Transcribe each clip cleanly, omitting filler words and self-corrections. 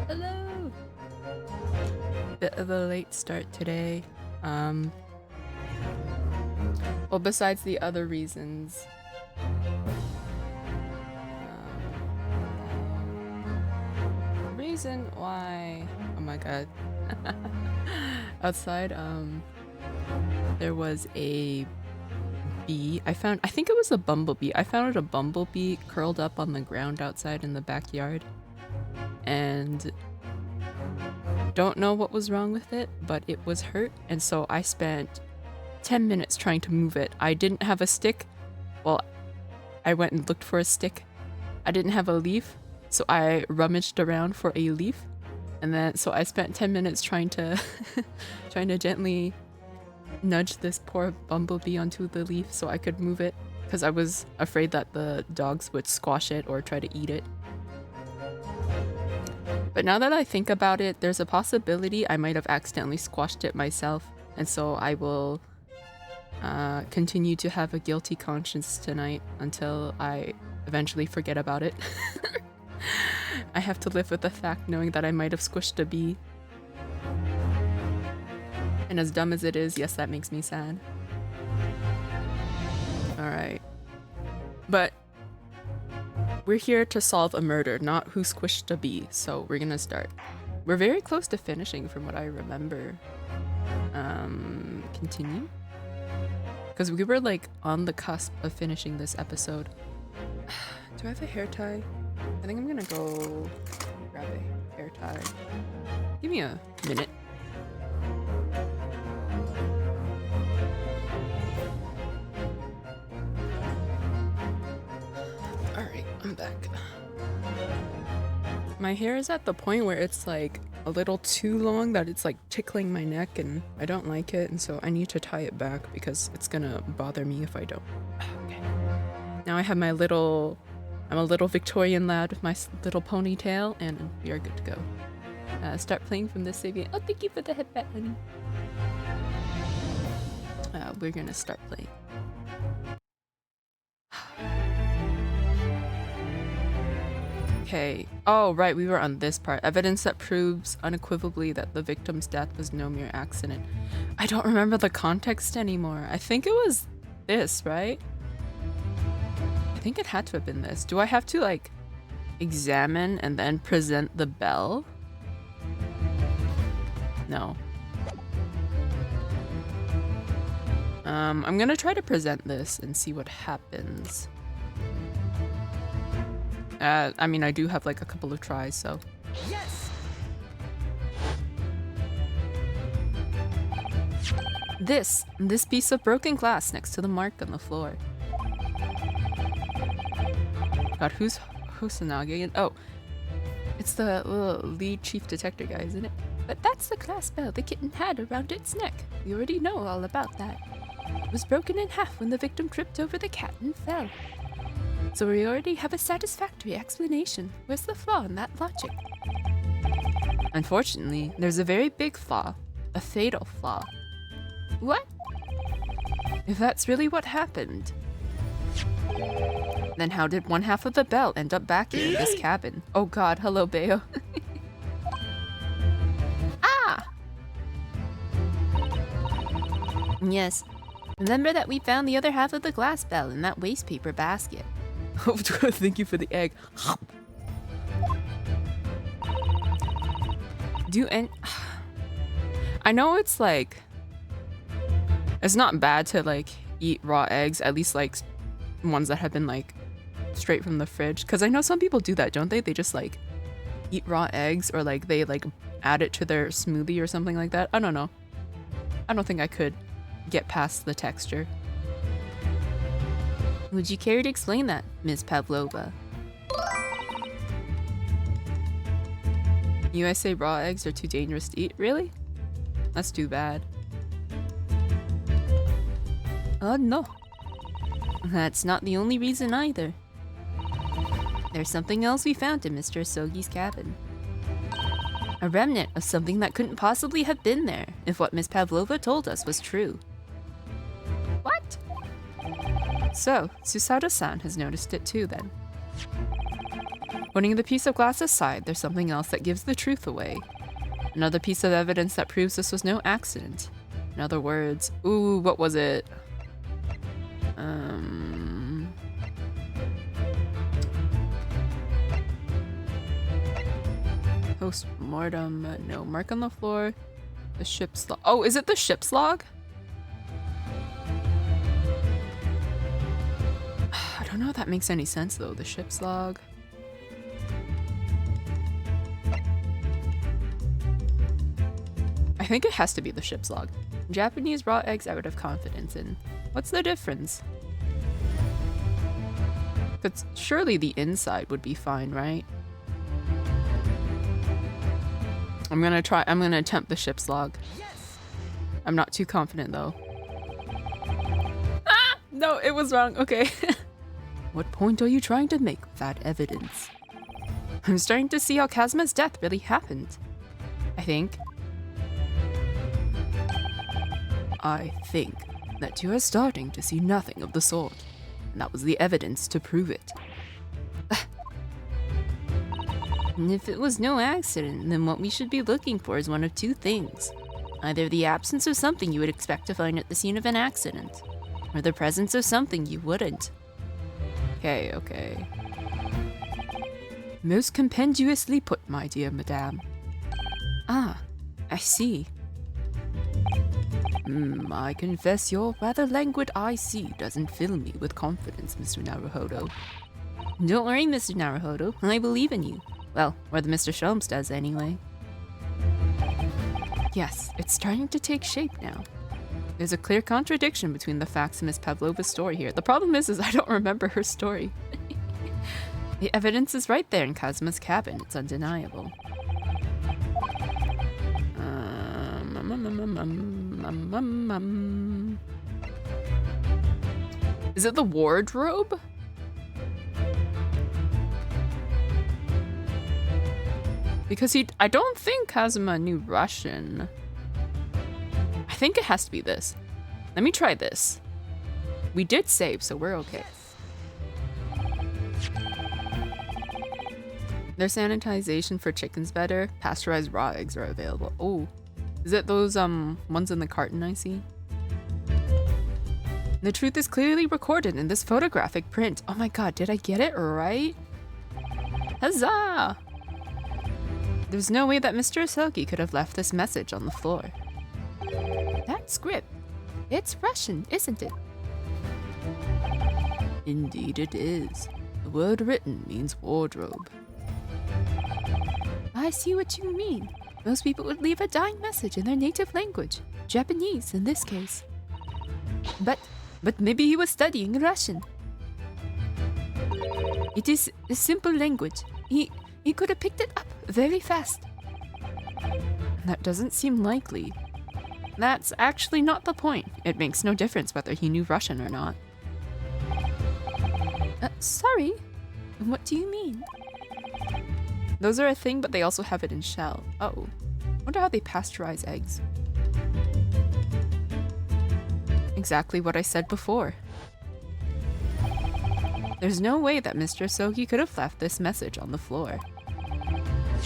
Hello! Bit of a late start today. Well, besides the other reasons. Reason why... Oh my god. Outside, there was a bee. I think it was a bumblebee. I found a bumblebee curled up on the ground outside in the backyard. And don't know what was wrong with it, but it was hurt, and so I spent 10 minutes trying to move it. I didn't have a stick. Well, I went and looked for a stick. I didn't have a leaf, so I rummaged around for a leaf, and then so I spent 10 minutes trying to gently nudge this poor bumblebee onto the leaf so I could move it, because I was afraid that the dogs would squash it or try to eat it. But now that I think about it, there's a possibility I might have accidentally squashed it myself, and so I will continue to have a guilty conscience tonight until I eventually forget about it. I have to live with the fact knowing that I might have squished a bee. And as dumb as it is, yes, that makes me sad. Alright. But we're here to solve a murder, not who squished a bee, so we're gonna start. We're very close to finishing from what I remember. Continue? Because we were like on the cusp of finishing this episode. Do I have a hair tie? I think I'm gonna go grab a hair tie. Give me a minute. Alright, I'm back. My hair is at the point where it's like a little too long that it's like tickling my neck and I don't like it, and so I need to tie it back because it's gonna bother me if I don't. Okay. Now I have my little... I'm a little Victorian lad with my little ponytail, and we are good to go. Start playing from this Sabian. Oh, thank you for the headband, honey. We're gonna start playing. Okay. Oh, right, we were on this part. Evidence that proves unequivocally that the victim's death was no mere accident. I don't remember the context anymore. I think it was this, right? I think it had to have been this. Do I have to, like, examine and then present the bell? No. I'm gonna try to present this and see what happens. I mean, I do have like a couple of tries, so. Yes! This piece of broken glass next to the mark on the floor. God, who's Hosanagi again? Oh, it's the little lead chief detective guy, isn't it? But that's the glass bell the kitten had around its neck. We already know all about that. It was broken in half when the victim tripped over the cat and fell. So we already have a satisfactory explanation. Where's the flaw in that logic? Unfortunately, there's a very big flaw. A fatal flaw. What? If that's really what happened, then how did one half of the bell end up back in this cabin? Oh god, hello, Bayo. Ah! Yes. Remember that we found the other half of the glass bell in that waste paper basket. Oh, thank you for the egg. I know it's like... It's not bad to like eat raw eggs, at least like ones that have been like straight from the fridge. Because I know some people do that, don't they? They just like eat raw eggs, or like they like add it to their smoothie or something like that. I don't know. I don't think I could get past the texture. Would you care to explain that, Ms. Pavlova? You guys say raw eggs are too dangerous to eat? Really? That's too bad. No. That's not the only reason either. There's something else we found in Mr. Asogi's cabin. A remnant of something that couldn't possibly have been there, if what Ms. Pavlova told us was true. What? So, Susato-san has noticed it too then. Putting the piece of glass aside, there's something else that gives the truth away. Another piece of evidence that proves this was no accident. In other words, ooh, what was it? Post-mortem, no. Mark on the floor. The ship's log. Oh, is it the ship's log? I don't know if that makes any sense though, the ship's log. I think it has to be the ship's log. Japanese raw eggs I would have confidence in. What's the difference? But surely the inside would be fine, right? I'm gonna attempt the ship's log. Yes! I'm not too confident though. Ah! No, it was wrong. Okay. What point are you trying to make with that evidence? I'm starting to see how Kazuma's death really happened. I think that you are starting to see nothing of the sort, and that was the evidence to prove it. And if it was no accident, then what we should be looking for is one of two things. Either the absence of something you would expect to find at the scene of an accident, or the presence of something you wouldn't. Okay. Most compendiously put, my dear madame. Ah, I see. I confess your rather languid I see doesn't fill me with confidence, Mr. Naruhodo. Don't worry, Mr. Naruhodo, I believe in you. Well, or the Mr. Sholmes does anyway. Yes, it's starting to take shape now. There's a clear contradiction between the facts in Miss Pavlova's story here. The problem is I don't remember her story. The evidence is right there in Kazuma's cabin, it's undeniable. Is it the wardrobe? Because I don't think Kazuma knew Russian. I think it has to be this. Let me try this. We did save, so we're okay. Their sanitization for chickens better. Pasteurized raw eggs are available. Oh, is it those ones in the carton I see? The truth is clearly recorded in this photographic print. Oh my god, did I get it right? Huzzah! There's no way that Mr. Asogi could have left this message on the floor. That script. It's Russian, isn't it? Indeed it is. The word written means wardrobe. I see what you mean. Most people would leave a dying message in their native language. Japanese in this case. But maybe he was studying Russian. It is a simple language. He could have picked it up very fast. That doesn't seem likely. That's actually not the point. It makes no difference whether he knew Russian or not. Sorry? What do you mean? Those are a thing, but they also have it in shell. Oh. Wonder how they pasteurize eggs. Exactly what I said before. There's no way that Mr. Asogi could have left this message on the floor.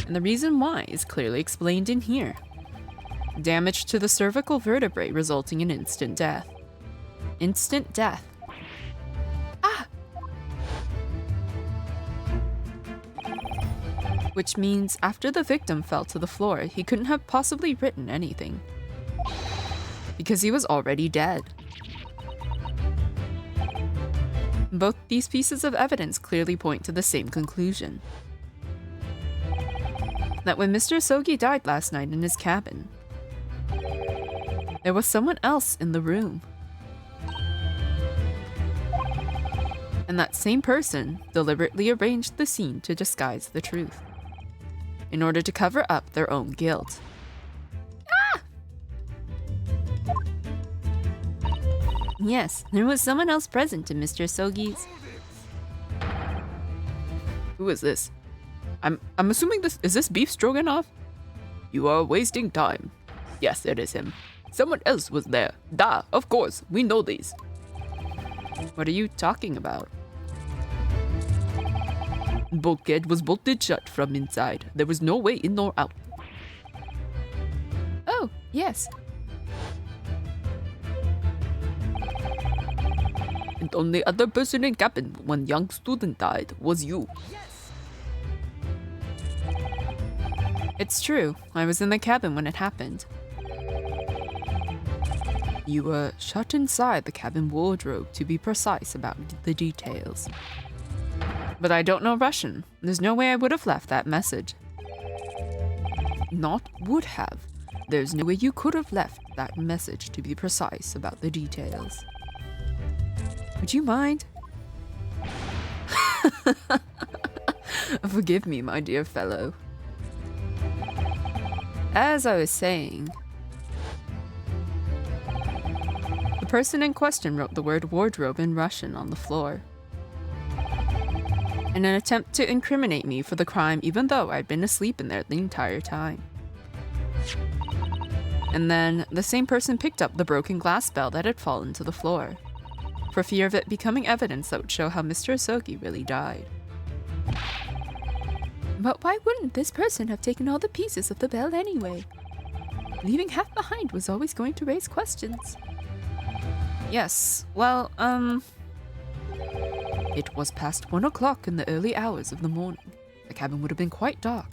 And the reason why is clearly explained in here. Damage to the cervical vertebrae resulting in instant death. Instant death. Ah! Which means after the victim fell to the floor, he couldn't have possibly written anything. Because he was already dead. Both these pieces of evidence clearly point to the same conclusion. That when Mr. Asogi died last night in his cabin, there was someone else in the room. And that same person deliberately arranged the scene to disguise the truth, in order to cover up their own guilt. Ah! Yes, there was someone else present in Mr. Asogi's. Who is this? I'm assuming is this beef stroganoff? You are wasting time. Yes, it is him. Someone else was there. Da, of course, we know these. What are you talking about? Bulkhead was bolted shut from inside. There was no way in or out. Oh, yes. And only other person in cabin when young student died was you. It's true. I was in the cabin when it happened. You were shut inside the cabin wardrobe, to be precise about the details. But I don't know Russian. There's no way I would have left that message. Not would have. There's no way you could have left that message, to be precise about the details. Would you mind? Forgive me, my dear fellow. As I was saying, the person in question wrote the word wardrobe in Russian on the floor, in an attempt to incriminate me for the crime, even though I'd been asleep in there the entire time. And then the same person picked up the broken glass bell that had fallen to the floor, for fear of it becoming evidence that would show how Mr. Asogi really died. But why wouldn't this person have taken all the pieces of the bell anyway? Leaving half behind was always going to raise questions. Yes, well, It was past 1 o'clock in the early hours of the morning. The cabin would have been quite dark.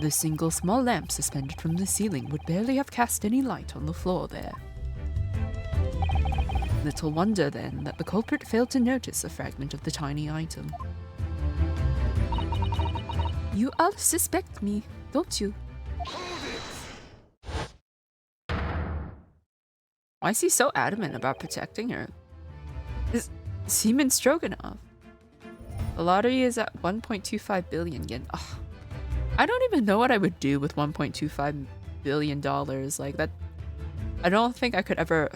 The single small lamp suspended from the ceiling would barely have cast any light on the floor there. Little wonder, then, that the culprit failed to notice a fragment of the tiny item. You all suspect me, don't you? Why is he so adamant about protecting her? Is Seaman Stroganoff? The lottery is at 1.25 billion yen. Ugh. I don't even know what I would do with 1.25 billion dollars. Like that, I don't think I could ever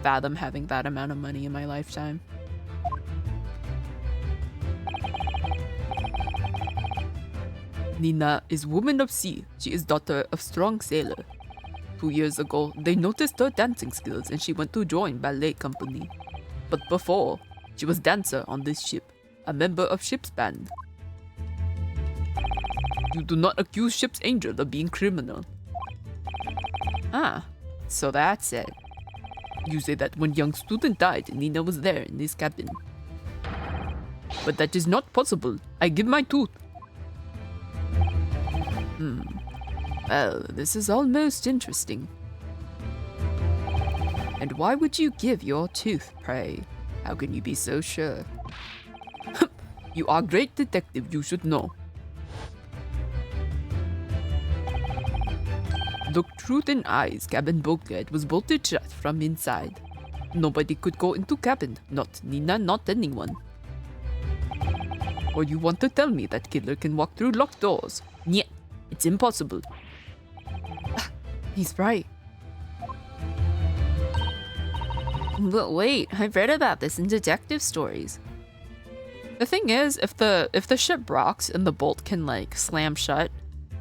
fathom having that amount of money in my lifetime. Nina is woman of sea. She is daughter of strong sailor. 2 years ago, they noticed her dancing skills and she went to join ballet company. But before, she was dancer on this ship, a member of ship's band. You do not accuse ship's angel of being criminal. Ah, so that's it. You say that when young student died, Nina was there in this cabin. But that is not possible. I give my tooth. Well, this is almost interesting. And why would you give your tooth, pray? How can you be so sure? You are great detective, you should know. Look truth in eyes, cabin bulkhead was bolted shut from inside. Nobody could go into cabin, not Nina, not anyone. Or you want to tell me that killer can walk through locked doors? Nyeh, it's impossible. He's right. But wait, I've read about this in detective stories. The thing is, if the ship rocks and the bolt can like slam shut,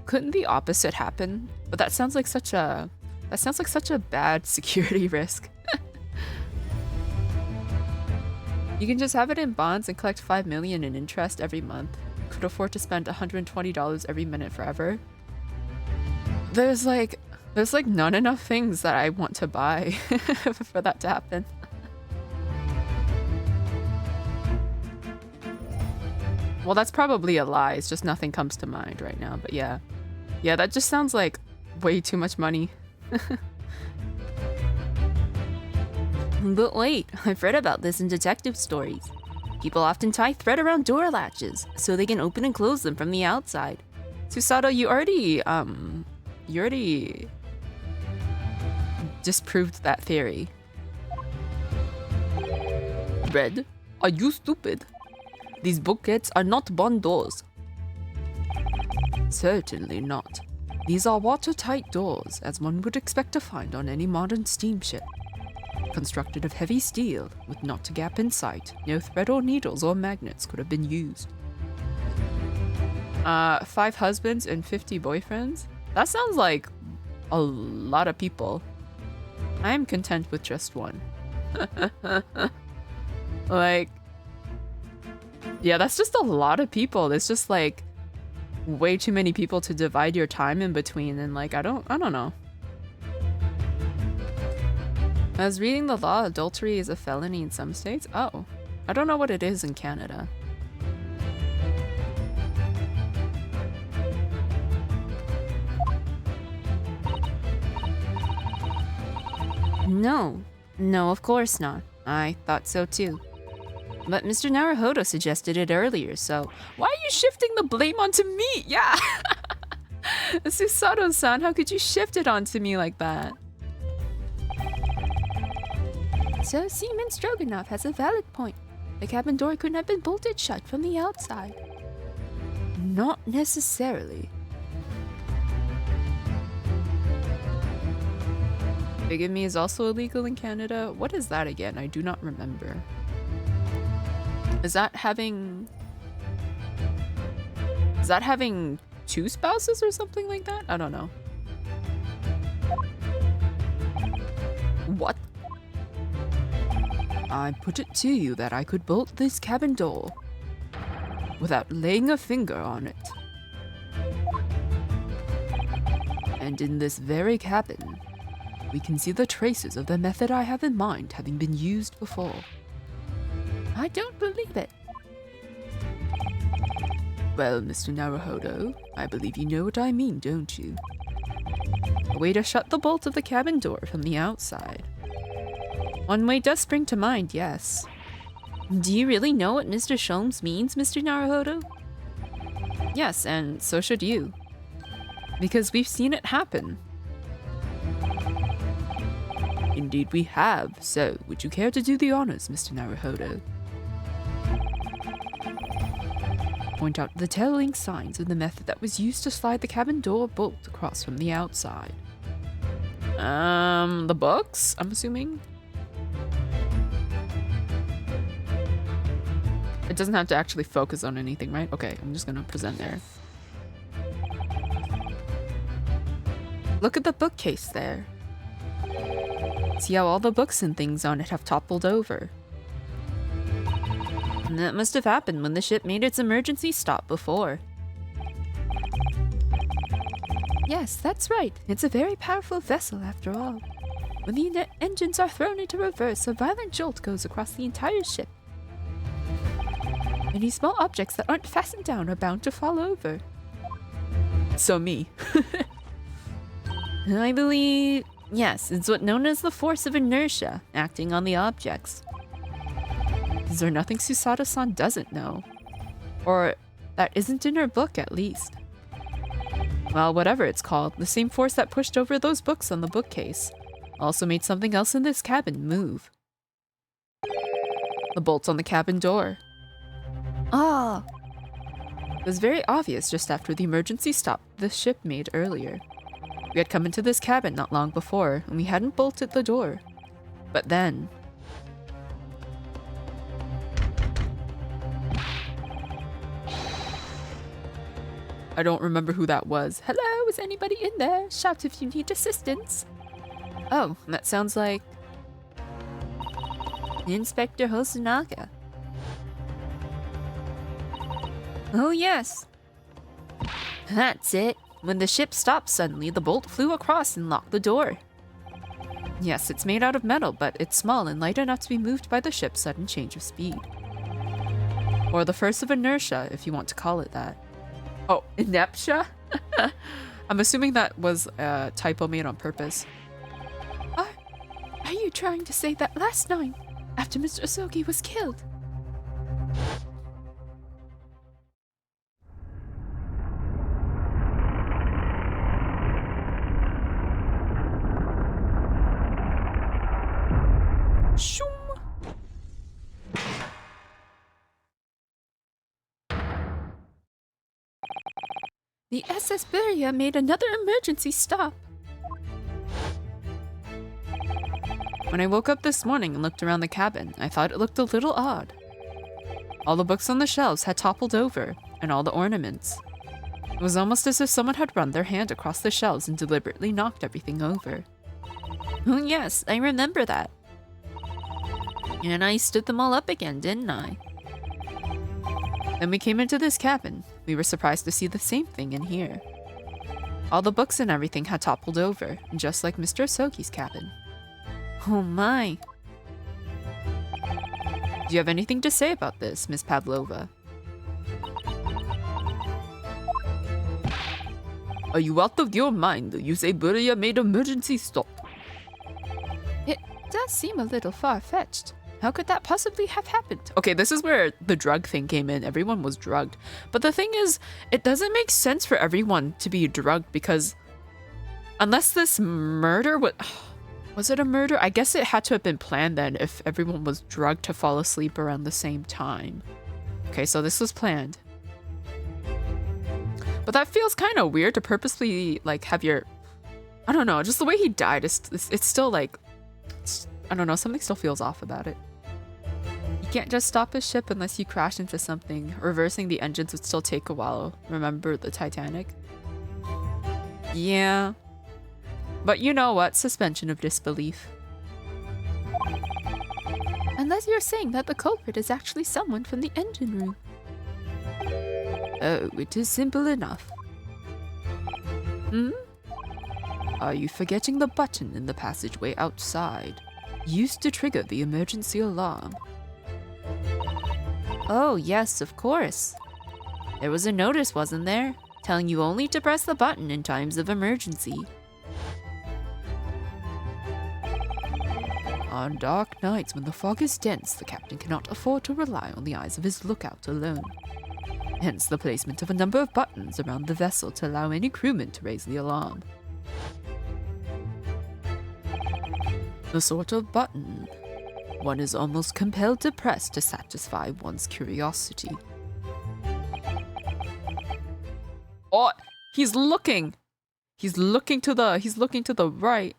couldn't the opposite happen? But that sounds like such a bad security risk. You can just have it in bonds and collect 5 million in interest every month. Could afford to spend $120 every minute forever. There's like not enough things that I want to buy for that to happen. Well, that's probably a lie. It's just nothing comes to mind right now. But yeah. Yeah, that just sounds like way too much money. But wait, I've read about this in detective stories. People often tie thread around door latches so they can open and close them from the outside. Susato, you already disproved that theory. Red, are you stupid? These bulkheads are not bond doors. Certainly not. These are watertight doors, as one would expect to find on any modern steamship. Constructed of heavy steel, with not a gap in sight, no thread or needles or magnets could have been used. 5 husbands and 50 boyfriends? That sounds like a lot of people. I am content with just one. Like, Yeah, that's just a lot of people. It's just like way too many people to divide your time in between, and like I don't know. I was reading the law. Adultery is a felony in some states. Oh, I don't know what it is in Canada. No. No, of course not. I thought so too. But Mr. Naruhodo suggested it earlier, so... Why are you shifting the blame onto me? Yeah! Susato-san, how could you shift it onto me like that? So Seaman Stroganoff has a valid point. The cabin door couldn't have been bolted shut from the outside. Not necessarily. Bigamy is also illegal in Canada. What is that again? I do not remember. Is that having two spouses or something like that? I don't know. What? I put it to you that I could bolt this cabin door without laying a finger on it. And in this very cabin, we can see the traces of the method I have in mind having been used before. I don't believe it. Well, Mr. Naruhodo, I believe you know what I mean, don't you? A way to shut the bolt of the cabin door from the outside. One way does spring to mind, yes. Do you really know what Mr. Sholmes means, Mr. Naruhodo? Yes, and so should you. Because we've seen it happen. Indeed we have, so would you care to do the honors, Mr. Naruhodo? Point out the telling signs of the method that was used to slide the cabin door bolt across from the outside. The books, I'm assuming? It doesn't have to actually focus on anything, right? Okay, I'm just gonna present there. Look at the bookcase there. See how all the books and things on it have toppled over. And that must have happened when the ship made its emergency stop before. Yes, that's right. It's a very powerful vessel after all. When the engines are thrown into reverse, a violent jolt goes across the entire ship. Any small objects that aren't fastened down are bound to fall over. So me. I believe... yes, it's what's known as the force of inertia, acting on the objects. Is there nothing Susato-san doesn't know? Or that isn't in her book, at least? Well, whatever it's called, the same force that pushed over those books on the bookcase also made something else in this cabin move. The bolts on the cabin door. Ah! It was very obvious just after the emergency stop the ship made earlier. We had come into this cabin not long before, and we hadn't bolted the door. But then... I don't remember who that was. Hello, is anybody in there? Shout if you need assistance. Oh, that sounds like... Inspector Hosonaga. Oh yes. That's it. When the ship stopped suddenly, the bolt flew across and locked the door. Yes, it's made out of metal, but it's small and light enough to be moved by the ship's sudden change of speed. Or the force of inertia, if you want to call it that. Oh, ineptia? I'm assuming that was a typo made on purpose. Are you trying to say that last night, after Mr. Osogi was killed? Shoom. The SS Beria made another emergency stop. When I woke up this morning and looked around the cabin, I thought it looked a little odd. All the books on the shelves had toppled over, and all the ornaments. It was almost as if someone had run their hand across the shelves and deliberately knocked everything over. Oh yes, I remember that. And I stood them all up again, didn't I? Then we came into this cabin. We were surprised to see the same thing in here. All the books and everything had toppled over, just like Mr. Sogi's cabin. Oh my. Do you have anything to say about this, Miss Pavlova? Are you out of your mind? You say Buria made emergency stop. It does seem a little far-fetched. How could that possibly have happened? Okay, this is where the drug thing came in. Everyone was drugged. But the thing is, it doesn't make sense for everyone to be drugged because unless this murder was it a murder? I guess it had to have been planned then if everyone was drugged to fall asleep around the same time. Okay, so this was planned. But that feels kind of weird to purposely like have your, I don't know, just the way he died is it's still like, I don't know, something still feels off about it. You can't just stop a ship unless you crash into something. Reversing the engines would still take a while. Remember the Titanic? Yeah. But you know what? Suspension of disbelief. Unless you're saying that the culprit is actually someone from the engine room. Oh, it is simple enough. Hmm? Are you forgetting the button in the passageway outside? Used to trigger the emergency alarm. Oh, yes, of course. There was a notice, wasn't there? Telling you only to press the button in times of emergency. On dark nights when the fog is dense, the captain cannot afford to rely on the eyes of his lookout alone. Hence the placement of a number of buttons around the vessel to allow any crewman to raise the alarm. The sort of button one is almost compelled to press to satisfy one's curiosity. Oh, he's looking! He's looking to the right.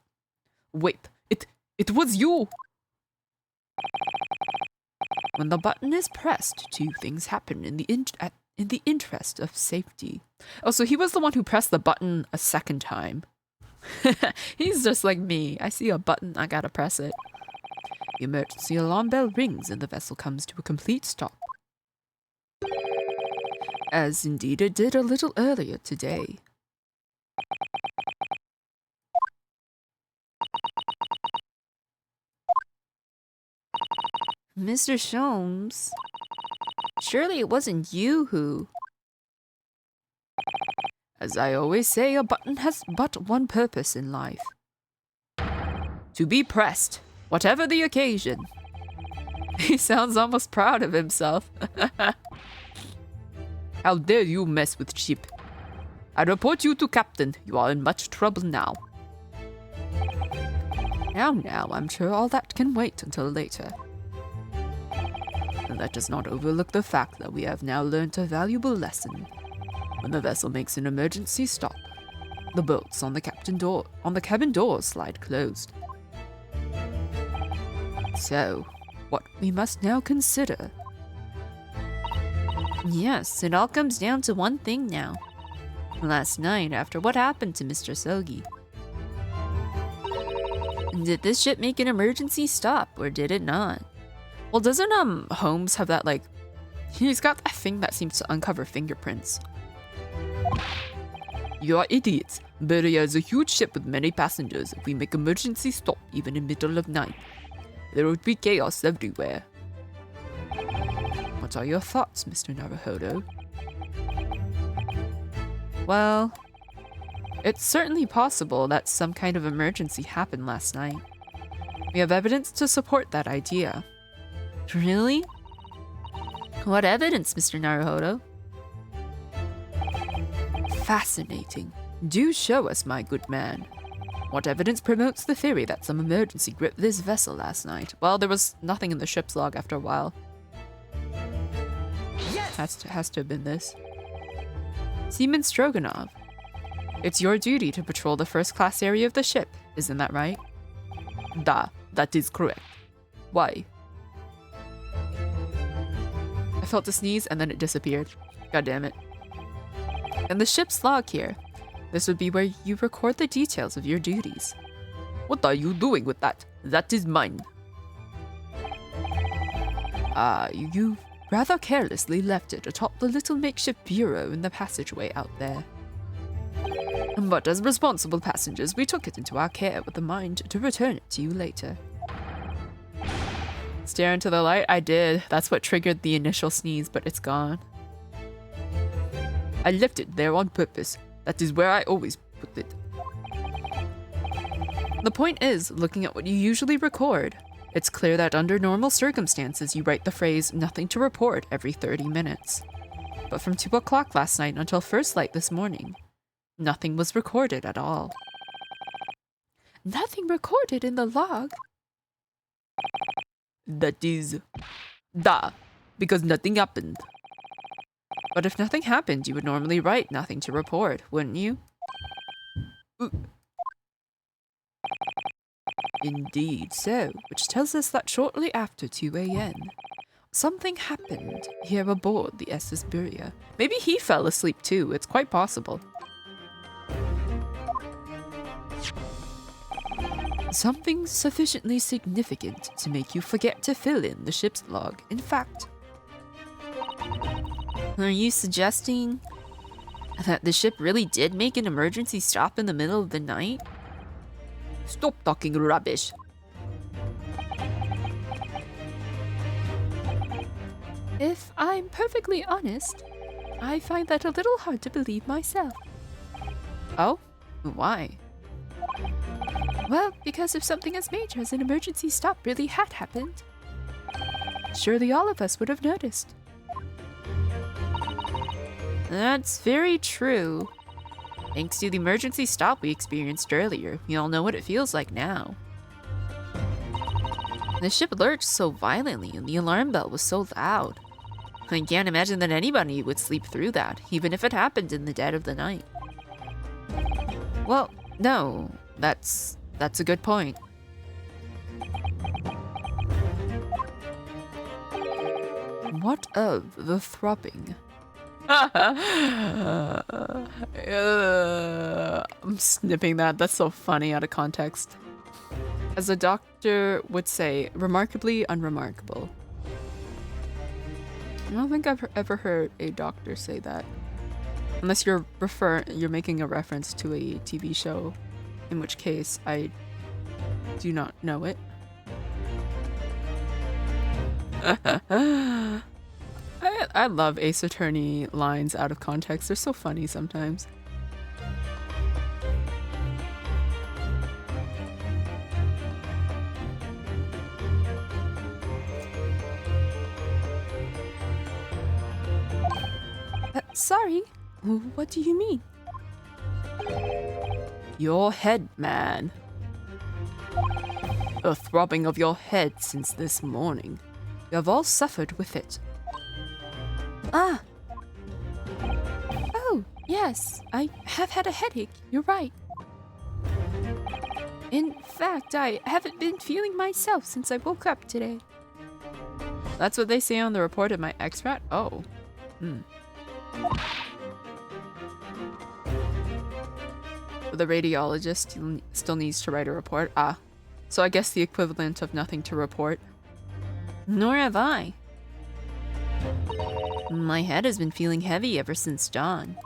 Wait, it was you! When the button is pressed, two things happen in the interest of safety. Oh, so he was the one who pressed the button a second time. He's just like me. I see a button, I gotta press it. The emergency alarm bell rings and the vessel comes to a complete stop. As indeed it did a little earlier today. Mr. Sholmes, surely it wasn't you who... As I always say, a button has but one purpose in life. To be pressed, whatever the occasion. He sounds almost proud of himself. How dare you mess with ship? I report you to Captain. You are in much trouble now. Now, I'm sure all that can wait until later. And let us not overlook the fact that we have now learnt a valuable lesson. When the vessel makes an emergency stop, the bolts on the cabin doors slide closed. So, what we must now consider. Yes, it all comes down to one thing now. Last night, after what happened to Mr. Sogi. Did this ship make an emergency stop, or did it not? Well, doesn't Holmes have that, like... He's got that thing that seems to uncover fingerprints. You are idiots. Beria is a huge ship with many passengers. If we make emergency stop, even in middle of night, there would be chaos everywhere. What are your thoughts, Mr. Naruhodo? Well, it's certainly possible that some kind of emergency happened last night. We have evidence to support that idea. Really? What evidence, Mr. Naruhodo? Fascinating. Do show us, my good man. What evidence promotes the theory that some emergency gripped this vessel last night? Well, there was nothing in the ship's log after a while. Yes! Has to have been this. Seaman Stroganov. It's your duty to patrol the first-class area of the ship, isn't that right? That is correct. Why? I felt a sneeze and then it disappeared. God damn it. And the ship's log here. This would be where you record the details of your duties. What are you doing with that? That is mine. You rather carelessly left it atop the little makeshift bureau in the passageway out there. But as responsible passengers, we took it into our care with the mind to return it to you later. Stare into the light? I did. That's what triggered the initial sneeze, but it's gone. I left it there on purpose. That is where I always put it. The point is, looking at what you usually record, it's clear that under normal circumstances you write the phrase "nothing to report" every 30 minutes. But from 2 o'clock last night until first light this morning, nothing was recorded at all. Nothing recorded in the log? That is... because nothing happened. But if nothing happened, you would normally write "nothing to report," wouldn't you? Indeed so, which tells us that shortly after 2 a.m., something happened here aboard the SS Buria. Maybe he fell asleep too, it's quite possible. Something sufficiently significant to make you forget to fill in the ship's log. In fact, Are you suggesting that the ship really did make an emergency stop in the middle of the night? stop talking rubbish. If I'm perfectly honest, I find that a little hard to believe myself. Oh? Why? Well, because if something as major as an emergency stop really had happened, surely all of us would have noticed. That's very true. Thanks to the emergency stop we experienced earlier, we all know what it feels like now. The ship lurched so violently and the alarm bell was so loud. I can't imagine that anybody would sleep through that, even if it happened in the dead of the night. Well, no, that's a good point. What of the throbbing? I'm snipping that. That's so funny out of context. As a doctor would say, remarkably unremarkable. I don't think I've ever heard a doctor say that. Unless you're making a reference to a TV show, in which case I do not know it. I love Ace Attorney lines out of context. They're so funny sometimes. Sorry, what do you mean? Your head, man. A throbbing of your head since this morning. You have all suffered with it. Ah. Oh, yes, I have had a headache. You're right. In fact, I haven't been feeling myself since I woke up today. That's what they say on the report of my ex-rat? Oh. The radiologist still needs to write a report. Ah. So I guess the equivalent of nothing to report. Nor have I. My head has been feeling heavy ever since dawn.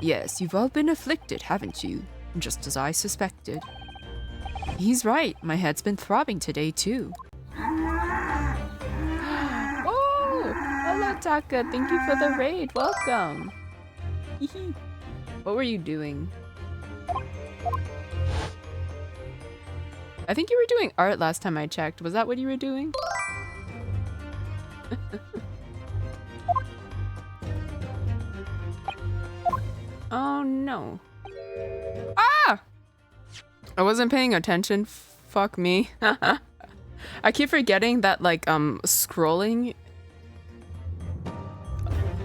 Yes, you've all been afflicted, haven't you? Just as I suspected. He's right, my head's been throbbing today too. Oh! Hello, Taka, thank you for the raid, welcome! What were you doing? I think you were doing art last time I checked. Was that what you were doing? Oh no. Ah! I wasn't paying attention. Fuck me. I keep forgetting that like scrolling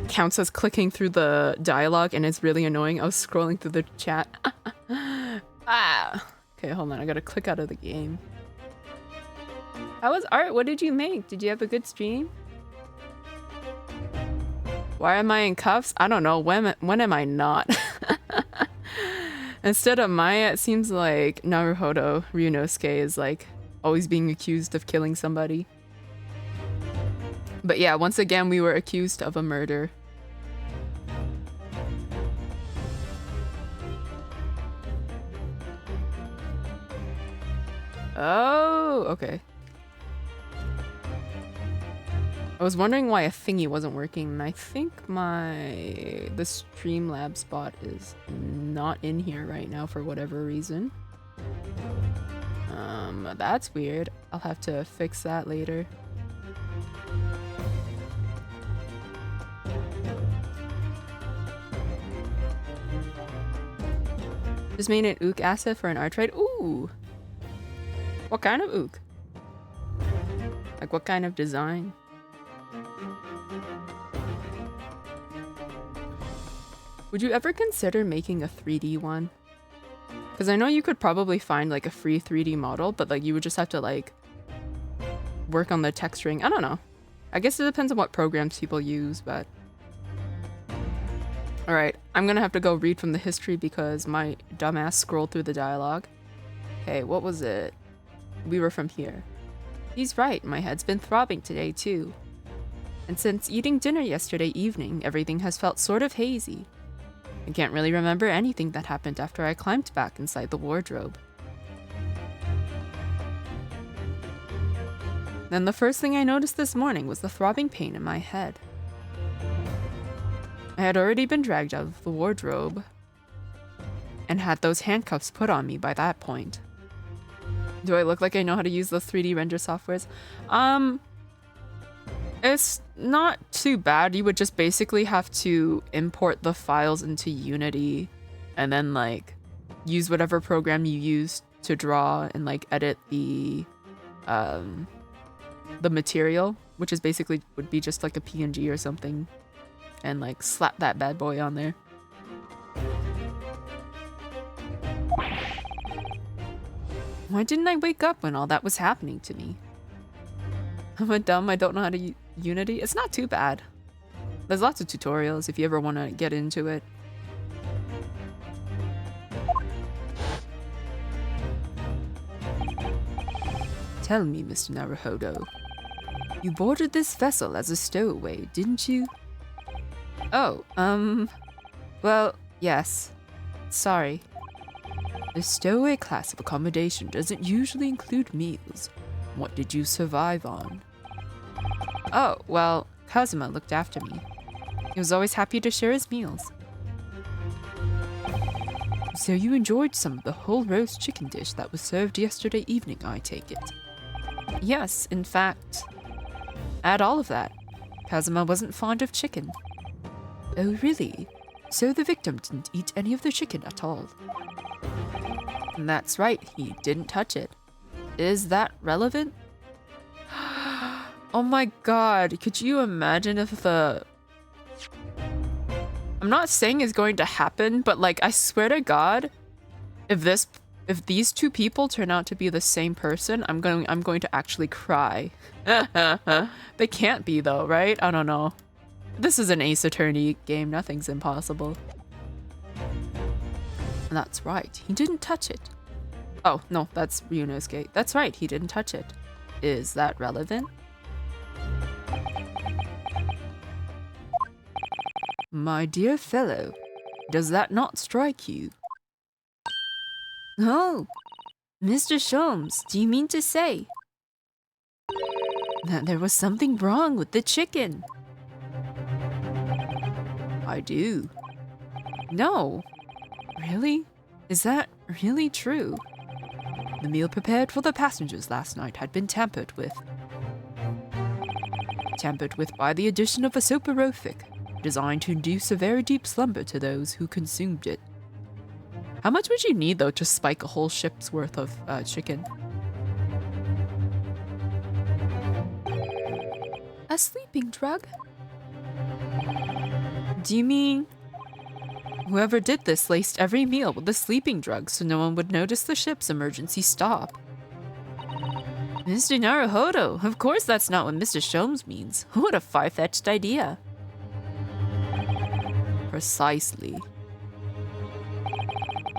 counts as clicking through the dialogue and it's really annoying. I was scrolling through the chat. Ah. Okay, hold on. I gotta click out of the game. How was art? What did you make? Did you have a good stream? Why am I in cuffs? I don't know. When am I not? Instead of Maya, it seems like Naruhodo Ryunosuke is like always being accused of killing somebody. But yeah, once again, we were accused of a murder. Oh, okay. I was wondering why a thingy wasn't working, and I think the Streamlabs bot is not in here right now for whatever reason. That's weird. I'll have to fix that later. Just made an ook asset for an art trade. Ooh! What kind of ook? Like what kind of design? Would you ever consider making a 3D one? Because I know you could probably find like a free 3D model, but like you would just have to like work on the texturing. I don't know. I guess it depends on what programs people use, but... Alright, I'm gonna have to go read from the history because my dumbass scrolled through the dialogue. Okay, what was it? We were from here. He's right, my head's been throbbing today too. And since eating dinner yesterday evening, everything has felt sort of hazy. I can't really remember anything that happened after I climbed back inside the wardrobe. Then the first thing I noticed this morning was the throbbing pain in my head. I had already been dragged out of the wardrobe and had those handcuffs put on me by that point. Do I look like I know how to use those 3D render softwares? It's not too bad. You would just basically have to import the files into Unity and then like use whatever program you use to draw and like edit the material, which is basically would be just like a PNG or something, and like slap that bad boy on there. Why didn't I wake up when all that was happening to me? Am I dumb? I don't know how to Unity? It's not too bad. There's lots of tutorials if you ever want to get into it. Tell me, Mr. Naruhodo. You boarded this vessel as a stowaway, didn't you? Oh, well, yes. Sorry. The stowaway class of accommodation doesn't usually include meals. What did you survive on? Oh, well, Kazuma looked after me. He was always happy to share his meals. So you enjoyed some of the whole roast chicken dish that was served yesterday evening, I take it? Yes, in fact, add all of that. Kazuma wasn't fond of chicken. Oh, really? So the victim didn't eat any of the chicken at all? That's right, he didn't touch it. Is that relevant? Oh my god, could you imagine if the... I'm not saying it's going to happen, but like, I swear to god, if these two people turn out to be the same person, I'm going to actually cry. They can't be though, right? I don't know. This is an Ace Attorney game, nothing's impossible. That's right, he didn't touch it. Oh, no, that's Ryunosuke. That's right, he didn't touch it. Is that relevant? My dear fellow, does that not strike you? Oh, Mr. Sholmes, do you mean to say that there was something wrong with the chicken? I do. No. Really? Is that really true? The meal prepared for the passengers last night had been tampered with. Tampered with by the addition of a soporific, designed to induce a very deep slumber to those who consumed it. How much would you need, though, to spike a whole ship's worth of chicken? A sleeping drug? Do you mean... Whoever did this laced every meal with a sleeping drug so no one would notice the ship's emergency stop? Mr. Naruhodo, of course that's not what Mr. Sholmes means. What a far-fetched idea. Precisely.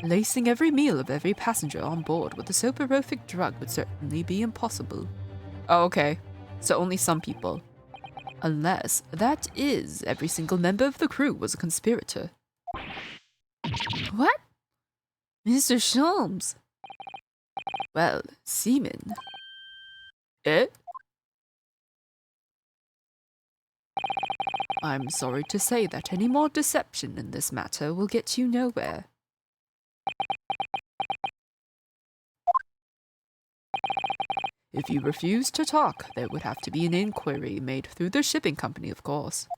Lacing every meal of every passenger on board with a soporific drug would certainly be impossible. Oh, okay. So only some people. Unless that is every single member of the crew was a conspirator. What? Mr. Sholmes. Well, seamen. Eh? I'm sorry to say that any more deception in this matter will get you nowhere. If you refuse to talk, there would have to be an inquiry made through the shipping company, of course.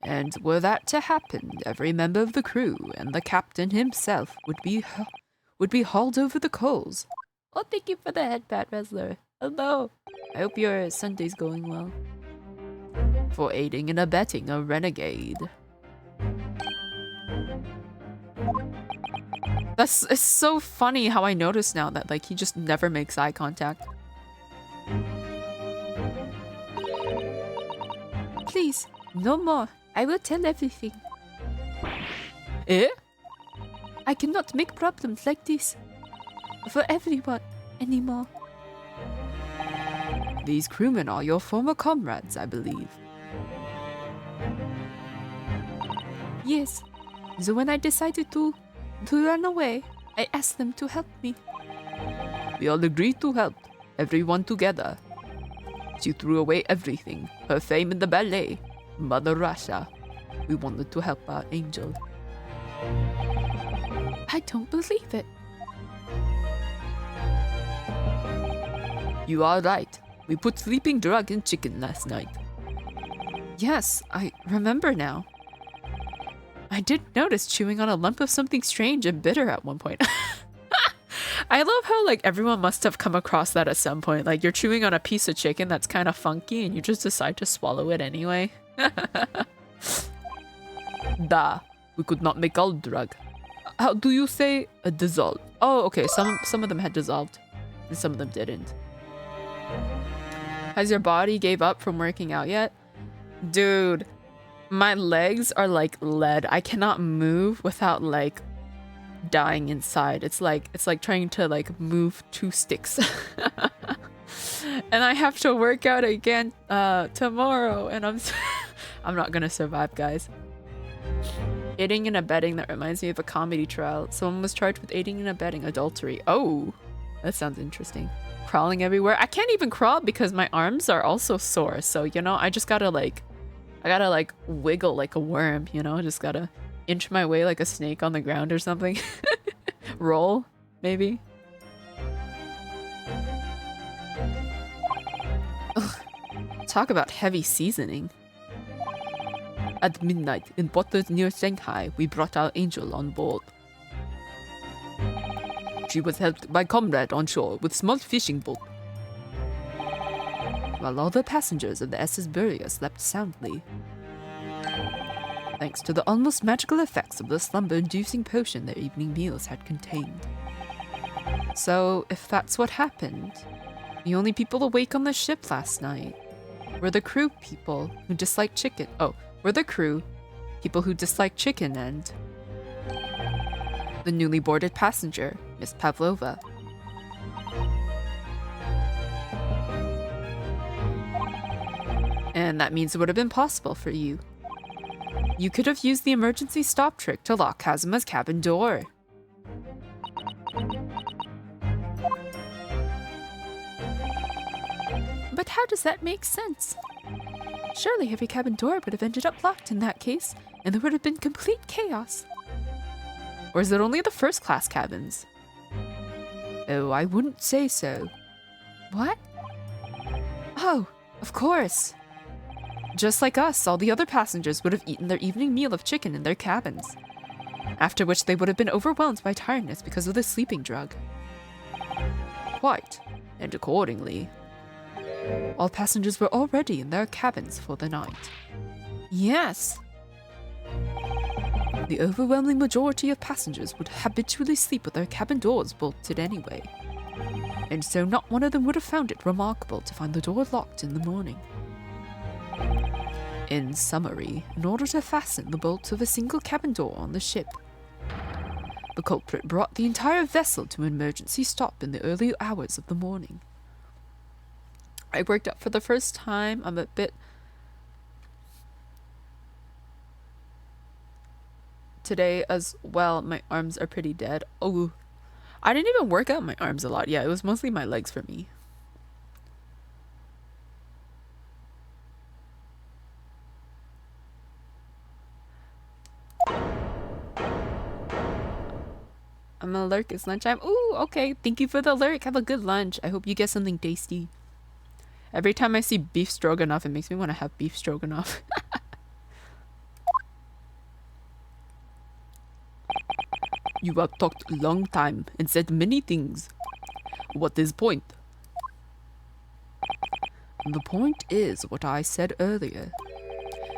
And were that to happen, every member of the crew and the captain himself would be hauled over the coals. Oh, thank you for the headbat, Wrestler. Hello. I hope your Sunday's going well. For aiding and abetting a renegade. It's so funny how I notice now that like he just never makes eye contact. Please, no more. I will tell everything. Eh? I cannot make problems like this for everyone anymore. These crewmen are your former comrades, I believe. Yes. So when I decided to run away, I asked them to help me. We all agreed to help, everyone together. She threw away everything, her fame in the ballet, Mother Russia. We wanted to help our angel. I don't believe it. You are right. We put sleeping drug in chicken last night. Yes, I remember now. I did notice chewing on a lump of something strange and bitter at one point. I love how like everyone must have come across that at some point. Like you're chewing on a piece of chicken that's kind of funky and you just decide to swallow it anyway. Da, we could not make all drug. How do you say dissolved? Oh, okay. Some of them had dissolved and some of them didn't. Has your body gave up from working out yet? Dude, my legs are like lead. I cannot move without like dying inside. It's like trying to like move two sticks. And I have to work out again tomorrow and I'm not gonna survive, guys. Aiding and abetting, that reminds me of a comedy trial. Someone was charged with aiding and abetting adultery. Oh, that sounds interesting. Crawling everywhere. I can't even crawl because my arms are also sore. So, you know, I just gotta like wiggle like a worm, you know, just gotta inch my way like a snake on the ground or something. Roll, maybe. Ugh. Talk about heavy seasoning. At midnight, in waters near Shanghai, we brought our angel on board. She was helped by comrade on shore with small fishing boat. While all the passengers of the SS Buria slept soundly. Thanks to the almost magical effects of the slumber-inducing potion their evening meals had contained. So, if that's what happened, the only people awake on the ship last night were the crew people who disliked chicken. Oh, were the crew people who disliked chicken and the newly boarded passenger, Miss Pavlova. And that means it would have been possible for you. You could have used the emergency stop trick to lock Kazuma's cabin door. But how does that make sense? Surely every cabin door would have ended up locked in that case, and there would have been complete chaos. Or is it only the first class cabins? Oh, I wouldn't say so. What? Oh, of course. Just like us, all the other passengers would have eaten their evening meal of chicken in their cabins. After which they would have been overwhelmed by tiredness because of the sleeping drug. Quite. And accordingly, all passengers were already in their cabins for the night. Yes. The overwhelming majority of passengers would habitually sleep with their cabin doors bolted anyway. And so not one of them would have found it remarkable to find the door locked in the morning. In summary, in order to fasten the bolts of a single cabin door on the ship, the culprit brought the entire vessel to an emergency stop in the early hours of the morning. I worked out for the first time. I'm a bit... Today as well, my arms are pretty dead. Oh, I didn't even work out my arms a lot. Yeah, it was mostly my legs for me. I'm a lurk. It's lunchtime. Ooh, okay. Thank you for the lurk. Have a good lunch. I hope you get something tasty. Every time I see beef stroganoff, it makes me want to have beef stroganoff. You have talked a long time and said many things. What is point? The point is what I said earlier.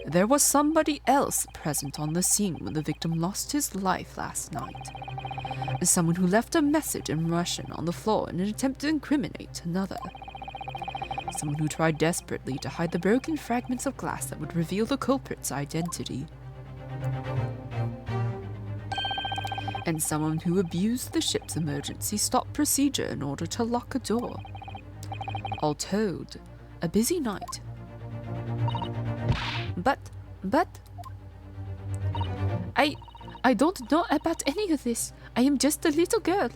There was somebody else present on the scene when the victim lost his life last night. Someone who left a message in Russian on the floor in an attempt to incriminate another. Someone who tried desperately to hide the broken fragments of glass that would reveal the culprit's identity. And someone who abused the ship's emergency stop procedure in order to lock a door. All told, a busy night. But, I don't know about any of this. I am just a little girl.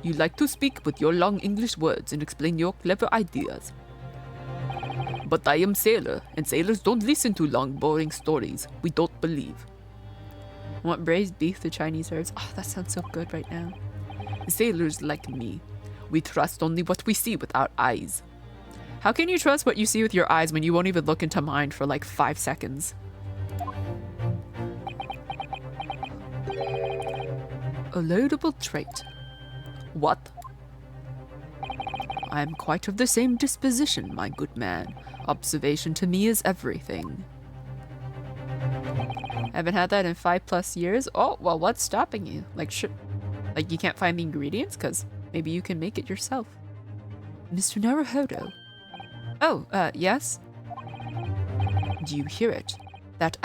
You like to speak with your long English words and explain your clever ideas. But I am sailor, and sailors don't listen to long, boring stories we don't believe. I want braised beef the Chinese herbs. Oh, that sounds so good right now. Sailors like me. We trust only what we see with our eyes. How can you trust what you see with your eyes when you won't even look into mine for like 5 seconds? A laudable trait. What? I am quite of the same disposition, my good man. Observation to me is everything. I haven't had that in 5+ years. Oh, well, what's stopping you? Like you can't find the ingredients? Because maybe you can make it yourself. Mr. Naruhodo. Oh, yes? Do you hear it? That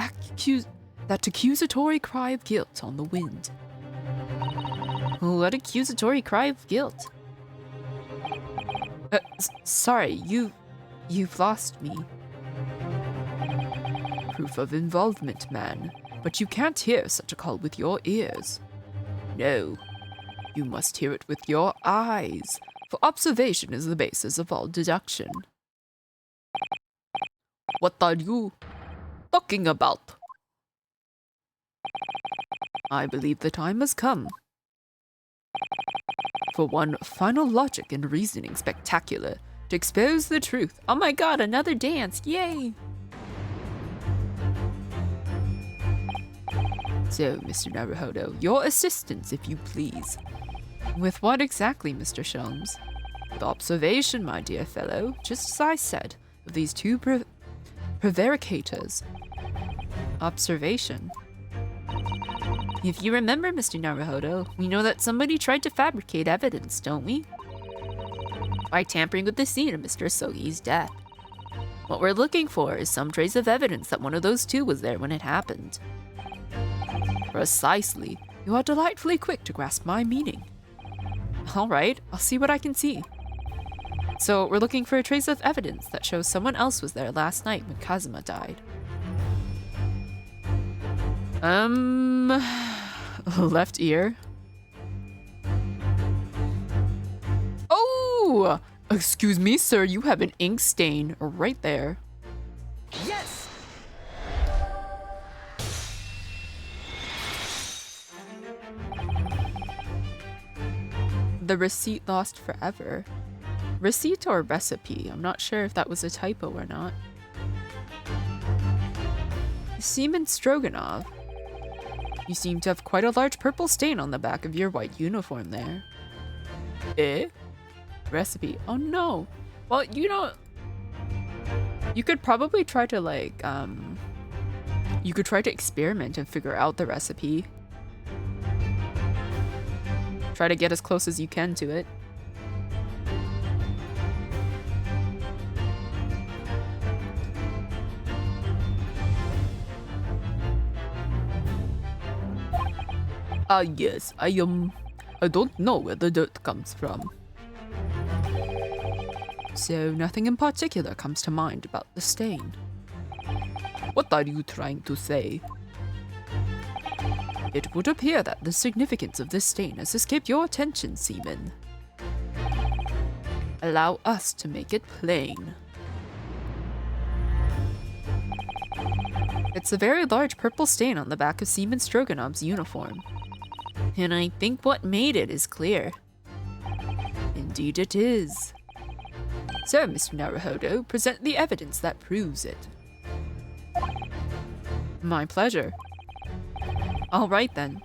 accusatory cry of guilt on the wind. What accusatory cry of guilt? Sorry, you've lost me. Proof of involvement, man. But you can't hear such a call with your ears. No, you must hear it with your eyes, for observation is the basis of all deduction. What are you talking about? I believe the time has come for one final logic and reasoning spectacular to expose the truth. Oh my god, another dance! Yay! So, Mr. Naruhodo, your assistance, if you please. With what exactly, Mr. Sholmes? With observation, my dear fellow, just as I said, of these two prevaricators. Observation? If you remember, Mr. Naruhodo, we know that somebody tried to fabricate evidence, don't we? By tampering with the scene of Mr. Sogi's death. What we're looking for is some trace of evidence that one of those two was there when it happened. Precisely. You are delightfully quick to grasp my meaning. Alright, I'll see what I can see. So, we're looking for a trace of evidence that shows someone else was there last night when Kazuma died. Left ear. Oh! Excuse me, sir, you have an ink stain right there. Yes! The receipt lost forever. Receipt or recipe? I'm not sure if that was a typo or not. Seaman Stroganoff. You seem to have quite a large purple stain on the back of your white uniform there. Eh? Recipe. Oh no. Well, you know, you could probably try to like, you could try to experiment and figure out the recipe. Try to get as close as you can to it. Yes, I don't know where the dirt comes from. So nothing in particular comes to mind about the stain. What are you trying to say? It would appear that the significance of this stain has escaped your attention, Seaman. Allow us to make it plain. It's a very large purple stain on the back of Seaman Stroganov's uniform. And I think what made it is clear. Indeed it is. So, Mr. Naruhodo, present the evidence that proves it. My pleasure. Alright then.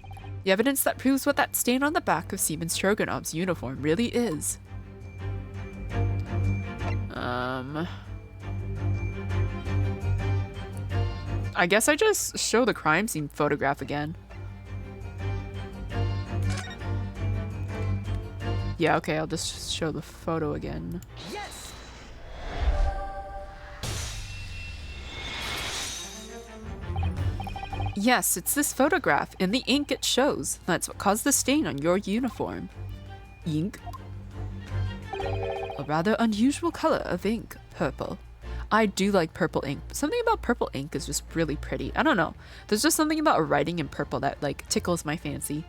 The evidence that proves what that stain on the back of Seaman Stroganov's uniform really is. I guess I just show the crime scene photograph again. Yeah, okay, I'll just show the photo again. Yes! Yes, it's this photograph and the ink it shows. That's what caused the stain on your uniform. Ink? A rather unusual color of ink, purple. I do like purple ink. Something about purple ink is just really pretty. I don't know. There's just something about writing in purple that like tickles my fancy.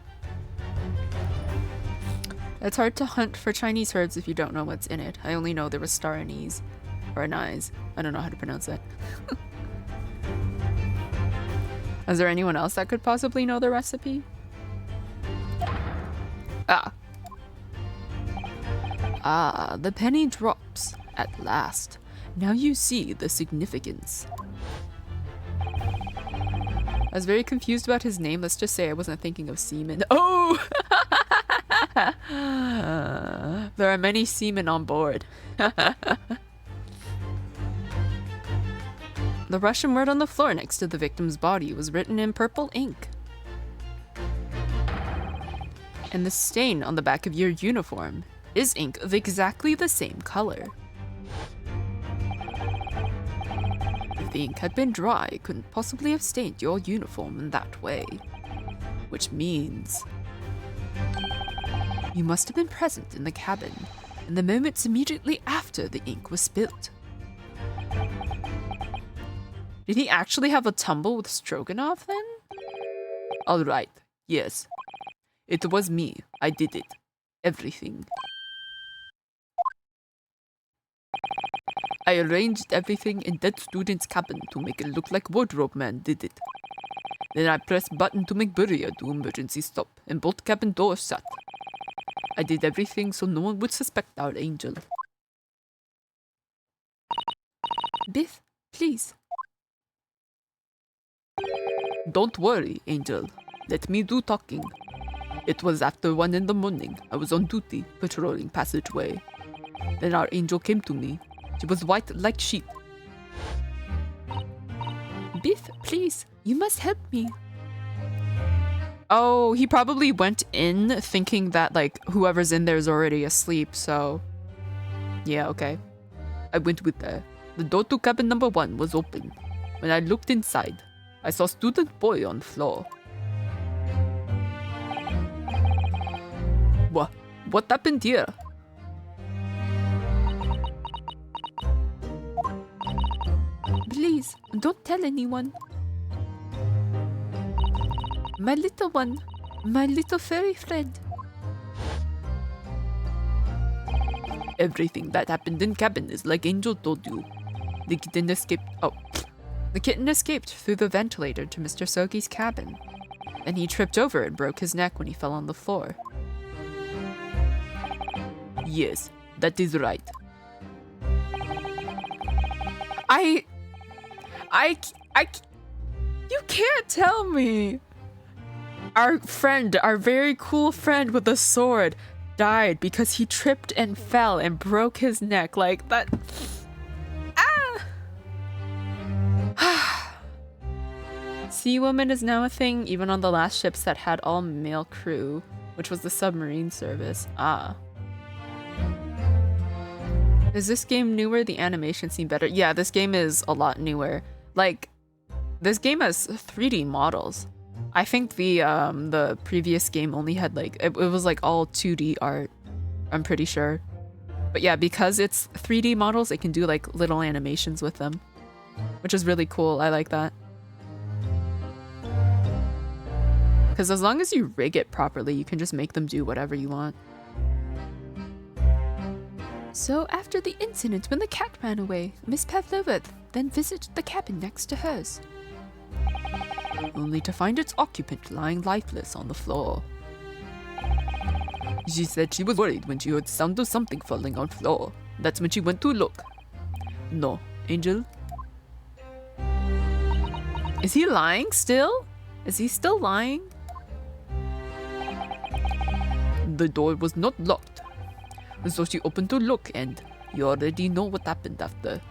It's hard to hunt for Chinese herbs if you don't know what's in it. I only know there was star anise. Or anise. I don't know how to pronounce that. Is there anyone else that could possibly know the recipe? Ah, the penny drops. At last. Now you see the significance. I was very confused about his name. Let's just say I wasn't thinking of seaman. Oh! There are many seamen on board. The Russian word on the floor next to the victim's body was written in purple ink. And the stain on the back of your uniform is ink of exactly the same color. If the ink had been dry, it couldn't possibly have stained your uniform in that way. Which means you must have been present in the cabin in the moments immediately after the ink was spilt. Did he actually have a tumble with Stroganov then? Alright, yes. It was me. I did it. Everything. I arranged everything in that student's cabin to make it look like Wardrobe Man did it. Then I pressed button to make Burrier do emergency stop, and both cabin doors shut. I did everything so no one would suspect our angel. Biff, please. Don't worry, Angel. Let me do talking. It was after 1 in the morning. I was on duty, patrolling passageway. Then our angel came to me. She was white like sheet. Biff, please. You must help me. Oh, he probably went in thinking that, like, whoever's in there is already asleep, so... Yeah, okay. I went with her. The door to cabin number 1 was open. When I looked inside, I saw student boy on floor. What happened here? Please, don't tell anyone. My little one. My little furry friend. Everything that happened in cabin is like Angel told you. The kitten escaped. Oh. The kitten escaped through the ventilator to Mr. Sogi's cabin. And he tripped over and broke his neck when he fell on the floor. Yes, that is right. You can't tell me. Our friend, our very cool friend with the sword, died because he tripped and fell and broke his neck like that. Sea Woman is now a thing, even on the last ships that had all male crew, which was the submarine service. Is this game newer? The animation seemed better. Yeah, this game is a lot newer. Like, this game has 3D models. I think the previous game only had like, it was like all 2D art, I'm pretty sure. But yeah, because it's 3D models, it can do like little animations with them, which is really cool. I like that. Because as long as you rig it properly, you can just make them do whatever you want. So after the incident when the cat ran away, Miss Pavlova then visited the cabin next to hers. Only to find its occupant lying lifeless on the floor. She said she was worried when she heard sound of something falling on floor. That's when she went to look. No, Angel? Is he lying still? Is he still lying? The door was not locked. So she opened to look, and you already know what happened after.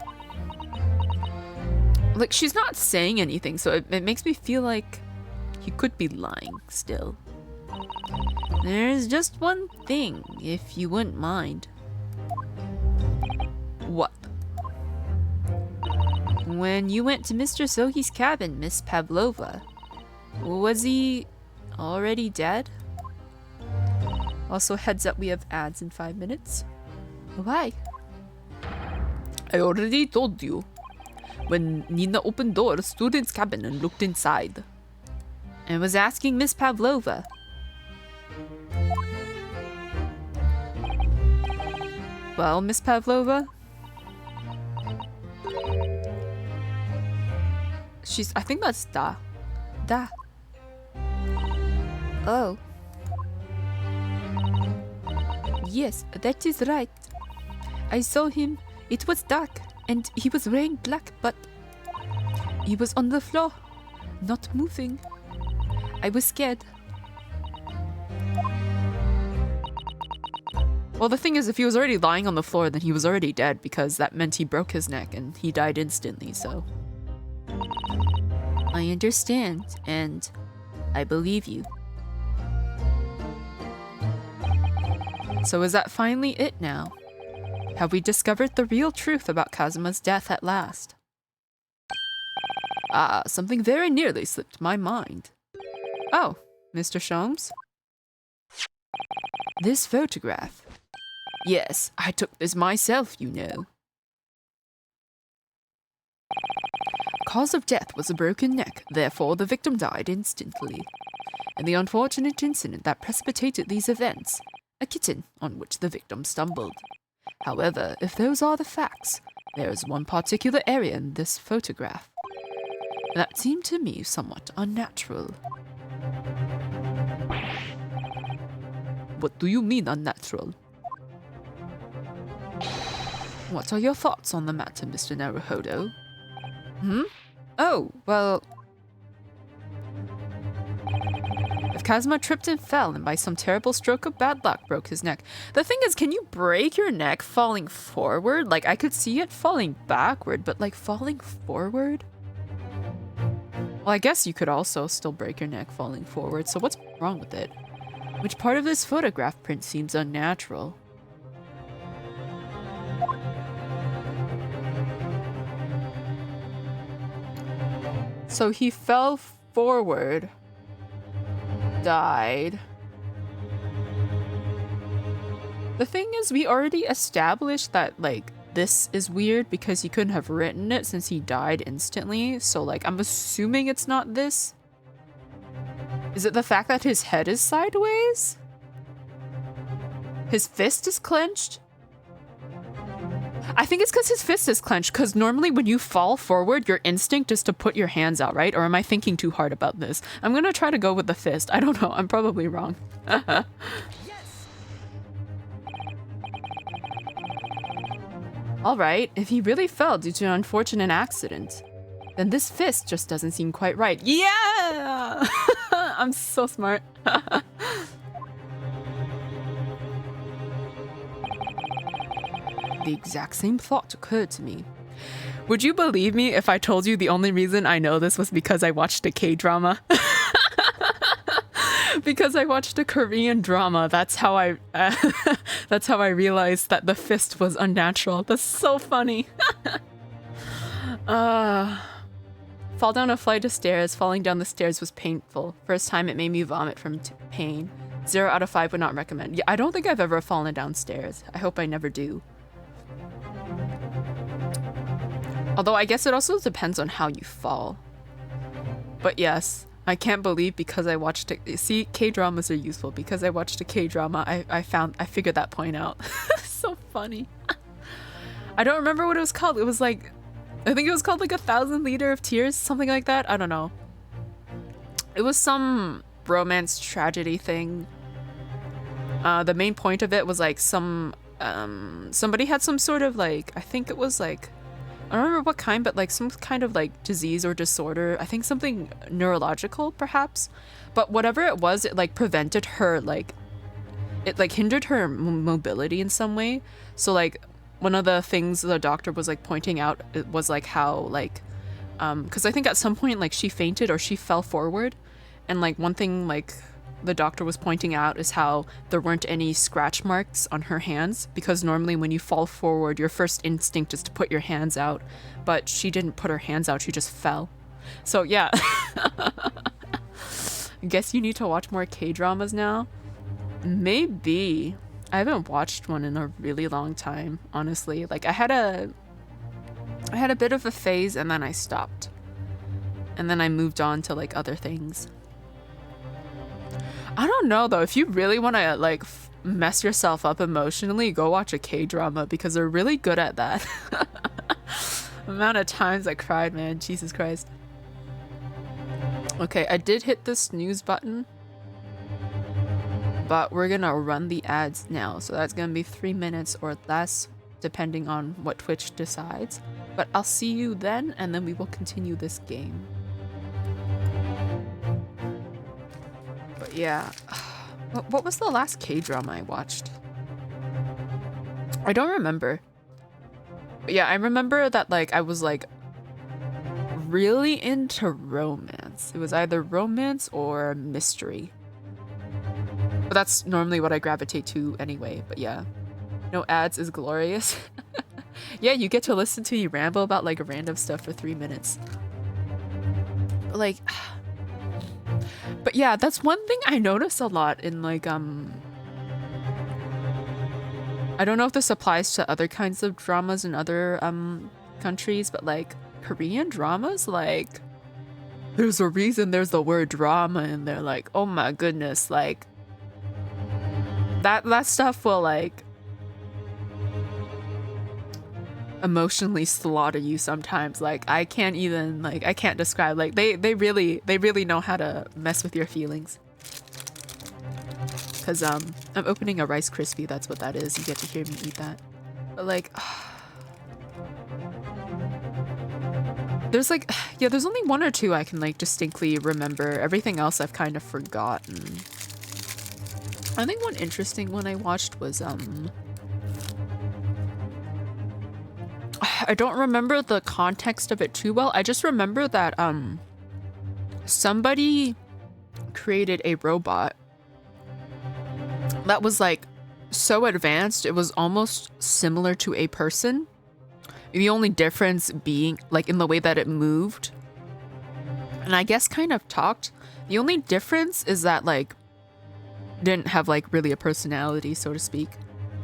Like, she's not saying anything, so it makes me feel like he could be lying still. There's just one thing, if you wouldn't mind. What? When you went to Mr. Sohi's cabin, Miss Pavlova, was he already dead? Also, heads up, we have ads in 5 minutes. Why? I already told you. When Nina opened door, stood in cabin and looked inside. I was asking Miss Pavlova. Well, Miss Pavlova? I think that's Da. Da. Oh. Yes, that is right. I saw him. It was dark, and he was wearing black, but he was on the floor, not moving. I was scared. Well, the thing is, if he was already lying on the floor, then he was already dead, because that meant he broke his neck and he died instantly, so. I understand, and I believe you. So is that finally it now? Have we discovered the real truth about Kazuma's death at last? Ah, something very nearly slipped my mind. Oh, Mr. Sholmes? This photograph. Yes, I took this myself, you know. Cause of death was a broken neck, therefore the victim died instantly. In the unfortunate incident that precipitated these events, a kitten on which the victim stumbled. However, if those are the facts, there is one particular area in this photograph that seemed to me somewhat unnatural. What do you mean unnatural? What are your thoughts on the matter, Mr. Naruhodo? Oh, well... If Kazuma tripped and fell and by some terrible stroke of bad luck broke his neck. The thing is, can you break your neck falling forward? Like, I could see it falling backward, but like falling forward? Well, I guess you could also still break your neck falling forward, so what's wrong with it? Which part of this photograph print seems unnatural? So he fell forward. Died. The thing is, we already established that, like, this is weird because he couldn't have written it since he died instantly. So, like, I'm assuming it's not this. Is it the fact that his head is sideways? His fist is clenched? I think it's because his fist is clenched, because normally when you fall forward, your instinct is to put your hands out, right? Or am I thinking too hard about this? I'm going to try to go with the fist. I don't know. I'm probably wrong. All right, if he really fell due to an unfortunate accident, then this fist just doesn't seem quite right. Yeah! I'm so smart. The exact same thought occurred to me. Would you believe me if I told you the only reason I know this was because I watched a K-drama? Because I watched a Korean drama. That's how I realized that the fist was unnatural. That's so funny. Fall down a flight of stairs. Falling down the stairs was painful. First time it made me vomit from pain. 0 out of 5 would not recommend. Yeah, I don't think I've ever fallen downstairs. I hope I never do. Although I guess it also depends on how you fall. But yes, I can't believe because I watched it. See, K-dramas are useful. Because I watched a K-drama, I figured that point out. So funny. I don't remember what it was called. It was like, I think it was called like 1,000 Liter of Tears, something like that. I don't know. It was some romance tragedy thing. The main point of it was like somebody had some sort of like, I think it was like, I don't remember what kind, but like some kind of like disease or disorder. I think something neurological perhaps, but whatever it was, it like prevented her, like it like hindered her mobility in some way. So like one of the things the doctor was like pointing out, it was like how like because I think at some point like she fainted or she fell forward, and like one thing like the doctor was pointing out is how there weren't any scratch marks on her hands, because normally when you fall forward your first instinct is to put your hands out, but she didn't put her hands out, she just fell. So yeah. I guess you need to watch more K-dramas now. Maybe. I haven't watched one in a really long time, honestly. Like I had a bit of a phase and then I stopped. And then I moved on to like other things. I don't know though, if you really want to like mess yourself up emotionally, go watch a K-drama because they're really good at that. Amount of times I cried, man, Jesus Christ. Okay, I did hit the snooze button, but we're gonna run the ads now, so that's gonna be 3 minutes or less depending on what Twitch decides, but I'll see you then and then we will continue this game. But yeah, what was the last K-drama I watched? I don't remember. But yeah, I remember that like I was like really into romance. It was either romance or mystery. But that's normally what I gravitate to anyway, but yeah. No ads is glorious. Yeah, you get to listen to me ramble about like random stuff for 3 minutes. But, like, but yeah, that's one thing I notice a lot in like I don't know if this applies to other kinds of dramas in other countries, but like Korean dramas, like there's a reason there's the word drama in there. Like, oh my goodness, like that stuff will like emotionally slaughter you sometimes. Like I can't even like, I can't describe, like they really know how to mess with your feelings. Cause I'm opening a Rice Krispie, that's what that is. You get to hear me eat that. But like there's like, yeah, there's only one or two I can like distinctly remember. Everything else I've kind of forgotten. I think one interesting one I watched was I don't remember the context of it too well. I just remember that somebody created a robot that was like so advanced it was almost similar to a person. The only difference being like in the way that it moved and I guess kind of talked. The only difference is that like didn't have like really a personality, so to speak.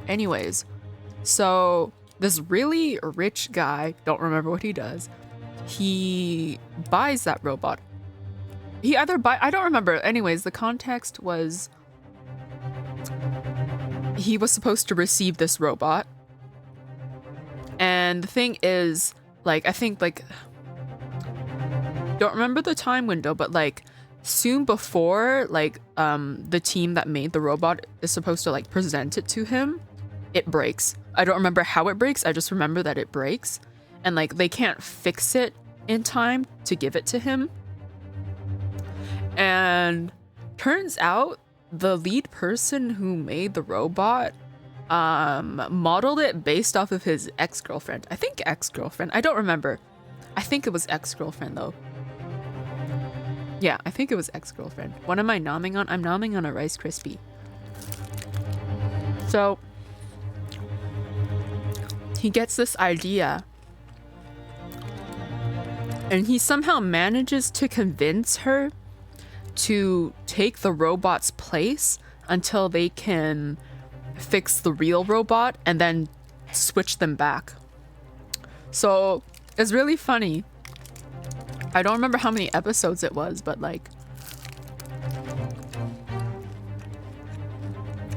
Anyways, so this really rich guy, don't remember what he does, he buys that robot. He either I don't remember. Anyways, the context was he was supposed to receive this robot. And the thing is, like, I think, like, don't remember the time window, but, like, soon before, like, the team that made the robot is supposed to, like, present it to him, it breaks. I don't remember how it breaks, I just remember that it breaks. And, like, they can't fix it in time to give it to him. And turns out the lead person who made the robot modeled it based off of his ex-girlfriend. I think ex-girlfriend. I don't remember. I think it was ex-girlfriend though. Yeah, I think it was ex-girlfriend. What am I nomming on? I'm nomming on a Rice Krispie. So he gets this idea and he somehow manages to convince her to take the robot's place until they can fix the real robot and then switch them back. So it's really funny. I don't remember how many episodes it was, but like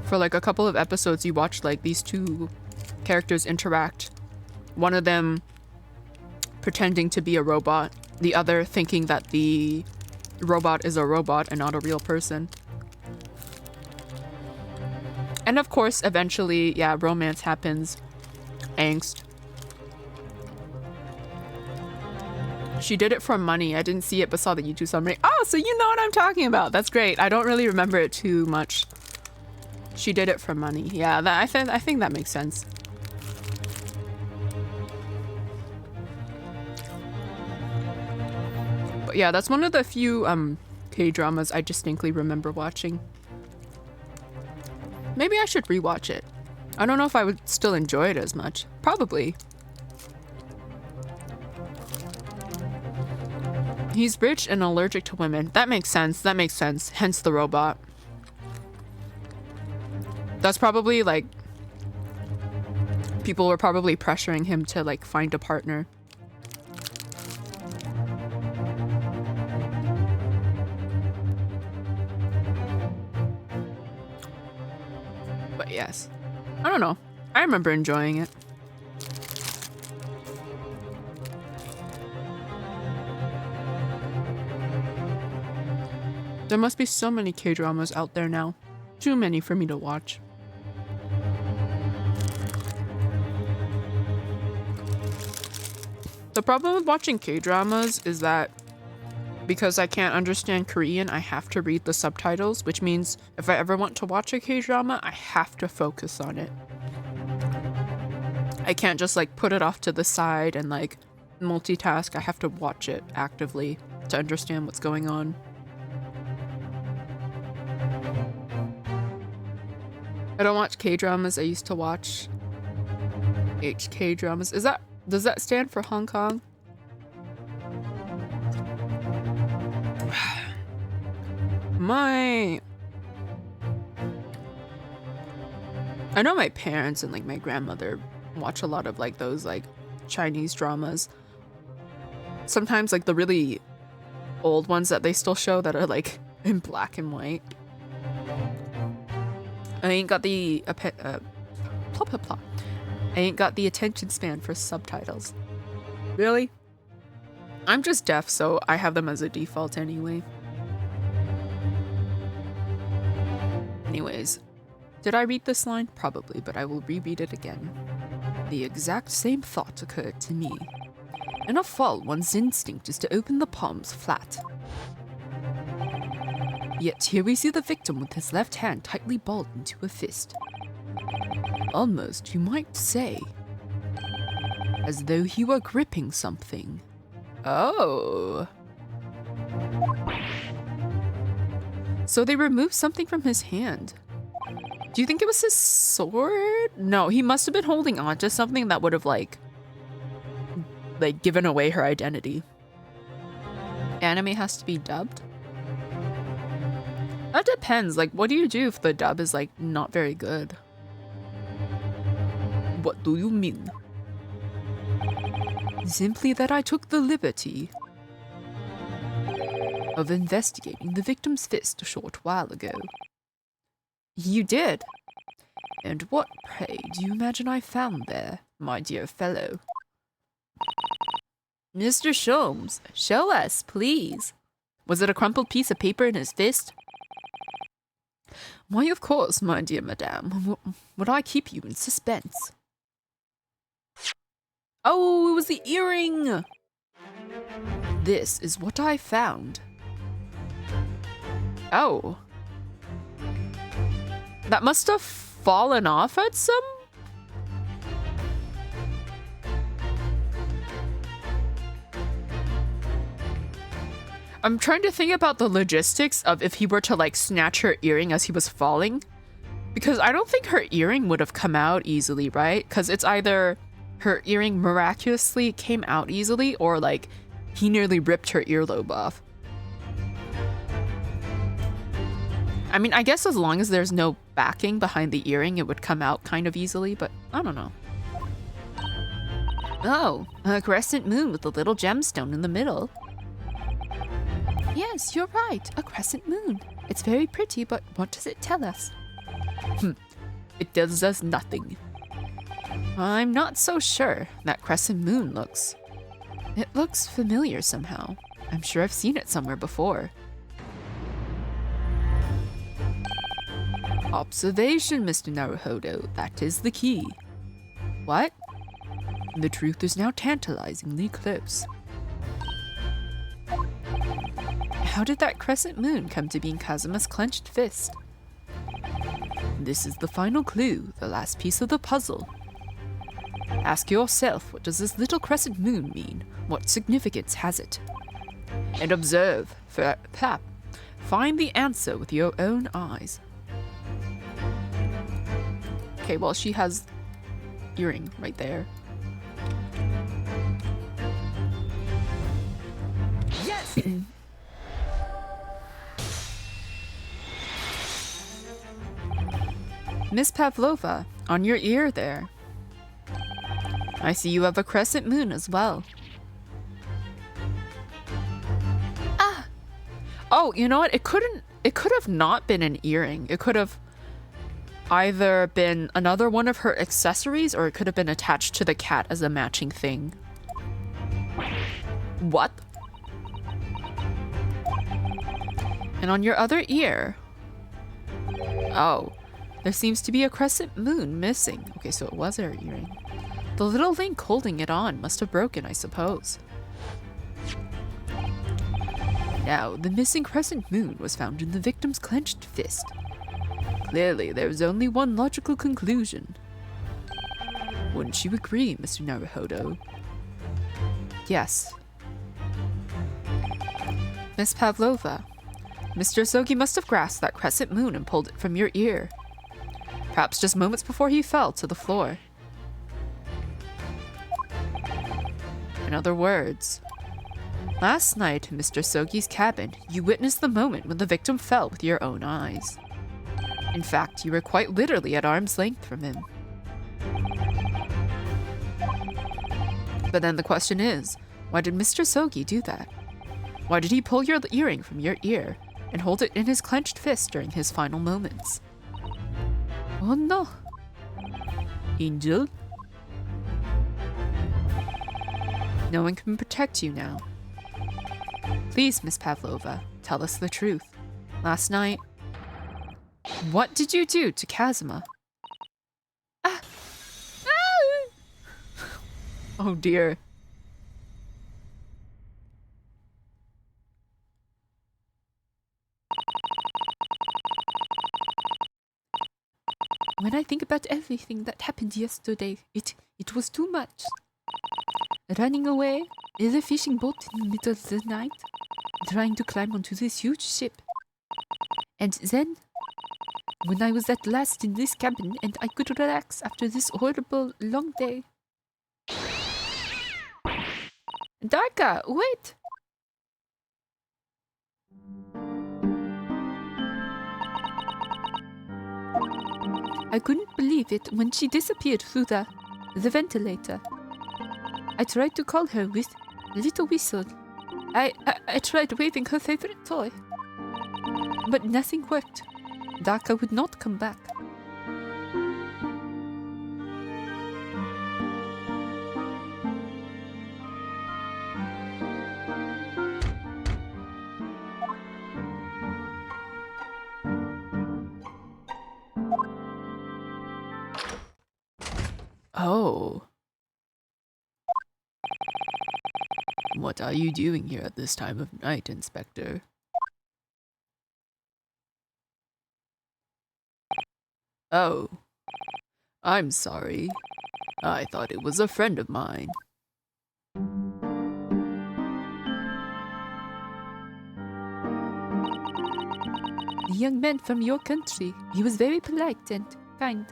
for like a couple of episodes you watch like these two characters interact. One of them pretending to be a robot, the other thinking that the robot is a robot and not a real person. And of course, eventually, yeah, romance happens. Angst. She did it for money. I didn't see it, but saw the YouTube summary. Oh, so you know what I'm talking about. That's great. I don't really remember it too much. She did it for money. Yeah, I think that makes sense. But yeah, that's one of the few K-dramas I distinctly remember watching. Maybe I should rewatch it. I don't know if I would still enjoy it as much. Probably. He's rich and allergic to women. That makes sense. That makes sense. Hence the robot. That's probably like... people were probably pressuring him to like find a partner. But yes. I don't know. I remember enjoying it. There must be so many K-dramas out there now. Too many for me to watch. The problem with watching K-dramas is that because I can't understand Korean, I have to read the subtitles, which means if I ever want to watch a K-drama, I have to focus on it. I can't just like put it off to the side and like multitask. I have to watch it actively to understand what's going on. I don't watch K-dramas. I used to watch HK dramas. Does that stand for Hong Kong? I know my parents and like my grandmother watch a lot of like those like Chinese dramas. Sometimes like the really old ones that they still show that are like in black and white. I ain't got the I ain't got the attention span for subtitles. Really? I'm just deaf, so I have them as a default anyway. Anyways, did I read this line? Probably, but I will reread it again. The exact same thought occurred to me. In a fall, one's instinct is to open the palms flat. Yet here we see the victim with his left hand tightly balled into a fist. Almost, you might say, as though he were gripping something. Oh. So they removed something from his hand. Do you think it was his sword? No, he must have been holding on to something that would have like given away her identity. Anime has to be dubbed? That depends. Like, what do you do if the dub is like not very good? What do you mean? Simply that I took the liberty of investigating the victim's fist a short while ago. You did? And what, pray, do you imagine I found there, my dear fellow? Mr. Sholmes, show us, please. Was it a crumpled piece of paper in his fist? Why, of course, my dear madame. Would I keep you in suspense? Oh, it was the earring! This is what I found. Oh. That must have fallen off at some... I'm trying to think about the logistics of if he were to like snatch her earring as he was falling. Because I don't think her earring would have come out easily, right? Because it's either her earring miraculously came out easily or like he nearly ripped her earlobe off. I mean, I guess as long as there's no backing behind the earring, it would come out kind of easily, but I don't know. Oh, a crescent moon with a little gemstone in the middle. Yes, you're right. A crescent moon. It's very pretty, but what does it tell us? It tells us nothing. I'm not so sure. That crescent moon looks... It looks familiar somehow. I'm sure I've seen it somewhere before. Observation, Mr. Naruhodo. That is the key. What? The truth is now tantalizingly close. How did that crescent moon come to be in Kazuma's clenched fist? This is the final clue, the last piece of the puzzle. Ask yourself, what does this little crescent moon mean? What significance has it? And observe, find the answer with your own eyes. Okay, well, she has earring right there. Yes! Miss Pavlova, on your ear there. I see you have a crescent moon as well. Ah! Oh, you know what? It could have not been an earring. It could have either been another one of her accessories, or it could have been attached to the cat as a matching thing. What? And on your other ear. Oh, there seems to be a crescent moon missing. Okay, so it was her earring. The little link holding it on must have broken, I suppose. Now, the missing crescent moon was found in the victim's clenched fist. Clearly, there is only one logical conclusion. Wouldn't you agree, Mr. Naruhodo? Yes. Miss Pavlova, Mr. Sogi must have grasped that crescent moon and pulled it from your ear. Perhaps just moments before he fell to the floor. In other words, last night in Mr. Sogi's cabin, you witnessed the moment when the victim fell with your own eyes. In fact, you were quite literally at arm's length from him. But then the question is, why did Mr. Sogi do that? Why did he pull your earring from your ear and hold it in his clenched fist during his final moments? Oh no. Angel? No one can protect you now. Please, Miss Pavlova, tell us the truth. Last night, what did you do to Kazuma? Ah! Ah! Oh dear. When I think about everything that happened yesterday, it was too much. Running away in a fishing boat in the middle of the night, trying to climb onto this huge ship. And then, when I was at last in this cabin and I could relax after this horrible long day. Darka, wait! I couldn't believe it when she disappeared through the ventilator. I tried to call her with a little whistle. I tried waving her favorite toy. But nothing worked. Darka would not come back. Oh. What are you doing here at this time of night, Inspector? Oh. I'm sorry. I thought it was a friend of mine. The young man from your country. He was very polite and kind.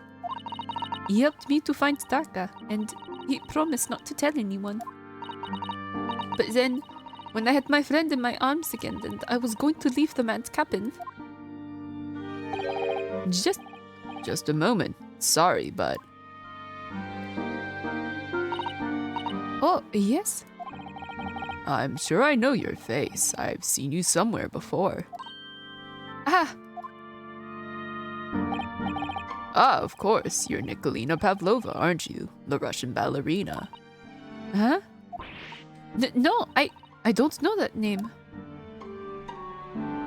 He helped me to find Darka, and he promised not to tell anyone. But then, when I had my friend in my arms again, and I was going to leave the man's cabin... Just a moment. Sorry, but... Oh, yes? I'm sure I know your face. I've seen you somewhere before. Ah, Ah, of course. You're Nikolina Pavlova, aren't you? The Russian ballerina. huh? No, I don't know that name.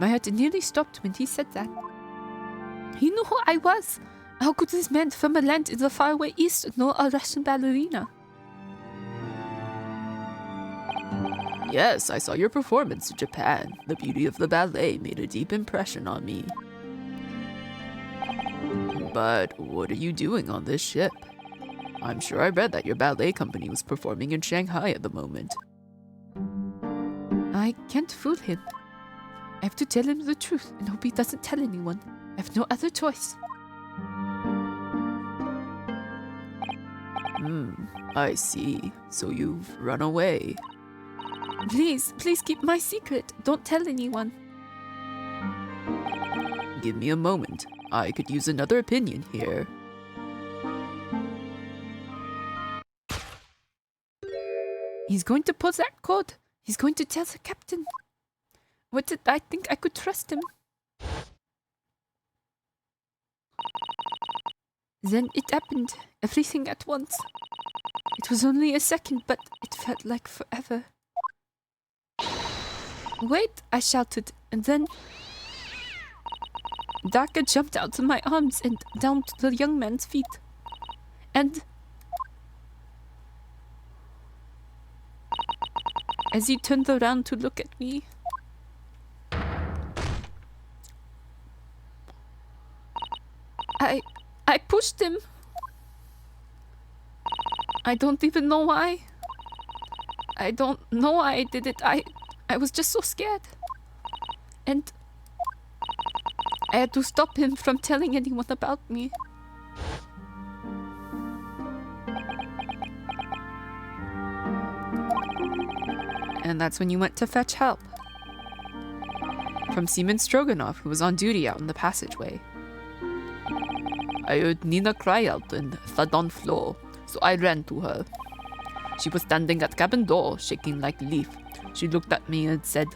My heart nearly stopped when he said that. He knew who I was. How could this man from a land in the faraway east know a Russian ballerina? Yes, I saw your performance in Japan. The beauty of the ballet made a deep impression on me. But what are you doing on this ship? I'm sure I read that your ballet company was performing in Shanghai at the moment. I can't fool him. I have to tell him the truth and hope he doesn't tell anyone. I have no other choice. I see. So you've run away. Please keep my secret. Don't tell anyone. Give me a moment. I could use another opinion here. He's going to pull that code. He's going to tell the captain. What did I think I could trust him? Then it happened. Everything at once. It was only a second, but it felt like forever. Wait, I shouted, and then Daka jumped out of my arms and down to the young man's feet. And as he turned around to look at me, I pushed him. I don't even know why. I don't know why I did it. I was just so scared. And I had to stop him from telling anyone about me. And that's when you went to fetch help. From Seaman Stroganoff, who was on duty out in the passageway. I heard Nina cry out and thud on floor, so I ran to her. She was standing at cabin door, shaking like a leaf. She looked at me and said,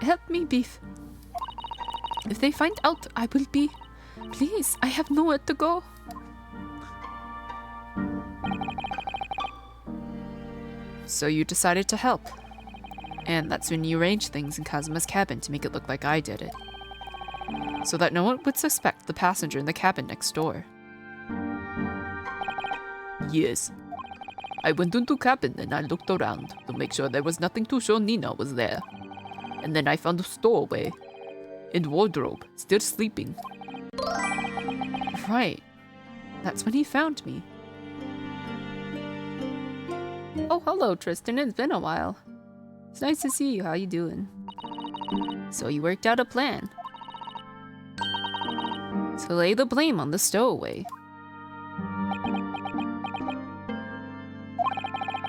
Help me, Beef. If they find out, I will be... Please, I have nowhere to go. So you decided to help. And that's when you arranged things in Kazuma's cabin to make it look like I did it. So that no one would suspect the passenger in the cabin next door. yes. I went into cabin and I looked around to make sure there was nothing to show Nina was there. And then I found a stowaway and wardrobe still sleeping. Right. That's when he found me. Oh, hello, Tristan. It's been a while. It's nice to see you. How you doing? So you worked out a plan to lay the blame on the stowaway.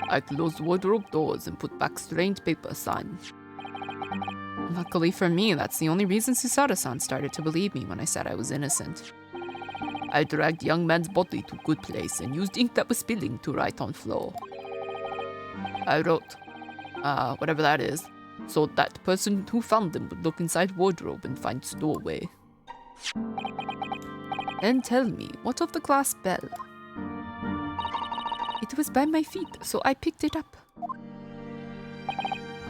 I closed wardrobe doors and put back strange paper signs. Luckily for me, that's the only reason Susada-san started to believe me when I said I was innocent. I dragged young man's body to good place and used ink that was spilling to write on floor. I wrote, whatever that is, so that person who found them would look inside wardrobe and find stowaway. And tell me, what of the glass bell? It was by my feet, so I picked it up.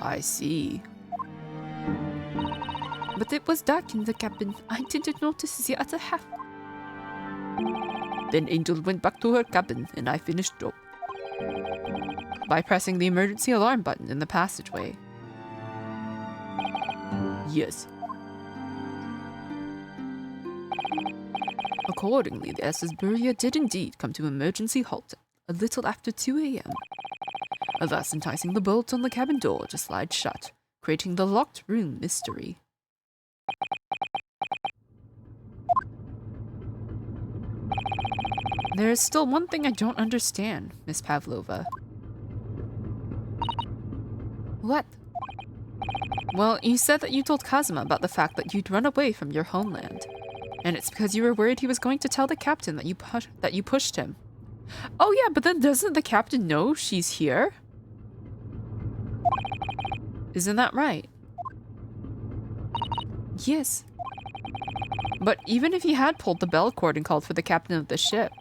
I see. But it was dark in the cabin. I didn't notice the other half. Then Angel went back to her cabin and I finished job. By pressing the emergency alarm button in the passageway. Yes. Accordingly, the SS Buria did indeed come to emergency halt a little after 2 a.m., thus enticing the bolts on the cabin door to slide shut, creating the locked room mystery. There is still one thing I don't understand, Miss Pavlova. What? Well, you said that you told Kazuma about the fact that you'd run away from your homeland. And it's because you were worried he was going to tell the captain that you pushed him. Oh yeah, but then doesn't the captain know she's here? Isn't that right? Yes. But even if he had pulled the bell cord and called for the captain of the ship,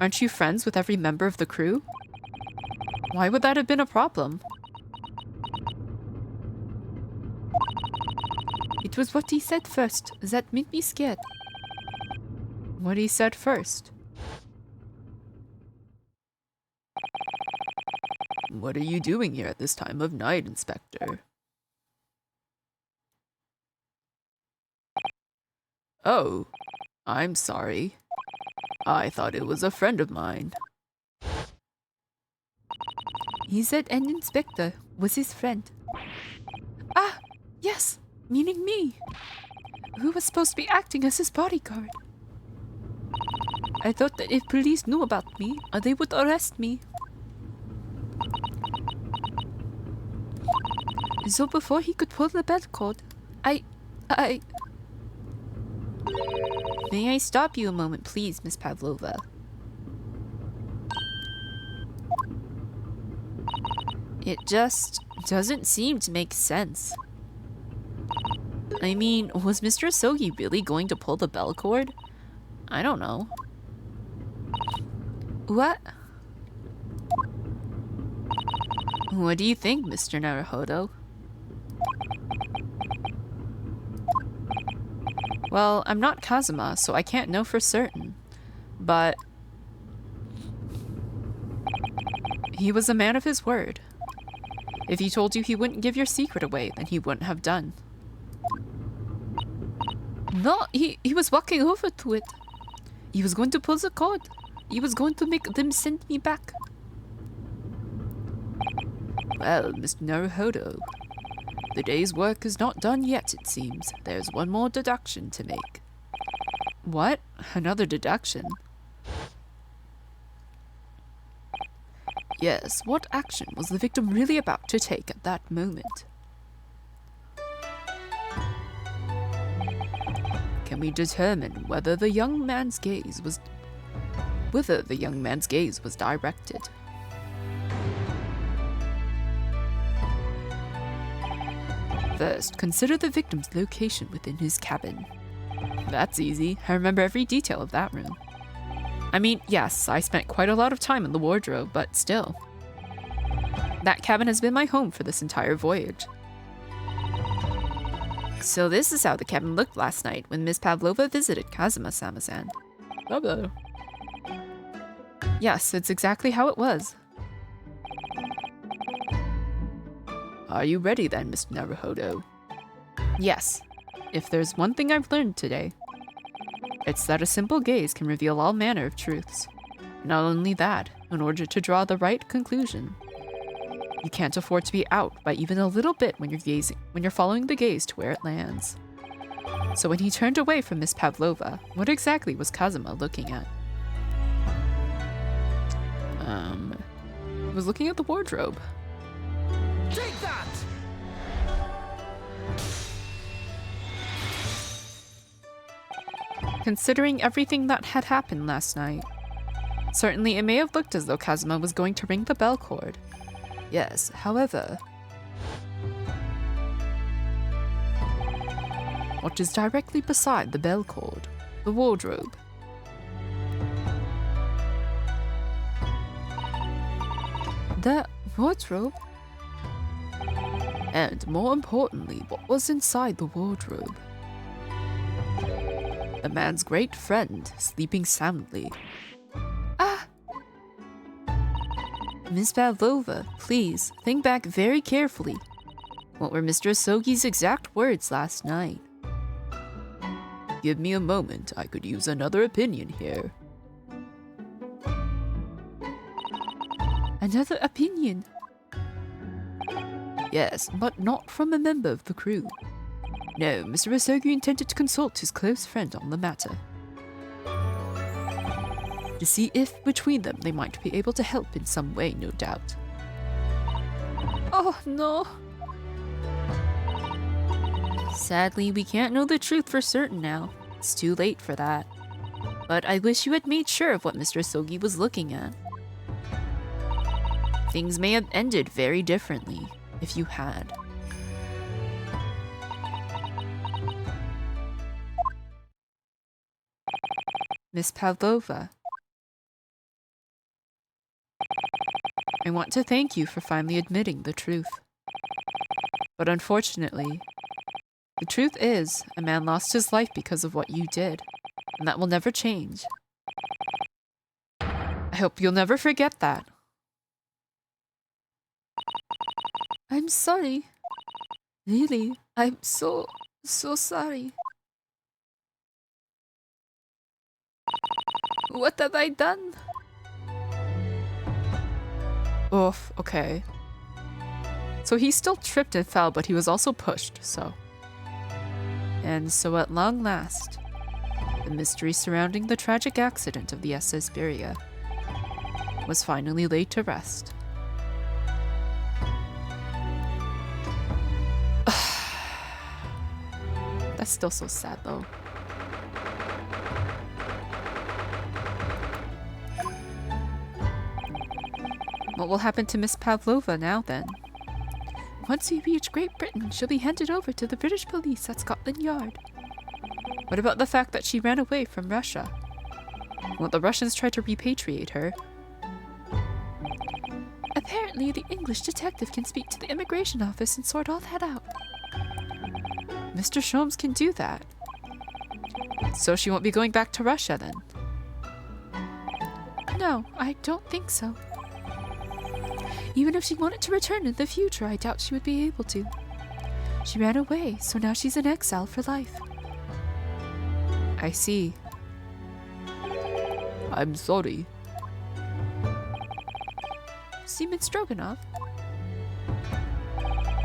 aren't you friends with every member of the crew? Why would that have been a problem? It was what he said first that made me scared. What he said first? What are you doing here at this time of night, Inspector? Oh, I'm sorry. I thought it was a friend of mine. He said an inspector was his friend. Ah, yes, meaning me. Who was supposed to be acting as his bodyguard? I thought that if police knew about me, they would arrest me. So before he could pull the bell cord, I... May I stop you a moment, please, Miss Pavlova? It just doesn't seem to make sense. I mean, was Mr. Asogi really going to pull the bell cord? I don't know. What? What do you think, Mr. Naruhodo? Well, I'm not Kazuma, so I can't know for certain. But he was a man of his word. If he told you he wouldn't give your secret away, then he wouldn't have done. No, he was walking over to it. He was going to pull the cord. He was going to make them send me back. Well, Mr. Naruhodo, the day's work is not done yet, it seems. There's one more deduction to make. What? Another deduction? Yes, what action was the victim really about to take at that moment? Can we determine whether the young man's gaze was directed? First, consider the victim's location within his cabin. That's easy. I remember every detail of that room. I mean, yes, I spent quite a lot of time in the wardrobe, but still. That cabin has been my home for this entire voyage. So this is how the cabin looked last night when Miss Pavlova visited Kazuma-sama-san. Hello. Yes, it's exactly how it was. Are you ready then, Mr. Naruhodo? Yes. If there's one thing I've learned today, it's that a simple gaze can reveal all manner of truths. Not only that, in order to draw the right conclusion, you can't afford to be out by even a little bit when you're following the gaze to where it lands. So when he turned away from Miss Pavlova, what exactly was Kazuma looking at? He was looking at the wardrobe. Take that! Considering everything that had happened last night, certainly it may have looked as though Kazuma was going to ring the bell cord. Yes, however, what is directly beside the bell cord? The wardrobe. The wardrobe? And more importantly, what was inside the wardrobe? The man's great friend, sleeping soundly. Ah! Miss Pavlova, please, think back very carefully. What were Mr. Asogi's exact words last night? Give me a moment, I could use another opinion here. Another opinion? Yes, but not from a member of the crew. No, Mr. Asogi intended to consult his close friend on the matter, to see if between them they might be able to help in some way, no doubt. Oh no! Sadly, we can't know the truth for certain now. It's too late for that. But I wish you had made sure of what Mr. Sogi was looking at. Things may have ended very differently if you had. Miss Pavlova, I want to thank you for finally admitting the truth. But unfortunately, the truth is, a man lost his life because of what you did, and that will never change. I hope you'll never forget that. I'm sorry. Really, I'm so sorry. What have I done? Oof, okay. So he still tripped and fell, but he was also pushed, so. And so at long last, the mystery surrounding the tragic accident of the SS Beria was finally laid to rest. That's still so sad, though. What will happen to Miss Pavlova now, then? Once we reach Great Britain, she'll be handed over to the British police at Scotland Yard. What about the fact that she ran away from Russia? Won't the Russians try to repatriate her? Apparently, the English detective can speak to the immigration office and sort all that out. Mr. Sholmes can do that. So she won't be going back to Russia, then? No, I don't think so. Even if she wanted to return in the future, I doubt she would be able to. She ran away, so now she's in exile for life. I see. I'm sorry. Seaman Stroganoff?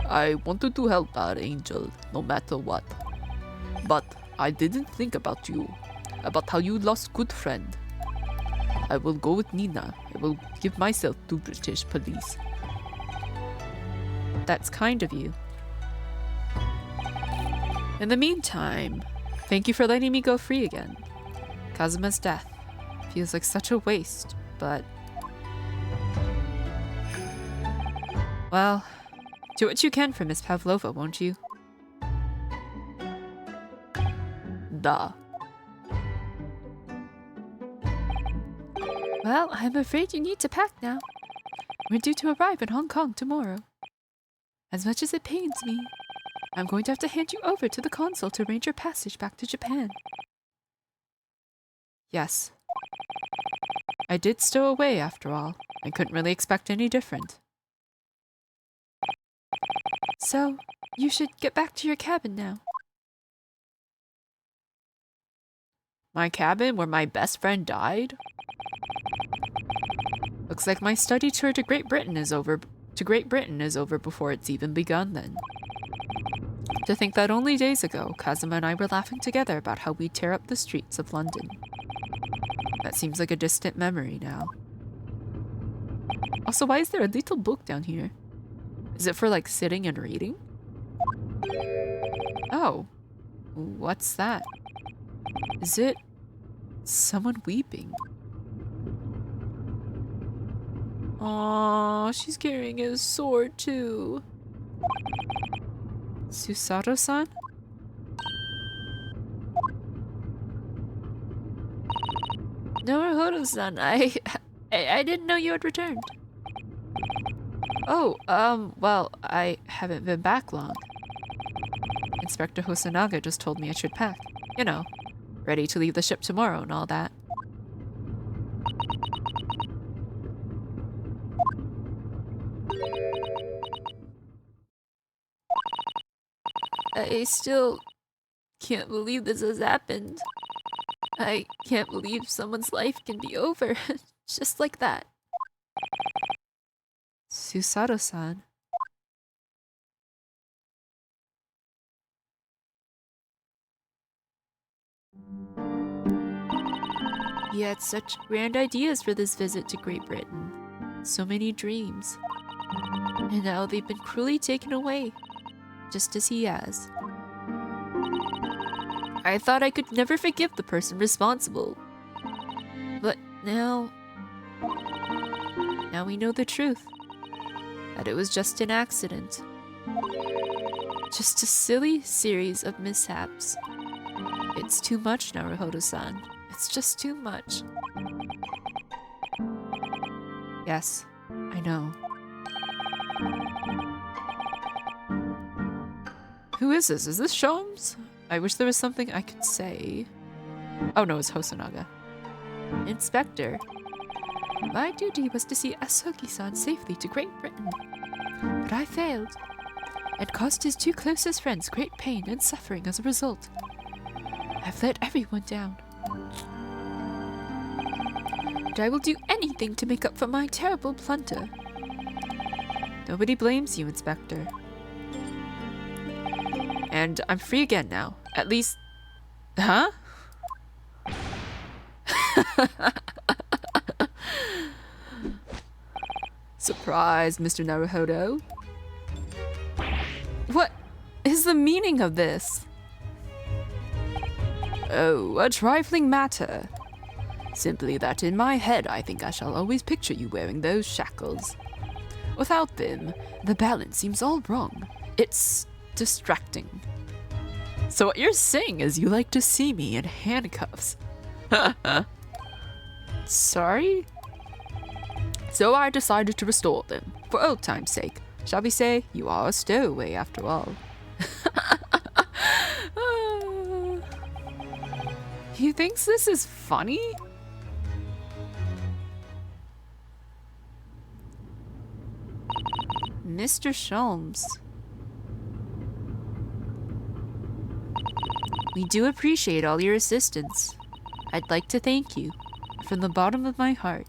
I wanted to help our angel, no matter what. But I didn't think about you, about how you lost good friend. I will go with Nina. I will give myself to British police. That's kind of you. In the meantime, thank you for letting me go free again. Kazuma's death feels like such a waste, but... well, do what you can for Miss Pavlova, won't you? Da. Well, I'm afraid you need to pack now. We're due to arrive in Hong Kong tomorrow. As much as it pains me, I'm going to have to hand you over to the consul to arrange your passage back to Japan. Yes. I did stow away, after all. I couldn't really expect any different. So, you should get back to your cabin now. My cabin where my best friend died? Looks like my study tour to Great Britain is over before it's even begun, then. To think that only days ago, Kazuma and I were laughing together about how we'd tear up the streets of London. That seems like a distant memory now. Also, why is there a little book down here? Is it for, like, sitting and reading? Oh. What's that? Is it someone weeping? Aww, she's carrying his sword too. Susato-san? Naruhodo-san, I didn't know you had returned. Oh, well, I haven't been back long. Inspector Hosonaga just told me I should pack. You know, ready to leave the ship tomorrow and all that. I still can't believe this has happened. I can't believe someone's life can be over just like that. Susato-san. He had such grand ideas for this visit to Great Britain. So many dreams. And now they've been cruelly taken away, just as he has. I thought I could never forgive the person responsible, Now we know the truth. That it was just an accident. Just a silly series of mishaps. It's too much, Naruhodo-san. It's just too much. Yes, I know. Who is this? Is this Sholmes? I wish there was something I could say. Oh no, it's Hosonaga. Inspector. My duty was to see Asogi-san safely to Great Britain. But I failed. And caused his two closest friends great pain and suffering as a result. I've let everyone down. And I will do anything to make up for my terrible blunder. Nobody blames you, Inspector. And I'm free again now. At least... Huh? Surprise, Mr. Naruhodo. What is the meaning of this? Oh, a trifling matter. Simply that in my head I think I shall always picture you wearing those shackles. Without them, the balance seems all wrong. It's distracting. So what you're saying is you like to see me in handcuffs. Sorry? So I decided to restore them, for old time's sake. Shall we say, you are a stowaway after all. He thinks this is funny? Mr. Sholmes. We do appreciate all your assistance. I'd like to thank you, from the bottom of my heart.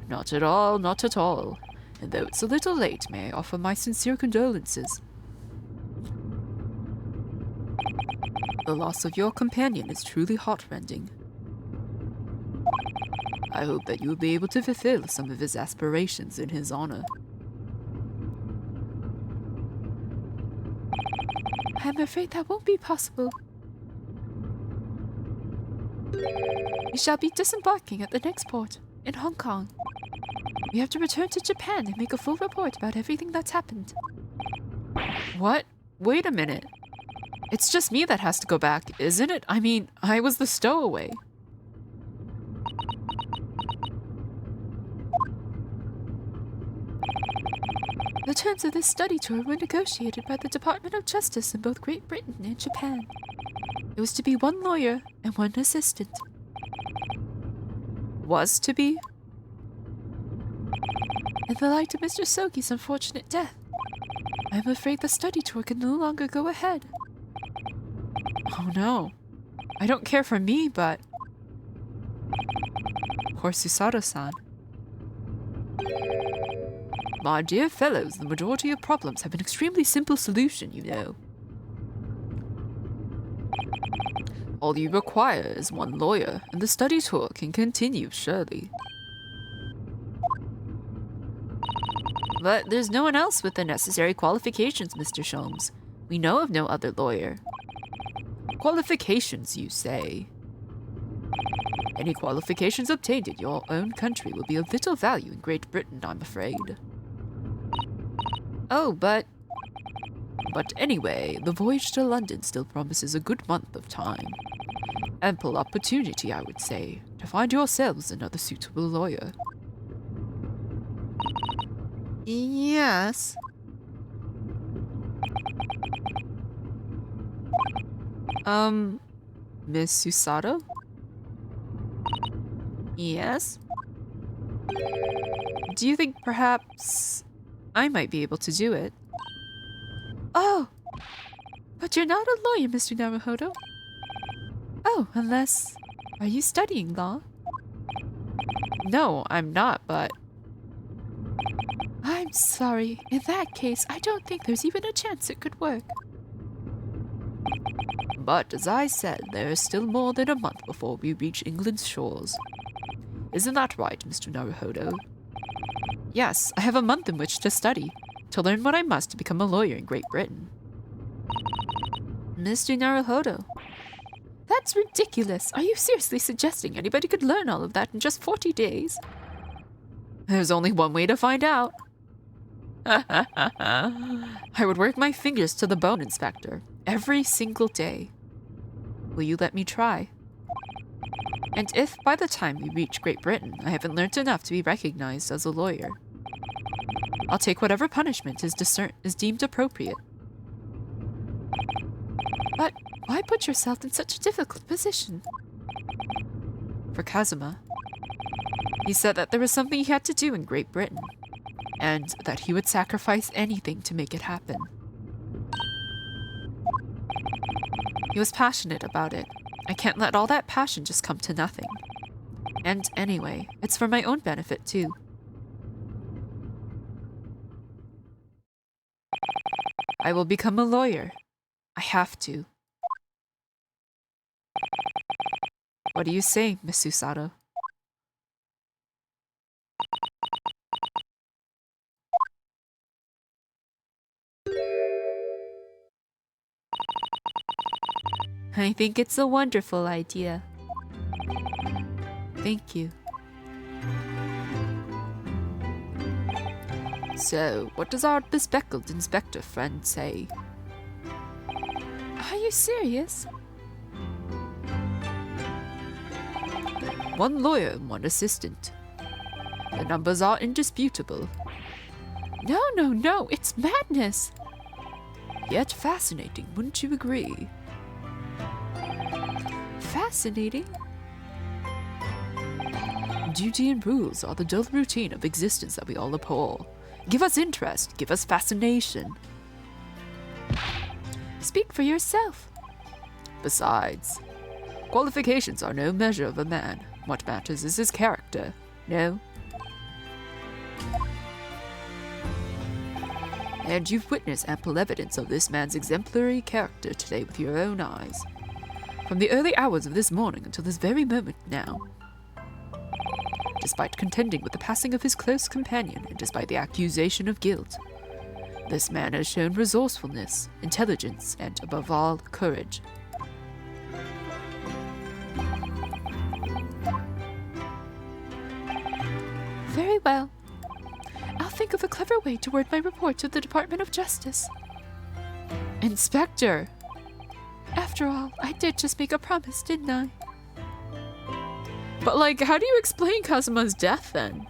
Not at all, not at all. And though it's a little late, may I offer my sincere condolences. The loss of your companion is truly heartrending. I hope that you will be able to fulfill some of his aspirations in his honor. I'm afraid that won't be possible. We shall be disembarking at the next port, in Hong Kong. We have to return to Japan and make a full report about everything that's happened. What? Wait a minute. It's just me that has to go back, isn't it? I mean, I was the stowaway. The terms of this study tour were negotiated by the Department of Justice in both Great Britain and Japan. It was to be one lawyer and one assistant. Was to be? In the light of Mr. Sogi's unfortunate death, I'm afraid the study tour can no longer go ahead. Oh no. I don't care for me, but... Poor Susato-san. My dear fellows, the majority of problems have an extremely simple solution, you know. All you require is one lawyer, and the study tour can continue, surely. But there's no one else with the necessary qualifications, Mr. Sholmes. We know of no other lawyer. Qualifications, you say? Any qualifications obtained in your own country will be of little value in Great Britain, I'm afraid. Oh, but anyway, the voyage to London still promises a good month of time. Ample opportunity, I would say, to find yourselves another suitable lawyer. Yes. Miss Susato? Yes? Do you think perhaps I might be able to do it? Oh! But you're not a lawyer, Mr. Naruhodo. Oh, unless... Are you studying law? No, I'm not, but... I'm sorry. In that case, I don't think there's even a chance it could work. But as I said, there is still more than a month before we reach England's shores. Isn't that right, Mr. Naruhodo? Yes, I have a month in which to study, to learn what I must to become a lawyer in Great Britain. Mr. Naruhodo, that That's ridiculous. Are you seriously suggesting anybody could learn all of that in just 40 days? There's only one way to find out. I would work my fingers to the bone, Inspector, every single day. Will you let me try? And if by the time we reach Great Britain, I haven't learnt enough to be recognized as a lawyer, I'll take whatever punishment is deemed appropriate. But why put yourself in such a difficult position? For Kazuma, he said that there was something he had to do in Great Britain, and that he would sacrifice anything to make it happen. He was passionate about it. I can't let all that passion just come to nothing. And anyway, it's for my own benefit too. I will become a lawyer. I have to. What do you say, Miss Susato? I think it's a wonderful idea. Thank you. So, what does our bespectacled inspector friend say? Are you serious? One lawyer and one assistant. The numbers are indisputable. No, it's madness. Yet fascinating, wouldn't you agree? Fascinating? Duty and rules are the dull routine of existence that we all abhor. Give us interest, give us fascination. Speak for yourself. Besides, qualifications are no measure of a man. What matters is his character, no? And you've witnessed ample evidence of this man's exemplary character today with your own eyes. From the early hours of this morning until this very moment now. Despite contending with the passing of his close companion and despite the accusation of guilt, this man has shown resourcefulness, intelligence, and above all, courage. Very well. I'll think of a clever way to word my report to the Department of Justice. Inspector! After all, I did just make a promise, didn't I? But like, how do you explain Kazuma's death then?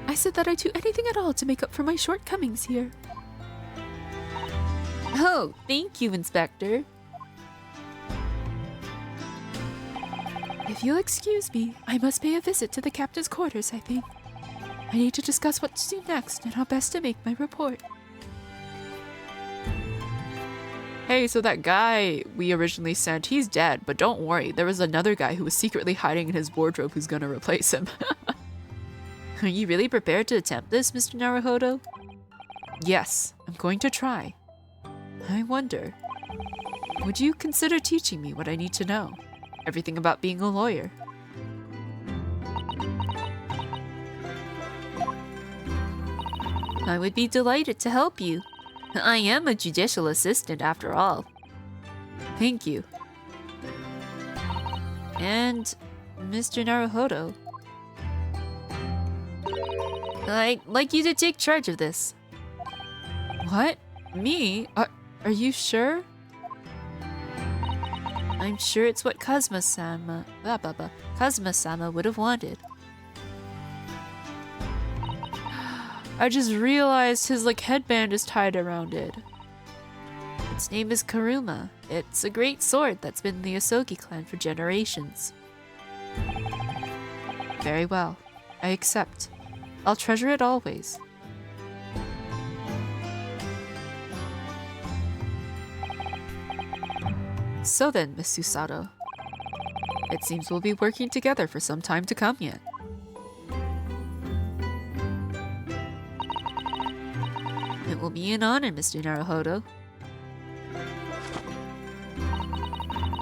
I said that I'd do anything at all to make up for my shortcomings here. Oh, thank you, Inspector. If you'll excuse me, I must pay a visit to the captain's quarters, I think. I need to discuss what to do next and how best to make my report. Hey, so that guy we originally sent, he's dead, but don't worry, there was another guy who was secretly hiding in his wardrobe who's gonna replace him. Are you really prepared to attempt this, Mr. Naruhodo? Yes, I'm going to try. I wonder, would you consider teaching me what I need to know? Everything about being a lawyer. I would be delighted to help you. I am a judicial assistant after all. Thank you. And Mr. Naruhodo, I'd like you to take charge of this. What? Me? Are you sure? I'm sure it's what Kazuma-sama would have wanted. I just realized his headband is tied around it. Its name is Karuma. It's a great sword that's been in the Asogi clan for generations. Very well. I accept. I'll treasure it always. So then, Miss Susato, it seems we'll be working together for some time to come yet. It will be an honor, Mr. Naruhodo.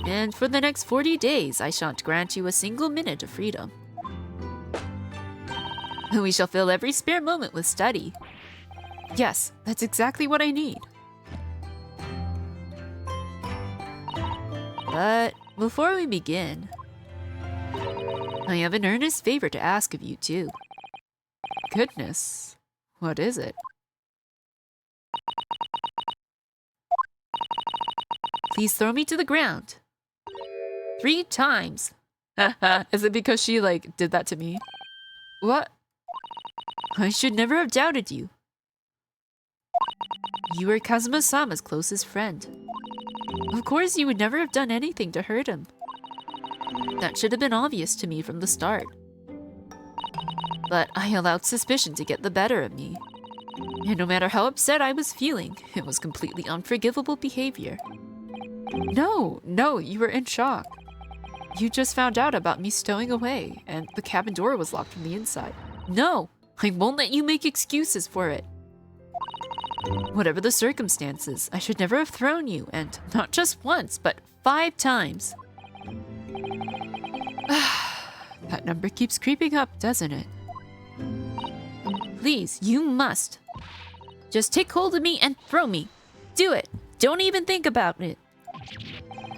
And for the next 40 days, I shan't grant you a single minute of freedom. We shall fill every spare moment with study. Yes, that's exactly what I need. But before we begin, I have an earnest favor to ask of you, too. Goodness. What is it? Please throw me to the ground. 3 times. Is it because she, like, did that to me? What? I should never have doubted you. You were Kazuma-sama's closest friend. Of course, you would never have done anything to hurt him. That should have been obvious to me from the start. But I allowed suspicion to get the better of me. And no matter how upset I was feeling, it was completely unforgivable behavior. No, you were in shock. You just found out about me stowing away, and the cabin door was locked from the inside. No, I won't let you make excuses for it. Whatever the circumstances, I should never have thrown you, and not just once, but 5 times. That number keeps creeping up, doesn't it? Please, you must. Just take hold of me and throw me. Do it. Don't even think about it.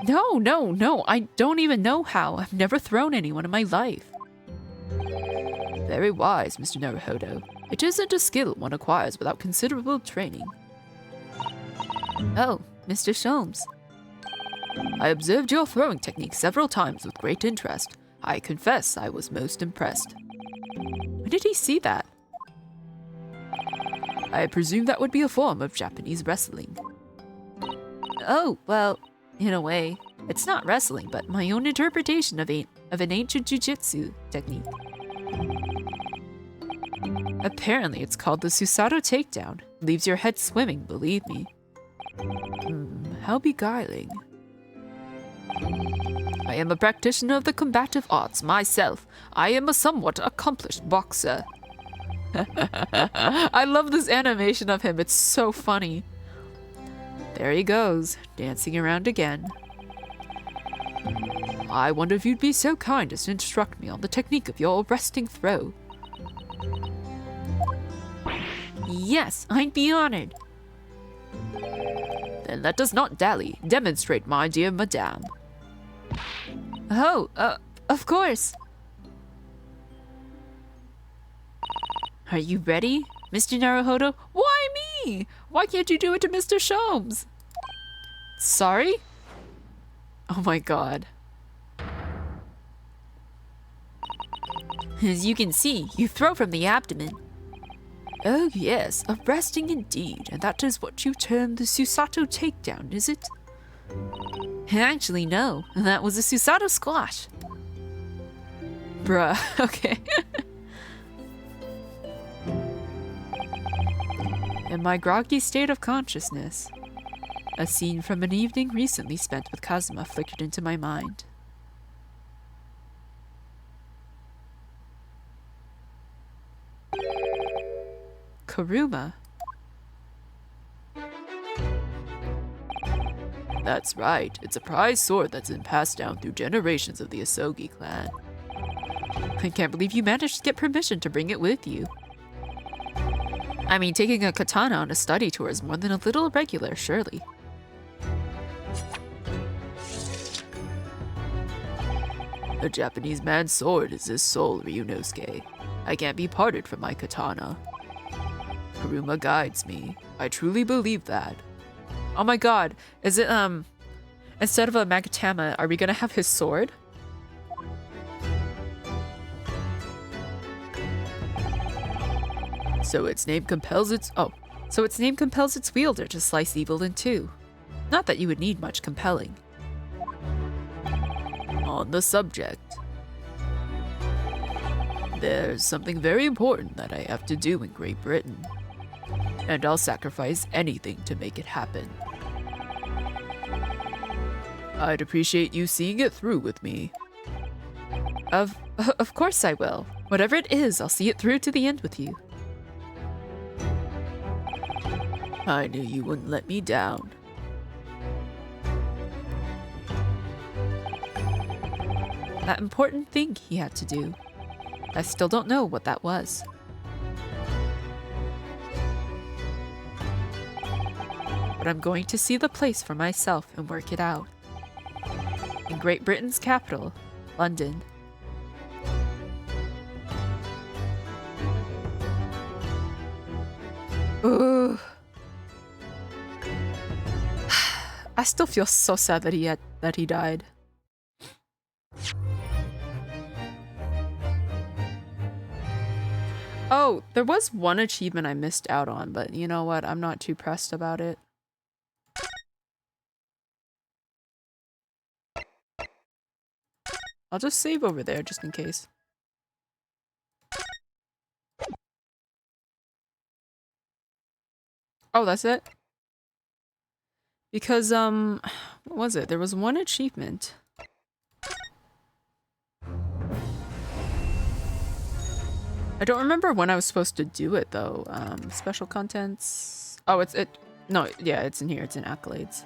No, I don't even know how. I've never thrown anyone in my life. Very wise, Mr. Naruhodo. It isn't a skill one acquires without considerable training. Oh, Mr. Sholmes. I observed your throwing technique several times with great interest. I confess I was most impressed. When did he see that? I presume that would be a form of Japanese wrestling. Oh, well, in a way, it's not wrestling, but my own interpretation of an ancient jujitsu technique. Apparently, it's called the Susato takedown. Leaves your head swimming, believe me. How beguiling. I am a practitioner of the combative arts myself. I am a somewhat accomplished boxer. I love this animation of him. It's so funny. There he goes, dancing around again. I wonder if you'd be so kind as to instruct me on the technique of your arresting throw. Yes, I'd be honored. Then let us not dally. Demonstrate, my dear madame. Oh, of course. Are you ready, Mr. Naruhodo? Why me? Why can't you do it to Mr. Sholmes? Sorry? Oh my god. As you can see, you throw from the abdomen. Oh yes, arresting indeed, and that is what you term the Susato takedown, is it? Actually, no. That was a Susato squash. Bruh, okay. In my groggy state of consciousness, a scene from an evening recently spent with Kazuma flickered into my mind. Kuruma. That's right, it's a prized sword that's been passed down through generations of the Asogi clan. I can't believe you managed to get permission to bring it with you. I mean, taking a katana on a study tour is more than a little irregular, surely. A Japanese man's sword is his soul, Ryunosuke. I can't be parted from my katana. Kuruma guides me. I truly believe that. Oh my god, is it, instead of a magatama, are we gonna have his sword? So its name compels its wielder to slice evil in two. Not that you would need much compelling. On the subject, there's something very important that I have to do in Great Britain. And I'll sacrifice anything to make it happen. I'd appreciate you seeing it through with me. Of course I will. Whatever it is, I'll see it through to the end with you. I knew you wouldn't let me down. That important thing he had to do. I still don't know what that was. But I'm going to see the place for myself and work it out. In Great Britain's capital, London. Ugh. I still feel so sad that he died. Oh, there was one achievement I missed out on, but you know what? I'm not too pressed about it. I'll just save over there just in case. Oh, that's it? Because, what was it? There was one achievement. I don't remember when I was supposed to do it, though. Special contents... Oh, no, yeah, it's in here. It's in accolades.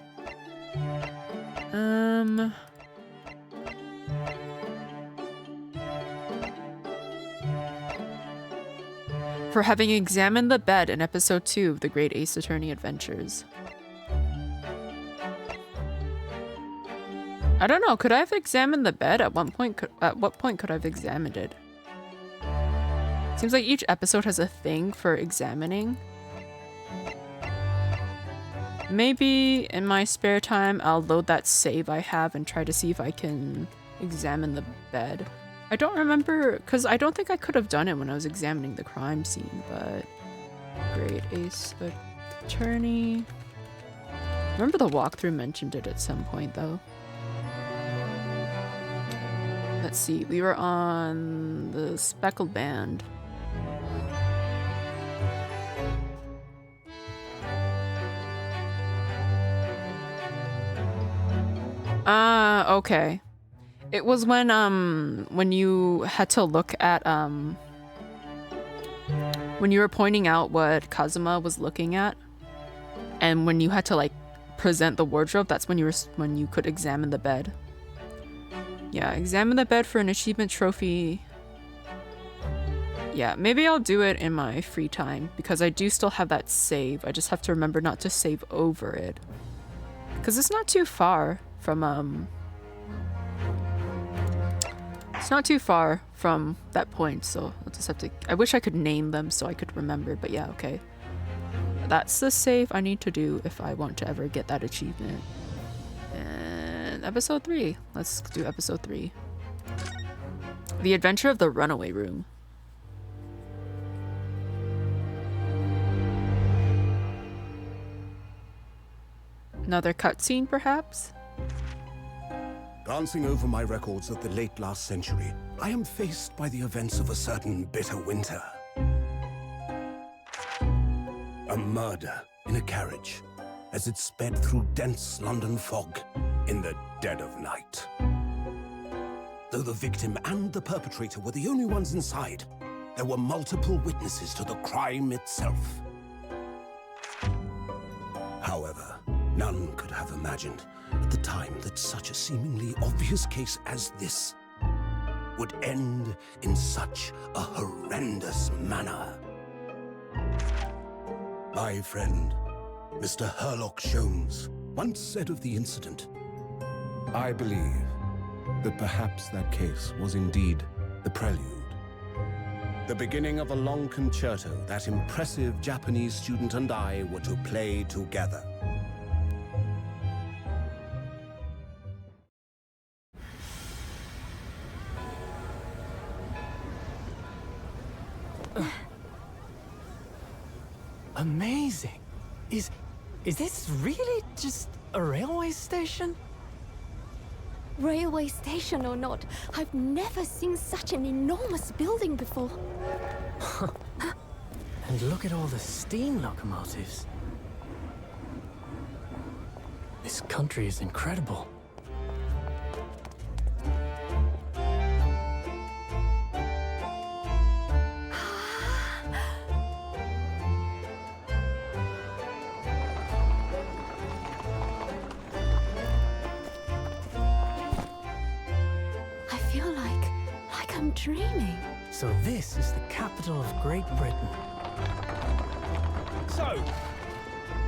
For having examined the bed in episode 2 of the Great Ace Attorney Adventures. I don't know, could I have examined the bed? At what point could I have examined it? Seems like each episode has a thing for examining. Maybe in my spare time I'll load that save I have and try to see if I can examine the bed. I don't remember, because I don't think I could have done it when I was examining the crime scene, but... Great Ace Attorney... I remember the walkthrough mentioned it at some point, though. Let's see, we were on the Speckled Band. Okay. It was when you had to look at, when you were pointing out what Kazuma was looking at, and when you had to, like, present the wardrobe, that's when you could examine the bed. Yeah, examine the bed for an achievement trophy. Yeah, maybe I'll do it in my free time, because I do still have that save. I just have to remember not to save over it. Because it's not too far from, it's not too far from that point, so I'll just have to... I wish I could name them so I could remember, but yeah, okay. That's the save I need to do if I want to ever get that achievement. And episode 3. Let's do episode 3. The Adventure of the Runaway Room. Another cutscene, perhaps? Glancing over my records of the late last century, I am faced by the events of a certain bitter winter. A murder in a carriage as it sped through dense London fog in the dead of night. Though the victim and the perpetrator were the only ones inside, there were multiple witnesses to the crime itself. However, none could have imagined at the time that such a seemingly obvious case as this would end in such a horrendous manner. My friend, Mr. Herlock Sholmes, once said of the incident, I believe that perhaps that case was indeed the prelude. The beginning of a long concerto that impressive Japanese student and I were to play together. Amazing. Is this really just a railway station? Railway station or not, I've never seen such an enormous building before. And look at all the steam locomotives. This country is incredible. Dreaming. So this is the capital of Great Britain. So,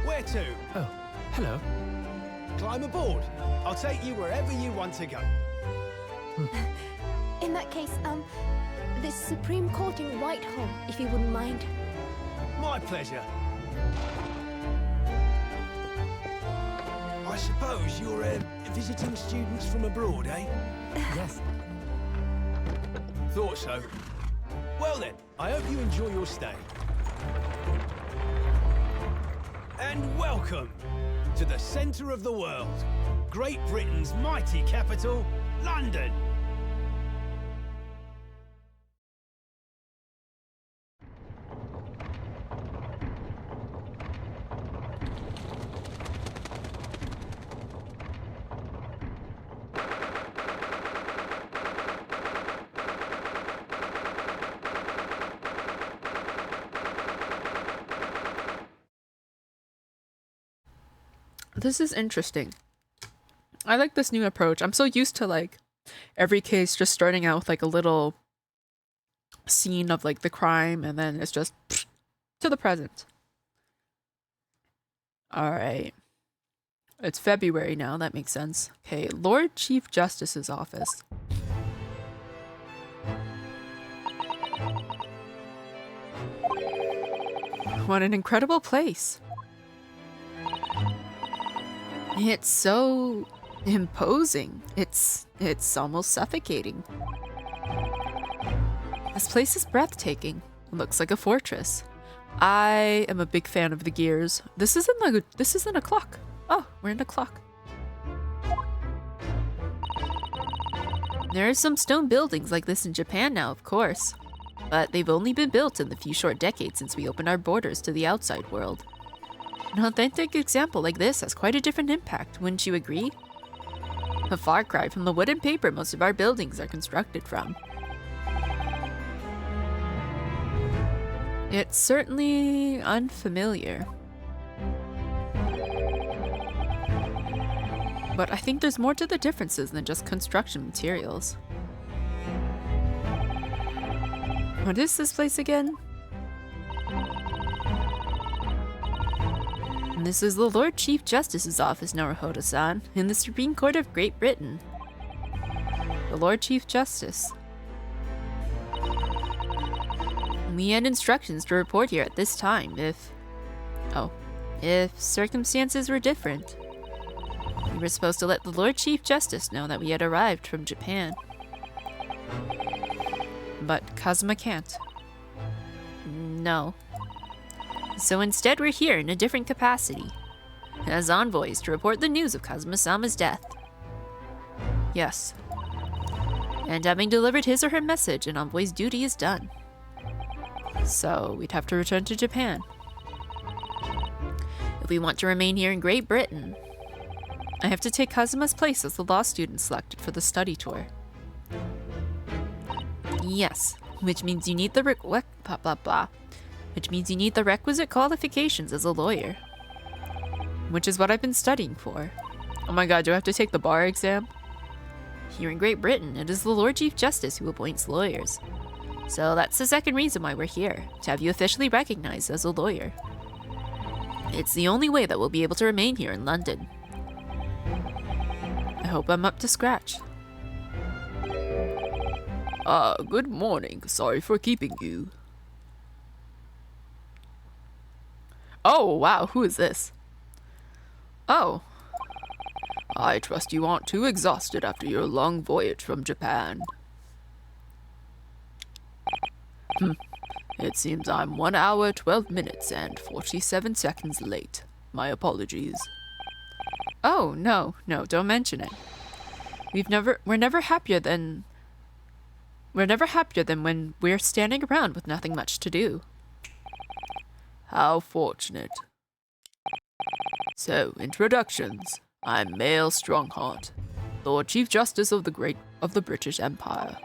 where to? Oh, hello. climb aboard. I'll take you wherever you want to go. In that case, the Supreme Court in Whitehall, if you wouldn't mind. My pleasure. I suppose you're visiting students from abroad, eh? Yes. Thought so. Well then, I hope you enjoy your stay. And welcome to the centre of the world, Great Britain's mighty capital, London. This is interesting. I like this new approach. I'm so used to like every case just starting out with like a little scene of like the crime and then it's just to the present. All right. It's February now. That makes sense. Okay, Lord Chief Justice's office. What an incredible place. It's so imposing. It's almost suffocating. This place is breathtaking. It looks like a fortress. I am a big fan of the gears. This isn't a clock. Oh, we're in a clock. There are some stone buildings like this in Japan now, of course. But they've only been built in the few short decades since we opened our borders to the outside world. An authentic example like this has quite a different impact, wouldn't you agree? A far cry from the wood and paper most of our buildings are constructed from. It's certainly unfamiliar. But I think there's more to the differences than just construction materials. What is this place again? This is the Lord Chief Justice's office, Naruhodo-san, in the Supreme Court of Great Britain. The Lord Chief Justice. We had instructions to report here at this time if circumstances were different. We were supposed to let the Lord Chief Justice know that we had arrived from Japan. But Kazuma can't. No. So instead we're here in a different capacity, as envoys to report the news of Kazuma-sama's death. Yes. And having delivered his or her message, an envoy's duty is done. So we'd have to return to Japan. If we want to remain here in Great Britain, I have to take Kazuma's place as the law student selected for the study tour. Yes, which means you need the which means you need the requisite qualifications as a lawyer. Which is what I've been studying for. Oh my god, do I have to take the bar exam? Here in Great Britain, it is the Lord Chief Justice who appoints lawyers. So that's the second reason why we're here, to have you officially recognized as a lawyer. It's the only way that we'll be able to remain here in London. I hope I'm up to scratch. Good morning. Sorry for keeping you. Oh, wow, who is this? Oh. I trust you aren't too exhausted after your long voyage from Japan. It seems I'm 1 hour, 12 minutes, and 47 seconds late. My apologies. Oh, no, don't mention it. We're never happier than when we're standing around with nothing much to do. How fortunate. So, introductions. I'm Male Strongheart, Lord Chief Justice of the British Empire.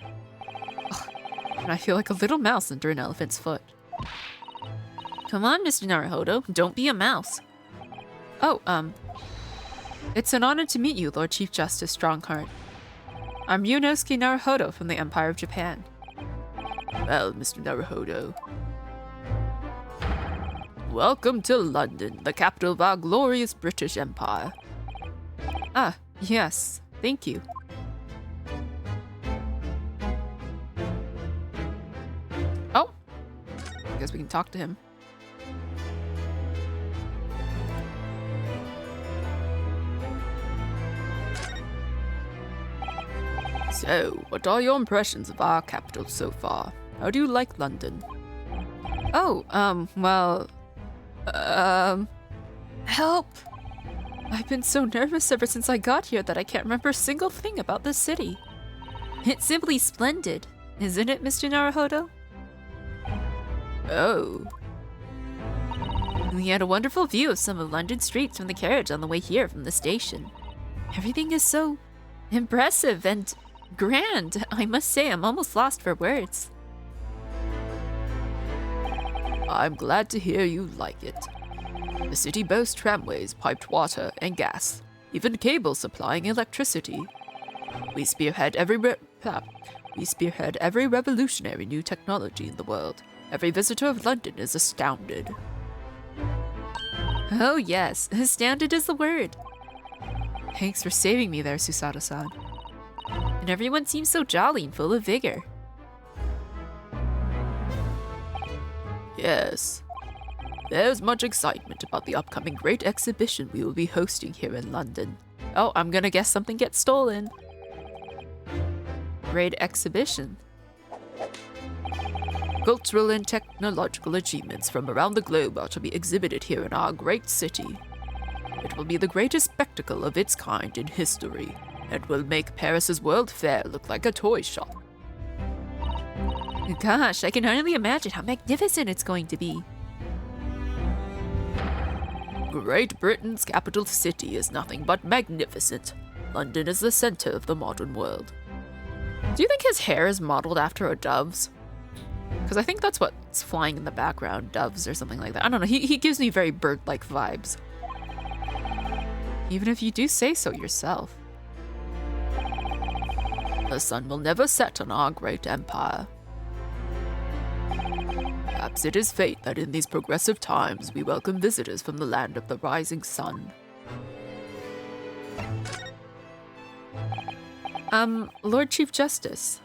And I feel like a little mouse under an elephant's foot. Come on, Mr. Naruhodo, don't be a mouse. Oh, it's an honor to meet you, Lord Chief Justice Strongheart. I'm Ryunosuke Naruhodo from the Empire of Japan. Well, Mr. Naruhodo. Welcome to London, the capital of our glorious British Empire. Ah, yes. Thank you. Oh! I guess we can talk to him. So, what are your impressions of our capital so far? How do you like London? Oh, help! I've been so nervous ever since I got here that I can't remember a single thing about this city. It's simply splendid, isn't it, Mr. Naruhodo? Oh. We had a wonderful view of some of London's streets from the carriage on the way here from the station. Everything is so impressive and grand. I must say, I'm almost lost for words. I'm glad to hear you like it. The city boasts tramways, piped water, and gas, even cables supplying electricity. We spearhead every revolutionary new technology in the world. Every visitor of London is astounded. Oh yes, astounded is the word. Thanks for saving me there, Susato-san. And everyone seems so jolly and full of vigor. Yes. There's much excitement about the upcoming great exhibition we will be hosting here in London. Oh, I'm gonna guess something gets stolen. Great exhibition. Cultural and technological achievements from around the globe are to be exhibited here in our great city. It will be the greatest spectacle of its kind in history, and will make Paris's World Fair look like a toy shop. Gosh, I can hardly imagine how magnificent it's going to be. Great Britain's capital city is nothing but magnificent. London is the center of the modern world. Do you think his hair is modeled after a dove's? Because I think that's what's flying in the background, doves or something like that. I don't know, he gives me very bird-like vibes. Even if you do say so yourself. The sun will never set on our great empire. Perhaps it is fate that in these progressive times we welcome visitors from the land of the rising sun. Lord Chief Justice.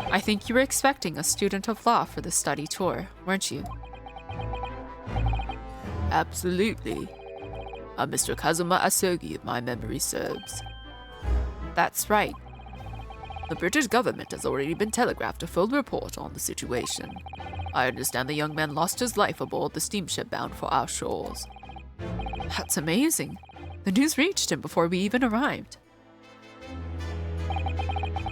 I think you were expecting a student of law for the study tour, weren't you? Absolutely. Mr. Kazuma Asogi, if my memory serves. That's right. The British government has already been telegraphed a full report on the situation. I understand the young man lost his life aboard the steamship bound for our shores. That's amazing. The news reached him before we even arrived.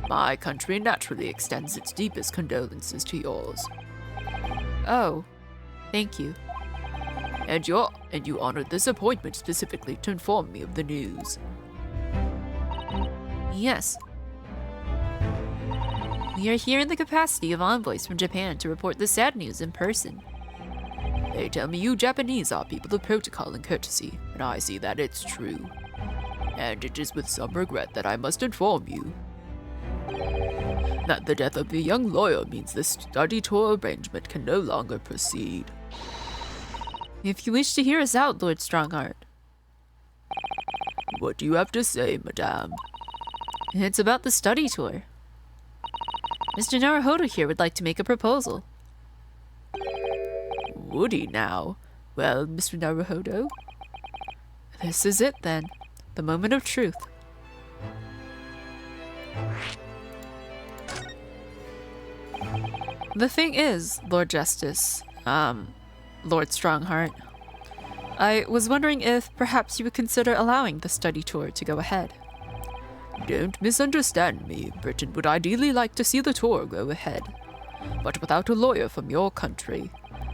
My country naturally extends its deepest condolences to yours. Oh, thank you. And you honored this appointment specifically to inform me of the news. Yes. We are here in the capacity of envoys from Japan to report the sad news in person. They tell me you Japanese are people of protocol and courtesy, and I see that it's true. And it is with some regret that I must inform you that the death of the young lawyer means this study tour arrangement can no longer proceed. If you wish to hear us out, Lord Strongheart. What do you have to say, madame? It's about the study tour. Mr. Naruhodo here would like to make a proposal. Would he now? Well, Mr. Naruhodo? This is it then. The moment of truth. The thing is, Lord Justice, Lord Strongheart, I was wondering if perhaps you would consider allowing the study tour to go ahead. Don't misunderstand me. Britain would ideally like to see the tour go ahead. But without a lawyer from your country,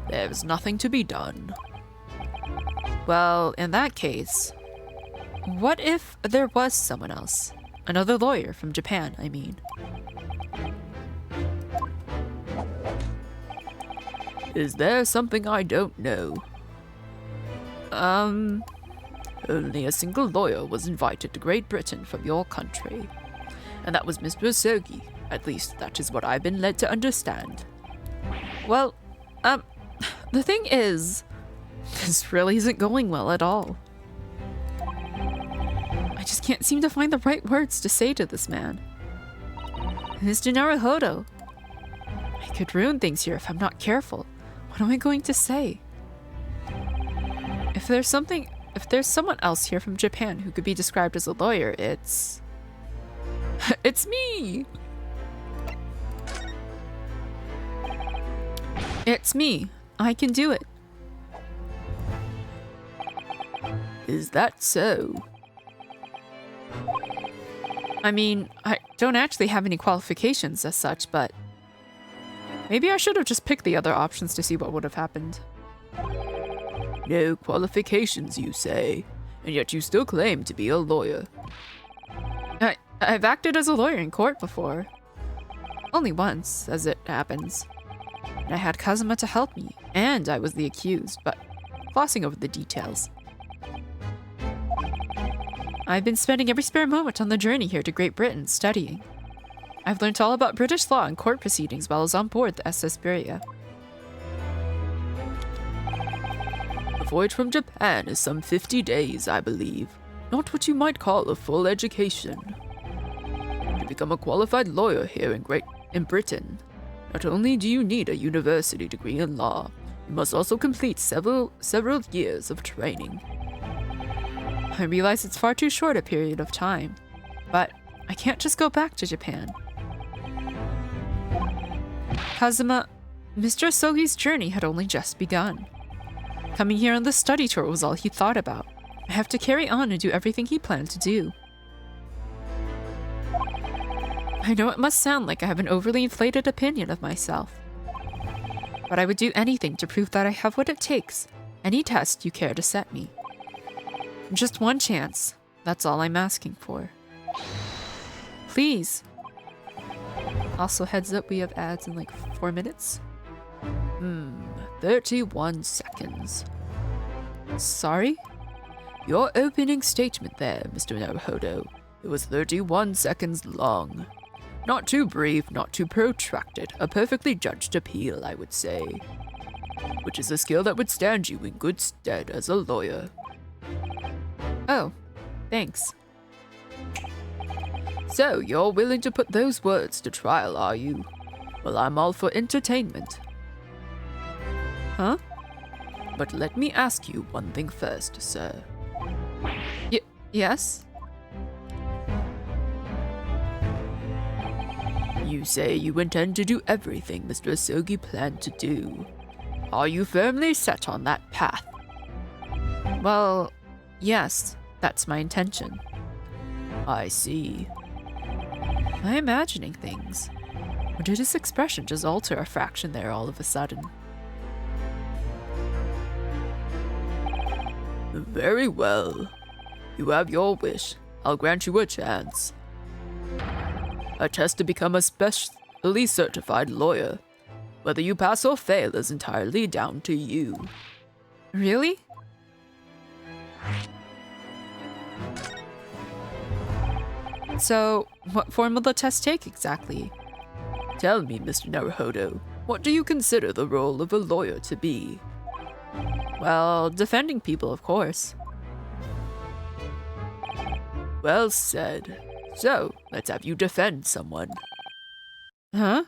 there's nothing to be done. Well, in that case, what if there was someone else? Another lawyer from Japan, I mean. Is there something I don't know? Only a single lawyer was invited to Great Britain from your country. And that was Mr. Asogi. At least that is what I've been led to understand. Well, the thing is, this really isn't going well at all. can't seem to find the right words to say to this man. Mr. Naruhodo, I could ruin things here if I'm not careful. What am I going to say? If there's someone else here from Japan who could be described as a lawyer, it's me! It's me. I can do it. Is that so? I mean, I don't actually have any qualifications as such, but maybe I should have just picked the other options to see what would have happened. No qualifications, you say, and yet you still claim to be a lawyer. I've acted as a lawyer in court before. Only once, as it happens. And I had Kazuma to help me, and I was the accused, but glossing over the details. I've been spending every spare moment on the journey here to Great Britain studying. I've learned all about British law and court proceedings while I was on board the SS Beria. The voyage from Japan is some 50 days, I believe. Not what you might call a full education. To become a qualified lawyer here in Britain, not only do you need a university degree in law, you must also complete several years of training. I realize it's far too short a period of time, but I can't just go back to Japan. Kazuma, Mr. Asogi's journey had only just begun. Coming here on the study tour was all he thought about. I have to carry on and do everything he planned to do. I know it must sound like I have an overly inflated opinion of myself, but I would do anything to prove that I have what it takes, any test you care to set me. Just one chance, that's all I'm asking for. Please. Also, heads up, we have ads in like 4 minutes. 31 seconds. Sorry? Your opening statement there, Mr. Naruhodo, it was 31 seconds long. Not too brief, not too protracted, a perfectly judged appeal, I would say. Which is a skill that would stand you in good stead as a lawyer. Oh, thanks. So, you're willing to put those words to trial, are you? Well, I'm all for entertainment. Huh? But let me ask you one thing first, sir. Yes? You say you intend to do everything Mr. Asogi planned to do. Are you firmly set on that path? Well, yes, that's my intention. I see. Am I imagining things? Or did his expression just alter a fraction there all of a sudden? Very well. You have your wish. I'll grant you a chance. A test to become a specially certified lawyer. Whether you pass or fail is entirely down to you. Really? So, what form will the test take exactly? Tell me, Mr. Naruhodo, what do you consider the role of a lawyer to be? Well, defending people, of course. Well said. So, let's have you defend someone. Huh?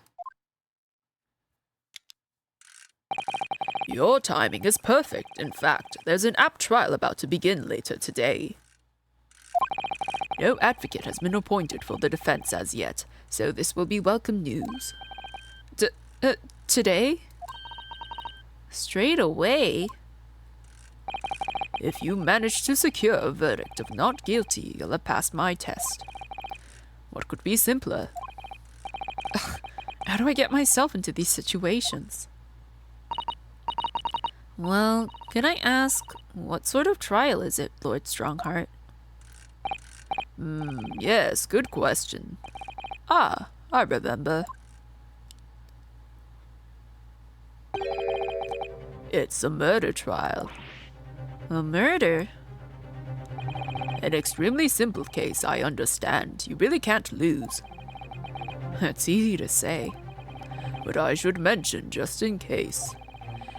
Your timing is perfect. In fact, there's an apt trial about to begin later today. No advocate has been appointed for the defense as yet, so this will be welcome news. Today? Straight away? If you manage to secure a verdict of not guilty, you'll have passed my test. What could be simpler? Ugh, how do I get myself into these situations? Well, can I ask, what sort of trial is it, Lord Strongheart? Yes, good question. Ah, I remember. It's a murder trial. A murder? An extremely simple case, I understand. You really can't lose. It's easy to say. But I should mention, just in case,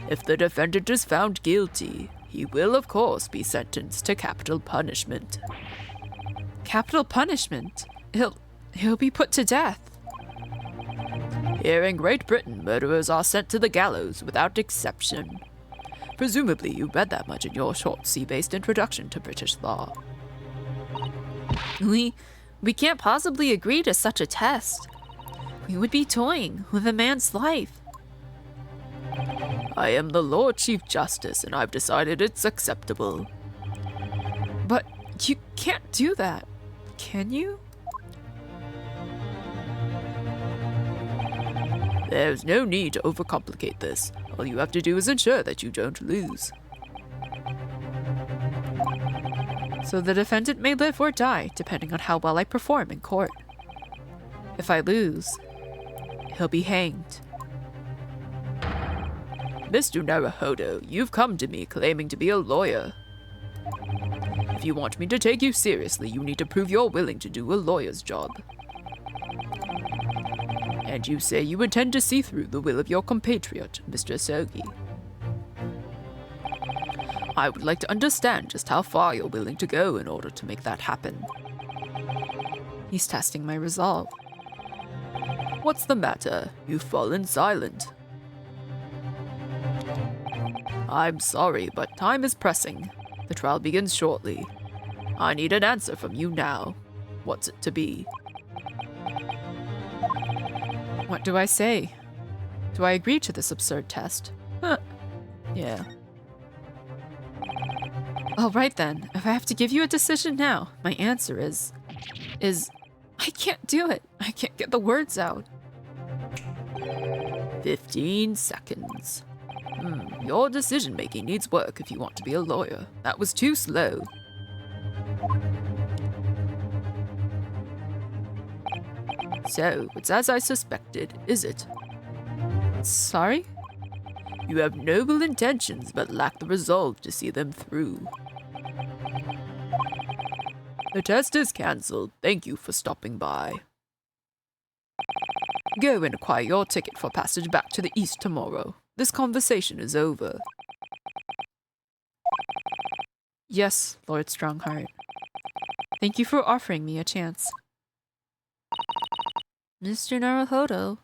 if the defendant is found guilty, he will of course be sentenced to capital punishment. capital punishment. He'll be put to death. Here in Great Britain, murderers are sent to the gallows without exception. Presumably you read that much in your short sea-based introduction to British law. We can't possibly agree to such a test. We would be toying with a man's life. I am the Lord Chief Justice, and I've decided it's acceptable. But you can't do that, can you? There's no need to overcomplicate this. All you have to do is ensure that you don't lose. So the defendant may live or die, depending on how well I perform in court. If I lose, he'll be hanged. Mr. Naruhodo, you've come to me claiming to be a lawyer. If you want me to take you seriously, you need to prove you're willing to do a lawyer's job. And you say you intend to see through the will of your compatriot, Mr. Sogi. I would like to understand just how far you're willing to go in order to make that happen. He's testing my resolve. What's the matter? You've fallen silent. I'm sorry, but time is pressing. The trial begins shortly. I need an answer from you now. What's it to be? What do I say? Do I agree to this absurd test? Yeah. All right then, if I have to give you a decision now, my answer is I can't do it. I can't get the words out. 15 seconds. Your decision-making needs work if you want to be a lawyer. That was too slow. So, it's as I suspected, is it? Sorry? You have noble intentions, but lack the resolve to see them through. The test is cancelled. Thank you for stopping by. Go and acquire your ticket for passage back to the east tomorrow. This conversation is over. Yes, Lord Strongheart. Thank you for offering me a chance. Mr. Naruhodo.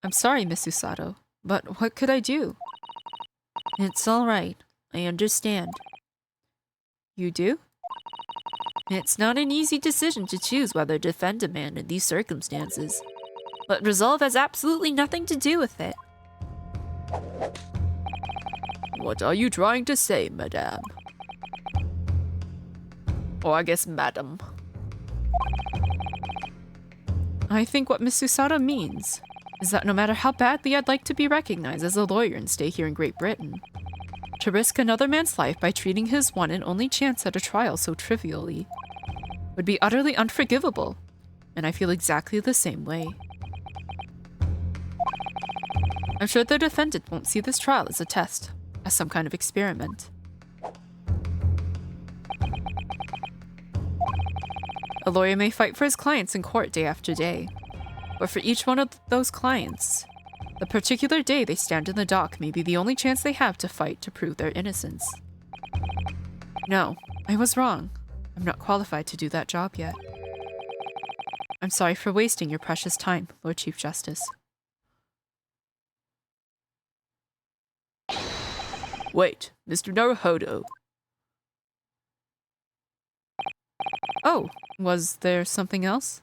I'm sorry, Miss Usato, but what could I do? It's all right. I understand. You do? It's not an easy decision to choose whether to defend a man in these circumstances, but resolve has absolutely nothing to do with it. What are you trying to say, madame? Or I guess madam. I think what Miss Usato means is that no matter how badly I'd like to be recognized as a lawyer and stay here in Great Britain, to risk another man's life by treating his one and only chance at a trial so trivially would be utterly unforgivable, and I feel exactly the same way. I'm sure the defendant won't see this trial as a test, as some kind of experiment. A lawyer may fight for his clients in court day after day, but for each one of those clients, the particular day they stand in the dock may be the only chance they have to fight to prove their innocence. No, I was wrong. I'm not qualified to do that job yet. I'm sorry for wasting your precious time, Lord Chief Justice. Wait, Mr. Naruhodo. Oh, was there something else?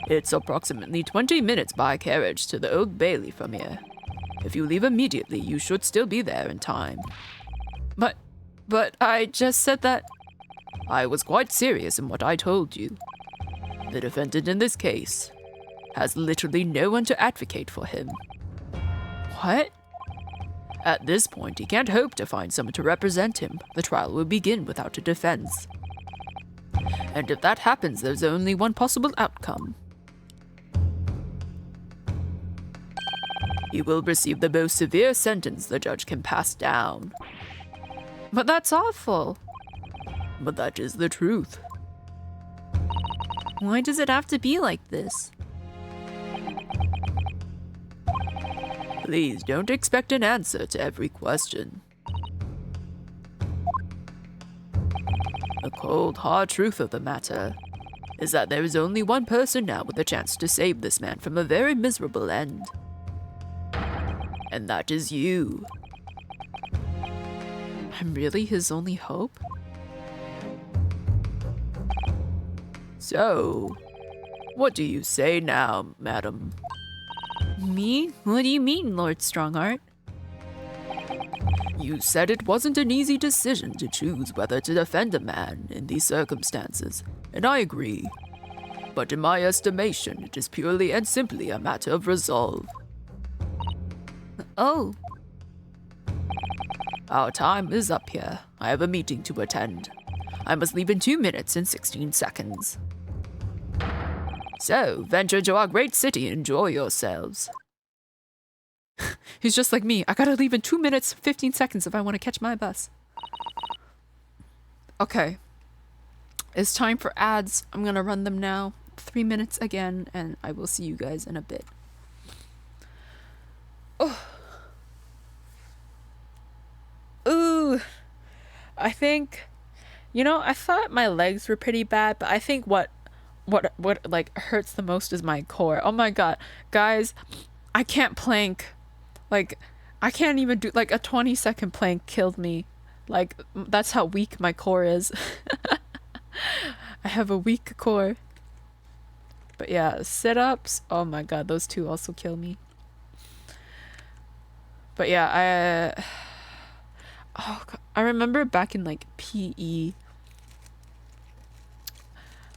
It's approximately 20 minutes by carriage to the Old Bailey from here. If you leave immediately, you should still be there in time. But I just said that... I was quite serious in what I told you. The defendant in this case has literally no one to advocate for him. What? At this point, he can't hope to find someone to represent him. The trial will begin without a defense. And if that happens, there's only one possible outcome. He will receive the most severe sentence the judge can pass down. But that's awful. But that is the truth. Why does it have to be like this? Please don't expect an answer to every question. The cold, hard truth of the matter is that there is only one person now with a chance to save this man from a very miserable end. And that is you. I'm really his only hope? So, what do you say now, madam? Me? What do you mean, Lord Strongheart? You said it wasn't an easy decision to choose whether to defend a man in these circumstances, and I agree. But in my estimation, it is purely and simply a matter of resolve. Oh. Our time is up here. I have a meeting to attend. I must leave in 2 minutes and 16 seconds. So, venture to our great city and enjoy yourselves. He's just like me. I gotta leave in 2 minutes, 15 seconds if I want to catch my bus. Okay. It's time for ads. I'm gonna run them now. 3 minutes again, and I will see you guys in a bit. Oh. Ooh. I think, I thought my legs were pretty bad, but I think what like hurts the most is my core. Oh my god, guys, I can't plank. Like, I can't even do, like, a 20-second plank killed me. Like, that's how weak my core is. I have a weak core. But yeah, sit-ups, oh my god, those two also kill me. But yeah, I remember back in, like, PE,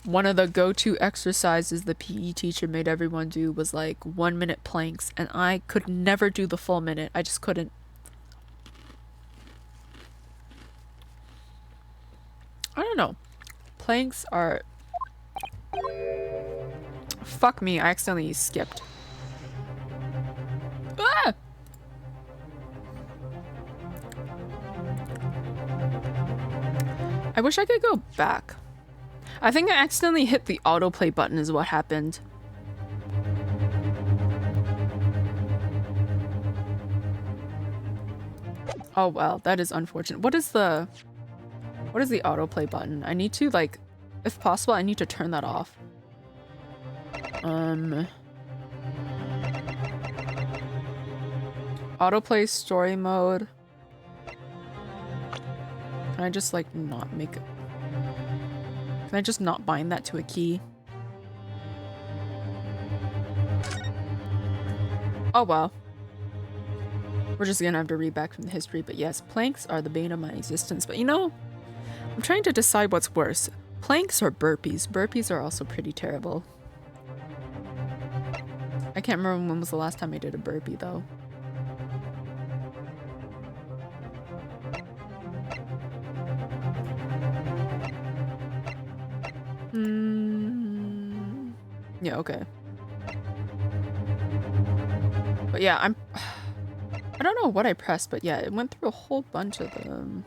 one of the go-to exercises the PE teacher made everyone do was like 1 minute planks, and I could never do the full minute. I just couldn't. I don't know. Planks are... Fuck me, I accidentally skipped. Ah! I wish I could go back. I think I accidentally hit the autoplay button is what happened. Oh well, that is unfortunate. What is the autoplay button? I need to, like, if possible, I need to turn that off. Autoplay story mode. Can I just, like, not make it? Can I just not bind that to a key? Oh well. We're just gonna have to read back from the history, but yes, planks are the bane of my existence. But I'm trying to decide what's worse. Planks or burpees? Burpees are also pretty terrible. I can't remember when was the last time I did a burpee though. Yeah, okay. But yeah, I don't know what I pressed, but yeah, it went through a whole bunch of them.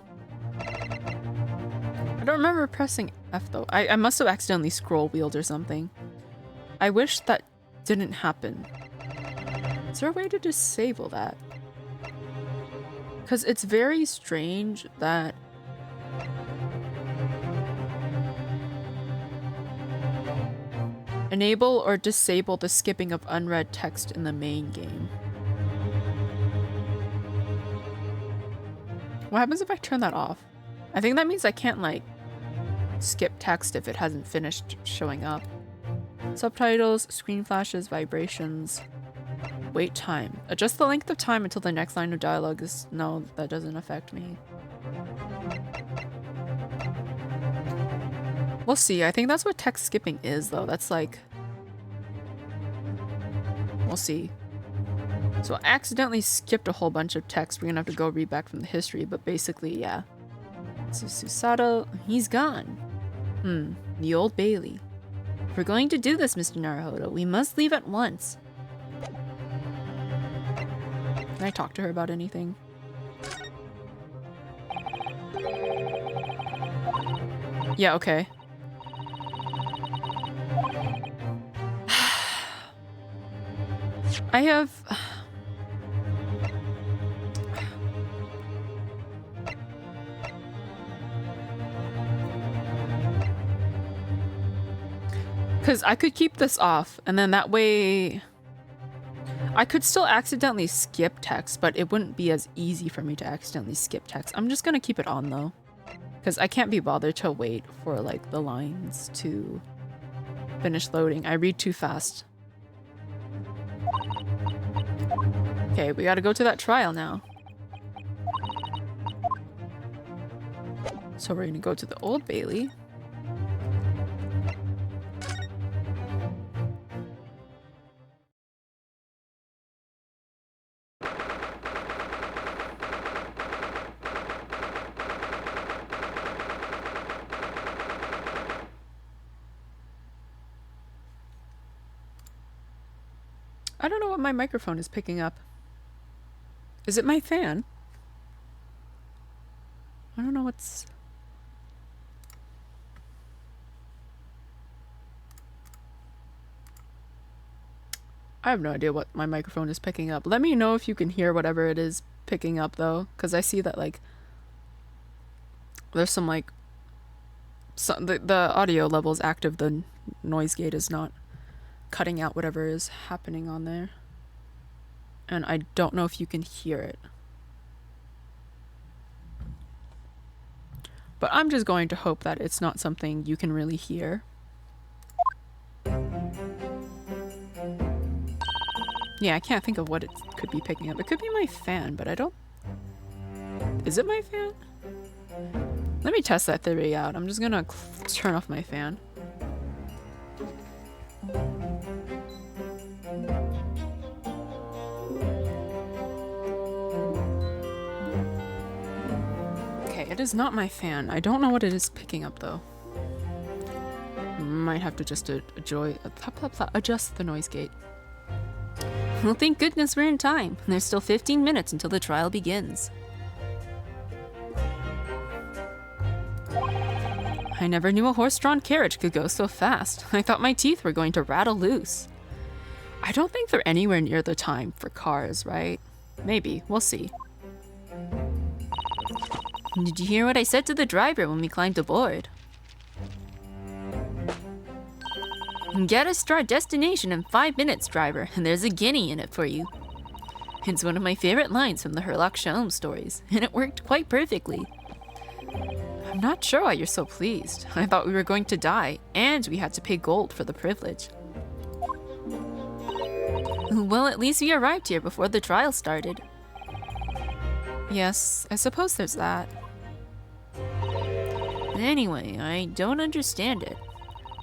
I don't remember pressing F though. I must have accidentally scroll wheeled or something. I wish that didn't happen. Is there a way to disable that? Because it's very strange that... Enable or disable the skipping of unread text in the main game. What happens if I turn that off? I think that means I can't, like, skip text if it hasn't finished showing up. Subtitles, screen flashes, vibrations. Wait time. Adjust the length of time until the next line of dialogue is... No, that doesn't affect me. We'll see. I think that's what text skipping is, though. That's like... We'll see. So I accidentally skipped a whole bunch of text. We're gonna have to go read back from the history, but basically, yeah. So Susato, he's gone. The Old Bailey. If we're going to do this, Mr. Naruhodo, we must leave at once. Can I talk to her about anything? Yeah, okay. I have... Because I could keep this off, and then that way I could still accidentally skip text, but it wouldn't be as easy for me to accidentally skip text. I'm just gonna keep it on though, because I can't be bothered to wait for like the lines to finish loading. I read too fast. Okay, we gotta go to that trial now. So we're gonna go to the Old Bailey. I don't know what my microphone is picking up. Is it my fan? I don't know what's... I have no idea what my microphone is picking up. Let me know if you can hear whatever it is picking up though, because I see that like there's some like the audio level is active, the noise gate is not cutting out whatever is happening on there. And I don't know if you can hear it. But I'm just going to hope that it's not something you can really hear. Yeah, I can't think of what it could be picking up. It could be my fan, but I don't... Is it my fan? Let me test that theory out. I'm just gonna turn off my fan. Okay, it is not my fan. I don't know what it is picking up though. Might have to just adjust the noise gate. Well, thank goodness we're in time. There's still 15 minutes until the trial begins. I never knew a horse-drawn carriage could go so fast. I thought my teeth were going to rattle loose. I don't think they're anywhere near the time for cars, right? Maybe. We'll see. Did you hear what I said to the driver when we climbed aboard? Get us to our destination in 5 minutes, driver, and there's a guinea in it for you. It's one of my favorite lines from the Herlock Sholmes stories, and it worked quite perfectly. I'm not sure why you're so pleased. I thought we were going to die, and we had to pay gold for the privilege. Well, at least we arrived here before the trial started. Yes, I suppose there's that. Anyway, I don't understand it.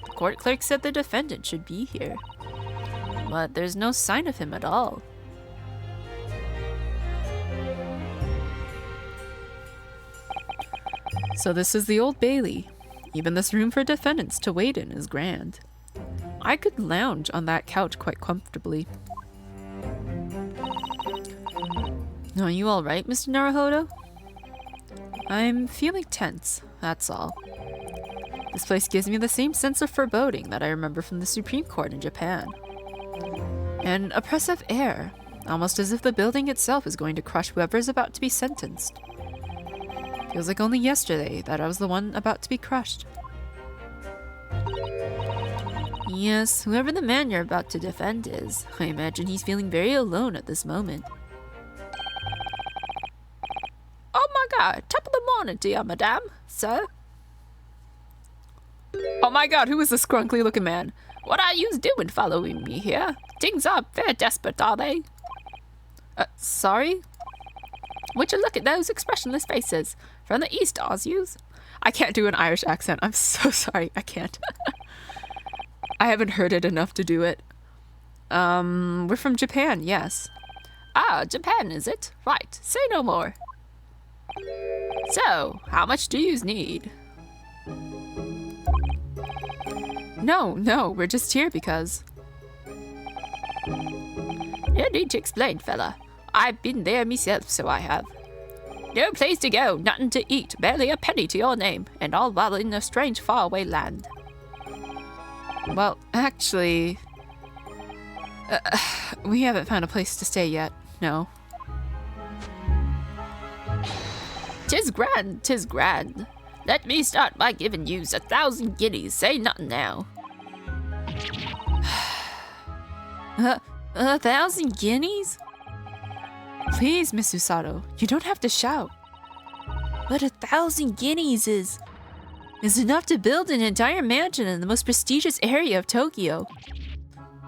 The court clerk said the defendant should be here, but there's no sign of him at all. So this is the Old Bailey. Even this room for defendants to wait in is grand. I could lounge on that couch quite comfortably. Are you alright, Mr. Naruhodo? I'm feeling tense, that's all. This place gives me the same sense of foreboding that I remember from the Supreme Court in Japan. An oppressive air, almost as if the building itself is going to crush whoever is about to be sentenced. Feels like only yesterday that I was the one about to be crushed. Yes, whoever the man you're about to defend is, I imagine he's feeling very alone at this moment. Oh my god, top of the morning to you, madame, sir. Oh my god, who is this scrunkly looking man? What are yous doing following me here? Things are fair desperate, are they? Sorry? Would you look at those expressionless faces? From the east, are yous? I can't do an Irish accent. I'm so sorry. I can't. I haven't heard it enough to do it. We're from Japan, yes. Ah, Japan, is it? Right, say no more. So, how much do yous need? No, we're just here because... No need to explain, fella. I've been there myself, so I have. No place to go, nothing to eat, barely a penny to your name, and all while in a strange faraway land. Well, actually... we haven't found a place to stay yet, no. 'Tis grand, 'tis grand. Let me start by giving yous 1,000 guineas, say nothing now. 1,000 guineas? Please, Miss Usato, you don't have to shout. But 1,000 guineas is enough to build an entire mansion in the most prestigious area of Tokyo.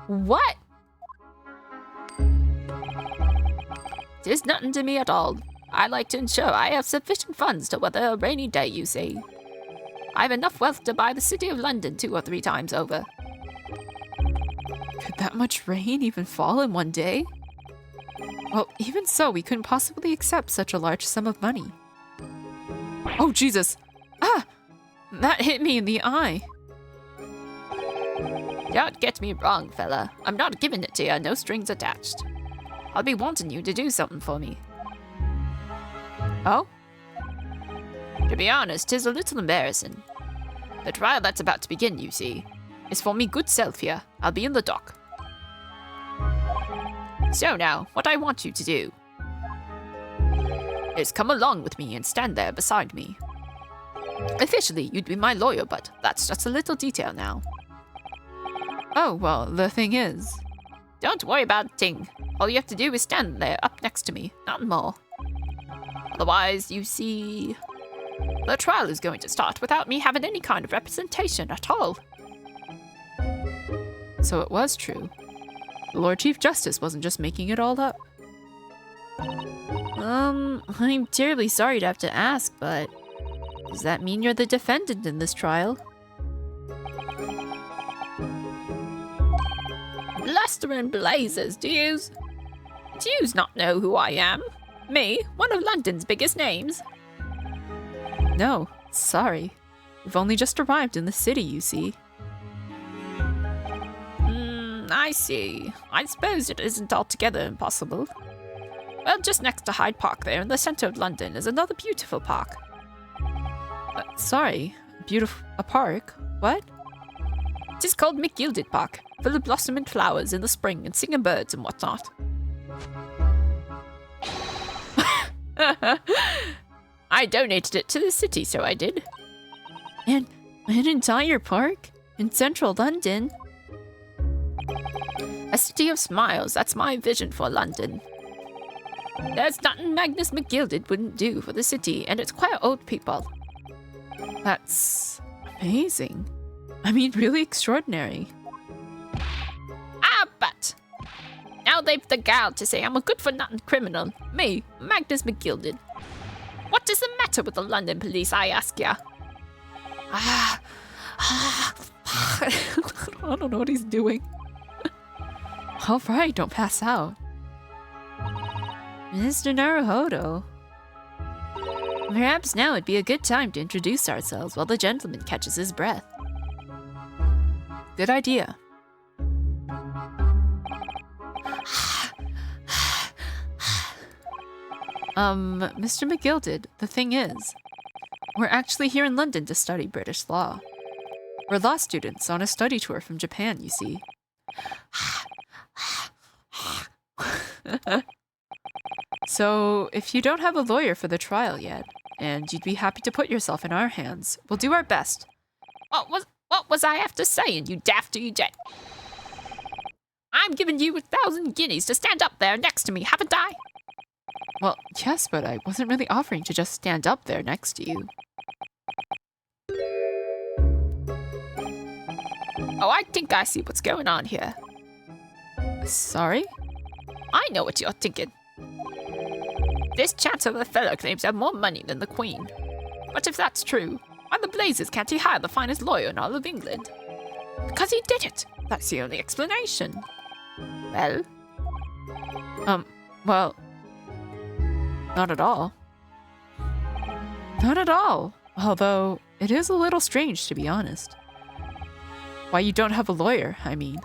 What? There's nothing to me at all. I like to ensure I have sufficient funds to weather a rainy day, you see. I have enough wealth to buy the city of London 2 or 3 times over. Could that much rain even fall in one day? Well, even so, we couldn't possibly accept such a large sum of money. Oh, Jesus! Ah! That hit me in the eye. Don't get me wrong, fella. I'm not giving it to you, no strings attached. I'll be wanting you to do something for me. Oh? To be honest, 'tis a little embarrassing. The trial that's about to begin, you see, is for me good self here. I'll be in the dock. So now, what I want you to do is come along with me and stand there beside me. Officially, you'd be my lawyer, but that's just a little detail now. Oh, well, the thing is... Don't worry about a thing. All you have to do is stand there up next to me, not more. Otherwise, you see... The trial is going to start without me having any kind of representation at all. So it was true. The Lord Chief Justice wasn't just making it all up. I'm terribly sorry to have to ask, but... Does that mean you're the defendant in this trial? Bluster and blazers, do yous not know who I am? Me, one of London's biggest names? No, sorry. We've only just arrived in the city, you see. I see. I suppose it isn't altogether impossible. Well, just next to Hyde Park there in the centre of London is another beautiful park. Sorry, a park? What? It is called McGilded Park, full of blossoming flowers in the spring and singing birds and whatnot. I donated it to the city, so I did. And an entire park? In central London? A city of smiles, that's my vision for London. There's nothing Magnus McGilded wouldn't do for the city, and it's quite old people. That's amazing. I mean, really extraordinary. Ah, but now they've the gall to say I'm a good-for-nothing criminal. Me, Magnus McGilded. What is the matter with the London police, I ask ya? I don't know what he's doing. All right, don't pass out. Mr. Naruhodo. Perhaps now would be a good time to introduce ourselves while the gentleman catches his breath. Good idea. Mr. McGilded, the thing is, we're actually here in London to study British law. We're law students on a study tour from Japan, you see. So, if you don't have a lawyer for the trial yet, and you'd be happy to put yourself in our hands, we'll do our best. What was I after saying, you daft jet? I'm giving you 1,000 guineas to stand up there next to me, haven't I? Well, yes, but I wasn't really offering to just stand up there next to you. Oh, I think I see what's going on here. Sorry? I know what you're thinking. This Chancellor fellow claims to have more money than the Queen. But if that's true, why the blazes can't he hire the finest lawyer in all of England? Because he did it. That's the only explanation. Well? Well... Not at all. Not at all. Although, it is a little strange, to be honest. Why you don't have a lawyer, I mean.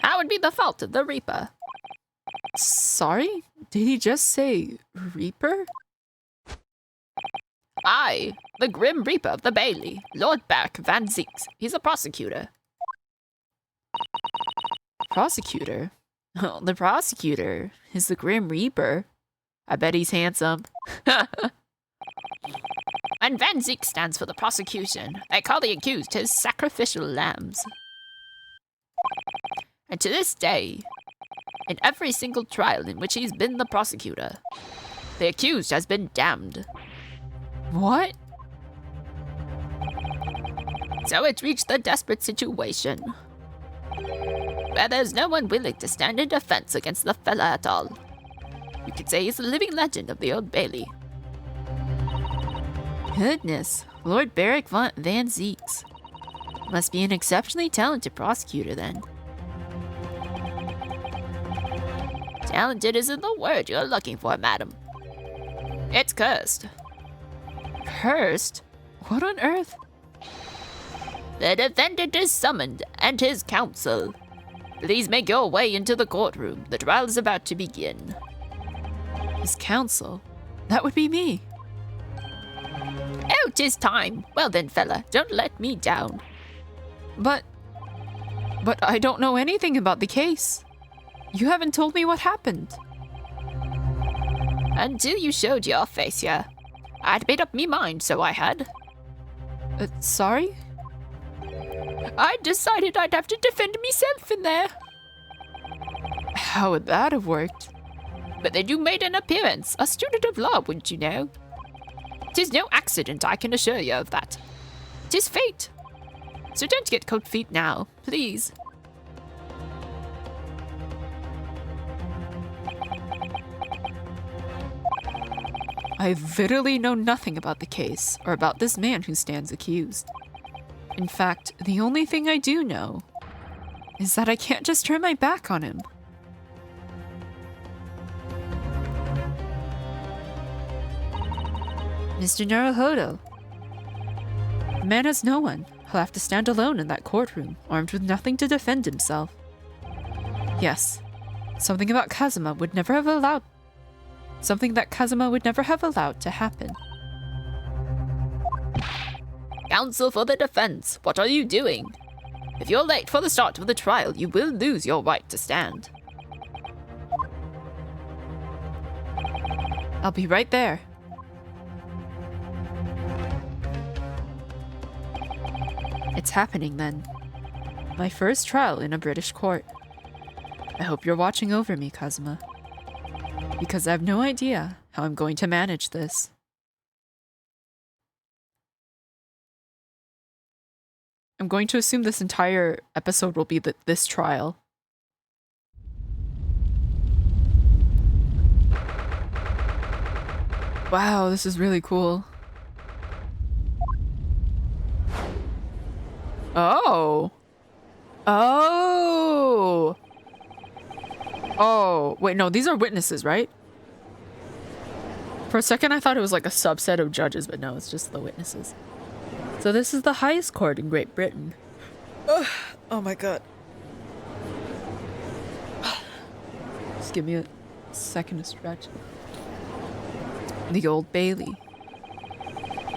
That would be the fault of the Reaper. Sorry? Did he just say Reaper? Aye, the Grim Reaper of the Bailey, Lord Barrack Van Zeeks. He's a prosecutor. Prosecutor? Oh, the prosecutor is the Grim Reaper. I bet he's handsome. And Van Zeke stands for the prosecution. They call the accused his sacrificial lambs. And to this day, in every single trial in which he's been the prosecutor, the accused has been damned. What? So it reached a desperate situation, where there's no one willing to stand in defense against the fella at all. You could say he's a living legend of the Old Bailey. Goodness, Lord Barrick Van Zeeks. Must be an exceptionally talented prosecutor then. Talented isn't the word you're looking for, madam. It's cursed. Cursed? What on earth? The defendant is summoned, and his counsel. Please make your way into the courtroom. The trial is about to begin. His counsel? That would be me. Oh, 'tis time. Well then, fella, don't let me down. But I don't know anything about the case. You haven't told me what happened. Until you showed your face here. I'd made up me mind, so I had. Sorry? I decided I'd have to defend myself in there. How would that have worked? But then you made an appearance, a student of law, wouldn't you know? 'Tis no accident, I can assure you of that. 'Tis fate. So don't get cold feet now, please. I literally know nothing about the case, or about this man who stands accused. In fact, the only thing I do know is that I can't just turn my back on him. Mr. Naruhodo. The man has no one. He'll have to stand alone in that courtroom, armed with nothing to defend himself. Yes, something about Kazuma would never have allowed. Something that Kazuma would never have allowed to happen. Counsel for the defense, what are you doing? If you're late for the start of the trial, you will lose your right to stand. I'll be right there. It's happening then. My first trial in a British court. I hope you're watching over me, Kazuma. Because I have no idea how I'm going to manage this. I'm going to assume this entire episode will be this trial. Wow, this is really cool. Oh. Oh. Oh. Wait, no, these are witnesses, right? For a second, I thought it was like a subset of judges, but no, it's just the witnesses. So this is the highest court in Great Britain. Ugh. Oh my god. Just give me a second to stretch. The Old Bailey.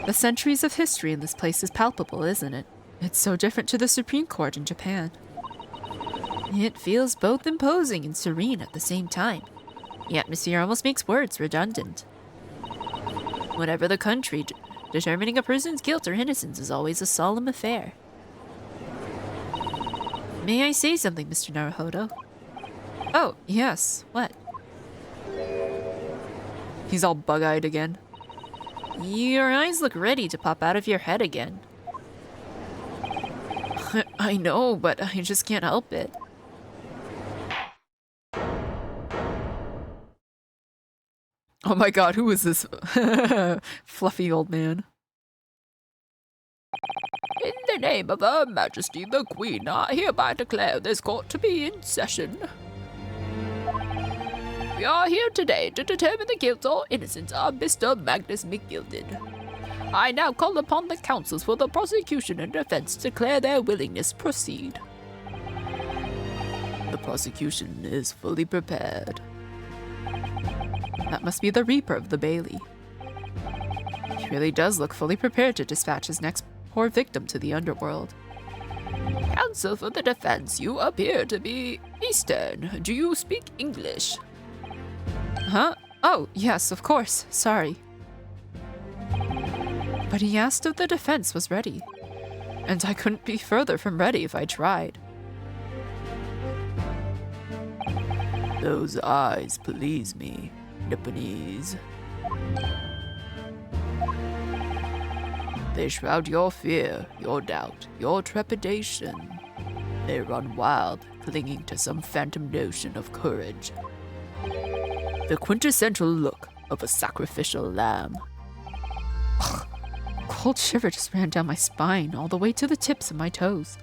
The centuries of history in this place is palpable, isn't it? It's so different to the Supreme Court in Japan. It feels both imposing and serene at the same time. The atmosphere almost makes words redundant. Whatever the country, determining a person's guilt or innocence is always a solemn affair. May I say something, Mr. Naruhodo? Oh, yes. What? He's all bug-eyed again. Your eyes look ready to pop out of your head again. I know, but I just can't help it. Oh my god, who is this fluffy old man? In the name of Her Majesty the Queen, I hereby declare this court to be in session. We are here today to determine the guilt or innocence of Mr. Magnus McGilded. I now call upon the counsels for the prosecution and defense to declare their willingness proceed. The prosecution is fully prepared. That must be the Reaper of the Bailey. He really does look fully prepared to dispatch his next poor victim to the underworld. Counsel for the defense, you appear to be Eastern. Do you speak English? Huh? Oh, yes, of course. Sorry. But he asked if the defense was ready. And I couldn't be further from ready if I tried. Those eyes please me, Nipponese. They shroud your fear, your doubt, your trepidation. They run wild, clinging to some phantom notion of courage. The quintessential look of a sacrificial lamb. Ugh, a cold shiver just ran down my spine, all the way to the tips of my toes.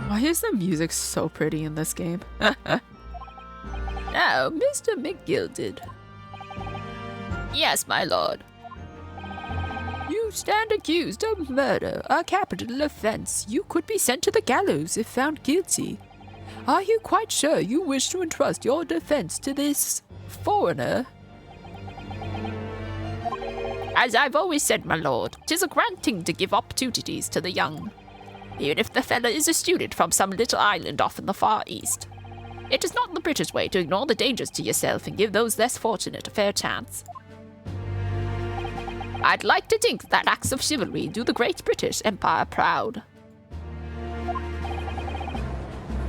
Why is the music so pretty in this game? Now, Mr. McGilded. Yes, my lord. You stand accused of murder, a capital offense. You could be sent to the gallows if found guilty. Are you quite sure you wish to entrust your defense to this foreigner? As I've always said, my lord, 'tis a grand thing to give opportunities to the young, even if the fella is a student from some little island off in the far east. It is not the British way to ignore the dangers to yourself and give those less fortunate a fair chance. I'd like to think that acts of chivalry do the great British Empire proud.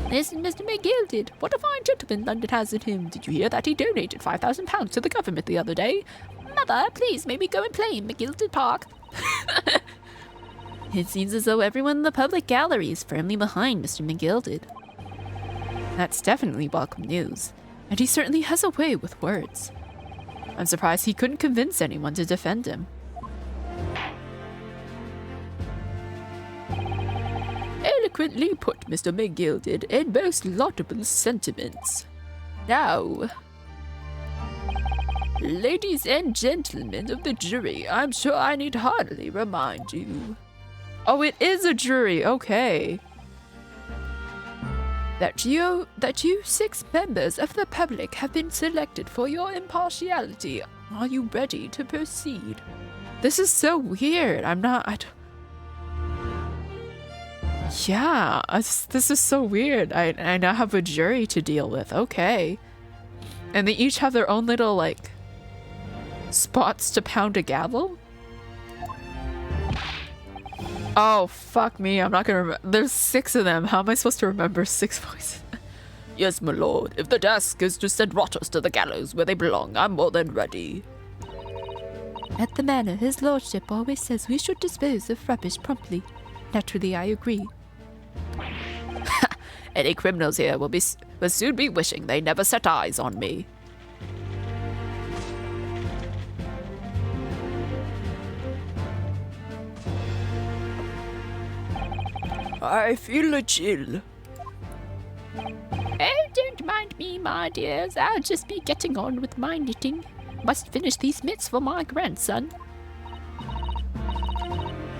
Listen, Mr. McGilded, what a fine gentleman London has in him. Did you hear that he donated £5,000 to the government the other day? Mother, please may we go and play in McGilded Park? It seems as though everyone in the public gallery is firmly behind Mr. McGilded. That's definitely welcome news, and he certainly has a way with words. I'm surprised he couldn't convince anyone to defend him. Eloquently put, Mr. McGilded, and most laudable sentiments. Now, ladies and gentlemen of the jury, I'm sure I need hardly remind you. Oh, it is a jury, okay. That you 6 members of the public have been selected for your impartiality. Are you ready to proceed? This is so weird. Yeah, this is so weird. I now have a jury to deal with. Okay. And they each have their own little, like, spots to pound a gavel? Oh, fuck me. I'm not gonna remember. There's 6 of them. How am I supposed to remember 6 voices? Yes, my lord. If the task is to send rotters to the gallows where they belong, I'm more than ready. At the manor, his lordship always says we should dispose of rubbish promptly. Naturally, I agree. Any criminals here will soon be wishing they never set eyes on me. I feel a chill. Oh, don't mind me, my dears. I'll just be getting on with my knitting. Must finish these mitts for my grandson.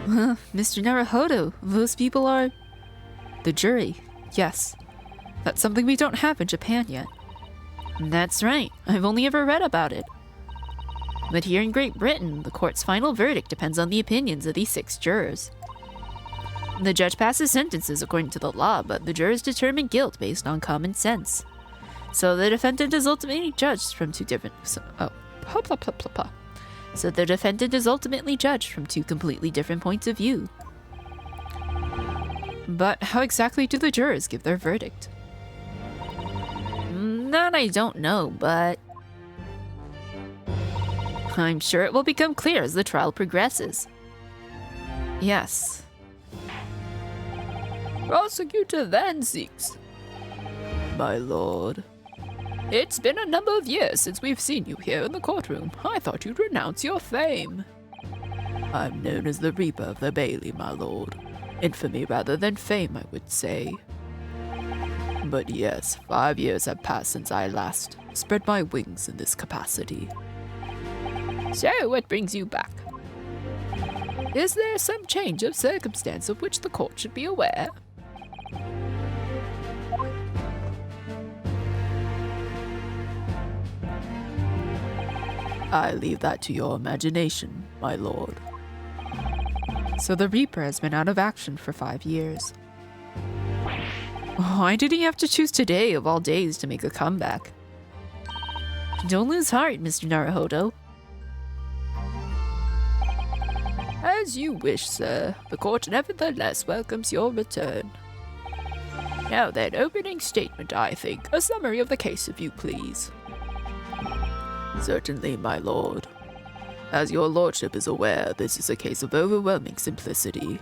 Mr. Naruhodo, those people are... The jury. Yes. That's something we don't have in Japan yet. That's right. I've only ever read about it. But here in Great Britain, the court's final verdict depends on the opinions of these 6 jurors. The judge passes sentences according to the law, but the jurors determine guilt based on common sense. So the defendant is ultimately judged from 2 different... So the defendant is ultimately judged from 2 completely different points of view. But how exactly do the jurors give their verdict? That I don't know, but... I'm sure it will become clear as the trial progresses. Yes. Prosecutor Van Zieks. My lord. It's been a number of years since we've seen you here in the courtroom. I thought you'd renounce your fame. I'm known as the Reaper of the Bailey, my lord. Infamy rather than fame, I would say. But yes, 5 years have passed since I last spread my wings in this capacity. So, what brings you back? Is there some change of circumstance of which the court should be aware? I leave that to your imagination, my lord. So the Reaper has been out of action for 5 years. Why did he have to choose today of all days to make a comeback? Don't lose heart, Mr. Naruhodo. As you wish, sir. The court nevertheless welcomes your return. Now then, opening statement, I think. A summary of the case, if you please. Certainly, my lord. As your lordship is aware, this is a case of overwhelming simplicity.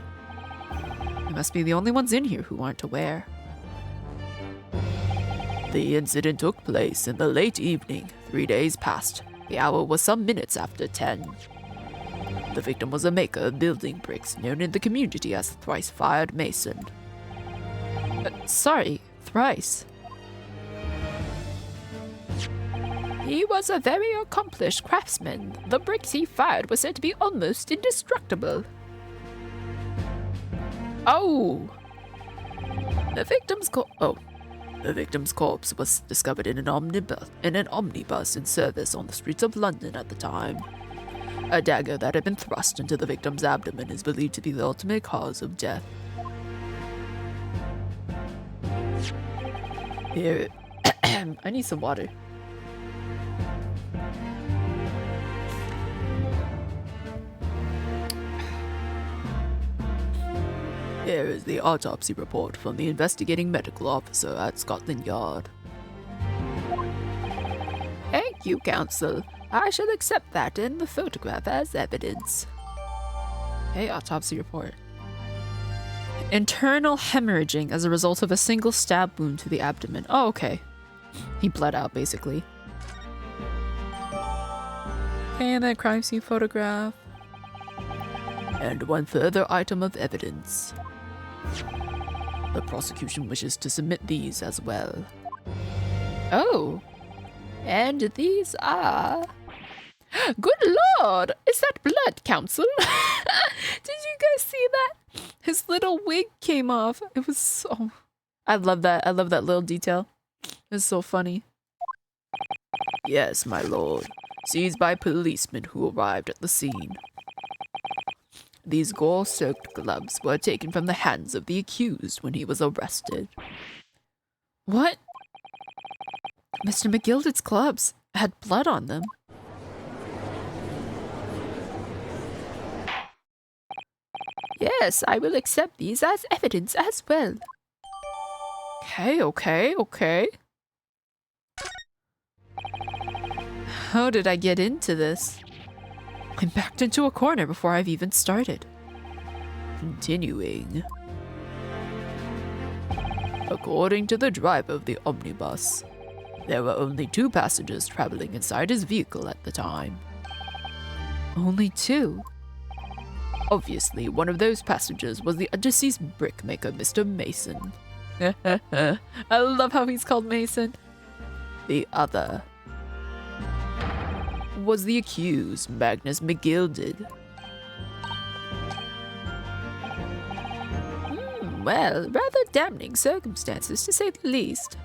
We must be the only ones in here who aren't aware. The incident took place in the late evening, 3 days past. The hour was some minutes after 10. The victim was a maker of building bricks, known in the community as the Thrice-Fired Mason. Sorry, thrice. He was a very accomplished craftsman. The bricks he fired were said to be almost indestructible. Oh! The victim's corpse was discovered in an omnibus in service on the streets of London at the time. A dagger that had been thrust into the victim's abdomen is believed to be the ultimate cause of death. Here, I need some water. Here is the autopsy report from the investigating medical officer at Scotland Yard. Thank you, counsel. I shall accept that and the photograph as evidence. Okay, autopsy report. Internal hemorrhaging as a result of a single stab wound to the abdomen. Oh, okay. He bled out, basically. Okay, and then crime scene photograph. And one further item of evidence. The prosecution wishes to submit these as well. Oh! And these are... Good lord! Is that blood, counsel? Did you guys see that? His little wig came off. It was so... I love that. I love that little detail. It's so funny. Yes, my lord. Seized by policemen who arrived at the scene. These gore-soaked gloves were taken from the hands of the accused when he was arrested. What? Mr. McGilded's gloves had blood on them. Yes, I will accept these as evidence as well. Okay. How did I get into this? I backed into a corner before I've even started. Continuing. According to the driver of the omnibus, there were only 2 passengers traveling inside his vehicle at the time. Only 2? Obviously, one of those passengers was the deceased brickmaker, Mr. Mason. I love how he's called Mason. The other was the accused, Magnus McGilded. Well, rather damning circumstances, to say the least.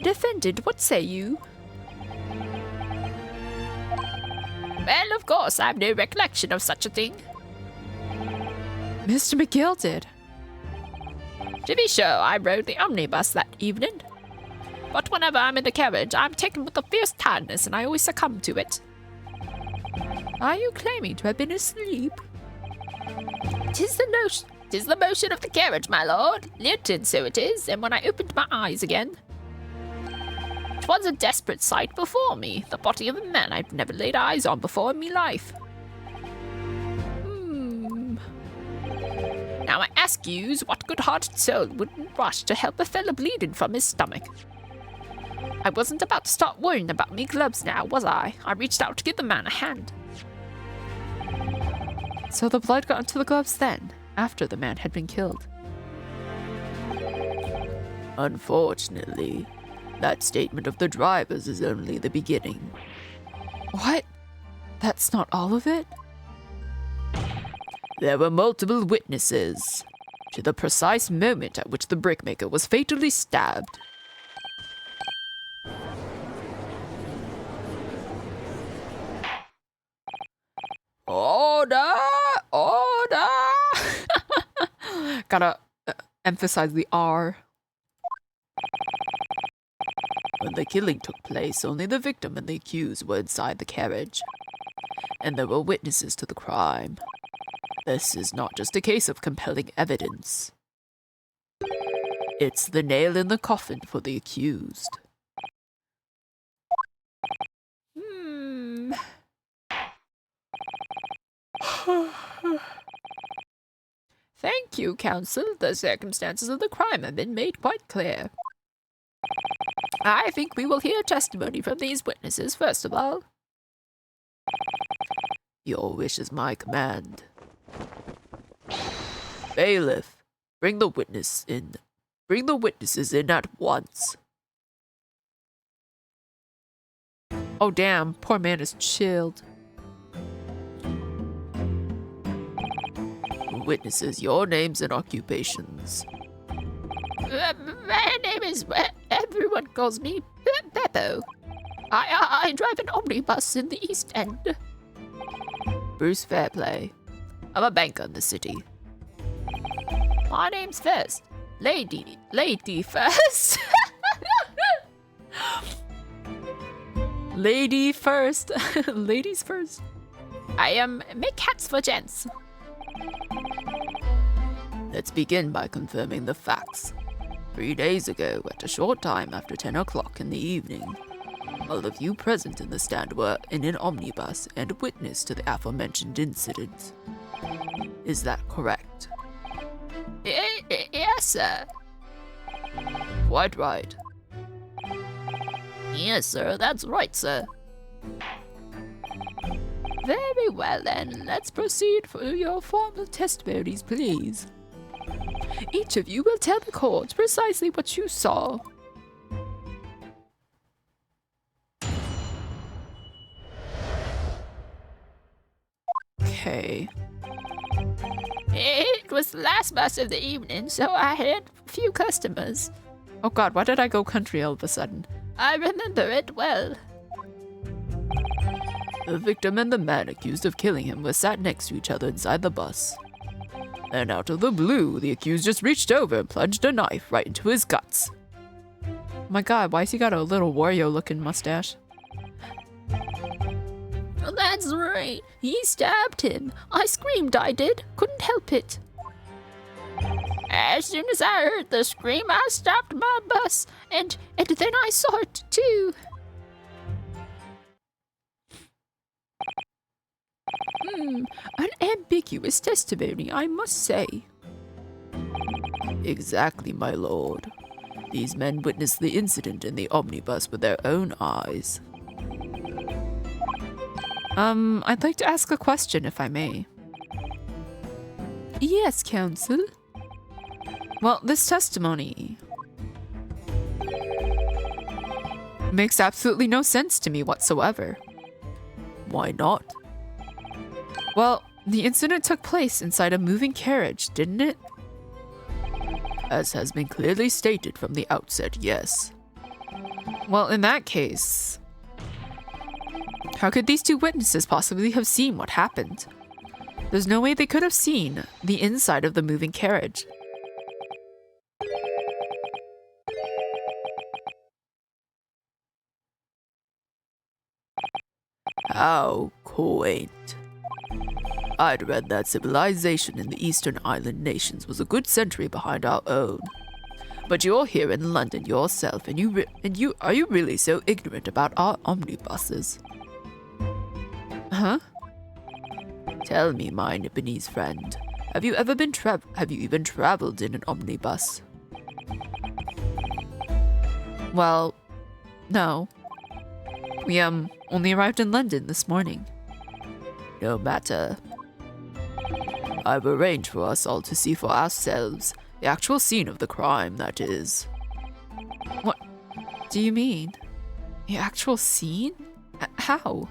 Defendant, what say you? Well, of course, I've no recollection of such a thing. Mr. McGilded. To be sure, I rode the omnibus that evening. But whenever I'm in the carriage, I'm taken with a fierce tiredness and I always succumb to it. Are you claiming to have been asleep? 'Tis the motion of the carriage, my lord. Lilted, so it is, and when I opened my eyes again, 'twas a desperate sight before me, the body of a man I've never laid eyes on before in me life. Now I ask yous, what good-hearted soul wouldn't rush to help a fellow bleeding from his stomach? I wasn't about to start worrying about me gloves now, was I? I reached out to give the man a hand. So the blood got into the gloves then, after the man had been killed. Unfortunately, that statement of the driver's is only the beginning. What? That's not all of it? There were multiple witnesses to the precise moment at which the brickmaker was fatally stabbed. Order! Order! Gotta emphasize the R. When the killing took place, only the victim and the accused were inside the carriage. and there were witnesses to the crime. This is not just a case of compelling evidence. It's the nail in the coffin for the accused. Thank you, counsel. The circumstances of the crime have been made quite clear. I think we will hear testimony from these witnesses first of all. Your wish is my command. Bailiff, bring the witness in. Bring the witnesses in at once. Oh damn, poor man is chilled. Witnesses, your names and occupations. My name is... everyone calls me Beppo. I drive an omnibus in the East End. Bruce Fairplay. I'm a banker in the city. My name's First. Lady First. Lady first. Ladies first. I make hats for gents. Let's begin by confirming the facts. 3 days ago, at a short time after 10 o'clock in the evening, all of you present in the stand were in an omnibus and witness to the aforementioned incident. Is that correct? Yes, sir. Quite right. Yes, sir, that's right, sir. Very well, then. Let's proceed for your formal testimonies, please. Each of you will tell the court precisely what you saw. Okay. It was the last bus of the evening, so I had few customers. Oh god, why did I go country all of a sudden? I remember it well. The victim and the man accused of killing him were sat next to each other inside the bus. And out of the blue, the accused just reached over and plunged a knife right into his guts. Oh my god, why's he got a little Wario-looking mustache? That's right. He stabbed him. I screamed, I did. Couldn't help it. As soon as I heard the scream, I stopped my bus, and then I saw it too. An ambiguous testimony, I must say. Exactly, my lord. These men witnessed the incident in the omnibus with their own eyes. I'd like to ask a question, if I may. Yes, counsel. Well, this testimony makes absolutely no sense to me whatsoever. Why not? Well, the incident took place inside a moving carriage, didn't it? As has been clearly stated from the outset, yes. Well, in that case, how could these two witnesses possibly have seen what happened? There's no way they could have seen the inside of the moving carriage. How quaint. I'd read that civilization in the Eastern Island nations was a good century behind our own. But you're here in London yourself, and are you really so ignorant about our omnibuses? Huh? Tell me, my Nipponese friend, have you even traveled in an omnibus? Well, no. We, only arrived in London this morning. No matter. I've arranged for us all to see for ourselves the actual scene of the crime, that is. What do you mean? The actual scene? How?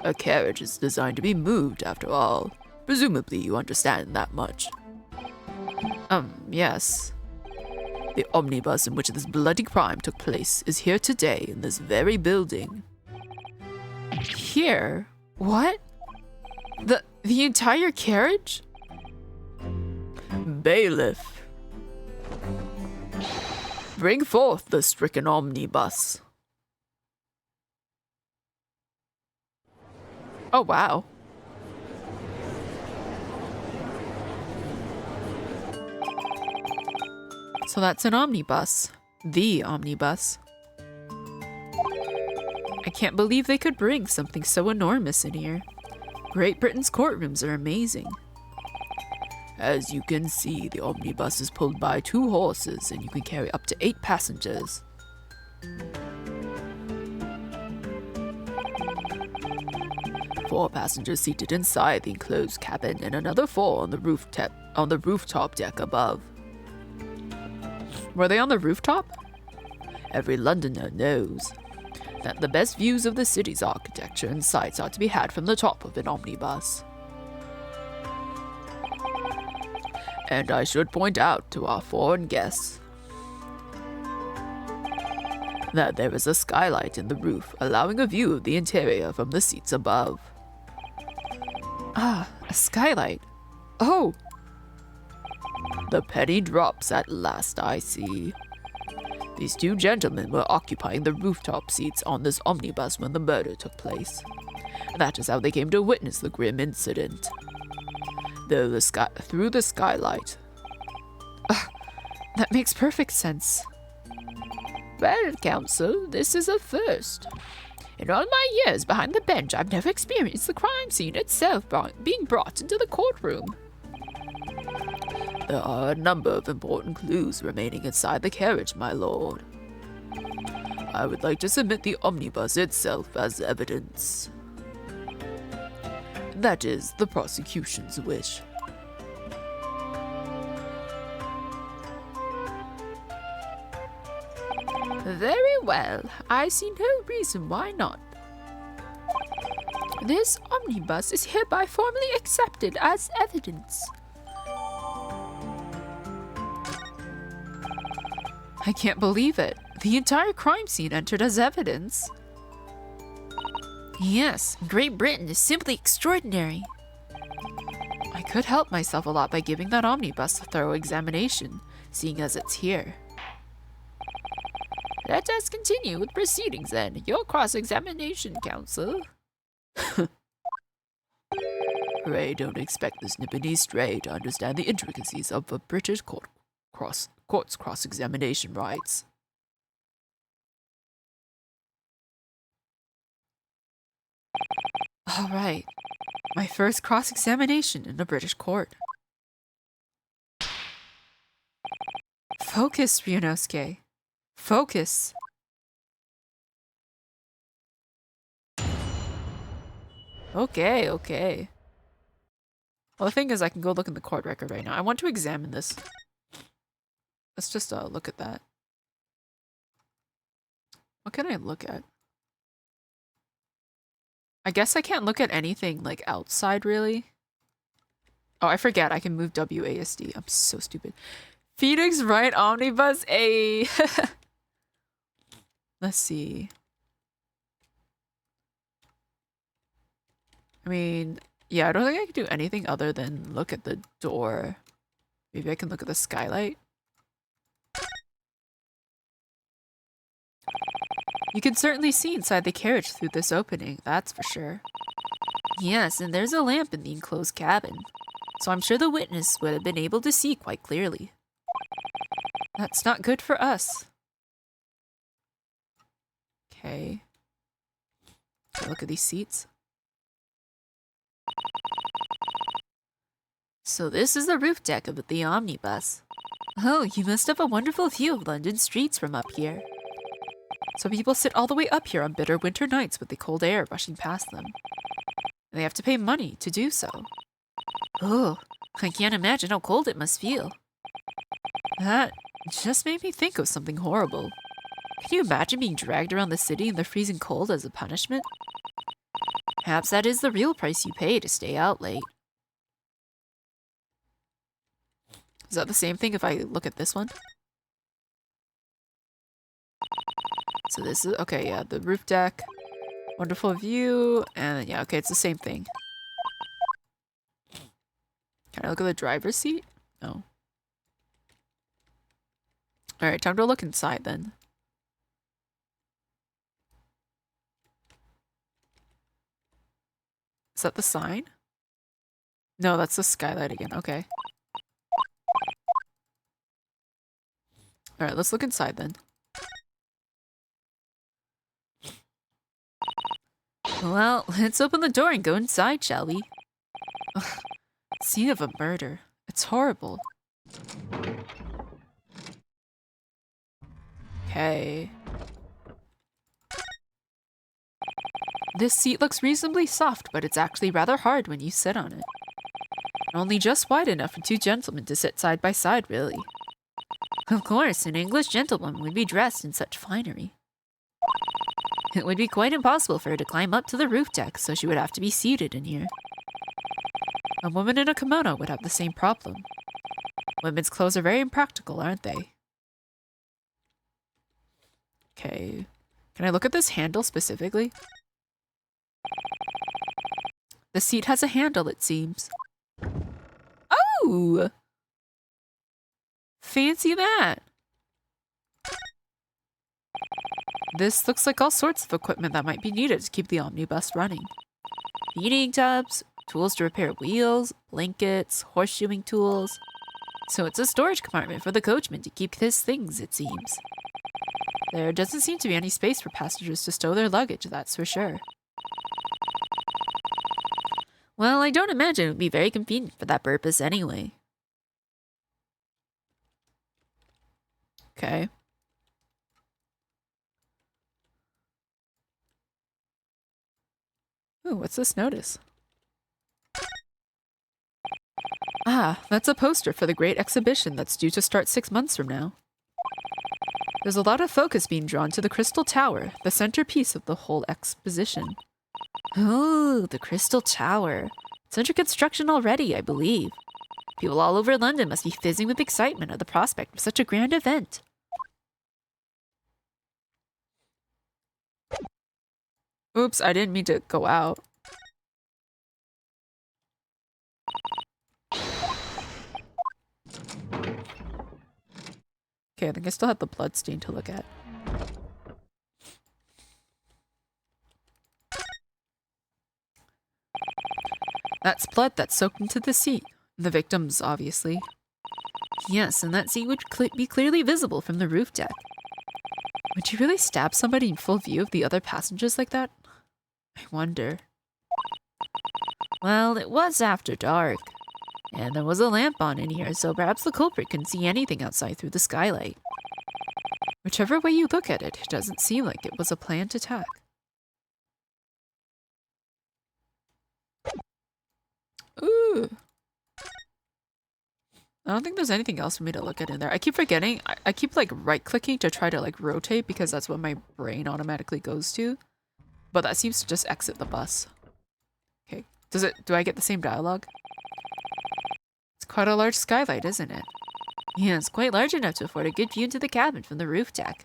A carriage is designed to be moved, after all. Presumably you understand that much. Yes. The omnibus in which this bloody crime took place is here today in this very building. Here? What? The entire carriage? Bailiff, bring forth the stricken omnibus. Oh, wow. So that's an omnibus. The omnibus. I can't believe they could bring something so enormous in here. Great Britain's courtrooms are amazing. As you can see, the omnibus is pulled by 2 horses and you can carry up to 8 passengers. Four passengers seated inside the enclosed cabin and another 4 on the rooftop deck above. Were they on the rooftop? Every Londoner knows that the best views of the city's architecture and sights are to be had from the top of an omnibus. And I should point out to our foreign guests that there is a skylight in the roof, allowing a view of the interior from the seats above. Ah, a skylight. Oh! The penny drops at last, I see. These 2 gentlemen were occupying the rooftop seats on this omnibus when the murder took place. That is how they came to witness the grim incident. Through the skylight. That makes perfect sense. Well, Counsel, this is a first. In all my years behind the bench, I've never experienced the crime scene itself being brought into the courtroom. There are a number of important clues remaining inside the carriage, my lord. I would like to submit the omnibus itself as evidence. That is the prosecution's wish. Very well. I see no reason why not. This omnibus is hereby formally accepted as evidence. I can't believe it. The entire crime scene entered as evidence. Yes, Great Britain is simply extraordinary. I could help myself a lot by giving that omnibus a thorough examination, seeing as it's here. Let us continue with proceedings then. Your cross-examination, Counsel. Pray don't expect this nippity stray to understand the intricacies of a British court's cross-examination rights. All right, my first cross-examination in a British court. Focus, Ryunosuke. Focus. Okay. Well, the thing is, I can go look in the court record right now. I want to examine this. Let's just look at that. What can I look at? I guess I can't look at anything, like, outside, really. Oh, I forget. I can move WASD. I'm so stupid. Phoenix Wright Omnibus A. Let's see. I mean, yeah, I don't think I can do anything other than look at the door. Maybe I can look at the skylight. You can certainly see inside the carriage through this opening, that's for sure. Yes, and there's a lamp in the enclosed cabin, so I'm sure the witness would have been able to see quite clearly. That's not good for us. Okay. Look at these seats. So this is the roof deck of the omnibus. Oh, you must have a wonderful view of London streets from up here. So people sit all the way up here on bitter winter nights with the cold air rushing past them. And they have to pay money to do so. Oh, I can't imagine how cold it must feel. That just made me think of something horrible. Can you imagine being dragged around the city in the freezing cold as a punishment? Perhaps that is the real price you pay to stay out late. Is that the same thing if I look at this one? So this is, okay, yeah, the roof deck, wonderful view, and yeah, okay, it's the same thing. Can I look at the driver's seat? No. Alright, time to look inside then. Is that the sign? No, that's the skylight again. Okay. Alright, let's look inside then. Well, let's open the door and go inside, shall we? Ugh. Scene of a murder. It's horrible. Okay. This seat looks reasonably soft, but it's actually rather hard when you sit on it. Only just wide enough for two gentlemen to sit side by side, really. Of course, an English gentlewoman would be dressed in such finery. It would be quite impossible for her to climb up to the roof deck, so she would have to be seated in here. A woman in a kimono would have the same problem. Women's clothes are very impractical, aren't they? Okay. Can I look at this handle specifically? The seat has a handle, it seems. Oh! Fancy that! This looks like all sorts of equipment that might be needed to keep the omnibus running. Heating tubs, tools to repair wheels, blankets, horseshoeing tools. So it's a storage compartment for the coachman to keep his things, it seems. There doesn't seem to be any space for passengers to stow their luggage, that's for sure. Well, I don't imagine it would be very convenient for that purpose anyway. Okay. Ooh, what's this notice? Ah, that's a poster for the great exhibition that's due to start 6 months from now. There's a lot of focus being drawn to the Crystal Tower, the centerpiece of the whole exposition. Oh, the Crystal Tower. It's under construction already, I believe. People all over London must be fizzing with excitement at the prospect of such a grand event. Oops, I didn't mean to go out. Okay, I think I still have the bloodstain to look at. That's blood that's soaked into the seat. The victim's, obviously. Yes, and that seat would be clearly visible from the roof deck. Would you really stab somebody in full view of the other passengers like that? I wonder. Well, it was after dark. And there was a lamp on in here, so perhaps the culprit couldn't see anything outside through the skylight. Whichever way you look at it, it doesn't seem like it was a planned attack. Ooh. I don't think there's anything else for me to look at in there. I keep forgetting. I keep like right-clicking to try to like rotate because that's what my brain automatically goes to. But that seems to just exit the bus. Okay. Do I get the same dialogue? It's quite a large skylight, isn't it? Yeah, it's quite large enough to afford a good view into the cabin from the roof deck.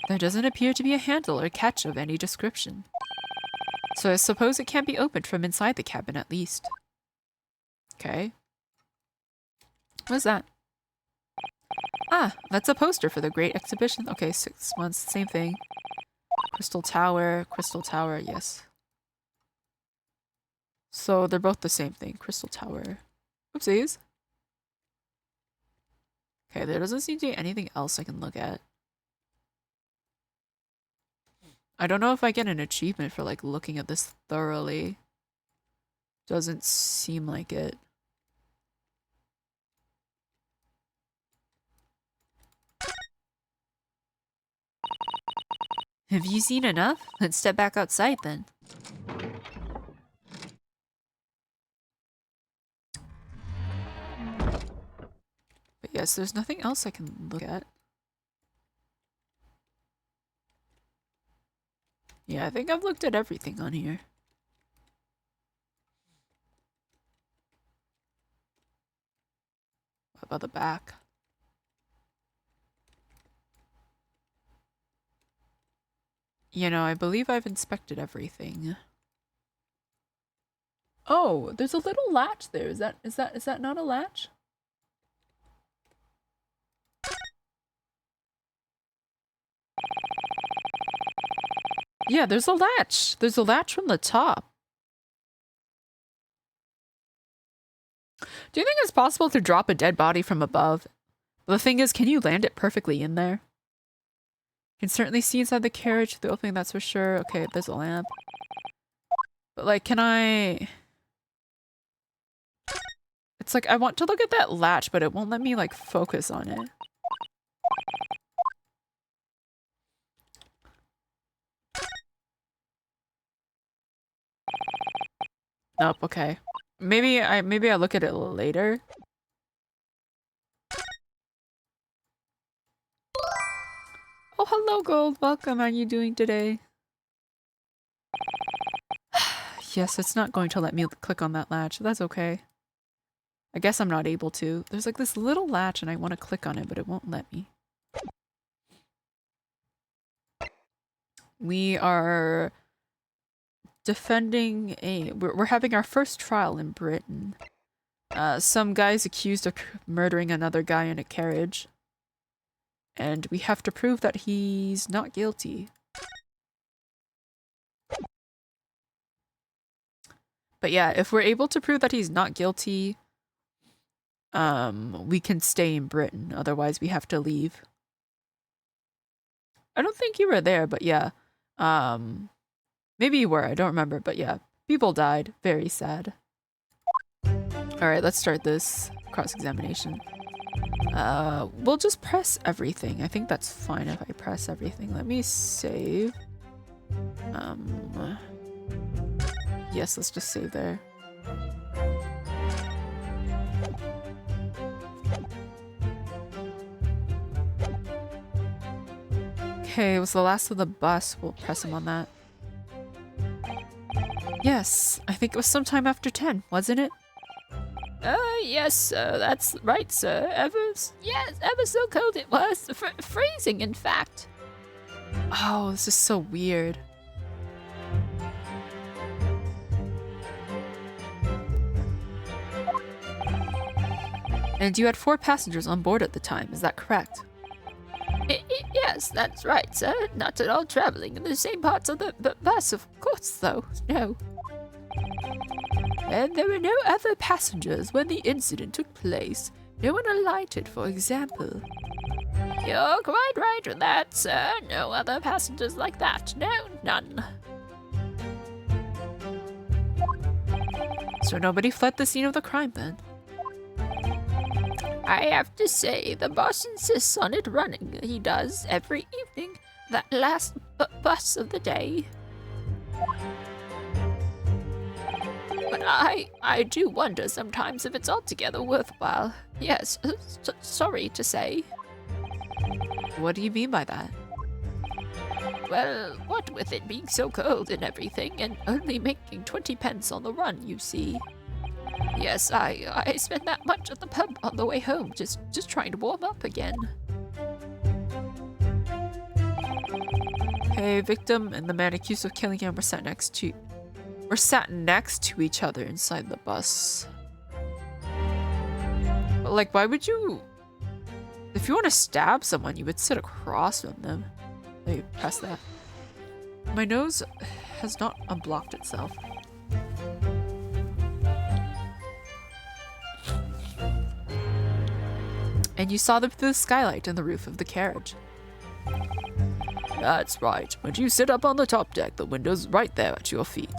There doesn't appear to be a handle or catch of any description. So I suppose it can't be opened from inside the cabin at least. Okay. What's that? Ah, that's a poster for the great exhibition. Okay, 6 months, same thing. Crystal Tower, yes. So they're both the same thing, Crystal Tower. Oopsies. Okay, there doesn't seem to be anything else I can look at. I don't know if I get an achievement for like looking at this thoroughly. Doesn't seem like it. Have you seen enough? Let's step back outside then. But yes, there's nothing else I can look at. Yeah, I think I've looked at everything on here. What about the back? You know, I believe I've inspected everything. Oh, there's a little latch there. Is that not a latch? Yeah, there's a latch. There's a latch from the top. Do you think it's possible to drop a dead body from above? The thing is, can you land it perfectly in there? Can certainly see inside the carriage through the opening, that's for sure. Okay, there's a lamp. But like, can I... It's like, I want to look at that latch, but it won't let me like focus on it. Nope, okay. Maybe I look at it later. Oh, hello, Gold. Welcome. How are you doing today? Yes, it's not going to let me click on that latch. That's okay. I guess I'm not able to. There's like this little latch and I want to click on it, but it won't let me. We are defending we're having our first trial in Britain. Some guy's accused of murdering another guy in a carriage. And we have to prove that he's not guilty. But yeah, if we're able to prove that he's not guilty, we can stay in Britain. Otherwise, we have to leave. I don't think you were there, but yeah. Maybe you were. I don't remember, but yeah. People died. Very sad. Alright, let's start this cross-examination. We'll just press everything. I think that's fine if I press everything. Let me save. Yes, let's just save there. Okay, it was the last of the bus. We'll press him on that. Yes, I think it was sometime after 10, wasn't it? Yes, sir, that's right, sir. Ever so cold it was. Freezing, in fact. Oh, this is so weird. And you had 4 passengers on board at the time, is that correct? Yes, that's right, sir. Not at all traveling in the same parts of the bus, of course, though. No. And there were no other passengers when the incident took place. No one alighted, for example. You're quite right with that, sir. No other passengers like that. No, none. So nobody fled the scene of the crime, then? I have to say, the boss insists on it running. He does every evening. That last bus of the day. But I do wonder sometimes if it's altogether worthwhile. Yes, sorry to say. What do you mean by that? Well, what with it being so cold and everything, and only making 20 pence on the run, you see. Yes, I spent that much at the pub on the way home, just trying to warm up again. Hey, victim and the man accused of killing him were sat next to each other inside the bus. But like, why would you... If you want to stab someone, you would sit across from them. Let me press that. My nose has not unblocked itself. And you saw them through the skylight in the roof of the carriage. That's right. When you sit up on the top deck, the window's right there at your feet.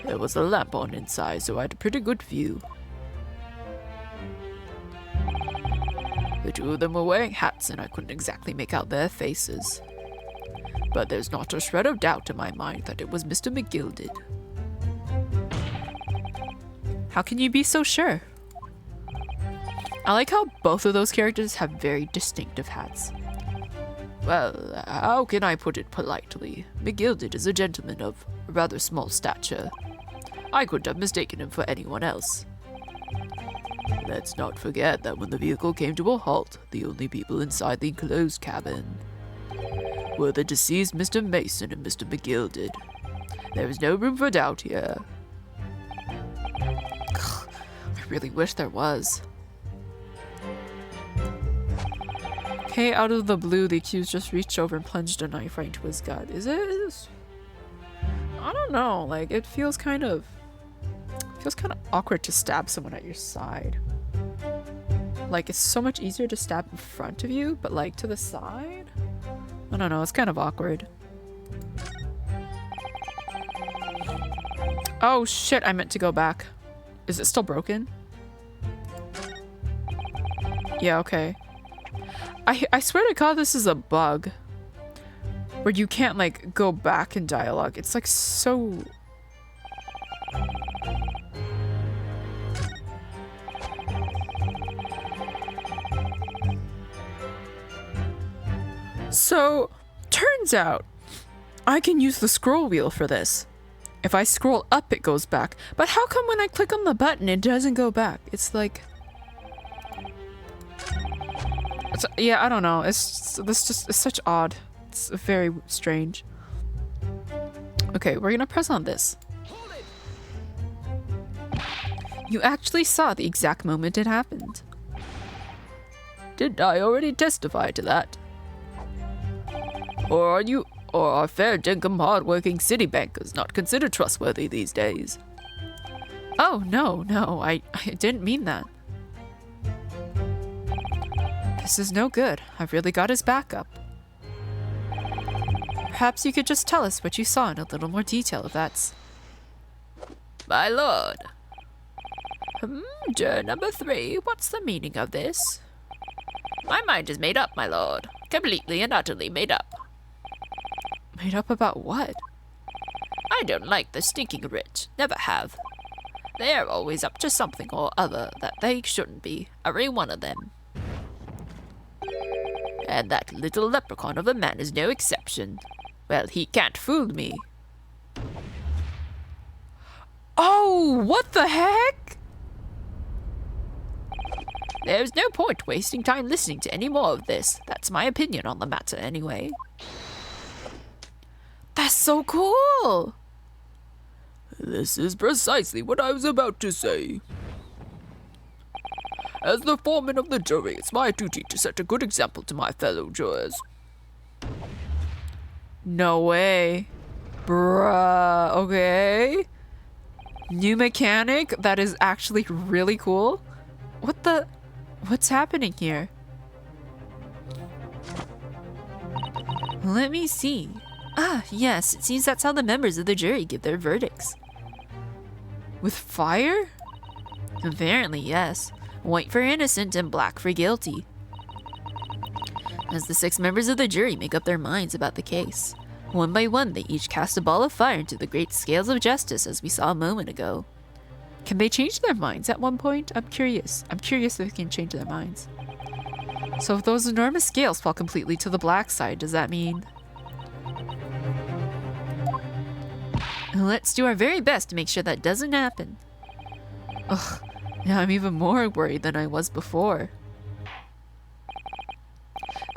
There was a lamp on inside, so I had a pretty good view. The 2 of them were wearing hats, and I couldn't exactly make out their faces. But there's not a shred of doubt in my mind that it was Mr. McGilded. How can you be so sure? I like how both of those characters have very distinctive hats. Well, how can I put it politely? McGilded is a gentleman of rather small stature. I couldn't have mistaken him for anyone else. Let's not forget that when the vehicle came to a halt, the only people inside the enclosed cabin were the deceased Mr. Mason and Mr. McGilded. There is no room for doubt here. I really wish there was. Okay, out of the blue, the accused just reached over and plunged a knife right into his gut. Is it? I don't know, like it feels kind of awkward to stab someone at your side. Like it's so much easier to stab in front of you, but like to the side? I don't know, it's kind of awkward. Oh shit, I meant to go back. Is it still broken? Yeah, okay. I swear to God this is a bug. Where you can't like go back in dialogue. It's like so... So, turns out, I can use the scroll wheel for this. If I scroll up, it goes back. But how come when I click on the button, it doesn't go back? It's like... yeah, I don't know. It's such odd. It's very strange. Okay, we're gonna press on this. You actually saw the exact moment it happened. Didn't I already testify to that? Or are fair dinkum hard-working city bankers not considered trustworthy these days? Oh, no, I didn't mean that. This is no good. I've really got his back up. Perhaps you could just tell us what you saw in a little more detail, if that's... My lord. Juror number 3, what's the meaning of this? My mind is made up, my lord. Completely and utterly made up. Made up about what? I don't like the stinking rich. Never have. They're always up to something or other that they shouldn't be. Every one of them. And that little leprechaun of a man is no exception. Well, he can't fool me. Oh, what the heck? There's no point wasting time listening to any more of this. That's my opinion on the matter, anyway. That's so cool! This is precisely what I was about to say. As the foreman of the jury, it's my duty to set a good example to my fellow jurors. No way. Bruh, okay. New mechanic? That is actually really cool. What's happening here? Let me see. Ah, yes, it seems that's how the members of the jury give their verdicts. With fire? Apparently, yes. White for innocent and black for guilty. As the 6 members of the jury make up their minds about the case, one by one they each cast a ball of fire into the great scales of justice as we saw a moment ago. Can they change their minds at one point? I'm curious. I'm curious if they can change their minds. So if those enormous scales fall completely to the black side, does that mean... Let's do our very best to make sure that doesn't happen. Ugh, now I'm even more worried than I was before.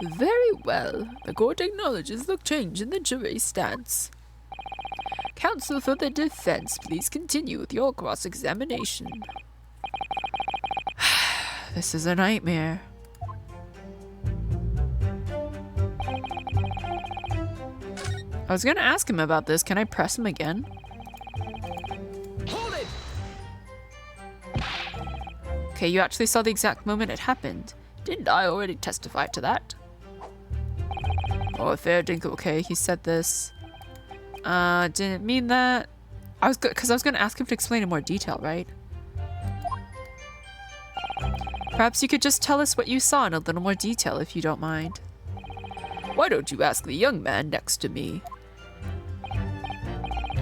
Very well. The court acknowledges the change in the jury's stance. Counsel for the defense, please continue with your cross-examination. This is a nightmare. I was gonna ask him about this. Can I press him again? Hold it! Okay, you actually saw the exact moment it happened. Didn't I already testify to that? Oh, fair dinkum. Okay, he said this. Didn't mean that. Because I was gonna ask him to explain in more detail, right? Perhaps you could just tell us what you saw in a little more detail, if you don't mind. Why don't you ask the young man next to me?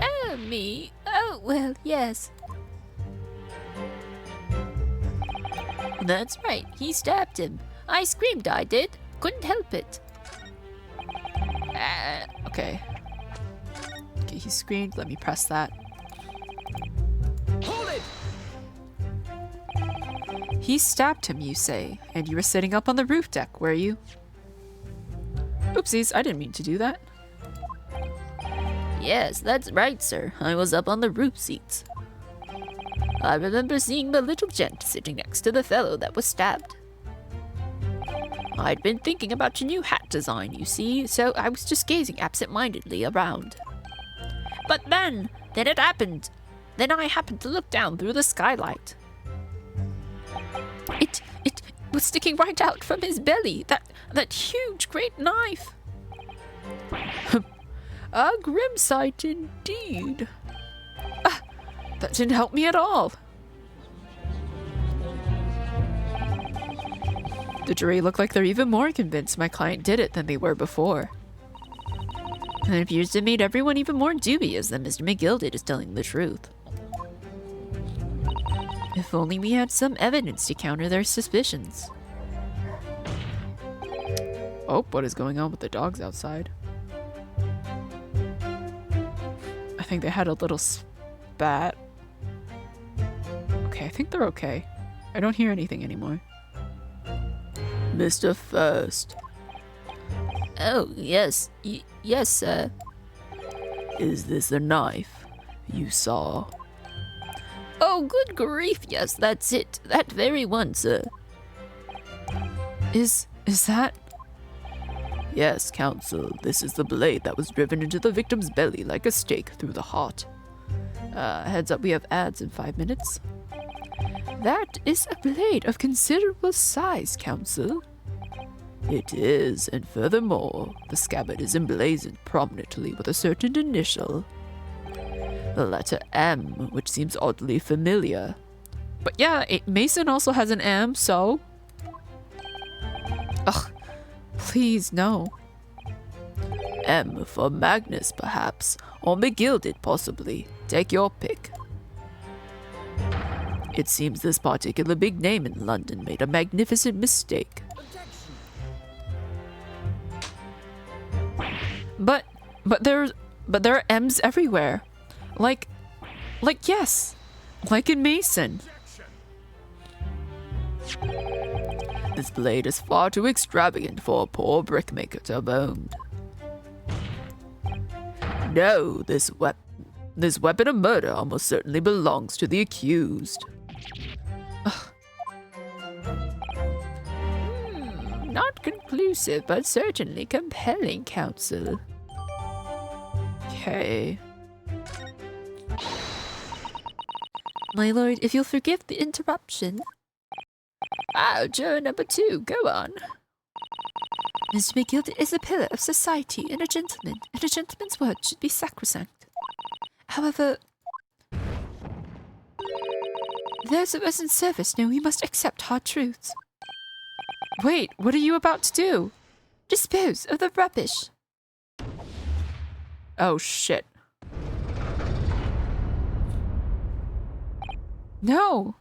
Oh, me? Oh, well, yes. That's right, he stabbed him. I screamed, I did. Couldn't help it. Okay. Okay, he screamed. Let me press that. Hold it! He stabbed him, you say, and you were sitting up on the roof deck, were you? Oopsies, I didn't mean to do that. Yes, that's right, sir. I was up on the roof seats. I remember seeing the little gent sitting next to the fellow that was stabbed. I'd been thinking about your new hat design, you see, so I was just gazing absent-mindedly around. But then it happened. Then I happened to look down through the skylight. It was sticking right out from his belly. That huge, great knife. A grim sight indeed. That didn't help me at all. The jury look like they're even more convinced my client did it than they were before. And it appears to have made everyone even more dubious that Mr. McGilded is telling the truth. If only we had some evidence to counter their suspicions. Oh, what is going on with the dogs outside? I think they had a little spat. Okay, I think they're okay. I don't hear anything anymore. Mr. First. Oh, yes. Yes, sir. Is this a knife you saw? Oh, good grief, yes, that's it. That very one, sir. Is that... Yes, counsel, this is the blade that was driven into the victim's belly like a stake through the heart. Heads up, we have ads in 5 minutes. That is a blade of considerable size, counsel. It is, and furthermore, the scabbard is emblazoned prominently with a certain initial. The letter M, which seems oddly familiar. But yeah, Mason also has an M, so... Ugh, please, no. M for Magnus, perhaps, or McGilded, possibly. Take your pick. It seems this particular big name in London made a magnificent mistake. But there are M's everywhere. Like yes. Like in Mason. This blade is far too extravagant for a poor brickmaker to have owned. No, this weapon of murder almost certainly belongs to the accused. Not conclusive, but certainly compelling, counsel. Okay. My lord, if you'll forgive the interruption. Juror number 2, go on. Mr. McGilded is a pillar of society and a gentleman, and a gentleman's word should be sacrosanct. However, those of us in service know we must accept hard truths. Wait, what are you about to do? Dispose of the rubbish. Oh, shit. No.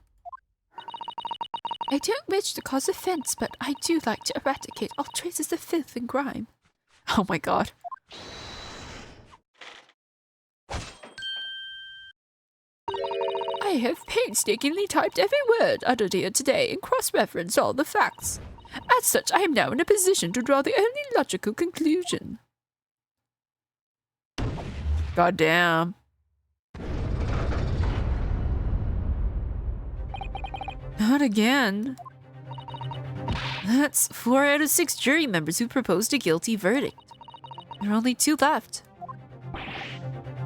I don't wish to cause offense, but I do like to eradicate all traces of filth and grime. Oh my god. I have painstakingly typed every word uttered here today and cross-referenced all the facts. As such, I am now in a position to draw the only logical conclusion. God damn. Not again. That's 4 out of 6 jury members who proposed a guilty verdict. There are only 2 left.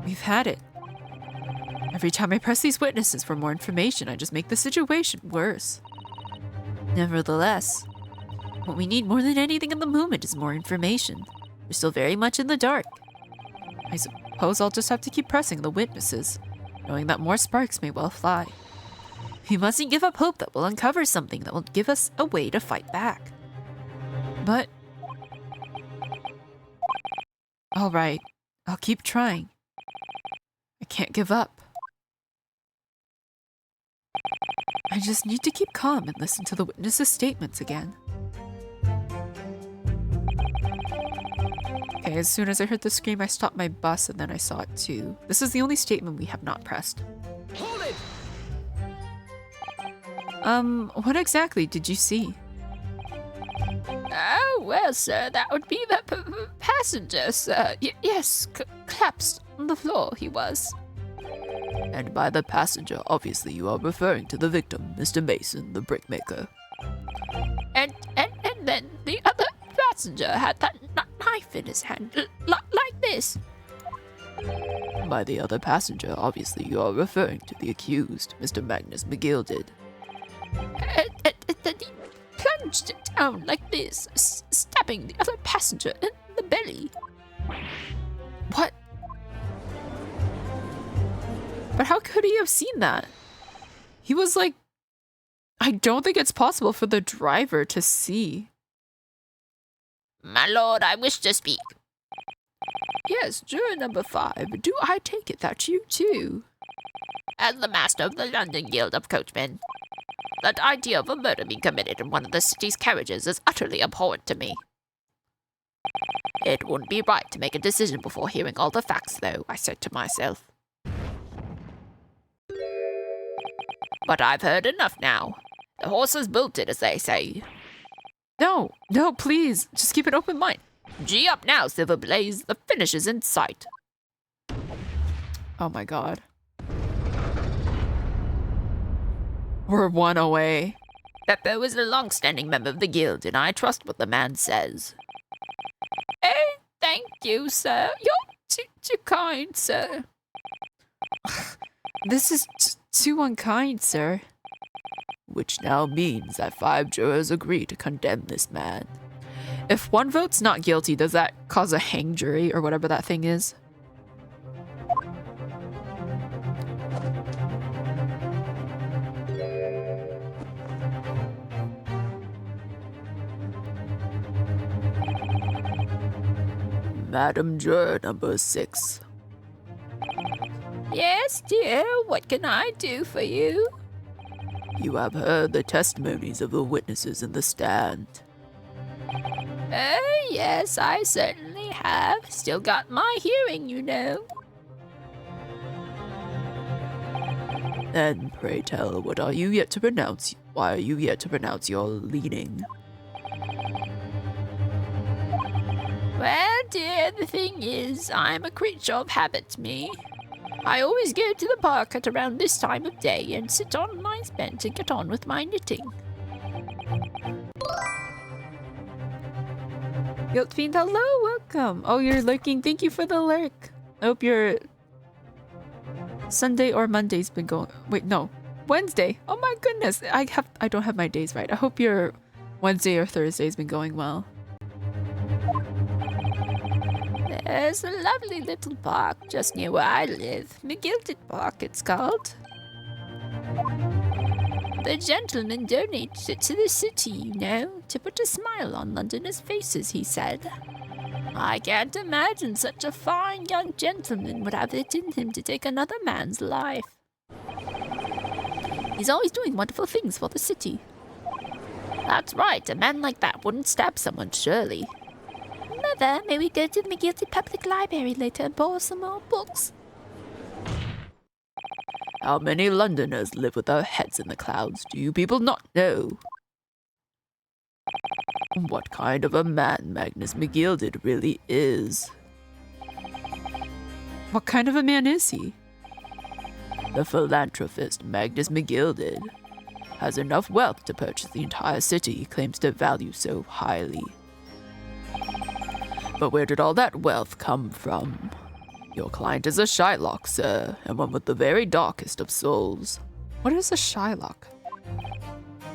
We've had it. Every time I press these witnesses for more information, I just make the situation worse. Nevertheless, what we need more than anything in the moment is more information. We're still very much in the dark. I suppose I'll just have to keep pressing the witnesses, knowing that more sparks may well fly. We mustn't give up hope that we'll uncover something that will give us a way to fight back. But... alright, I'll keep trying. I can't give up. I just need to keep calm and listen to the witnesses' statements again. Okay, as soon as I heard the scream, I stopped my bus and then I saw it too. This is the only statement we have not pressed. Hold it! What exactly did you see? Oh, well, sir, that would be the passenger, sir. Yes, collapsed on the floor, he was. And by the passenger, obviously you are referring to the victim, Mr. Mason, the brickmaker. And then the other passenger had that knife in his hand, like this. By the other passenger, obviously you are referring to the accused, Mr. Magnus McGilded. Then he plunged down like this, stabbing the other passenger in the belly. What? But how could he have seen that? He was like, I don't think it's possible for the driver to see. My lord, I wish to speak. Yes, juror number 5, do I take it that you too? As the master of the London Guild of Coachmen, that idea of a murder being committed in one of the city's carriages is utterly abhorrent to me. It wouldn't be right to make a decision before hearing all the facts, though, I said to myself. But I've heard enough now. The horse has bolted, as they say. No, please, just keep an open mind. Gee up now, Silver Blaze, the finish is in sight. Oh my god. We're one away. Beppo is a long-standing member of the guild, and I trust what the man says. Oh, thank you, sir. You're too kind, sir. This is too unkind, sir. Which now means that 5 jurors agree to condemn this man. If one vote's not guilty, does that cause a hang jury or whatever that thing is? Madam Juror number 6. Yes, dear, what can I do for you? You have heard the testimonies of the witnesses in the stand. Oh, yes, I certainly have. Still got my hearing, you know. Then, pray tell, what are you yet to pronounce? Why are you yet to pronounce your leaning? Well, dear, the thing is, I'm a creature of habit, me. I always go to the park at around this time of day and sit on a nice bench and get on with my knitting. Guilt Fiend, hello, welcome. Oh, you're lurking. Thank you for the lurk. I hope your Sunday or Monday's been going. Wait, no, Wednesday. Oh my goodness, I don't have my days right. I hope your Wednesday or Thursday's been going well. There's a lovely little park just near where I live. McGilded Park, it's called. The gentleman donated it to the city, you know, to put a smile on Londoners' faces, he said. I can't imagine such a fine young gentleman would have it in him to take another man's life. He's always doing wonderful things for the city. That's right, a man like that wouldn't stab someone, surely. Mother, may we go to the McGilded Public Library later and borrow some more books? How many Londoners live with their heads in the clouds? Do you people not know? What kind of a man Magnus McGilded really is? What kind of a man is he? The philanthropist Magnus McGilded has enough wealth to purchase the entire city he claims to value so highly. But where did all that wealth come from? Your client is a Shylock, sir, and one with the very darkest of souls. What is a Shylock?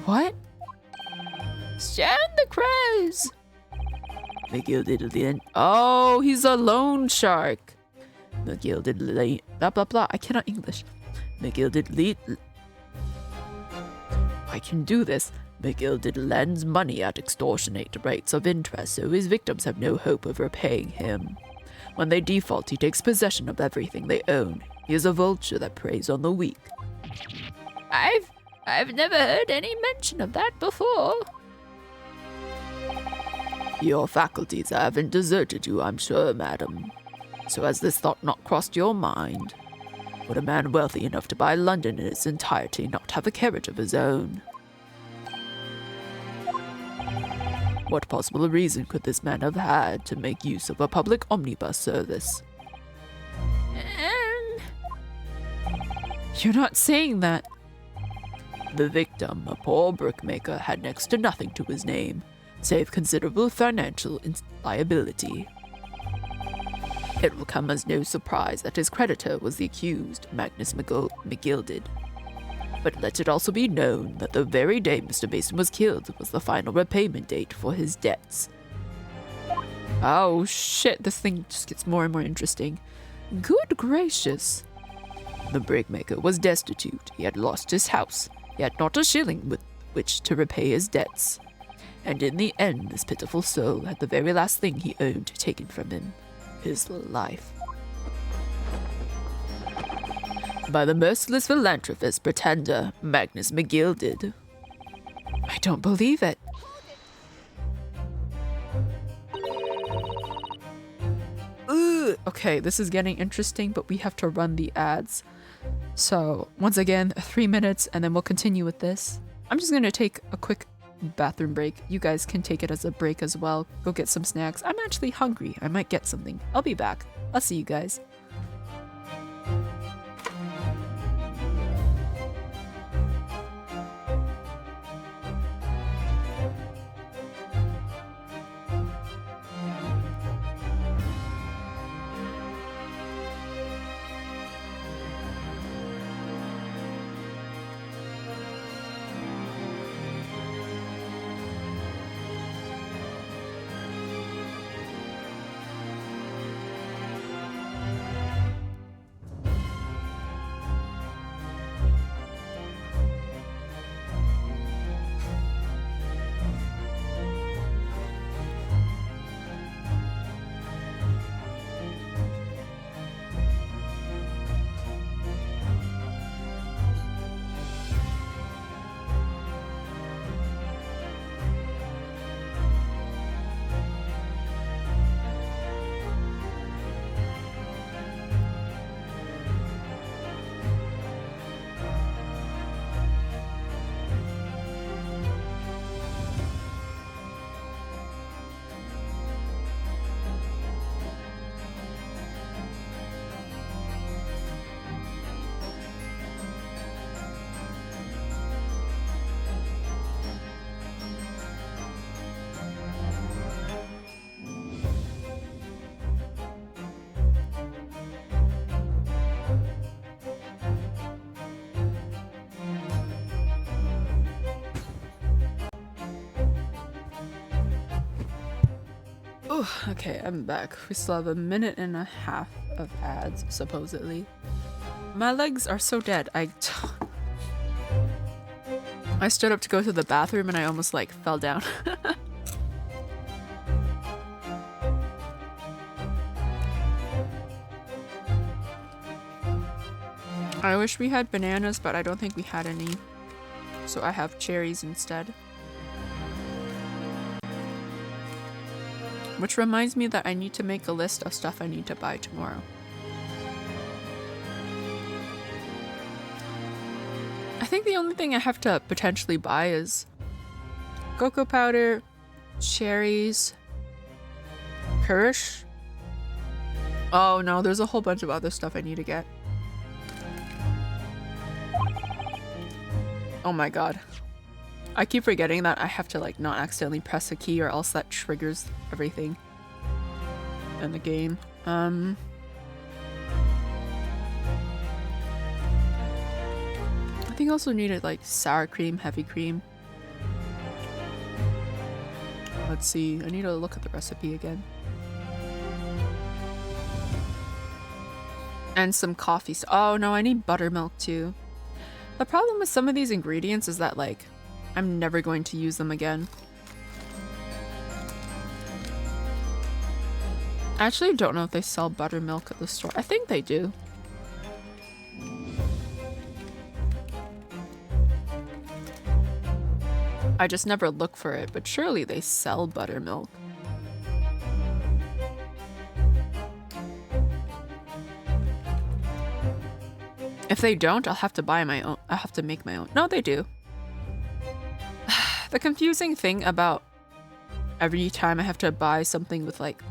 What? Stand the crows! McGilded Oh, he's a loan shark. McGilded blah blah blah. I cannot English. McGilded I can do this. McGilded lends money at extortionate rates of interest, so his victims have no hope of repaying him. When they default, he takes possession of everything they own. He is a vulture that preys on the weak. I've never heard any mention of that before. Your faculties haven't deserted you, I'm sure, madam. So has this thought not crossed your mind? Would a man wealthy enough to buy London in its entirety not have a carriage of his own? What possible reason could this man have had to make use of a public omnibus service? You're not saying that. The victim, a poor brickmaker, had next to nothing to his name, save considerable financial liability. It will come as no surprise that his creditor was the accused, Magnus McGilded. But let it also be known that the very day Mr. Mason was killed was the final repayment date for his debts. Oh shit, this thing just gets more and more interesting. Good gracious. The brickmaker was destitute. He had lost his house. He had not a shilling with which to repay his debts. And in the end, this pitiful soul had the very last thing he owned taken from him, his life. By the merciless philanthropist pretender Magnus McGilded. I don't believe it. Ugh. Okay, this is getting interesting, but we have to run the ads. So, once again, 3 minutes, and then we'll continue with this. I'm just gonna take a quick bathroom break. You guys can take it as a break as well. Go get some snacks. I'm actually hungry. I might get something. I'll be back. I'll see you guys. Okay, I'm back. We still have 1.5 minutes of ads, supposedly. My legs are so dead. I stood up to go to the bathroom and I almost like fell down. I wish we had bananas, but I don't think we had any. So I have cherries instead. Which reminds me that I need to make a list of stuff I need to buy tomorrow. I think the only thing I have to potentially buy is cocoa powder, cherries, Kirsch. Oh no, there's a whole bunch of other stuff I need to get. Oh my god. I keep forgetting that I have to like not accidentally press a key or else that triggers everything in the game. I think I also needed like sour cream, heavy cream. Let's see, I need to look at the recipe again. And some coffee. Oh no, I need buttermilk too. The problem with some of these ingredients is that like I'm never going to use them again. I actually don't know if they sell buttermilk at the store. I think they do. I just never look for it, but surely they sell buttermilk. If they don't, I'll have to buy my own. I'll have to make my own. No, they do. The confusing thing about every time I have to buy something with like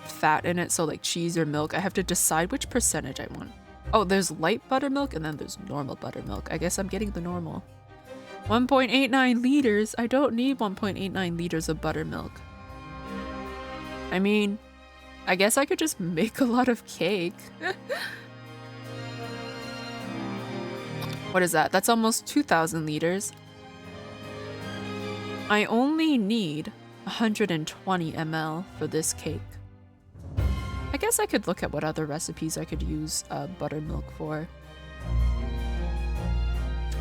fat in it, so like cheese or milk, I have to decide which percentage I want. Oh, there's light buttermilk and then there's normal buttermilk. I guess I'm getting the normal. 1.89 liters? I don't need 1.89 liters of buttermilk. I mean, I guess I could just make a lot of cake. What is that? That's almost 2,000 liters. I only need 120 ml for this cake. I guess I could look at what other recipes I could use buttermilk for.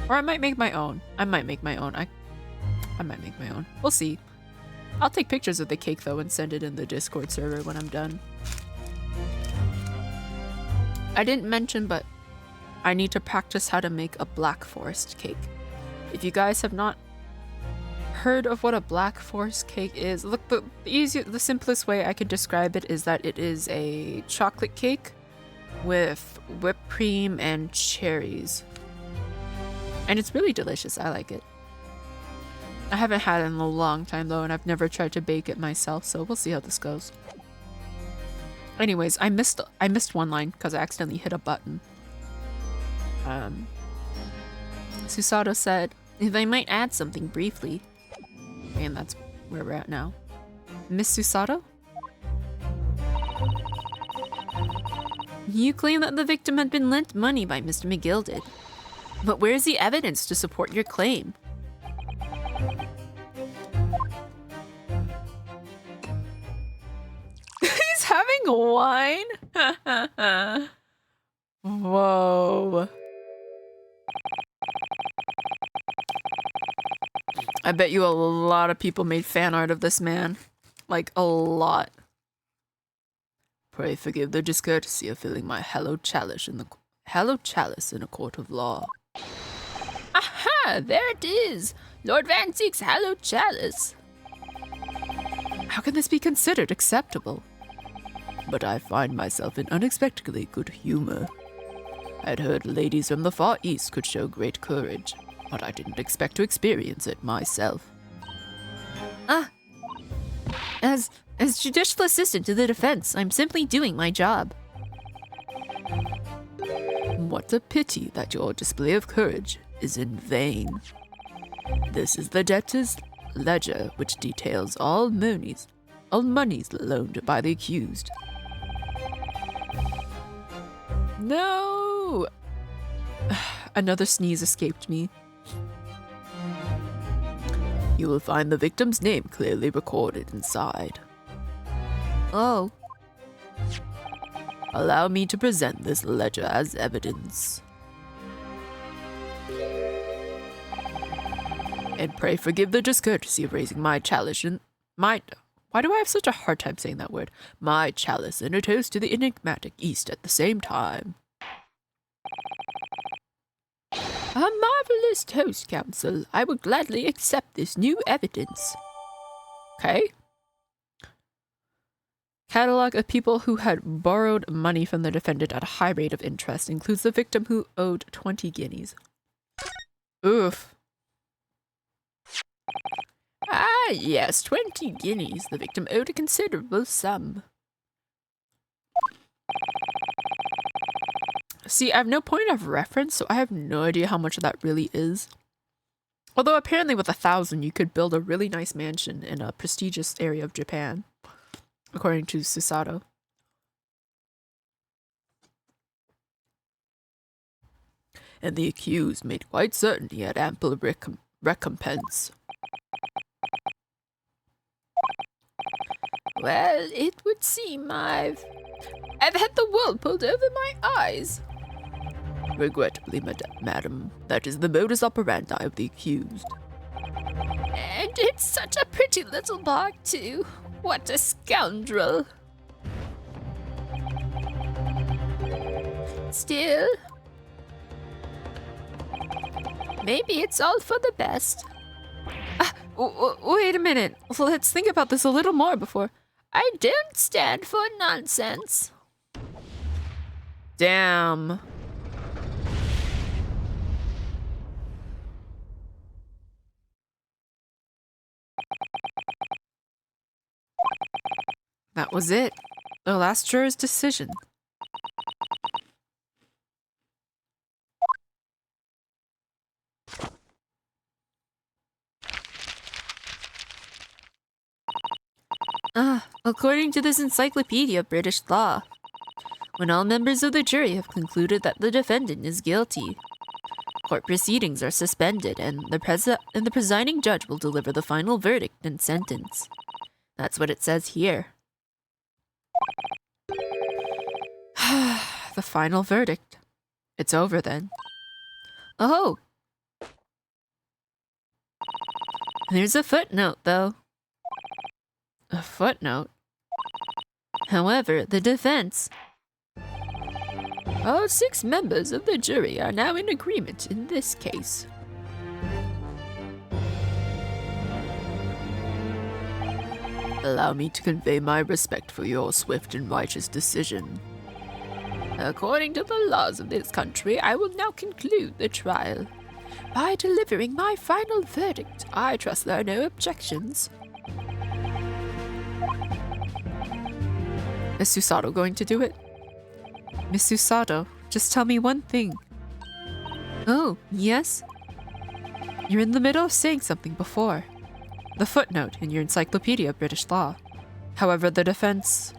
Or I might make my own. I might make my own. I might make my own. We'll see. I'll take pictures of the cake though and send it in the Discord server when I'm done. I didn't mention, but I need to practice how to make a Black Forest cake. If you guys have not heard of what a Black Forest cake is, look, the simplest way I could describe it is that it is a chocolate cake with whipped cream and cherries. And it's really delicious. I like it. I haven't had it in a long time though, and I've never tried to bake it myself, so we'll see how this goes. Anyways, I missed one line because I accidentally hit a button. Susato said, if I might add something briefly. And that's where we're at now. Miss Susato? You claim that the victim had been lent money by Mr. McGilded. But where's the evidence to support your claim? He's having wine? Whoa. I bet you a lot of people made fan art of this man. Like, a lot. Pray forgive the discourtesy of filling my hallowed chalice in a court of law. Aha! There it is! Lord Van Zeek's hallowed chalice. How can this be considered acceptable? But I find myself in unexpectedly good humor. I'd heard ladies from the Far East could show great courage, but I didn't expect to experience it myself. As judicial assistant to the defense, I'm simply doing my job. What a pity that your display of courage is in vain. This is the debtor's ledger, which details all monies loaned by the accused. No! Another sneeze escaped me. You will find the victim's name clearly recorded inside. Oh. Allow me to present this ledger as evidence. And pray forgive the discourtesy of raising my chalice and why do I have such a hard time saying that word? My chalice and a toast to the enigmatic East at the same time. A marvelous toast, Counsel. I would gladly accept this new evidence. Okay. Catalog of people who had borrowed money from the defendant at a high rate of interest includes the victim who owed 20 guineas. Oof. Ah, yes, 20 guineas. The victim owed a considerable sum. See, I have no point of reference, so I have no idea how much that really is. Although apparently with 1,000 you could build a really nice mansion in a prestigious area of Japan, according to Susato. And the accused made quite certain he had ample recompense. Well, it would seem I've had the wool pulled over my eyes. Regrettably, madam, that is the modus operandi of the accused. And it's such a pretty little bark, too. What a scoundrel. Still, maybe it's all for the best. Wait a minute. Let's think about this a little more before. I don't stand for nonsense. Damn. That was it. The last juror's decision. According to this encyclopedia of British law, when all members of the jury have concluded that the defendant is guilty, court proceedings are suspended and the presiding judge will deliver the final verdict and sentence. That's what it says here. The final verdict. It's over then. Oh! There's a footnote, though. A footnote? However, the defense... All 6 members of the jury are now in agreement in this case. Allow me to convey my respect for your swift and righteous decision. According to the laws of this country, I will now conclude the trial. By delivering my final verdict, I trust there are no objections. Is Susato going to do it? Miss Susato, just tell me one thing. Oh, yes? You're in the middle of saying something before. The footnote in your Encyclopedia of British Law. However, the defense...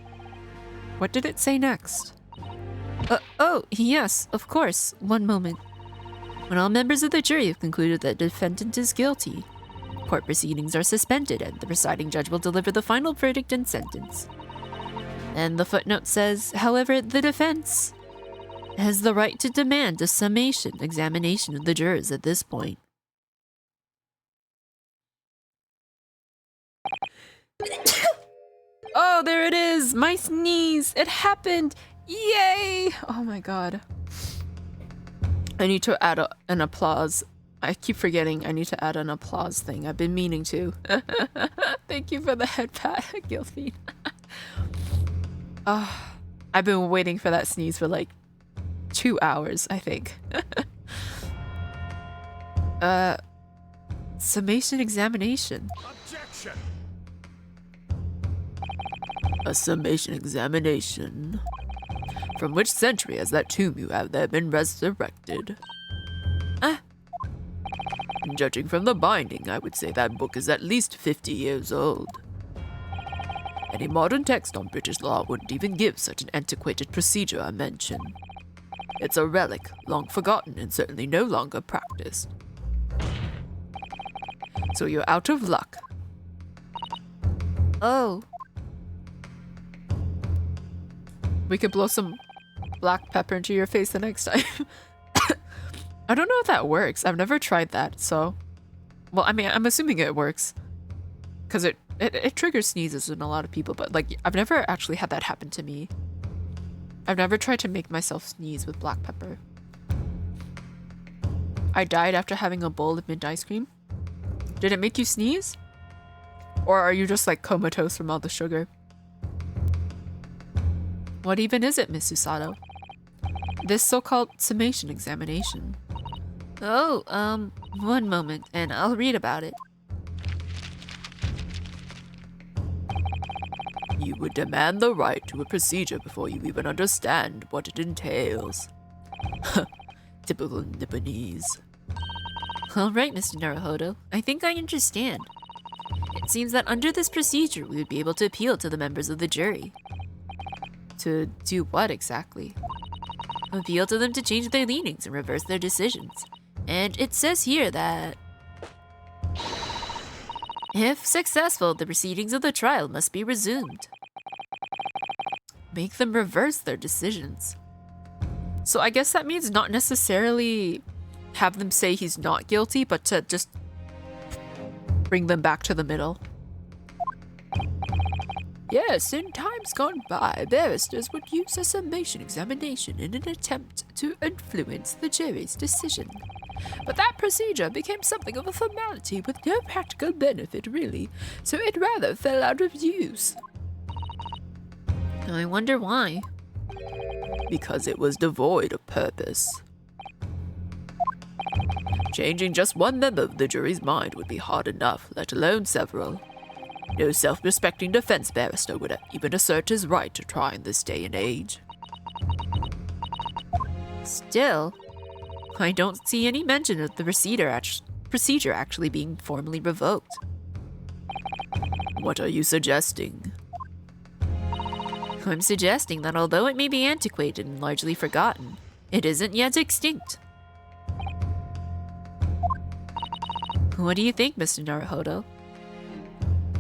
What did it say next? Oh, yes, of course. One moment. When all members of the jury have concluded that the defendant is guilty, court proceedings are suspended and the presiding judge will deliver the final verdict and sentence. And the footnote says, however, the defense has the right to demand a summation examination of the jurors at this point. Oh, there it is! My sneeze! It happened! Yay! Oh my god. I need to add an applause. I keep forgetting I need to add an applause thing. I've been meaning to. Thank you for the head pat, Gilfine. I've been waiting for that sneeze for like 2 hours, I think. Summation examination. Objection! A summation examination. From which century has that tomb you have there been resurrected? Judging from the binding, I would say that book is at least 50 years old. Any modern text on British law wouldn't even give such an antiquated procedure a mention. It's a relic, long forgotten and certainly no longer practiced. So you're out of luck. Oh. We could blow some black pepper into your face the next time. I don't know if that works. I've never tried that, so... Well, I mean, I'm assuming it works. Because it triggers sneezes in a lot of people, but, like, I've never actually had that happen to me. I've never tried to make myself sneeze with black pepper. I died after having a bowl of mint ice cream. Did it make you sneeze? Or are you just, like, comatose from all the sugar? What even is it, Miss Susato? This so-called summation examination. Oh, one moment, and I'll read about it. You would demand the right to a procedure before you even understand what it entails. Typical Nipponese. All right, Mr. Naruhodo. I think I understand. It seems that under this procedure, we would be able to appeal to the members of the jury. To do what exactly? Appeal to them to change their leanings and reverse their decisions. And it says here that... if successful, the proceedings of the trial must be resumed. Make them reverse their decisions. So I guess that means not necessarily have them say he's not guilty, but to just bring them back to the middle. Yes, in times gone by, barristers would use a summation examination in an attempt to influence the jury's decision. But that procedure became something of a formality with no practical benefit, really, so it rather fell out of use. I wonder why. Because it was devoid of purpose. Changing just one member of the jury's mind would be hard enough, let alone several. No self-respecting defense barrister would even assert his right to try in this day and age. Still, I don't see any mention of the procedure actually being formally revoked. What are you suggesting? I'm suggesting that although it may be antiquated and largely forgotten, it isn't yet extinct. What do you think, Mr. Naruhodo?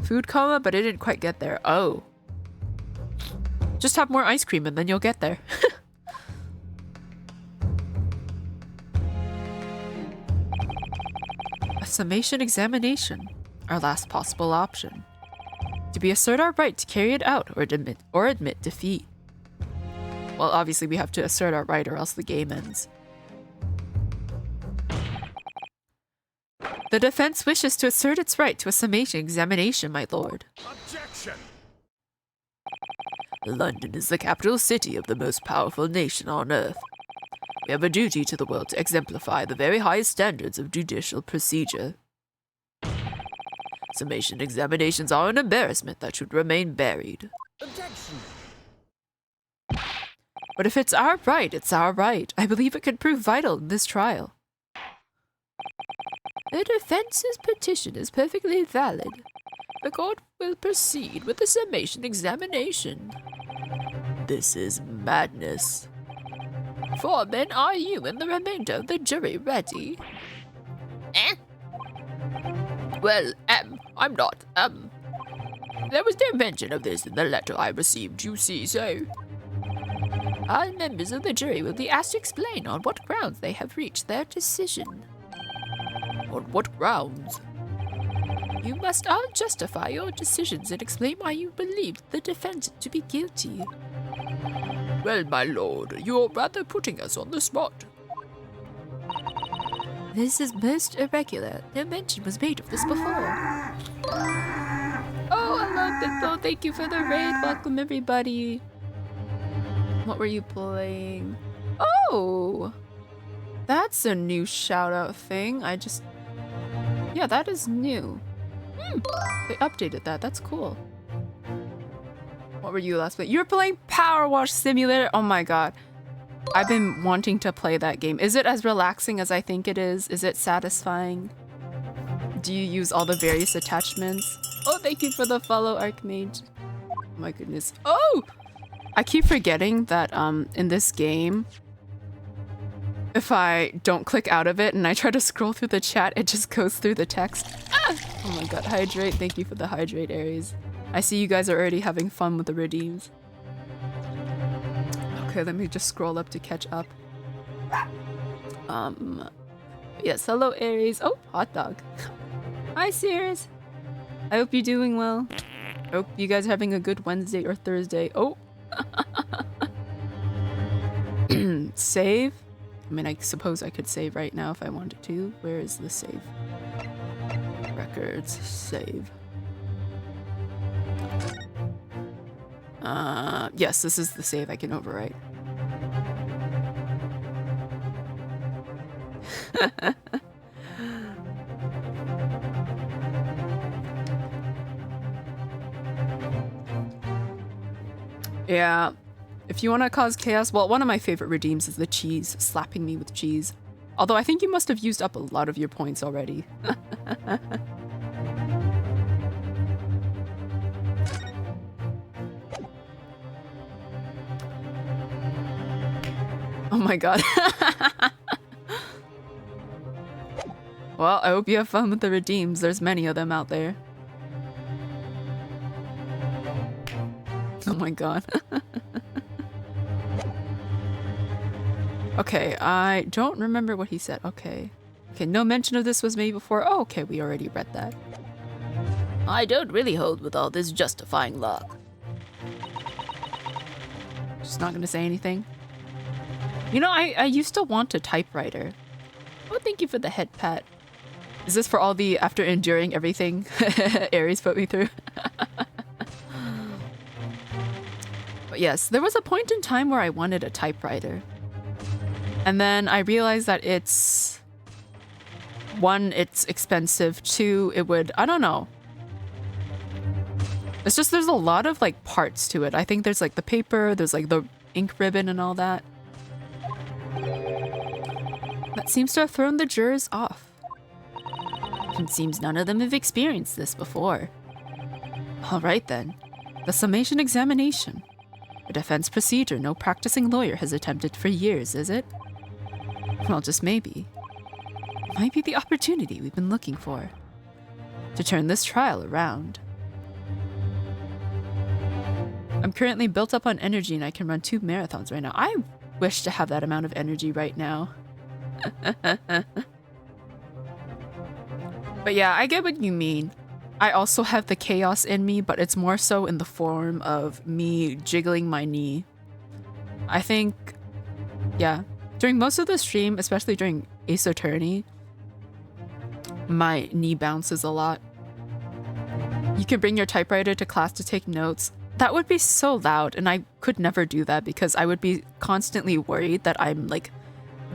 Food coma, but it didn't quite get there. Oh. Just have more ice cream and then you'll get there. A summation examination. Our last possible option. Do we assert our right to carry it out or admit defeat? Well, obviously we have to assert our right or else the game ends. The defense wishes to assert its right to a summation examination, my lord. Objection! London is the capital city of the most powerful nation on earth. We have a duty to the world to exemplify the very highest standards of judicial procedure. Summation examinations are an embarrassment that should remain buried. Objection! But if it's our right, it's our right. I believe it could prove vital in this trial. The defense's petition is perfectly valid. The court will proceed with the summation examination. This is madness. Foreman, are you and the remainder of the jury ready? Well, I'm not. There was no mention of this in the letter I received, you see, so... All members of the jury will be asked to explain on what grounds they have reached their decision. On what grounds? You must all justify your decisions and explain why you believed the defendant to be guilty. Well, my lord, you're rather putting us on the spot. This is most irregular. No mention was made of this before. Oh, hello, Pitbull. Thank you for the raid. Welcome, everybody. What were you playing? Oh! That's a new shout-out thing. Yeah, that is new. They updated that. That's cool. What were you last playing? You were playing Power Wash Simulator? Oh my god. I've been wanting to play that game. Is it as relaxing as I think it is? Is it satisfying? Do you use all the various attachments? Oh, thank you for the follow, Archmage. Oh my goodness. Oh! I keep forgetting that in this game, if I don't click out of it and I try to scroll through the chat, it just goes through the text. Ah! Oh my god, hydrate. Thank you for the hydrate, Aries. I see you guys are already having fun with the redeems. Okay, let me just scroll up to catch up. Yes, hello Aries. Oh, hot dog. Hi Sears. I hope you're doing well. I hope you guys are having a good Wednesday or Thursday. Oh. Save? I mean, I suppose I could save right now if I wanted to. Where is the save? Records, save. Yes, this is the save I can overwrite. Yeah, if you want to cause chaos, well, one of my favorite redeems is the cheese, slapping me with cheese. Although I think you must have used up a lot of your points already. Oh my god. Well, I hope you have fun with the redeems. There's many of them out there. Oh my god. Okay, I don't remember what he said. Okay. Okay, no mention of this was made before. Oh, okay, we already read that. I don't really hold with all this justifying luck. Just not gonna say anything. You know, I used to want a typewriter. Oh, thank you for the head pat. Is this for all the after enduring everything Aries put me through? But yes, there was a point in time where I wanted a typewriter. And then I realized that it's... One, it's expensive. Two, it would... I don't know. It's just there's a lot of like parts to it. I think there's like the paper, there's like the ink ribbon and all that. That seems to have thrown the jurors off. It seems none of them have experienced this before. Alright then. The summation examination. A defense procedure no practicing lawyer has attempted for years, is it? Well, just maybe. It might be the opportunity we've been looking for. To turn this trial around. I'm currently built up on energy and I can run 2 marathons right now. I wish to have that amount of energy right now. But yeah, I get what you mean. I also have the chaos in me, but it's more so in the form of me jiggling my knee. I think, yeah, during most of the stream, especially during Ace Attorney, my knee bounces a lot. You can bring your typewriter to class to take notes. That would be so loud, and I could never do that because I would be constantly worried that I'm like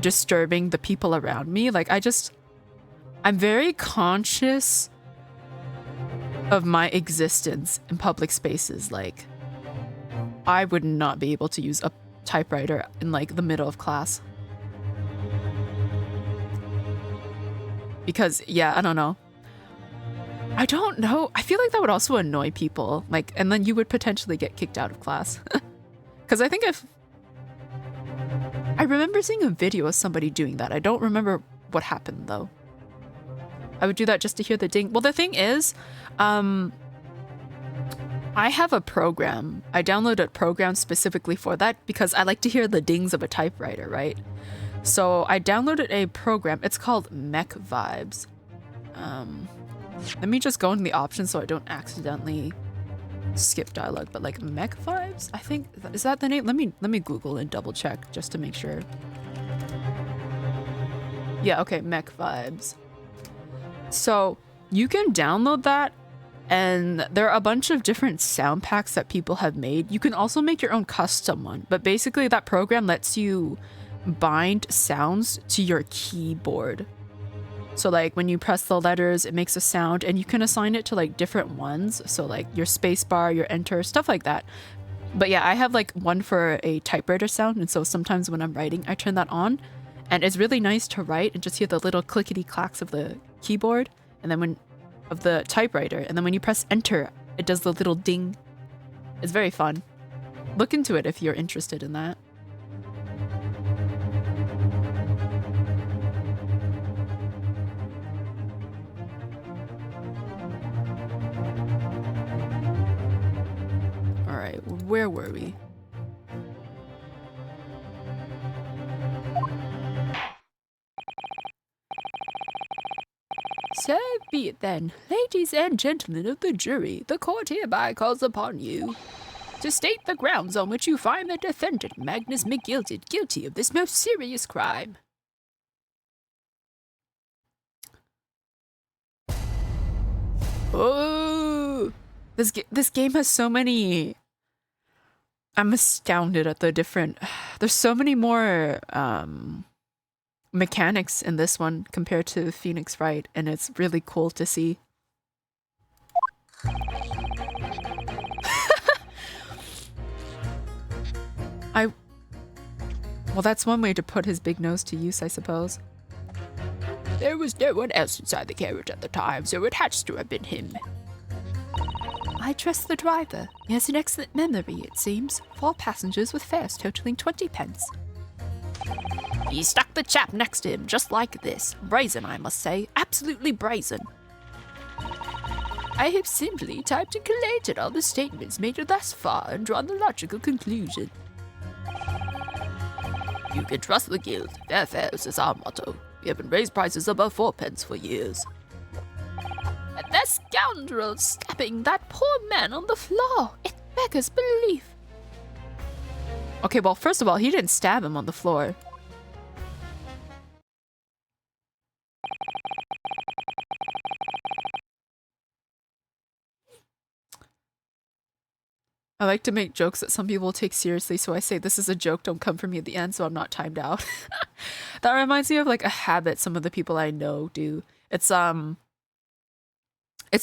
disturbing the people around me. Like I'm very conscious of my existence in public spaces. Like, I would not be able to use a typewriter in like the middle of class. Because, yeah, I don't know. I don't know. I feel like that would also annoy people. Like, and then you would potentially get kicked out of class. Because I think I remember seeing a video of somebody doing that. I don't remember what happened though. I would do that just to hear the ding. Well, the thing is, I have a program. I downloaded a program specifically for that because I like to hear the dings of a typewriter, right? So I downloaded a program. It's called Mech Vibes. Let me just go into the options so I don't accidentally skip dialogue. But like Mech Vibes, I think, is that the name? Let me Google and double check just to make sure. Yeah, okay, Mech Vibes. So you can download that, and there are a bunch of different sound packs that people have made. You can also make your own custom one, but basically that program lets you bind sounds to your keyboard. So like when you press the letters, it makes a sound, and you can assign it to like different ones. So like your space bar, your enter, stuff like that. But yeah, I have like one for a typewriter sound, and so sometimes when I'm writing, I turn that on, and it's really nice to write and just hear the little clickety clacks of the keyboard, and then of the typewriter, and then when you press enter, it does the little ding. It's very fun. Look into it if you're interested in that. All right, where were we? So be it then, ladies and gentlemen of the jury, the court hereby calls upon you to state the grounds on which you find the defendant, Magnus McGilded, guilty of this most serious crime. Oh, this game has so many. I'm astounded at the different. There's so many more mechanics in this one compared to Phoenix Wright, and it's really cool to see. Well, that's one way to put his big nose to use, I suppose. There was no one else inside the carriage at the time, so it has to have been him. I trust the driver. He has an excellent memory, it seems. 4 passengers with fares totaling 20 pence. He stuck the chap next to him just like this. Brazen, I must say. Absolutely brazen. I have simply typed and collated all the statements made thus far and drawn the logical conclusion. You can trust the guild. Fair fares is our motto. We haven't raised prices above 4 pence for years. And that scoundrel slapping that poor man on the floor. It beggars belief. Okay, well, first of all, he didn't stab him on the floor. I like to make jokes that some people take seriously, so I say this is a joke, don't come for me at the end, so I'm not timed out. That reminds me of like a habit some of the people I know do. It's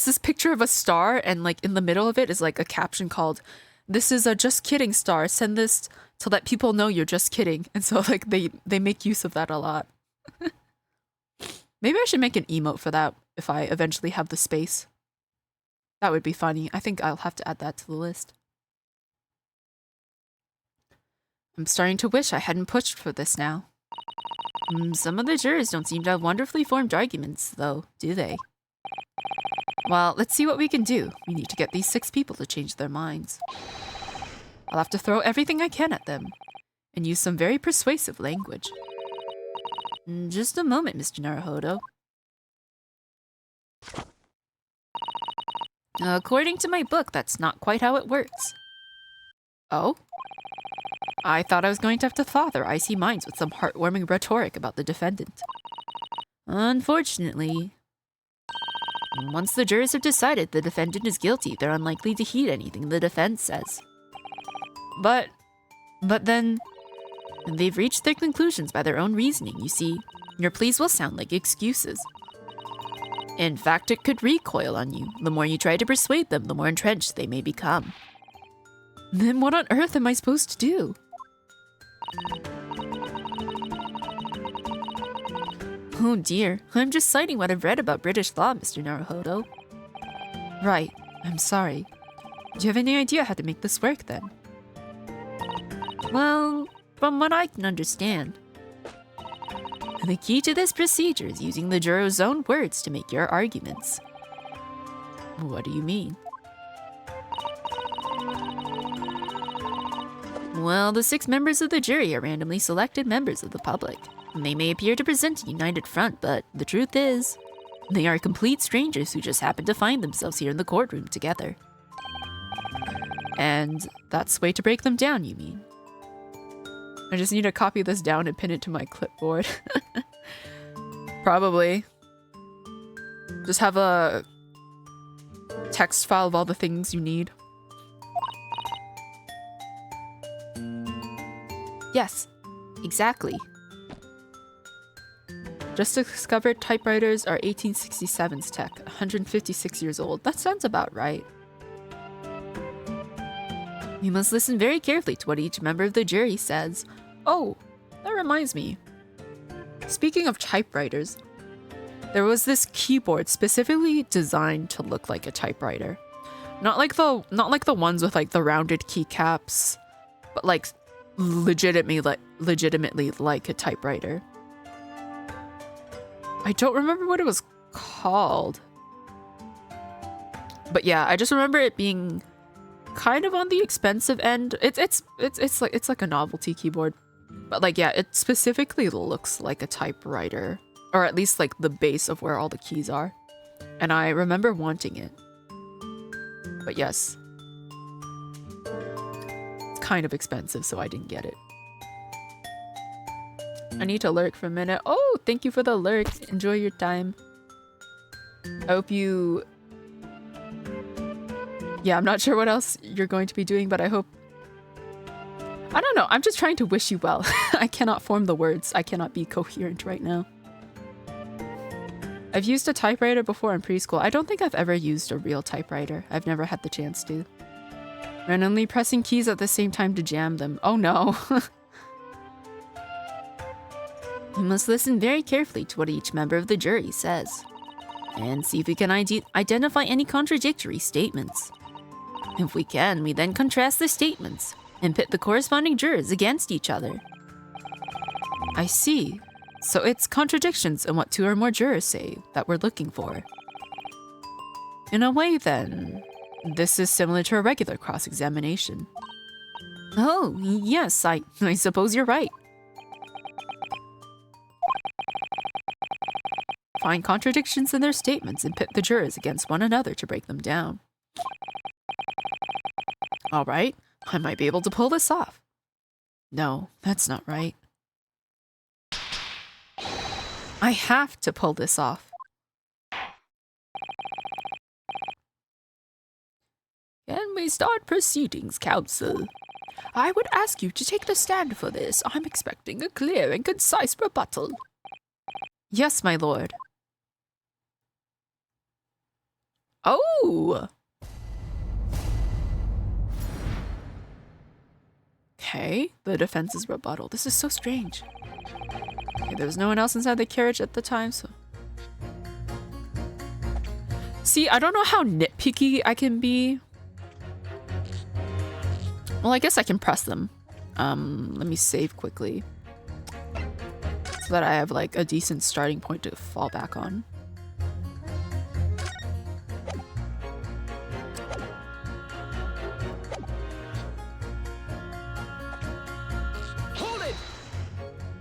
this picture of a star, and like in the middle of it is like a caption called, "This is a just kidding star, send this to let people know you're just kidding." And so like they make use of that a lot. Maybe I should make an emote for that if I eventually have the space. That would be funny. I think I'll have to add that to the list. I'm starting to wish I hadn't pushed for this now. Some of the jurors don't seem to have wonderfully formed arguments, though, do they? Well, let's see what we can do. We need to get these 6 people to change their minds. I'll have to throw everything I can at them and use some very persuasive language. Just a moment, Mr. Naruhodo. According to my book, that's not quite how it works. Oh? I thought I was going to have to thaw their icy minds with some heartwarming rhetoric about the defendant. Unfortunately, once the jurors have decided the defendant is guilty, they're unlikely to heed anything the defense says. But then, they've reached their conclusions by their own reasoning, you see. Your pleas will sound like excuses. In fact, it could recoil on you. The more you try to persuade them, the more entrenched they may become. Then what on earth am I supposed to do? Oh dear, I'm just citing what I've read about British law, Mr. Naruhodo. Right, I'm sorry. Do you have any idea how to make this work then? Well, from what I can understand, the key to this procedure is using the juror's own words to make your arguments. What do you mean? Well, the 6 members of the jury are randomly selected members of the public. They may appear to present a united front, but the truth is, they are complete strangers who just happen to find themselves here in the courtroom together. And that's the way to break them down, you mean? I just need to copy this down and pin it to my clipboard. Probably. Just have a text file of all the things you need. Yes, exactly. Just discovered typewriters are 1867's tech, 156 years old. That sounds about right. You must listen very carefully to what each member of the jury says. Oh, that reminds me. Speaking of typewriters, there was this keyboard specifically designed to look like a typewriter. Not like the ones with like the rounded keycaps, but like legitimately like a typewriter. I don't remember what it was called. But yeah, I just remember it being kind of on the expensive end. It's like a novelty keyboard. But like yeah, it specifically looks like a typewriter, or at least like the base of where all the keys are. And I remember wanting it. But yes, it's kind of expensive, so I didn't get it. I need to lurk for a minute. Oh, thank you for the lurk. Enjoy your time. I hope you... Yeah, I'm not sure what else you're going to be doing, but I hope... I don't know. I'm just trying to wish you well. I cannot form the words. I cannot be coherent right now. I've used a typewriter before in preschool. I don't think I've ever used a real typewriter. I've never had the chance to. Randomly pressing keys at the same time to jam them. Oh no. You must listen very carefully to what each member of the jury says, and see if we can identify any contradictory statements. If we can, we then contrast the statements and pit the corresponding jurors against each other. I see. So it's contradictions in what 2 or more jurors say that we're looking for. In a way, then, this is similar to a regular cross-examination. Oh, yes, I suppose you're right. Find contradictions in their statements and pit the jurors against one another to break them down. All right, I might be able to pull this off. No, that's not right. I have to pull this off. Can we start proceedings, counsel? I would ask you to take the stand for this. I'm expecting a clear and concise rebuttal. Yes, my lord. Oh! Okay, the defense's rebuttal. This is so strange. Okay, there was no one else inside the carriage at the time, so... See, I don't know how nitpicky I can be. Well, I guess I can press them. Let me save quickly so that I have like a decent starting point to fall back on.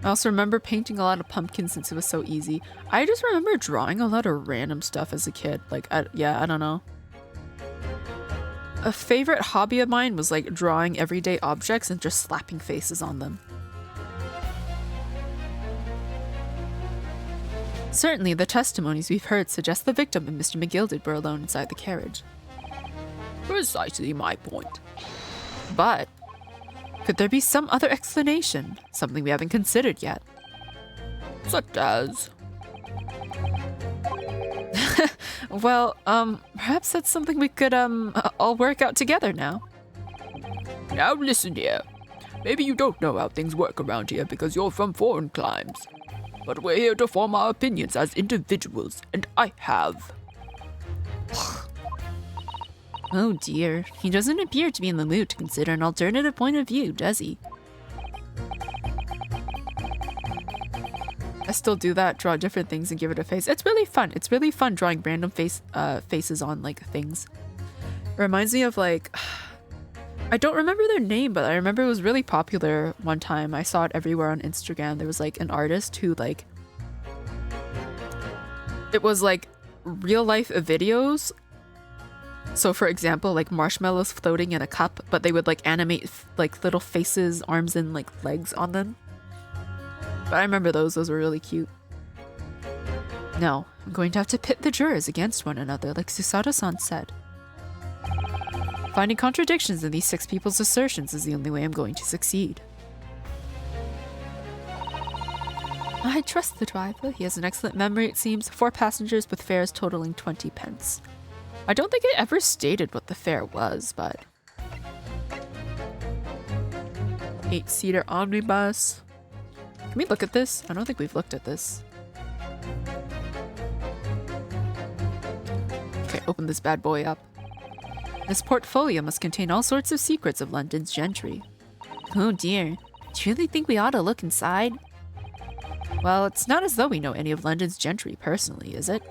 I also remember painting a lot of pumpkins since it was so easy. I just remember drawing a lot of random stuff as a kid. Like, yeah, I don't know. A favorite hobby of mine was like drawing everyday objects and just slapping faces on them. Certainly, the testimonies we've heard suggest the victim and Mr. McGilded were alone inside the carriage. Precisely my point. But could there be some other explanation? Something we haven't considered yet. Such as? Well, perhaps that's something we could, all work out together now. Now listen here. Maybe you don't know how things work around here because you're from foreign climes. But we're here to form our opinions as individuals, and I have. Oh dear, he doesn't appear to be in the mood to consider an alternative point of view, does he? I still do that, draw different things and give it a face. It's really fun. It's really fun drawing random faces on like things. It reminds me of like, I don't remember their name, but I remember it was really popular one time. I saw it everywhere on Instagram. There was like an artist who like, it was like real life videos. So for example, like marshmallows floating in a cup, but they would like animate like little faces, arms, and like legs on them. But I remember those were really cute. Now, I'm going to have to pit the jurors against one another like Susato-san said. Finding contradictions in these 6 people's assertions is the only way I'm going to succeed. I trust the driver. He has an excellent memory, it seems. 4 passengers with fares totaling 20 pence. I don't think it ever stated what the fare was, but... 8-seater omnibus. Can we look at this? I don't think we've looked at this. Okay, open this bad boy up. This portfolio must contain all sorts of secrets of London's gentry. Oh dear. Do you really think we ought to look inside? Well, it's not as though we know any of London's gentry personally, is it?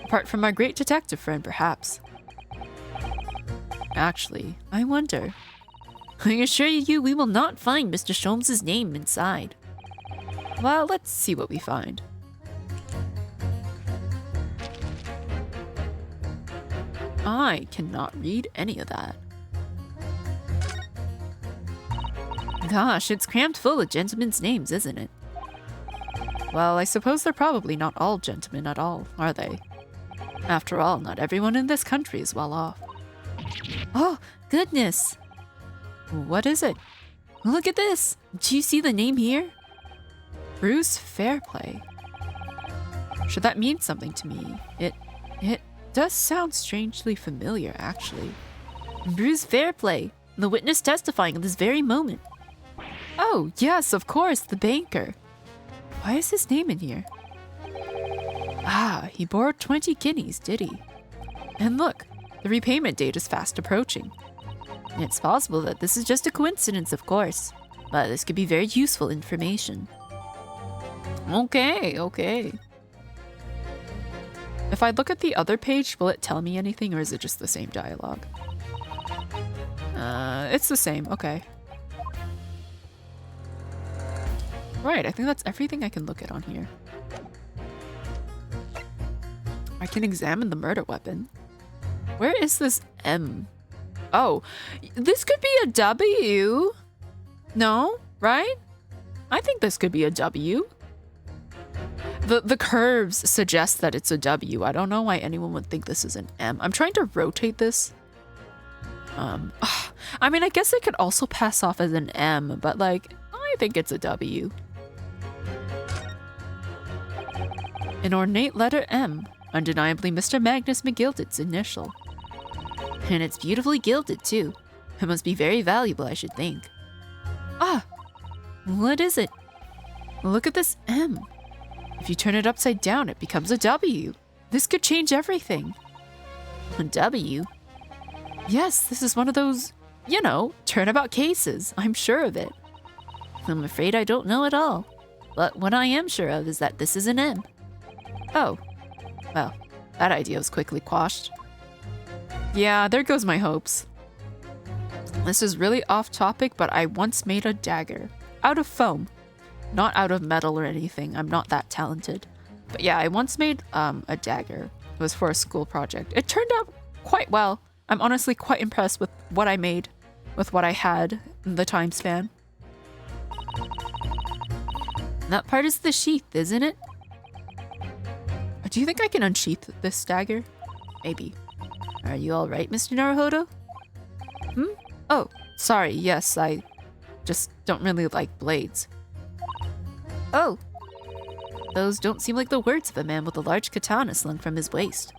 Apart from our great detective friend, perhaps. Actually, I wonder. I assure you we will not find Mr. Sholmes' name inside. Well, let's see what we find. I cannot read any of that. Gosh, it's crammed full of gentlemen's names, isn't it? Well, I suppose they're probably not all gentlemen at all, are they? After all, not everyone in this country is well off. Oh, goodness! What is it? Look at this! Do you see the name here? Bruce Fairplay. Should that mean something to me? It does sound strangely familiar, actually. Bruce Fairplay, the witness testifying at this very moment. Oh, yes, of course, the banker. Why is his name in here? Ah, he borrowed 20 guineas, did he? And look, the repayment date is fast approaching. It's possible that this is just a coincidence, of course, but this could be very useful information. Okay. If I look at the other page, will it tell me anything, or is it just the same dialogue? It's the same, okay. Right, I think that's everything I can look at on here. I can examine the murder weapon. Where is this M? Oh, this could be a W. No, right? I think this could be a W. The curves suggest that it's a W. I don't know why anyone would think this is an M. I'm trying to rotate this. I mean, I guess it could also pass off as an M, but like, I think it's a W. An ornate letter M, undeniably Mr. Magnus McGilded's initial. And it's beautifully gilded, too. It must be very valuable, I should think. Ah! What is it? Look at this M. If you turn it upside down, it becomes a W. This could change everything. A W? Yes, this is one of those You know, turnabout cases. I'm sure of it. I'm afraid I don't know at all. But what I am sure of is that this is an M. Oh. Well, that idea was quickly quashed. Yeah, there goes my hopes. This is really off topic, but I once made a dagger. Out of foam. Not out of metal or anything. I'm not that talented. But yeah, I once made a dagger. It was for a school project. It turned out quite well. I'm honestly quite impressed with what I made, with what I had in the time span. That part is the sheath, isn't it? Do you think I can unsheath this dagger? Maybe. Are you alright, Mr. Naruhodo? Oh, sorry, yes, I just don't really like blades. Oh. Those don't seem like the words of a man with a large katana slung from his waist.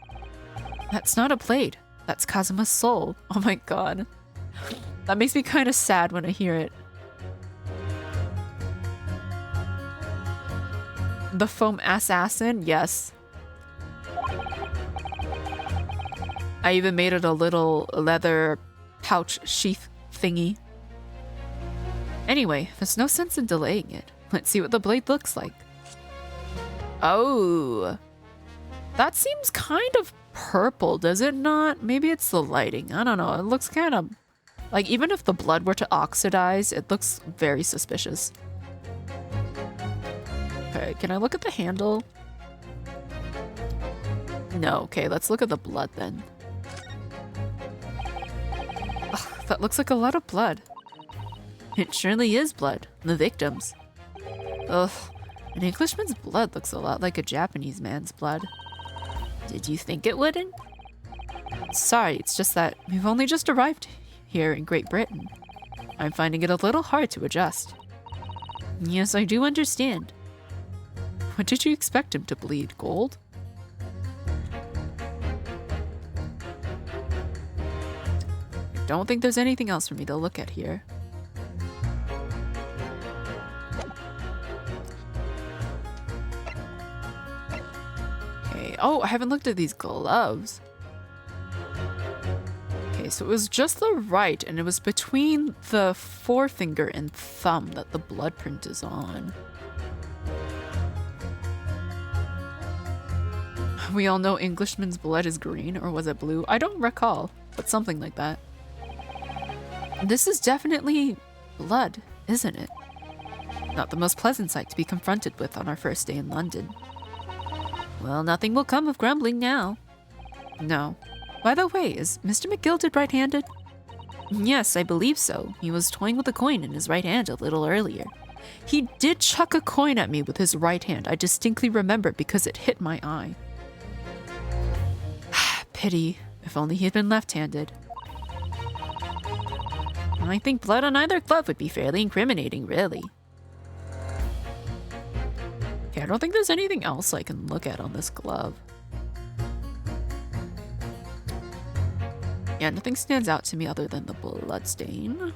That's not a blade. That's Kazuma's soul. Oh my god. That makes me kind of sad when I hear it. The foam assassin? Yes. I even made it a little leather pouch sheath thingy. Anyway, there's no sense in delaying it. Let's see what the blade looks like. Oh. That seems kind of purple, does it not? Maybe it's the lighting. I don't know. It looks kind of... like, even if the blood were to oxidize, it looks very suspicious. Okay, can I look at the handle? No, okay, let's look at the blood then. Ugh, that looks like a lot of blood. It surely is blood. The victims. Ugh, an Englishman's blood looks a lot like a Japanese man's blood. Did you think it wouldn't? Sorry, it's just that we've only just arrived here in Great Britain. I'm finding it a little hard to adjust. Yes, I do understand. What did you expect him to bleed? Gold? I don't think there's anything else for me to look at here. Okay. Oh, I haven't looked at these gloves. Okay, so it was just the right, and it was between the forefinger and thumb that the blood print is on. We all know Englishman's blood is green, or was it blue? I don't recall, but something like that. This is definitely blood, isn't it? Not the most pleasant sight to be confronted with on our first day in London. Well, nothing will come of grumbling now. No. By the way, is Mr. McGilded right-handed? Yes, I believe so. He was toying with a coin in his right hand a little earlier. He did chuck a coin at me with his right hand. I distinctly remember because it hit my eye. Pity. If only he had been left-handed. I think blood on either glove would be fairly incriminating, really. Okay, I don't think there's anything else I can look at on this glove. Yeah, nothing stands out to me other than the blood stain.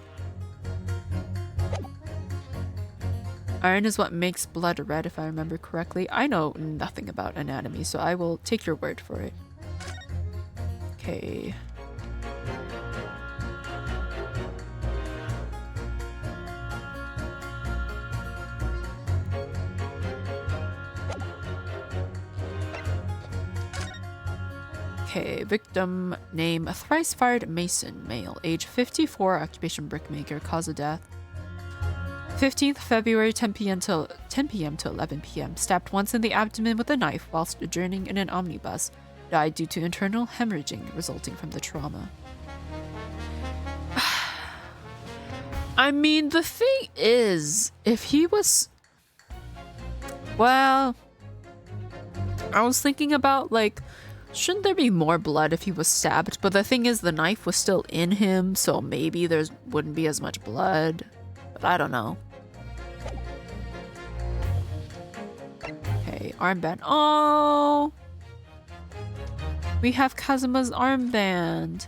Iron is what makes blood red, if I remember correctly. I know nothing about anatomy, so I will take your word for it. Okay. Okay, victim name, a thrice-fired mason, male, age 54, occupation brickmaker, cause of death. 15th February, 10 p.m. to 11 p.m. Stabbed once in the abdomen with a knife whilst adjourning in an omnibus. Died due to internal hemorrhaging resulting from the trauma. I mean, the thing is, if he was... Well... I was thinking about, like, shouldn't there be more blood if he was stabbed? But the thing is, the knife was still in him, so maybe there wouldn't be as much blood. But I don't know. Okay, armband. Oh! We have Kazuma's armband.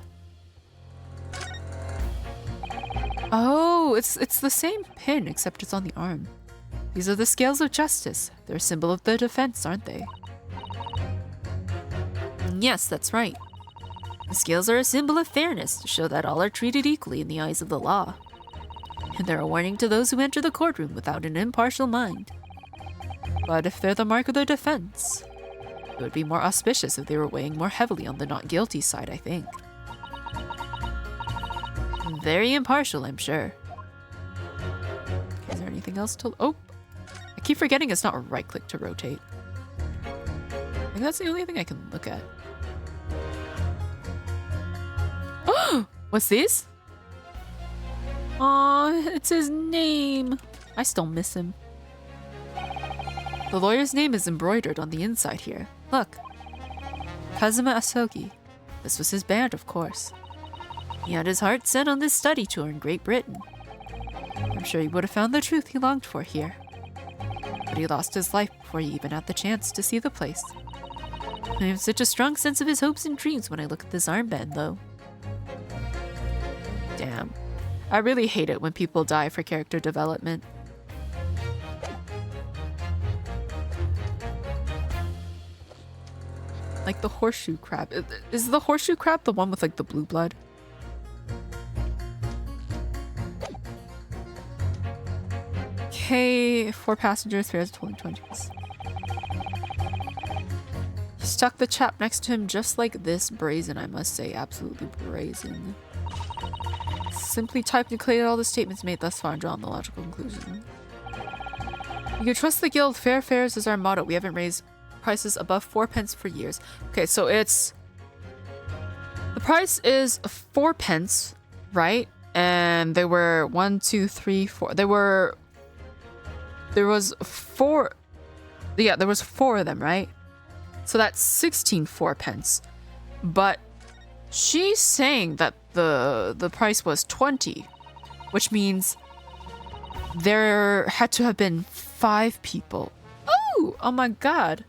Oh, it's the same pin, except it's on the arm. These are the scales of justice. They're a symbol of the defense, aren't they? Yes, that's right. The scales are a symbol of fairness to show that all are treated equally in the eyes of the law. And they're a warning to those who enter the courtroom without an impartial mind. But if they're the mark of the defense, it would be more auspicious if they were weighing more heavily on the not guilty side, I think. Very impartial, I'm sure. Okay, is there anything else to... Oh! I keep forgetting it's not right-click to rotate. I think that's the only thing I can look at. Oh! What's this? Aw, it's his name. I still miss him. The lawyer's name is embroidered on the inside here. Look. Kazuma Asogi. This was his band, of course. He had his heart set on this study tour in Great Britain. I'm sure he would have found the truth he longed for here. But he lost his life before he even had the chance to see the place. I have such a strong sense of his hopes and dreams when I look at this armband, though. Damn. I really hate it when people die for character development. Like the horseshoe crab. Is the horseshoe crab the one with like the blue blood? Okay, 4 passengers, fares totaling 20. He stuck the chap next to him just like this. Brazen, I must say. Absolutely brazen. Simply typed and collated all the statements made thus far and drawn the logical conclusion. You can trust the guild. Fair fares is our motto. We haven't raised prices above 4 pence for years. Okay, so it's... The price is 4 pence, right? And there were 1, 2, 3, 4. There was 4... Yeah, there was 4 of them, right? So that's 16 4 pence. But she's saying that the price was 20, which means there had to have been 5 people. Oh my god.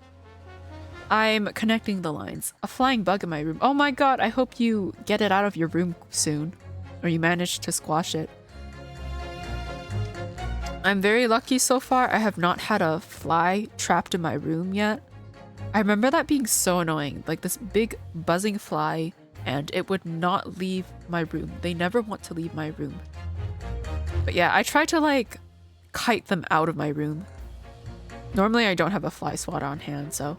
I'm connecting the lines. A flying bug in my room. Oh my god, I hope you get it out of your room soon. Or you manage to squash it. I'm very lucky so far. I have not had a fly trapped in my room yet. I remember that being so annoying. Like this big buzzing fly, and it would not leave my room. They never want to leave my room. But yeah, I tried to like kite them out of my room. Normally I don't have a fly swatter on hand, so...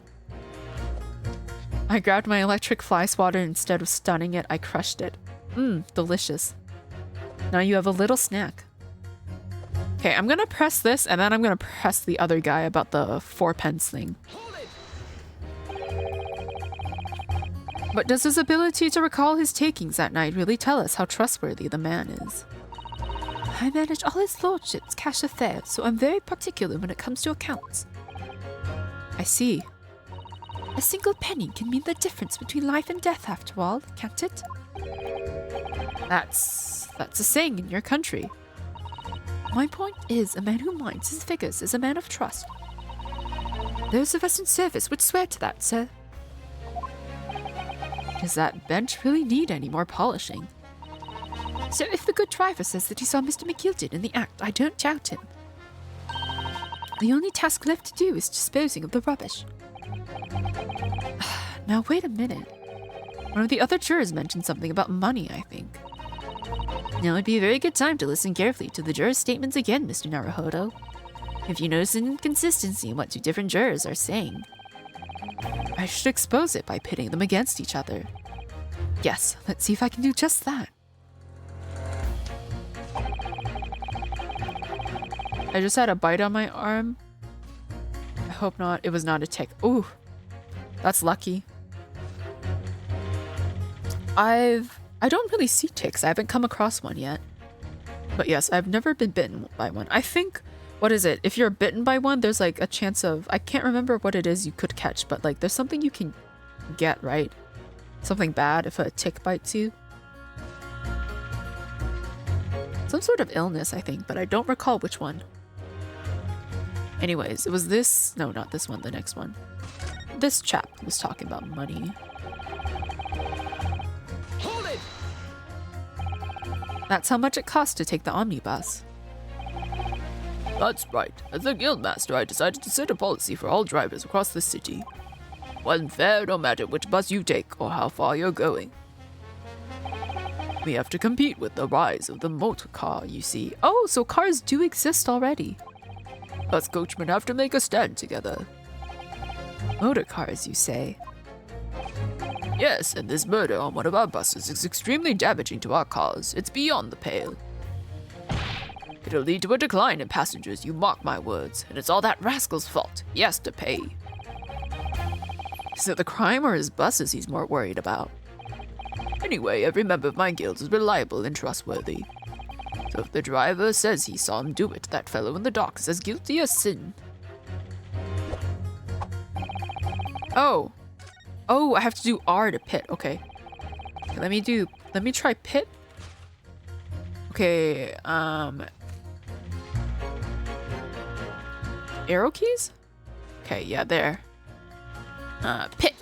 I grabbed my electric fly swatter and instead of stunning it, I crushed it. Delicious. Now you have a little snack. Okay, I'm gonna press this and then I'm gonna press the other guy about the 4 pence thing. But does his ability to recall his takings at night really tell us how trustworthy the man is? I manage all his lordship's cash affairs, so I'm very particular when it comes to accounts. I see. A single penny can mean the difference between life and death after all, can't it? That's a saying in your country. My point is, a man who minds his figures is a man of trust. Those of us in service would swear to that, sir. Does that bench really need any more polishing? So if the good driver says that he saw Mr. McGilded in the act, I don't doubt him. The only task left to do is disposing of the rubbish. Now wait a minute. One of the other jurors mentioned something about money, I think. Now would be a very good time to listen carefully to the jurors' statements again, Mr. Naruhodo. If you notice an inconsistency in what 2 different jurors are saying, I should expose it by pitting them against each other. Yes, let's see if I can do just that. I just had a bite on my arm. I hope not. It was not a tick. Ooh, that's lucky. I don't really see ticks. I haven't come across one yet. But yes, I've never been bitten by one. I think, what is it? If you're bitten by one, there's like a chance of, I can't remember what it is you could catch, but like there's something you can get, right? Something bad if a tick bites you. Some sort of illness, I think, but I don't recall which one. Anyways, it was this, no, not this one, the next one. This chap was talking about money. Hold it! That's how much it costs to take the omnibus. That's right. As a guildmaster, I decided to set a policy for all drivers across the city. One fare no matter which bus you take or how far you're going. We have to compete with the rise of the motor car, you see. Oh, so cars do exist already. Us coachmen have to make a stand together. Motor cars, you say? Yes, and this murder on one of our buses is extremely damaging to our cause. It's beyond the pale. It'll lead to a decline in passengers, you mark my words, and it's all that rascal's fault. He has to pay. Is it the crime or his buses he's more worried about? Anyway, every member of my guild is reliable and trustworthy. So if the driver says he saw him do it, that fellow in the dock is as guilty as sin. Oh. Oh, I have to do R to pit. Okay. Let me try pit. Okay, arrow keys? Okay, yeah, there. Pit.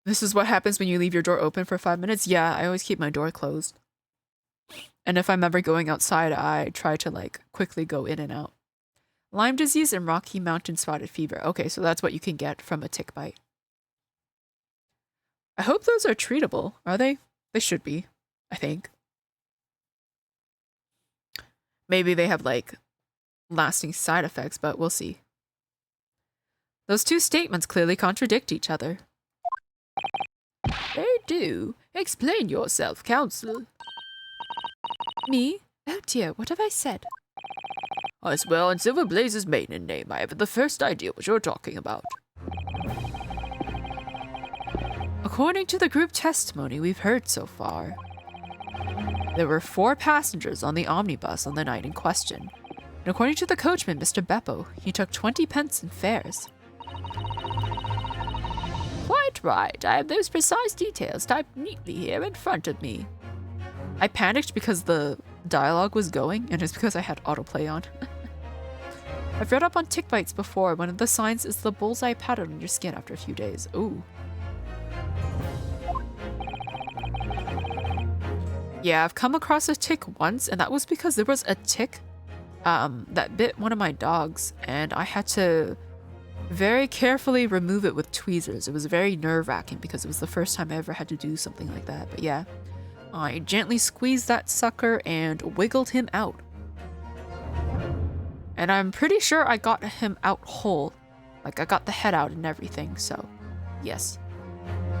This is what happens when you leave your door open for 5 minutes? Yeah, I always keep my door closed. And if I'm ever going outside, I try to like quickly go in and out. Lyme disease and Rocky Mountain spotted fever. Okay, so that's what you can get from a tick bite. I hope those are treatable. Are they? They should be, I think. Maybe they have like lasting side effects, but we'll see. Those two statements clearly contradict each other. They do. Explain yourself, counsel. Me? Oh dear, what have I said? I swear on Silver Blaze's maiden name, I haven't the first idea what you're talking about. According to the group testimony we've heard so far, there were 4 passengers on the omnibus on the night in question. And according to the coachman, Mr. Beppo, he took 20 pence in fares. Quite right. I have those precise details typed neatly here in front of me. I panicked because the dialogue was going, and it's because I had autoplay on. I've read up on tick bites before. One of the signs is the bullseye pattern on your skin after a few days. Ooh. Yeah, I've come across a tick once, and that was because there was a tick that bit one of my dogs, and I had to very carefully remove it with tweezers. It was very nerve-wracking because it was the first time I ever had to do something like that. But yeah, I gently squeezed that sucker and wiggled him out. And I'm pretty sure I got him out whole. Like, I got the head out and everything, so yes.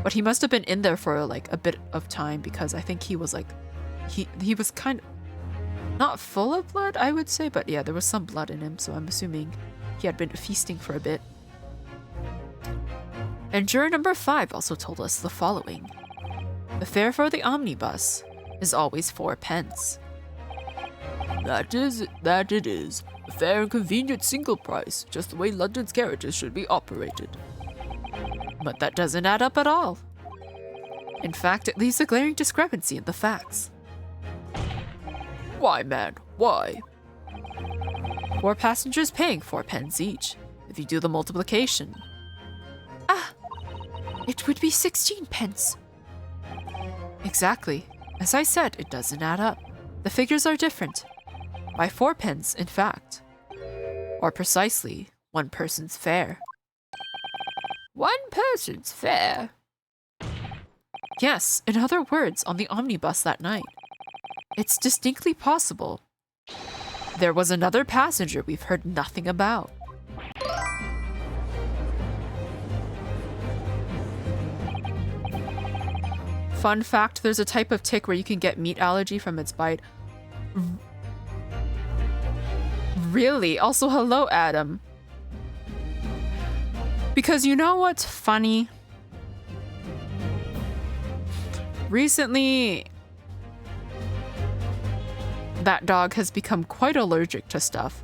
But he must have been in there for like a bit of time because I think he was like, he was kind of not full of blood, I would say, but yeah, there was some blood in him, so I'm assuming he had been feasting for a bit. And juror number 5 also told us the following. The fare for the omnibus is always 4 pence. That it is. A fair and convenient single price, just the way London's carriages should be operated. But that doesn't add up at all. In fact, it leaves a glaring discrepancy in the facts. Why, man? Why? 4 passengers paying 4 pence each, if you do the multiplication. Ah! It would be 16 pence. Exactly. As I said, it doesn't add up. The figures are different. By 4 pence, in fact. Or precisely, 1 person's fare. 1 person's fare? Yes, in other words, on the omnibus that night. It's distinctly possible. There was another passenger we've heard nothing about. Fun fact, there's a type of tick where you can get meat allergy from its bite. Really? Also, hello, Adam. Because you know what's funny? Recently, that dog has become quite allergic to stuff.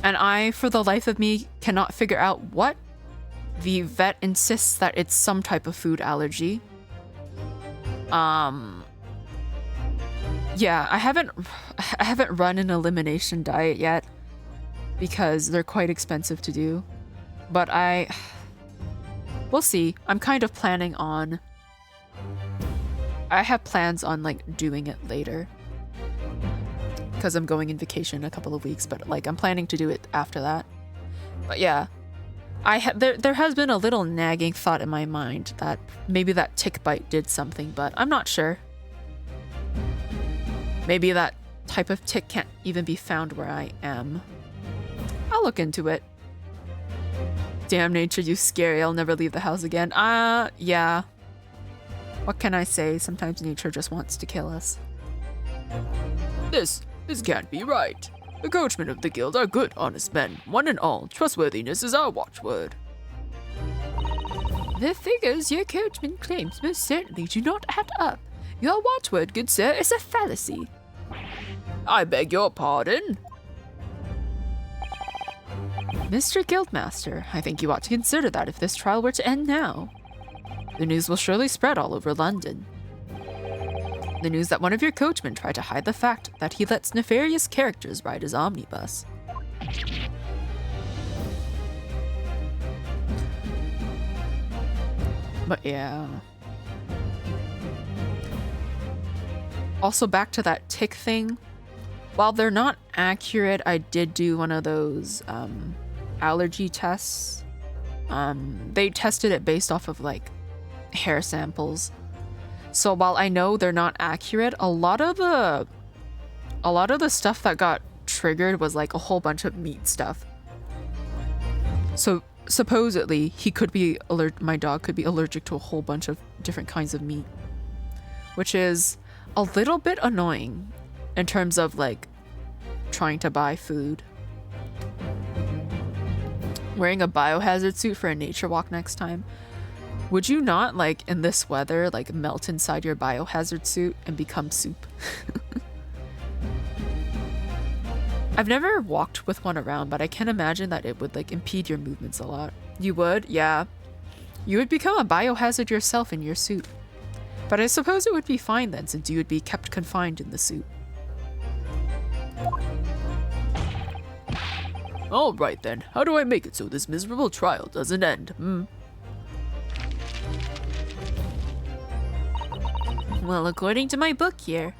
And I, for the life of me, cannot figure out what. The vet insists that it's some type of food allergy. Yeah, I haven't run an elimination diet yet because they're quite expensive to do. But we'll see. I'm kind of planning on, I have plans on like doing it later because I'm going in vacation in a couple of weeks, but like I'm planning to do it after that. But yeah, There has been a little nagging thought in my mind that maybe that tick bite did something, but I'm not sure. Maybe that type of tick can't even be found where I am. I'll look into it. Damn nature, you scary. I'll never leave the house again. Yeah. What can I say? Sometimes nature just wants to kill us. This can't be right. The coachmen of the guild are good, honest men. One and all, trustworthiness is our watchword. The figures your coachman claims most certainly do not add up. Your watchword, good sir, is a fallacy. I beg your pardon? Mr. Guildmaster, I think you ought to consider that if this trial were to end now. The news will surely spread all over London. The news that one of your coachmen tried to hide the fact that he lets nefarious characters ride his omnibus. But yeah. Also back to that tick thing. While they're not accurate, I did do one of those allergy tests. They tested it based off of like hair samples. So while I know they're not accurate, a lot of the stuff that got triggered was like a whole bunch of meat stuff. So supposedly he could be my dog could be allergic to a whole bunch of different kinds of meat, which is a little bit annoying in terms of like trying to buy food. Wearing a biohazard suit for a nature walk next time. Would you not, like, in this weather, like, melt inside your biohazard suit and become soup? I've never walked with one around, but I can imagine that it would, like, impede your movements a lot. You would? Yeah. You would become a biohazard yourself in your suit. But I suppose it would be fine then, since you would be kept confined in the suit. All right then, how do I make it so this miserable trial doesn't end, Well, according to my book here,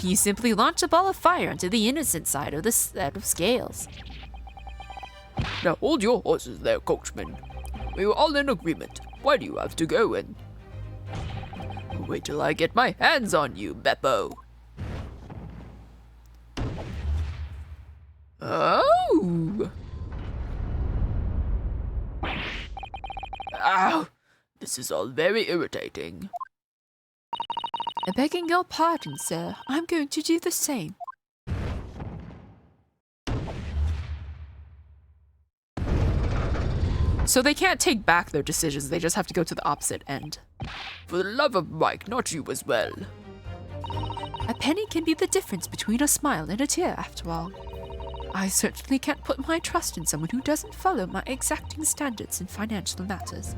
you simply launch a ball of fire onto the innocent side of the set of scales. Now hold your horses there, coachman. We were all in agreement. Why do you have to go and... Wait till I get my hands on you, Beppo. Oh! Ow! This is all very irritating. Begging your pardon, sir, I'm going to do the same. So they can't take back their decisions, they just have to go to the opposite end. For the love of Mike, not you as well. A penny can be the difference between a smile and a tear, after all. I certainly can't put my trust in someone who doesn't follow my exacting standards in financial matters.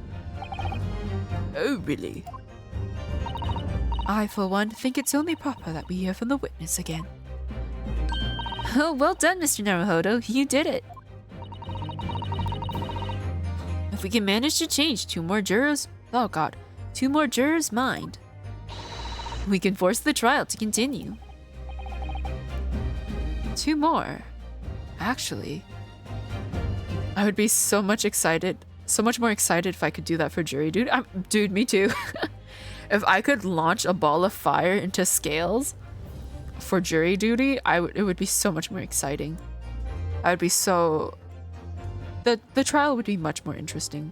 Oh, really? I, for one, think it's only proper that we hear from the witness again. Oh, well done, Mr. Naruhodo. You did it. If we can manage to change two more jurors' mind, we can force the trial to continue. 2 more. Actually, I would be so much more excited if I could do that for jury dude. Dude, me too. If I could launch a ball of fire into scales for jury duty, it would be so much more exciting. I would be so... The trial would be much more interesting.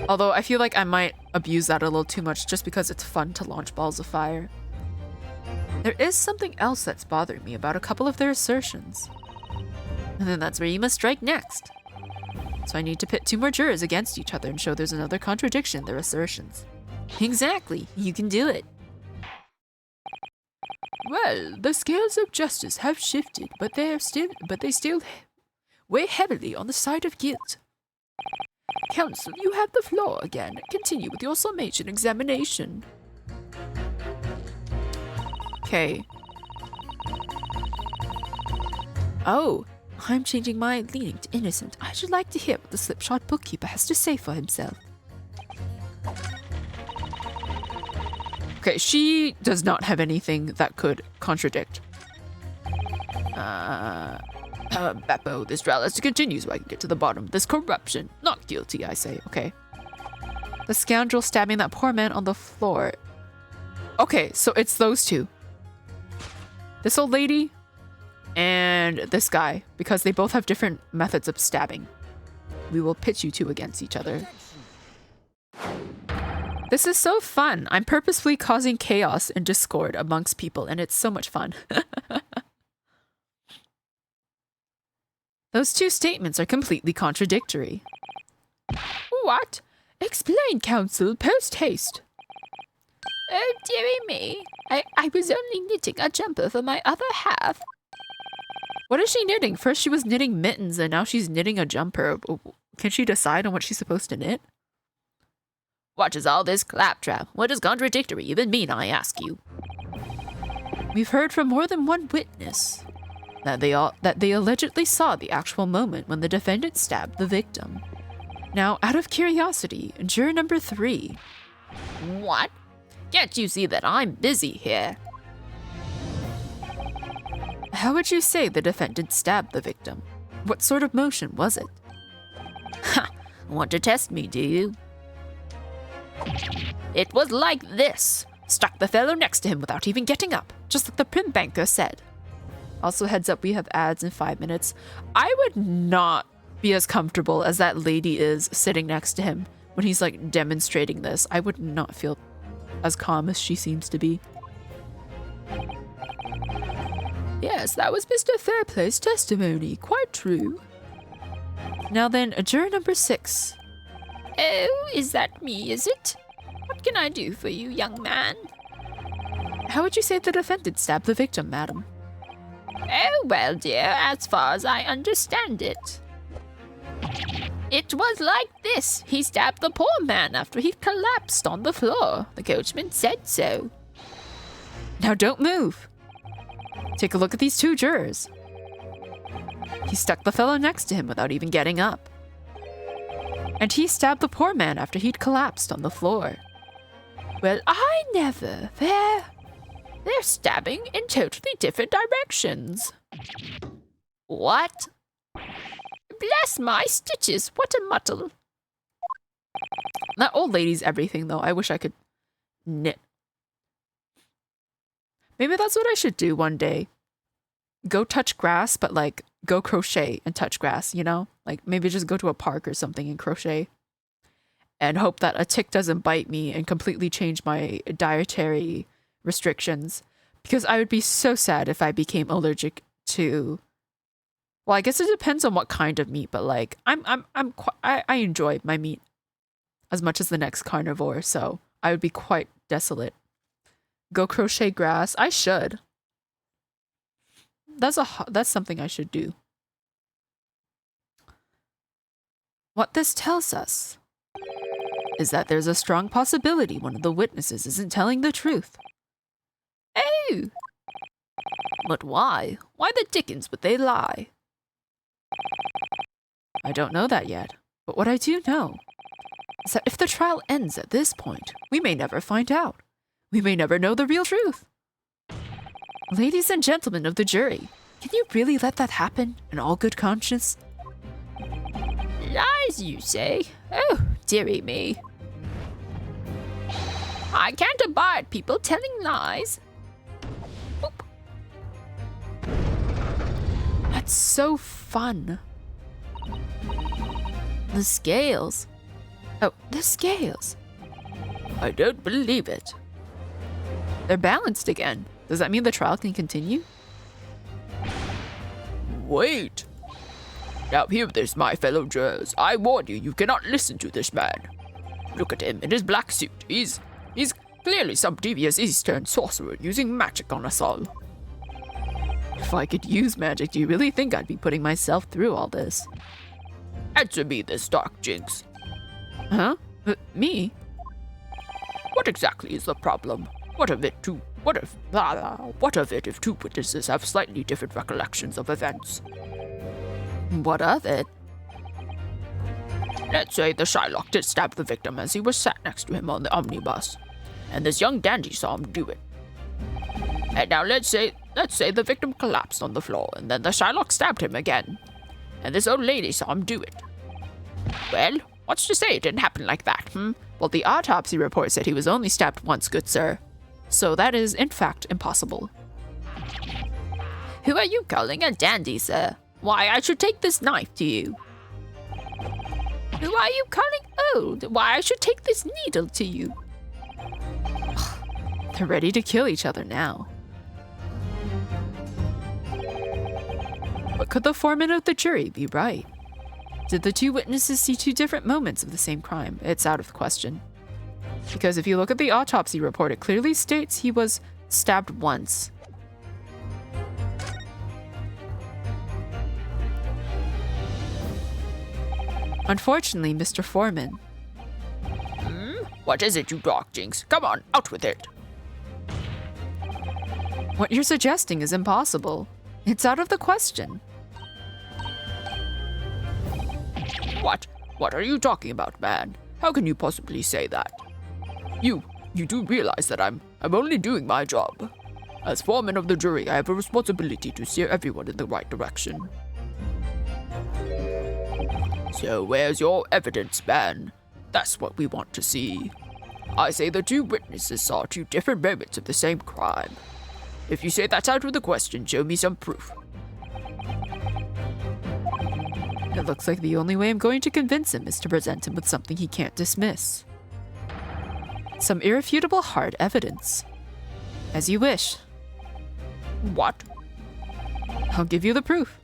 Although I feel like I might abuse that a little too much just because it's fun to launch balls of fire. There is something else that's bothering me about a couple of their assertions. And then that's where you must strike next. So I need to pit 2 more jurors against each other and show there's another contradiction in their assertions. Exactly. You can do it. Well, the scales of justice have shifted, but they still weigh heavily on the side of guilt. Counsel, you have the floor again. Continue with your summation examination. Okay. Oh, I'm changing my leaning to innocent. I should like to hear what the slipshod bookkeeper has to say for himself. okay, she does not have anything that could contradict. Beppo, this trial has to continue so I can get to the bottom of this corruption. Not guilty, I say, okay? The scoundrel stabbing that poor man on the floor. Okay, so it's those two. This old lady and this guy, because they both have different methods of stabbing. We will pit you two against each other. This is so fun. I'm purposefully causing chaos and discord amongst people, and it's so much fun. Those two statements are completely contradictory. What? Explain, counsel, post haste. Oh, dearie me. I was only knitting a jumper for my other half. What is she knitting? First she was knitting mittens, and now she's knitting a jumper. Can she decide on what she's supposed to knit? What is all this claptrap? What does contradictory even mean, I ask you? We've heard from more than one witness that they allegedly saw the actual moment when the defendant stabbed the victim. Now, out of curiosity, juror number 3. What? Can't you see that I'm busy here? How would you say the defendant stabbed the victim? What sort of motion was it? Ha! Want to test me, do you? It was like this. Struck the fellow next to him without even getting up, just like the prim banker said. Also, heads up, we have ads in 5 minutes. I would not be as comfortable as that lady is sitting next to him when he's like demonstrating this. I would not feel as calm as she seems to be. Yes, that was Mr. Fairplay's testimony. Quite true. Now then, juror number 6. Oh, is that me, is it? What can I do for you, young man? How would you say the defendant stabbed the victim, madam? Oh, well, dear, as far as I understand it. It was like this. He stabbed the poor man after he collapsed on the floor. The coachman said so. Now don't move. Take a look at these two jurors. He stuck the fellow next to him without even getting up. And he stabbed the poor man after he'd collapsed on the floor. Well, I never. They're stabbing in totally different directions. What? Bless my stitches, what a muddle. That old lady's everything, though. I wish I could knit. Maybe that's what I should do one day. Go touch grass, but like go crochet and touch grass, you know? Like maybe just go to a park or something and crochet. And hope that a tick doesn't bite me and completely change my dietary restrictions. Because I would be so sad if I became allergic to... Well, I guess it depends on what kind of meat, but like I enjoy my meat as much as the next carnivore, so I would be quite desolate. Go crochet grass. I should. That's something I should do. What this tells us is that there's a strong possibility one of the witnesses isn't telling the truth. Oh! But why? Why the dickens would they lie? I don't know that yet, but what I do know is that if the trial ends at this point, we may never find out. We may never know the real truth. Ladies and gentlemen of the jury, can you really let that happen in all good conscience? Lies, you say? Oh, dearie me. I can't abide people telling lies. Oop. That's so fun. The scales. Oh, the scales. I don't believe it. They're balanced again. Does that mean the trial can continue? Wait. Now hear this, my fellow jurors. I warn you, you cannot listen to this man. Look at him in his black suit. He's clearly some devious Eastern sorcerer using magic on us all. If I could use magic, do you really think I'd be putting myself through all this? Answer me this, Dark Jinx. Huh? Me? What exactly is the problem? What of it if two witnesses have slightly different recollections of events? What of it? Let's say the Shylock did stab the victim as he was sat next to him on the omnibus, and this young dandy saw him do it. And now let's say let's say the victim collapsed on the floor, and then the Shylock stabbed him again. And this old lady saw him do it. Well, what's to say it didn't happen like that, Well, the autopsy report said he was only stabbed once, good sir. So that is, in fact, impossible. Who are you calling a dandy, sir? Why, I should take this knife to you. Who are you calling old? Why, I should take this needle to you. They're ready to kill each other now. But could the foreman of the jury be right? Did the two witnesses see two different moments of the same crime? It's out of the question. Because if you look at the autopsy report, it clearly states he was stabbed once. Unfortunately, Mr. Foreman. What is it, you dog jinx? Come on, out with it. What you're suggesting is impossible. It's out of the question. What? What are you talking about, man? How can you possibly say that? You do realize that I'm only doing my job. As foreman of the jury, I have a responsibility to steer everyone in the right direction. So where's your evidence, man? That's what we want to see. I say the two witnesses saw two different moments of the same crime. If you say that's out of the question, show me some proof. It looks like the only way I'm going to convince him is to present him with something he can't dismiss. Some irrefutable hard evidence. As you wish. What? I'll give you the proof.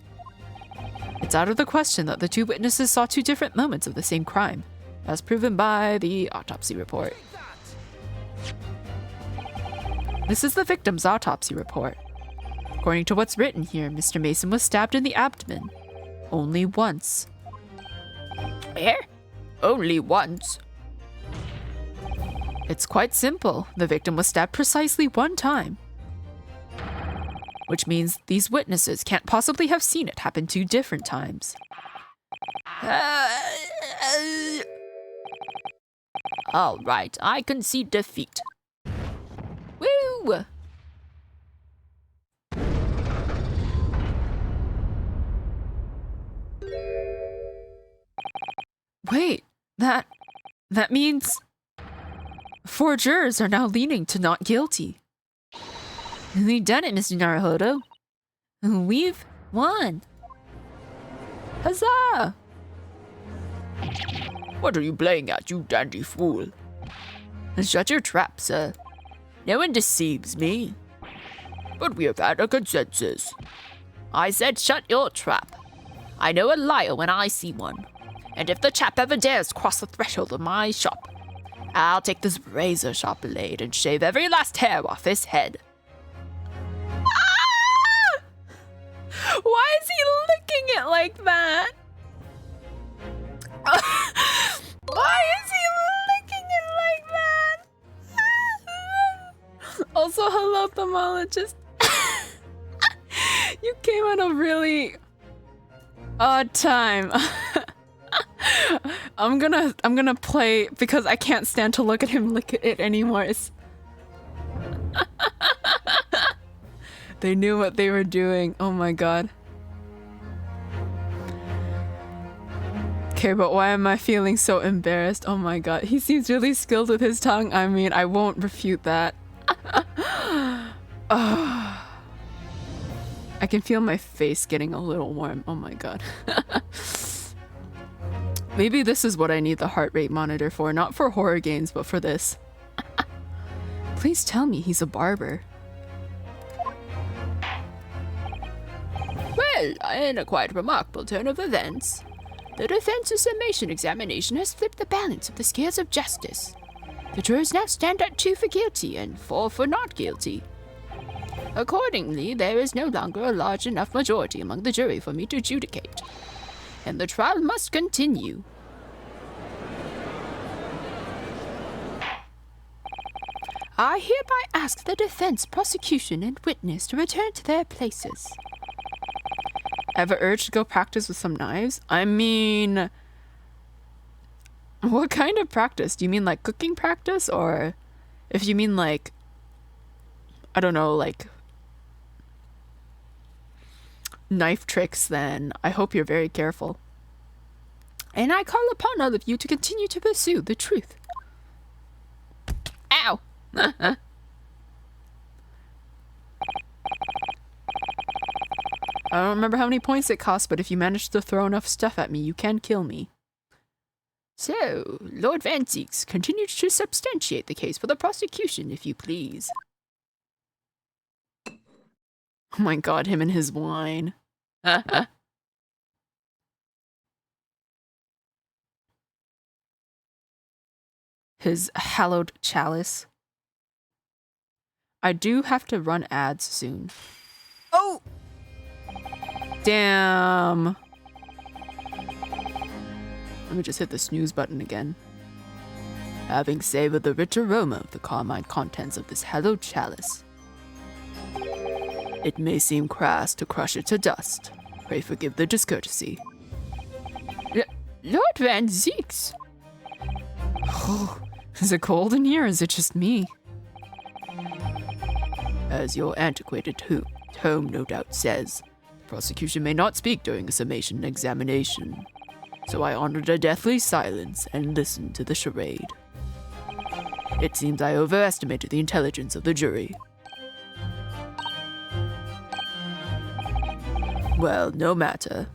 It's out of the question that the two witnesses saw two different moments of the same crime, as proven by the autopsy report. This is the victim's autopsy report. According to what's written here, Mr. Mason was stabbed in the abdomen. Only once. Eh? Only once? It's quite simple. The victim was stabbed precisely one time. Which means these witnesses can't possibly have seen it happen two different times. All right, I concede defeat. Woo! Wait, that means 4 jurors are now leaning to not guilty. We've done it, Mr. Naruhodo. We've won. Huzzah! What are you playing at, you dandy fool? Shut your trap, sir. No one deceives me. But we have had a consensus. I said shut your trap. I know a liar when I see one. And if the chap ever dares cross the threshold of my shop, I'll take this razor sharp blade and shave every last hair off his head. Ah! Why is he licking it like that? Why is he licking it like that? Also, hello, thermologist. You came at a really odd time. I'm gonna play because I can't stand to look at him lick it anymore. They knew what they were doing. Oh my god. Okay, but why am I feeling so embarrassed? Oh my god. He seems really skilled with his tongue. I mean, I won't refute that. Oh. I can feel my face getting a little warm. Oh my god. Maybe this is what I need the heart rate monitor for. Not for horror games, but for this. Please tell me he's a barber. Well, in a quite remarkable turn of events, the defense's summation examination has flipped the balance of the scales of justice. The jurors now stand at 2 for guilty and 4 for not guilty. Accordingly, there is no longer a large enough majority among the jury for me to adjudicate, and the trial must continue. I hereby ask the defense, prosecution, and witness to return to their places. I have an urge to go practice with some knives. I mean, what kind of practice? Do you mean like cooking practice? Or if you mean like, I don't know, like knife tricks, then I hope you're very careful. And I call upon all of you to continue to pursue the truth. Ow! I don't remember how many points it costs, but if you manage to throw enough stuff at me, you can kill me. So, Lord Van Zieks, continue to substantiate the case for the prosecution, if you please. Oh my god, him and his wine. His hallowed chalice. I do have to run ads soon. Oh! Damn. Let me just hit the snooze button again. Having savored the rich aroma of the carmine contents of this hallowed chalice, it may seem crass to crush it to dust. Pray forgive the discourtesy. Lord Van Zieks! Oh, is it cold in here, or is it just me? As your antiquated tome no doubt says, the prosecution may not speak during a summation examination. So I honored a deathly silence and listened to the charade. It seems I overestimated the intelligence of the jury. Well, no matter.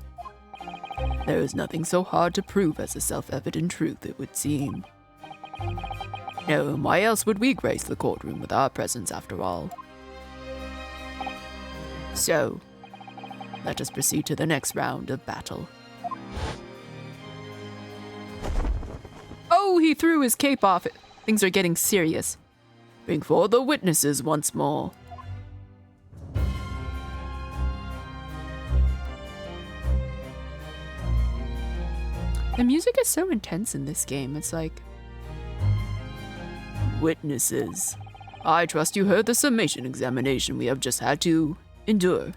There is nothing so hard to prove as a self-evident truth, it would seem. No, and why else would we grace the courtroom with our presence after all? So, let us proceed to the next round of battle. Oh, he threw his cape off. Things are getting serious. Bring forward the witnesses once more. The music is so intense in this game. It's like... Witnesses. I trust you heard the summation examination we have just had to endure.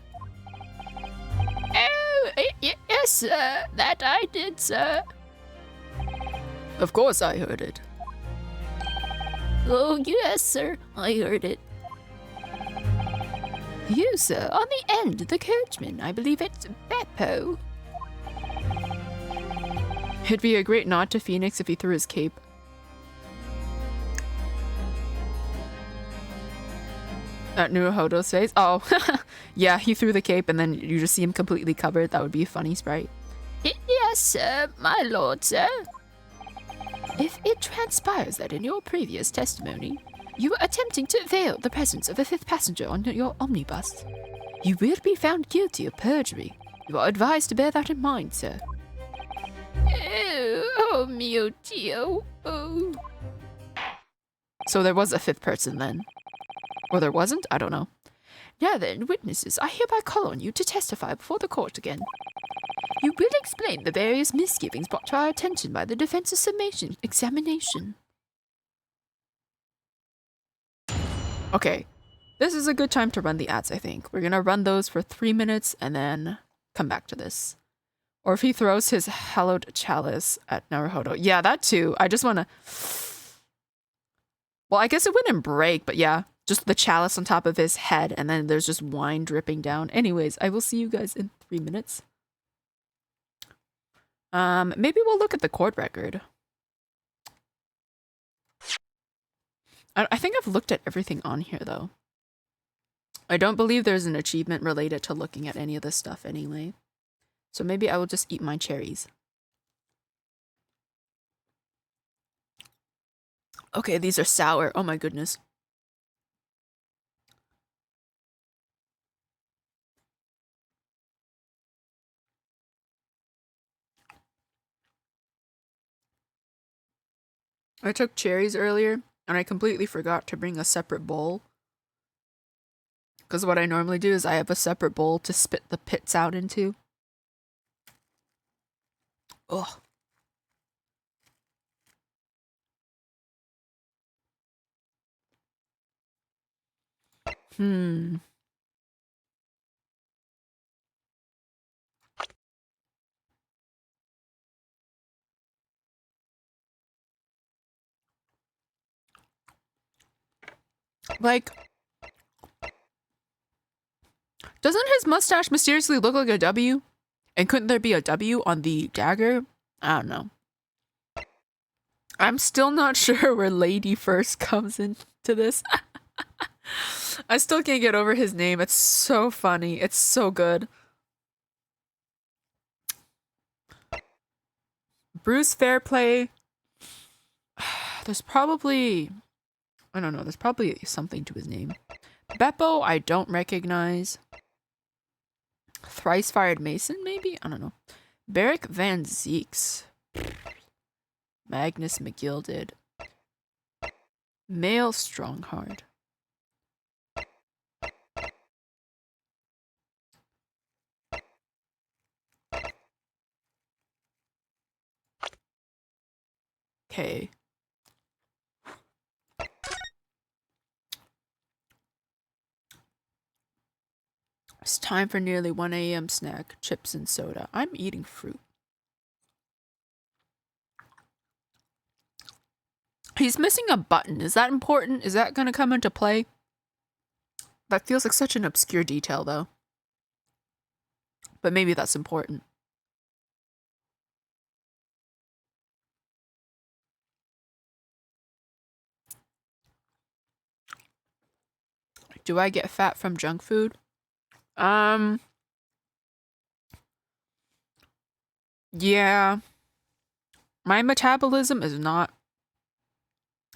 Oh, yes, sir. That I did, sir. Of course I heard it. Oh, yes, sir. I heard it. You, sir, on the end, the coachman. I believe it's Beppo. It'd be a great nod to Phoenix if he threw his cape. At Naruhodo's face? Oh, yeah, he threw the cape and then you just see him completely covered. That would be a funny sprite. Yes, sir, my lord, sir. If it transpires that in your previous testimony, you were attempting to veil the presence of a fifth passenger on your omnibus, you will be found guilty of perjury. You are advised to bear that in mind, sir. Oh, mio Dio. Oh. So there was a fifth person then. Or there wasn't? I don't know. Now then, witnesses, I hereby call on you to testify before the court again. You will explain the various misgivings brought to our attention by the defense's summation examination. Okay. This is a good time to run the ads, I think. We're gonna run those for 3 minutes and then come back to this. Or if he throws his hallowed chalice at Naruhodo. Yeah, that too. I just wanna... Well, I guess it wouldn't break, but yeah. Just the chalice on top of his head, and then there's just wine dripping down. Anyways, I will see you guys in 3 minutes. Maybe we'll look at the court record. I think I've looked at everything on here, though. I don't believe there's an achievement related to looking at any of this stuff anyway. So maybe I will just eat my cherries. Okay, these are sour. Oh my goodness. I took cherries earlier, and I completely forgot to bring a separate bowl. Because what I normally do is I have a separate bowl to spit the pits out into. Ugh. Like, Doesn't his mustache mysteriously look like a W? And couldn't there be a W on the dagger? I don't know. I'm still not sure where Lady First comes into this. I still can't get over his name. It's so funny. It's so good. Bruce Fairplay. There's probably... I don't know. There's probably something to his name. Beppo, I don't recognize. Thrice Fired Mason, maybe? I don't know. Beric Van Zeeks. Magnus McGilded. Male Strongheart. Okay. It's time for nearly 1 a.m. snack, chips and soda. I'm eating fruit. He's missing a button. Is that important? Is that going to come into play? That feels like such an obscure detail, though. But maybe that's important. Do I get fat from junk food? Yeah. My metabolism is not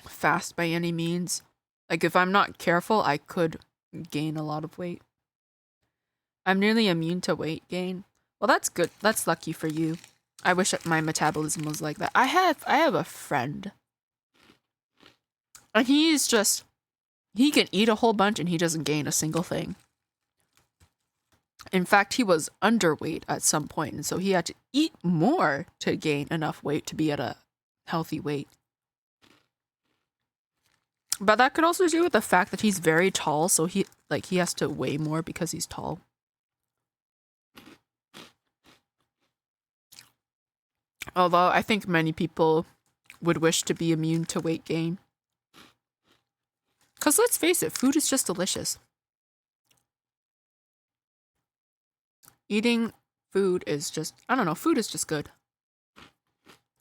fast by any means. Like, if I'm not careful, I could gain a lot of weight. I'm nearly immune to weight gain. Well, that's good. That's lucky for you. I wish my metabolism was like that. I have a friend. And he's just... He can eat a whole bunch and he doesn't gain a single thing. In fact, he was underweight at some point, and so he had to eat more to gain enough weight to be at a healthy weight. But that could also do with the fact that he's very tall, so he has to weigh more because he's tall. Although I think many people would wish to be immune to weight gain. Because let's face it, food is just delicious. Eating food is just, I don't know, food is just good.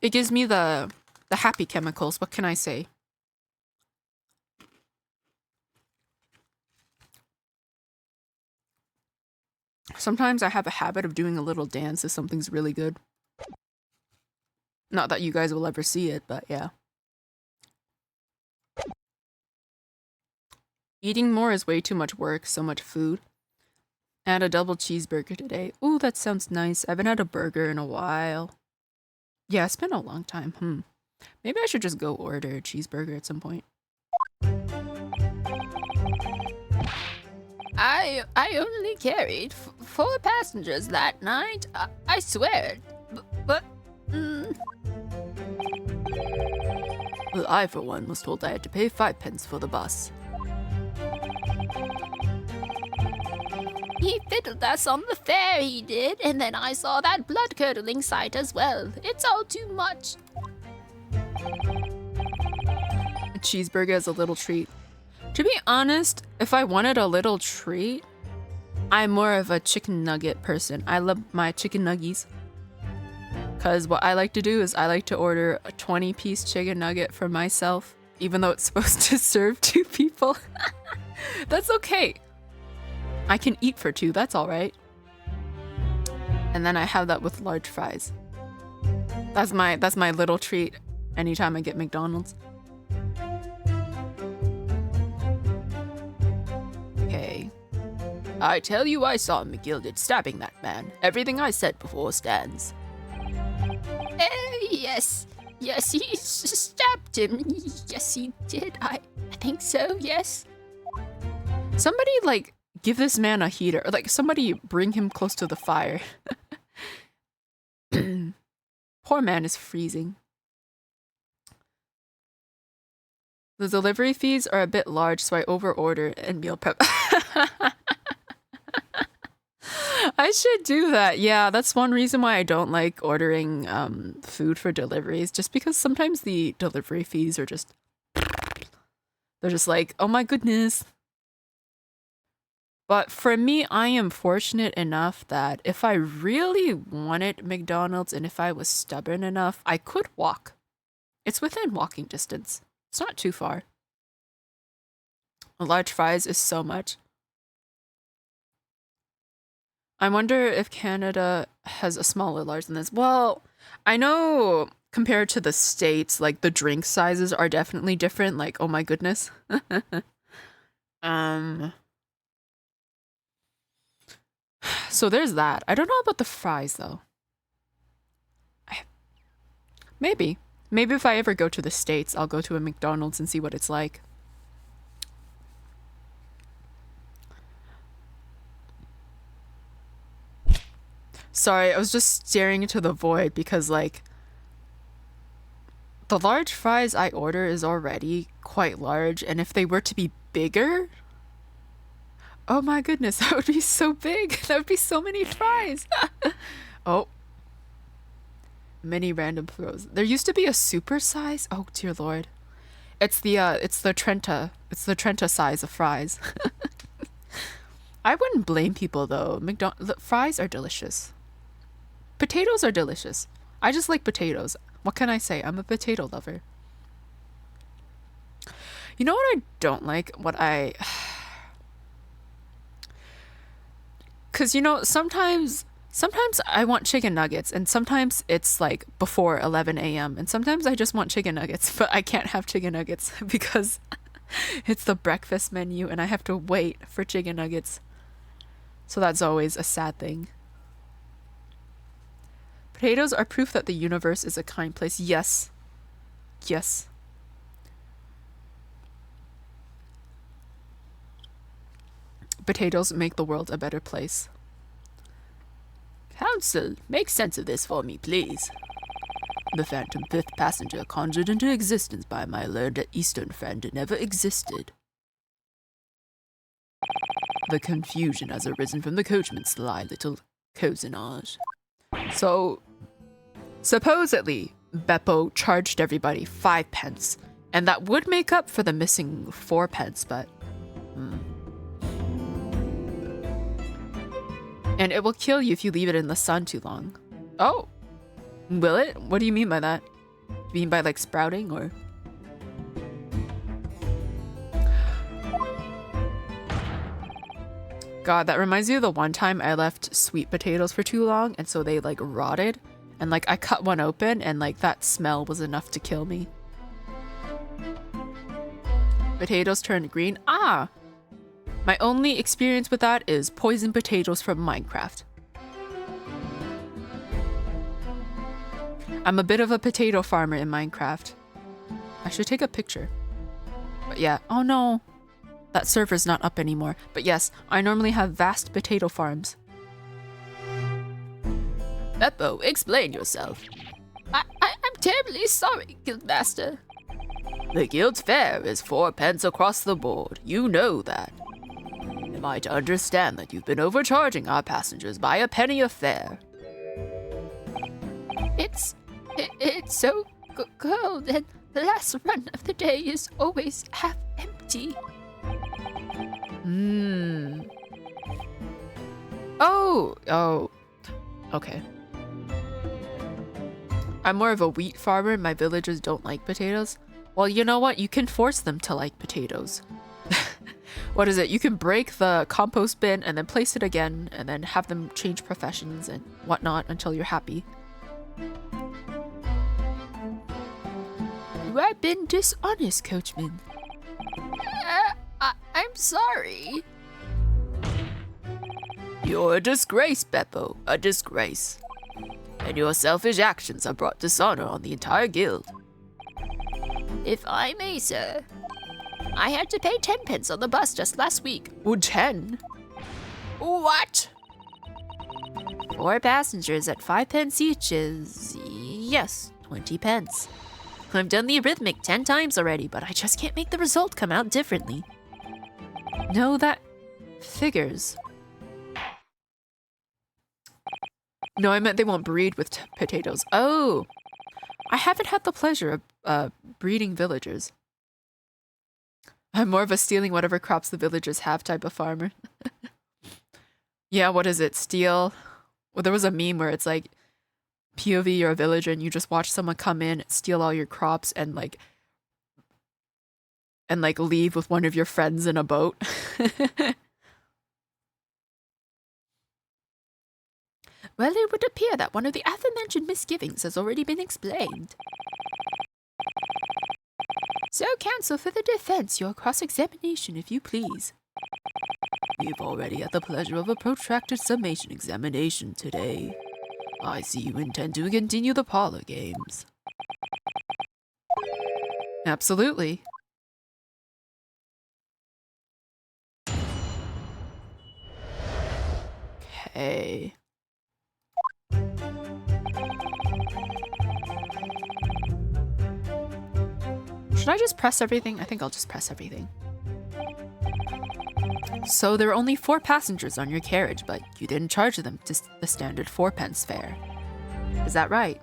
It gives me the happy chemicals, what can I say? Sometimes I have a habit of doing a little dance if something's really good. Not that you guys will ever see it, but yeah. Eating more is way too much work, so much food. I had a double cheeseburger today. Ooh, that sounds nice. I haven't had a burger in a while. Yeah, it's been a long time. Maybe I should just go order a cheeseburger at some point. I only carried 4 passengers that night. I swear. But Well, I, for one, was told I had to pay 5 pence for the bus. he fiddled us on the fare, he did, and then I saw that blood-curdling sight as well. It's all too much. A cheeseburger is a little treat. To be honest, if I wanted a little treat, I'm more of a chicken nugget person. I love my chicken nuggies. Because what I like to do is I like to order a 20-piece chicken nugget for myself, even though it's supposed to serve 2 people. That's okay. I can eat for 2, that's alright. And then I have that with large fries. That's my little treat anytime I get McDonald's. Okay. I tell you, I saw McGilded stabbing that man. Everything I said before stands. Yes. Yes, he stabbed him. Yes, he did. I think so, yes. Somebody, like, give this man a heater. Or, like, somebody bring him close to the fire. Poor man is freezing. The delivery fees are a bit large, so I overorder and meal prep. I should do that. Yeah, that's one reason why I don't like ordering food for deliveries. Just because sometimes the delivery fees are just... They're just like, oh my goodness. But for me, I am fortunate enough that if I really wanted McDonald's and if I was stubborn enough, I could walk. It's within walking distance. It's not too far. A large fries is so much. I wonder if Canada has a smaller large than this. Well, I know compared to the States, like the drink sizes are definitely different. Like, oh my goodness. So there's that. I don't know about the fries though. Maybe if I ever go to the States, I'll go to a McDonald's and see what it's like. Sorry, I was just staring into the void because like the large fries I order is already quite large, and if they were to be bigger, oh my goodness, that would be so big. That would be so many fries. Oh. Many random throws. There used to be a super size. Oh dear lord. It's the Trenta. It's the Trenta size of fries. I wouldn't blame people though. Fries are delicious. Potatoes are delicious. I just like potatoes. What can I say? I'm a potato lover. You know what I don't like? Cause you know, sometimes I want chicken nuggets and sometimes it's like before 11 a.m. and sometimes I just want chicken nuggets, but I can't have chicken nuggets because it's the breakfast menu and I have to wait for chicken nuggets. So that's always a sad thing. Potatoes are proof that the universe is a kind place. Yes. Yes. Potatoes make the world a better place. Counsel, make sense of this for me, please. The phantom fifth passenger conjured into existence by my learned Eastern friend never existed. The confusion has arisen from the coachman's sly little cozenage. So, supposedly, Beppo charged everybody 5 pence, and that would make up for the missing 4 pence, but... And it will kill you if you leave it in the sun too long. Oh! Will it? What do you mean by that? You mean by like sprouting or? God, that reminds me of the one time I left sweet potatoes for too long and so they like rotted. And like I cut one open and like that smell was enough to kill me. Potatoes turned green. Ah! My only experience with that is poison potatoes from Minecraft. I'm a bit of a potato farmer in Minecraft. I should take a picture. But yeah, oh no. That server's not up anymore. But yes, I normally have vast potato farms. Beppo, explain yourself. I'm terribly sorry, Guildmaster. The guild's fare is 4 pence across the board. You know that. Am I to understand that you've been overcharging our passengers by a penny a fare? It's so cold, and the last run of the day is always half empty. Oh. Okay. I'm more of a wheat farmer. My villagers don't like potatoes. Well, you know what? You can force them to like potatoes. What is it? You can break the compost bin and then place it again and then have them change professions and whatnot until you're happy. You have been dishonest, coachman. I'm sorry. You're a disgrace, Beppo, a disgrace. And your selfish actions have brought dishonor on the entire guild. If I may, sir. I had to pay 10 pence on the bus just last week. Ooh, 10? What? 4 passengers at 5 pence each is, yes, 20 pence. I've done the arithmetic 10 times already, but I just can't make the result come out differently. No, that figures. No, I meant they won't breed with potatoes. Oh, I haven't had the pleasure of breeding villagers. I'm more of a stealing whatever crops the villagers have type of farmer. Yeah, what is it? Steal? Well, there was a meme where it's like POV, you're a villager and you just watch someone come in, steal all your crops, and leave with one of your friends in a boat. Well, it would appear that one of the aforementioned misgivings has already been explained. So, counsel for the defense, your cross-examination, if you please. We've already had the pleasure of a protracted summation examination today. I see you intend to continue the parlor games. Absolutely. Okay. Should I just press everything? I think I'll just press everything. So there were only 4 passengers on your carriage, but you didn't charge them to the standard 4p fare. Is that right?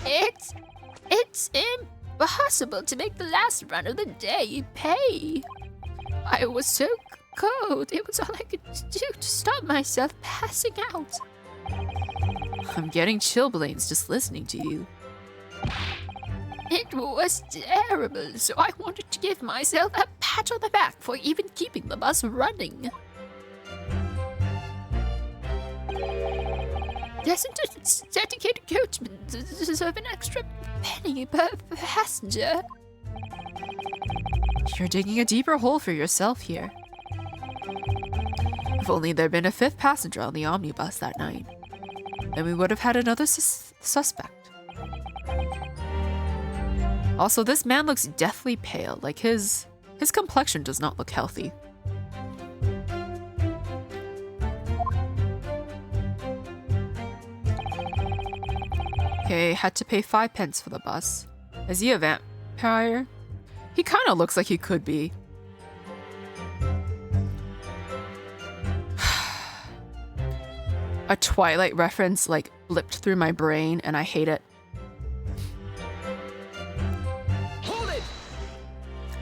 It's impossible to make the last run of the day pay. I was so cold, it was all I could do to stop myself passing out. I'm getting chilblains just listening to you. It was terrible, so I wanted to give myself a pat on the back for even keeping the bus running. Doesn't a dedicated coachman deserve an extra penny per passenger? You're digging a deeper hole for yourself here. If only there'd been a 5th passenger on the omnibus that night, then we would have had another suspect. Also, this man looks deathly pale, like his complexion does not look healthy. Okay, had to pay 5p for the bus. Is he a vampire? He kind of looks like he could be. A Twilight reference like blipped through my brain and I hate it. Hold it!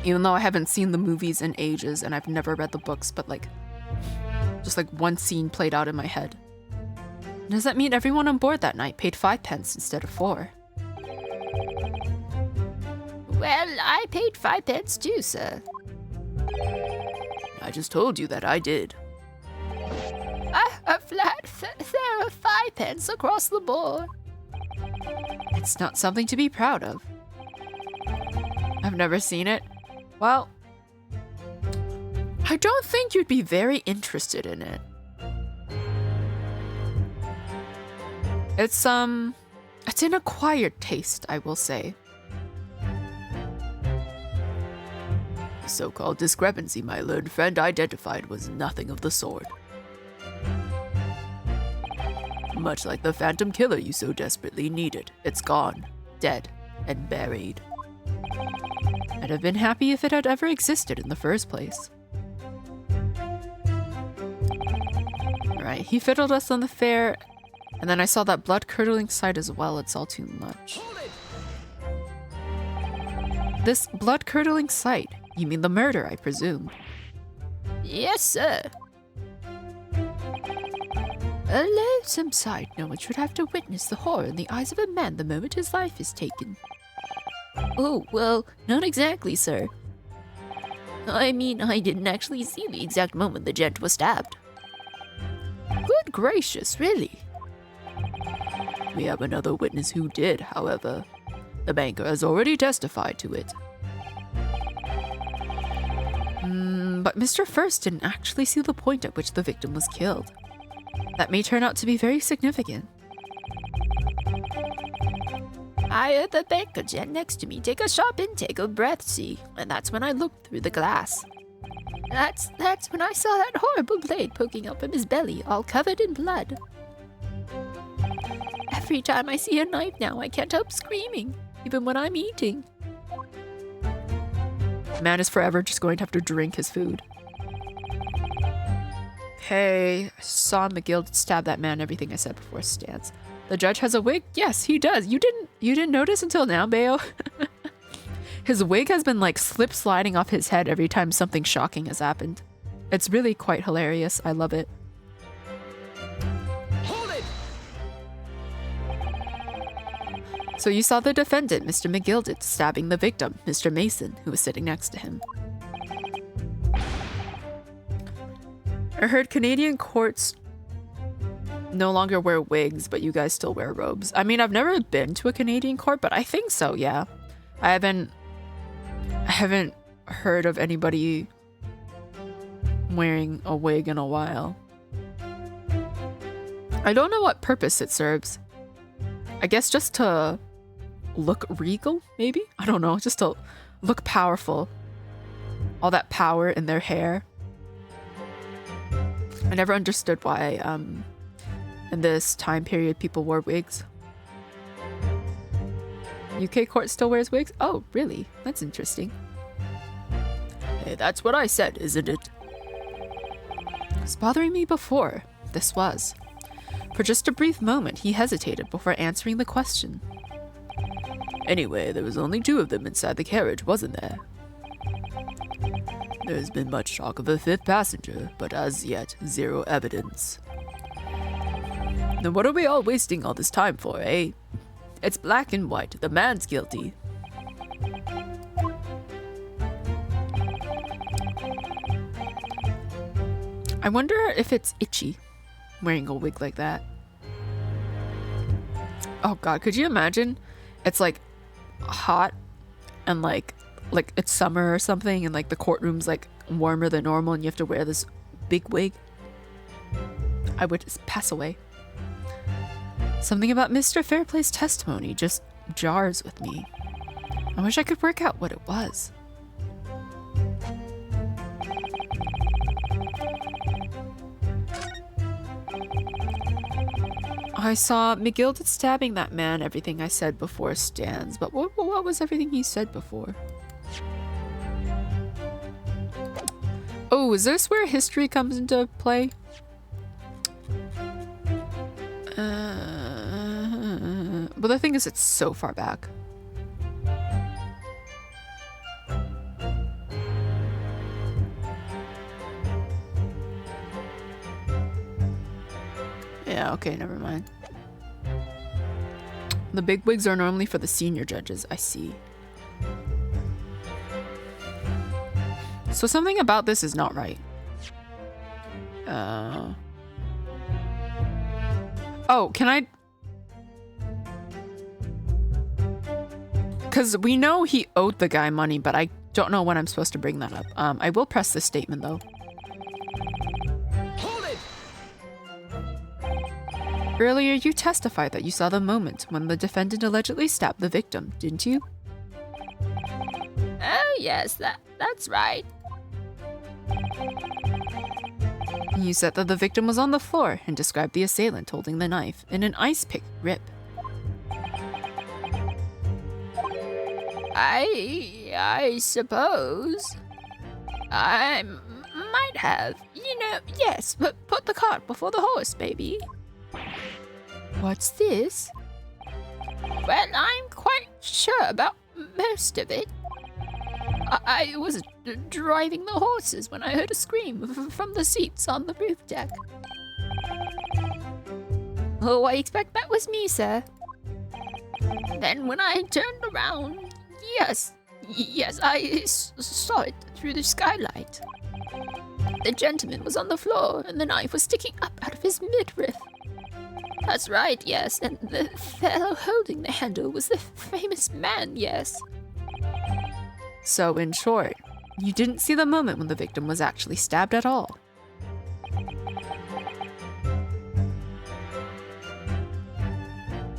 Even though I haven't seen the movies in ages and I've never read the books, but just one scene played out in my head. Does that mean everyone on board that night paid 5p instead of 4? Well, I paid 5p too, sir. I just told you that I did. A flat fare of 5p across the board. It's not something to be proud of. I've never seen it. Well, I don't think you'd be very interested in it. It's an acquired taste, I will say. The so-called discrepancy my learned friend identified was nothing of the sort. Much like the phantom killer you so desperately needed, it's gone, dead, and buried. I'd have been happy if it had ever existed in the first place. Right, he fiddled us on the fare, and then I saw that blood-curdling sight as well. It's all too much. This blood-curdling sight? You mean the murder, I presume? Yes, sir. A loathsome sight. No one should have to witness the horror in the eyes of a man the moment his life is taken. Oh, well, not exactly, sir. I mean, I didn't actually see the exact moment the gent was stabbed. Good gracious, really? We have another witness who did, however. The banker has already testified to it. But Mr. First didn't actually see the point at which the victim was killed. That may turn out to be very significant. I heard the banker gent next to me take a sharp intake of breath, see, and that's when I looked through the glass. That's when I saw that horrible blade poking up from his belly, all covered in blood. Every time I see a knife now, I can't help screaming, even when I'm eating. The man is forever just going to have to drink his food. Okay, I saw McGill stab that man. Everything I said before stands. The judge has a wig? Yes, he does. You didn't notice until now, Bayo? His wig has been like slip sliding off his head every time something shocking has happened. It's really quite hilarious. I love it. Hold it! So you saw the defendant, Mr. McGilded, stabbing the victim, Mr. Mason, who was sitting next to him. I heard Canadian courts no longer wear wigs, but you guys still wear robes. I mean, I've never been to a Canadian court, but I think so, yeah. I haven't heard of anybody wearing a wig in a while. I don't know what purpose it serves. I guess just to look regal, maybe? I don't know, just to look powerful. All that power in their hair. I never understood why, in this time period, people wore wigs. UK court still wears wigs? Oh, really? That's interesting. Hey, that's what I said, isn't it? It's bothering me before. This was. For just a brief moment, he hesitated before answering the question. Anyway, there was only 2 of them inside the carriage, wasn't there? There's been much talk of a 5th passenger, but as yet, 0 evidence. Then what are we all wasting all this time for, eh? It's black and white. The man's guilty. I wonder if it's itchy, wearing a wig like that. Oh god, could you imagine? It's like hot and like it's summer or something, and like the courtroom's like warmer than normal and you have to wear this big wig. I would just pass away. Something about Mr. Fairplay's testimony just jars with me. I wish I could work out what it was. I saw McGilded stabbing that man. Everything I said before stands. But what was everything he said before? Oh, is this where history comes into play? But the thing is, it's so far back. Yeah, okay, never mind. The big wigs are normally for the senior judges, I see. So something about this is not right. Oh, can I... Because we know he owed the guy money, but I don't know when I'm supposed to bring that up. I will press this statement, though. Hold it! Earlier, you testified that you saw the moment when the defendant allegedly stabbed the victim, didn't you? Oh, yes, that's right. You said that the victim was on the floor and described the assailant holding the knife in an ice pick grip. I suppose. I might have. You know, yes, but put the cart before the horse, baby. What's this? Well, I'm quite sure about most of it. I was driving the horses when I heard a scream from the seats on the roof deck. Oh, I expect that was me, sir. Then when I turned around, yes, I saw it through the skylight. The gentleman was on the floor, and the knife was sticking up out of his midriff. That's right, yes, and the fellow holding the handle was the famous man, yes. So, in short, you didn't see the moment when the victim was actually stabbed at all.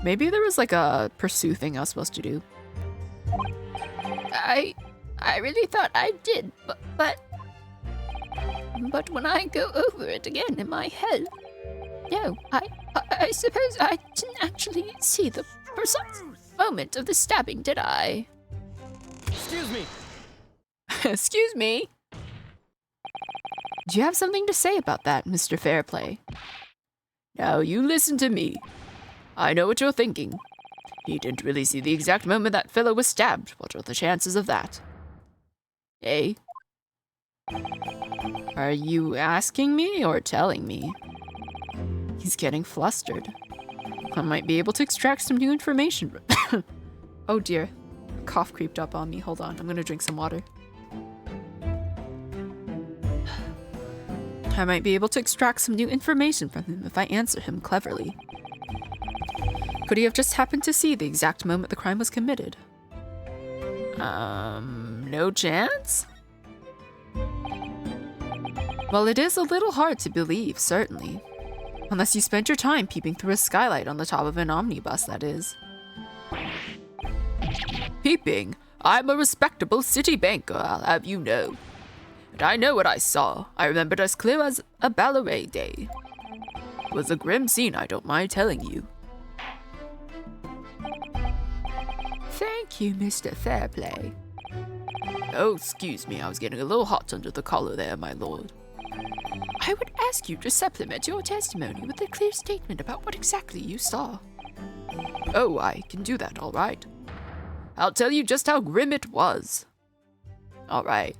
Maybe there was like a pursue thing I was supposed to do. I really thought I did, but when I go over it again in my head, no, I suppose I didn't actually see the precise moment of the stabbing, did I? Excuse me. Excuse me? Do you have something to say about that, Mr. Fairplay? Now you listen to me. I know what you're thinking. He didn't really see the exact moment that fellow was stabbed. What are the chances of that? Eh? Are you asking me or telling me? He's getting flustered. I might be able to extract some new information. Oh dear. Cough creeped up on me. Hold on, I'm gonna drink some water. I might be able to extract some new information from him if I answer him cleverly. Could he have just happened to see the exact moment the crime was committed? No chance? Well, it is a little hard to believe, certainly. Unless you spent your time peeping through a skylight on the top of an omnibus, that is. Peeping? I'm a respectable city banker, I'll have you know. And I know what I saw. I remember it as clear as a ballet day. It was a grim scene, I don't mind telling you. Thank you, Mr. Fairplay. Oh, excuse me, I was getting a little hot under the collar there, my lord. I would ask you to supplement your testimony with a clear statement about what exactly you saw. Oh, I can do that, all right. I'll tell you just how grim it was. All right.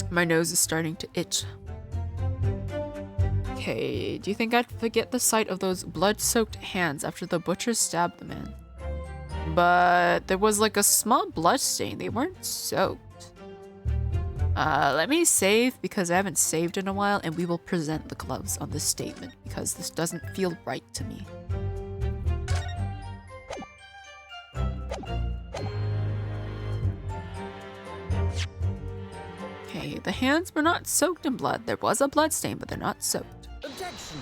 My nose is starting to itch. Okay, do you think I'd forget the sight of those blood-soaked hands after the butcher stabbed the man? But there was like a small blood stain. They weren't soaked. Let me save because I haven't saved in a while, and we will present the gloves on this statement because this doesn't feel right to me. Okay, the hands were not soaked in blood. There was a blood stain, but they're not soaked. Objection!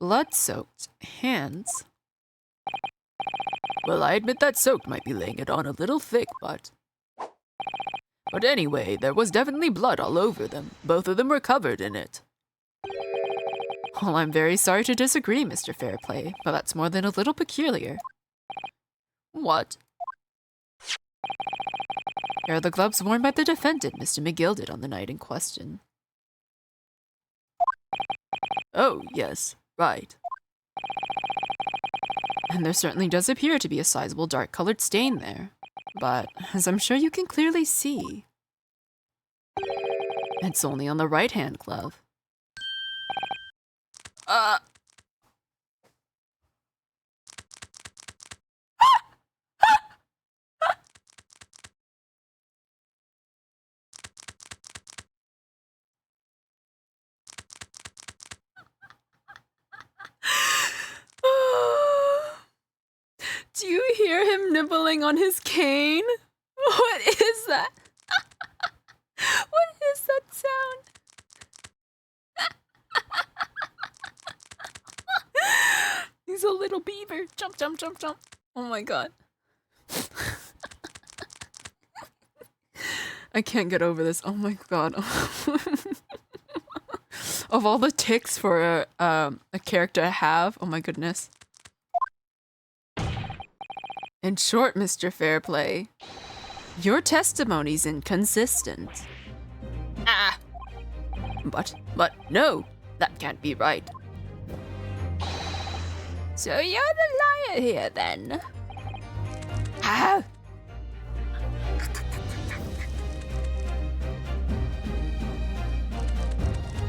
Blood-soaked hands. Well, I admit that soaked might be laying it on a little thick, but anyway, there was definitely blood all over them. Both of them were covered in it. Well, I'm very sorry to disagree, Mr. Fairplay, but that's more than a little peculiar. What? Here are the gloves worn by the defendant, Mr. McGilded, on the night in question. Oh, yes, right. And there certainly does appear to be a sizable dark-colored stain there. But, as I'm sure you can clearly see, it's only on the right-hand glove. Do you hear him nibbling on his cane? What is that? What is that sound? He's a little beaver. Jump, jump, jump, jump. Oh my god. I can't get over this. Oh my god. Of all the tics for a character to have, oh my goodness. In short, Mr. Fairplay, your testimony's inconsistent. But no, that can't be right. So you're the liar here, then? Ah!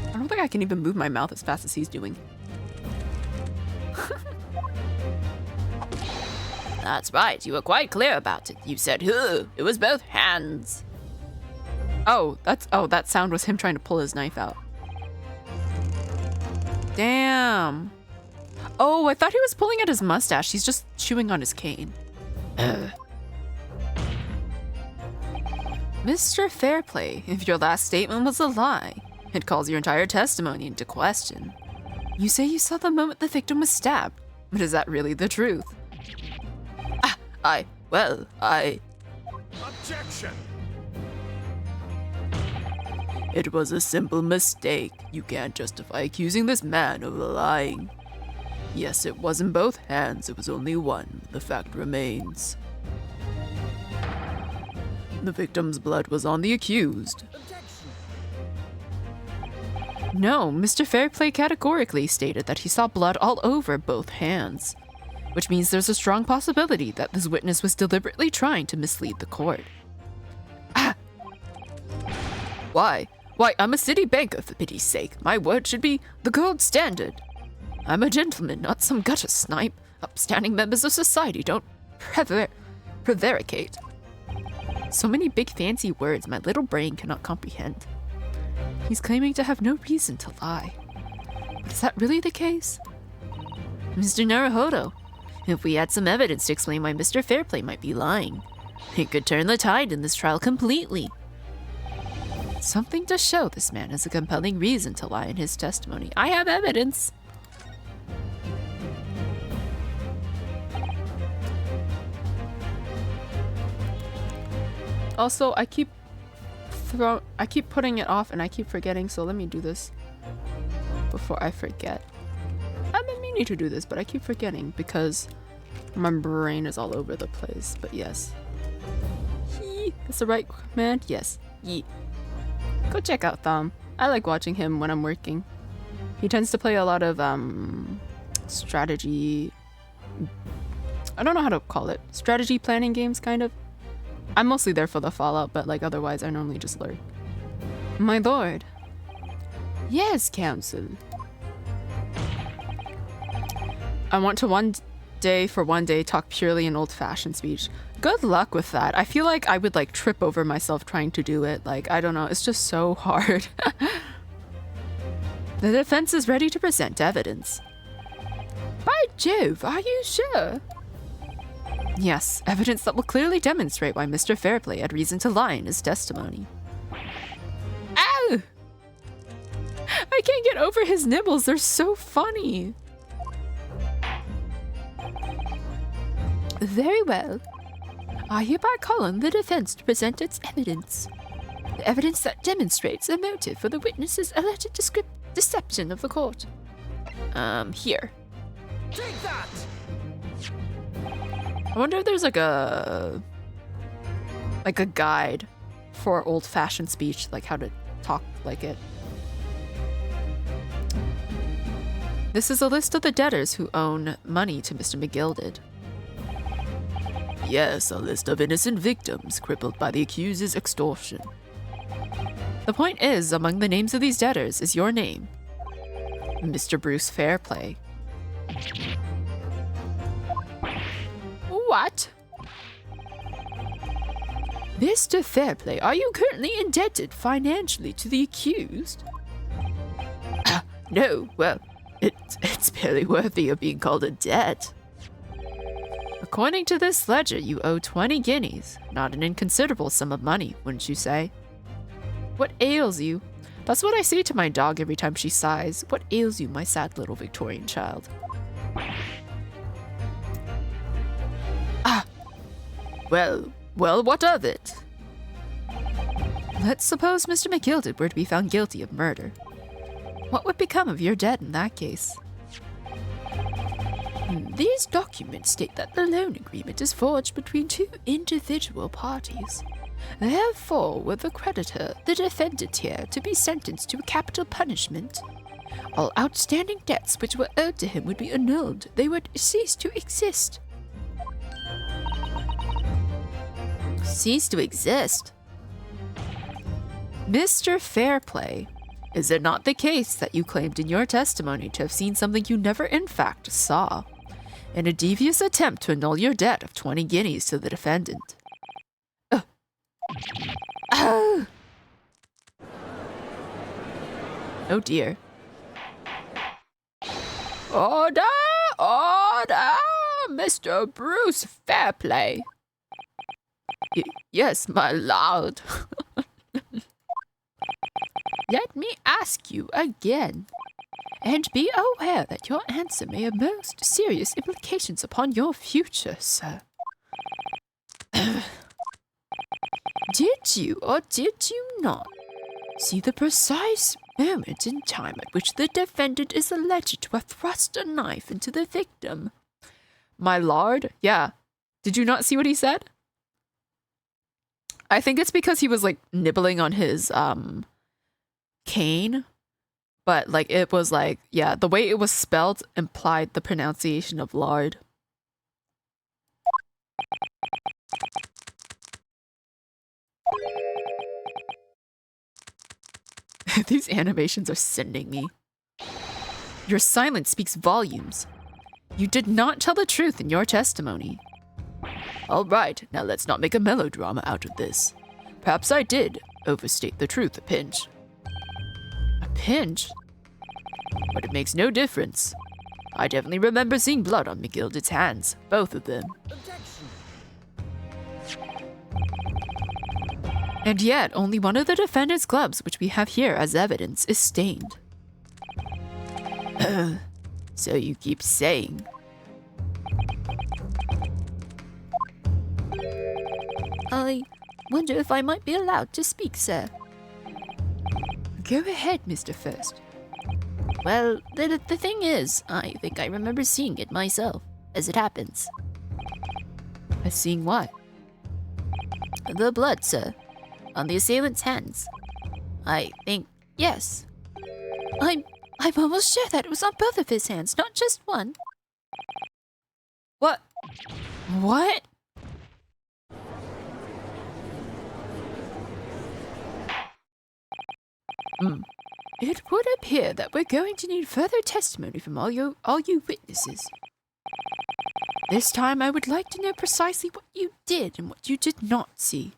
I don't think I can even move my mouth as fast as he's doing. That's right, you were quite clear about it. You said, "Huh, it was both hands." Oh, that sound was him trying to pull his knife out. Damn. Oh, I thought he was pulling at his mustache. He's just chewing on his cane. Mr. Fairplay, if your last statement was a lie, it calls your entire testimony into question. You say you saw the moment the victim was stabbed, but is that really the truth? Objection! It was a simple mistake. You can't justify accusing this man of lying. Yes, it was in both hands. It was only one. The fact remains. The victim's blood was on the accused. No, Mr. Fairplay categorically stated that he saw blood all over both hands, which means there's a strong possibility that this witness was deliberately trying to mislead the court. Ah! Why? Why, I'm a city banker, for pity's sake. My word should be the gold standard. I'm a gentleman, not some gutter snipe. Upstanding members of society don't prevaricate. So many big fancy words my little brain cannot comprehend. He's claiming to have no reason to lie. But is that really the case? Mr. Naruhodo, if we had some evidence to explain why Mr. Fairplay might be lying, it could turn the tide in this trial completely. Something to show this man has a compelling reason to lie in his testimony. I have evidence. Also, I keep putting it off and I keep forgetting, so let me do this before I forget. I've been meaning to do this, but I keep forgetting because my brain is all over the place. But yes. That's the right command? Yes. Yeet. Go check out Thumb. I like watching him when I'm working. He tends to play a lot of strategy. I don't know how to call it. Strategy planning games, kind of. I'm mostly there for the Fallout, but like otherwise I normally just lurk. My lord. Yes, counsel. I want to one day talk purely in old-fashioned speech. Good luck with that. I feel like I would like trip over myself trying to do it. Like, I don't know, it's just so hard. The defense is ready to present evidence. By Jove, are you sure? Yes, evidence that will clearly demonstrate why Mr. Fairplay had reason to lie in his testimony. Ow! I can't get over his nibbles, they're so funny. Very well. I hereby call on the defense to present its evidence. The evidence that demonstrates a motive for the witness's alleged deception of the court. Here. Take that! I wonder if there's like a guide for old-fashioned speech, like how to talk like it. This is a list of the debtors who own money to Mr. McGilded. Yes, a list of innocent victims crippled by the accuser's extortion. The point is, among the names of these debtors is your name, Mr. Bruce Fairplay. What? Mr. Fairplay, are you currently indebted financially to the accused? No, well, it's barely worthy of being called a debt. According to this ledger, you owe 20 guineas. Not an inconsiderable sum of money, wouldn't you say? What ails you? That's what I say to my dog every time she sighs. What ails you, my sad little Victorian child? Well, what of it? Let's suppose Mr. McGilded were to be found guilty of murder. What would become of your debt in that case? These documents state that the loan agreement is forged between two individual parties. Therefore, were the creditor, the defendant here, to be sentenced to a capital punishment, all outstanding debts which were owed to him would be annulled. They would cease to exist. Cease to exist? Mr. Fairplay, is it not the case that you claimed in your testimony to have seen something you never in fact saw, in a devious attempt to annul your debt of 20 guineas to the defendant? Oh dear. Order! Order! Mr. Bruce Fairplay! Yes, my lord. Let me ask you again, and be aware that your answer may have most serious implications upon your future, sir. Did you or did you not see the precise moment in time at which the defendant is alleged to have thrust a knife into the victim? My lord? Yeah. Did you not see what he said? I think it's because he was like nibbling on his cane, But like it was like, yeah, the way it was spelled implied the pronunciation of lard. These animations are sending me. Your silence speaks volumes. You did not tell the truth in your testimony. All right, now let's not make a melodrama out of this. Perhaps I did overstate the truth a pinch. A pinch? But it makes no difference. I definitely remember seeing blood on McGilded's hands, both of them. And yet, only one of the defendant's gloves, which we have here as evidence, is stained. So you keep saying. I wonder if I might be allowed to speak, sir. Go ahead, Mr. First. Well, the thing is, I think I remember seeing it myself, as it happens. Seeing what? The blood, sir. On the assailant's hands. I think, yes. I'm almost sure that it was on both of his hands, not just one. What? What? It would appear that we're going to need further testimony from all you witnesses. This time I would like to know precisely what you did and what you did not see.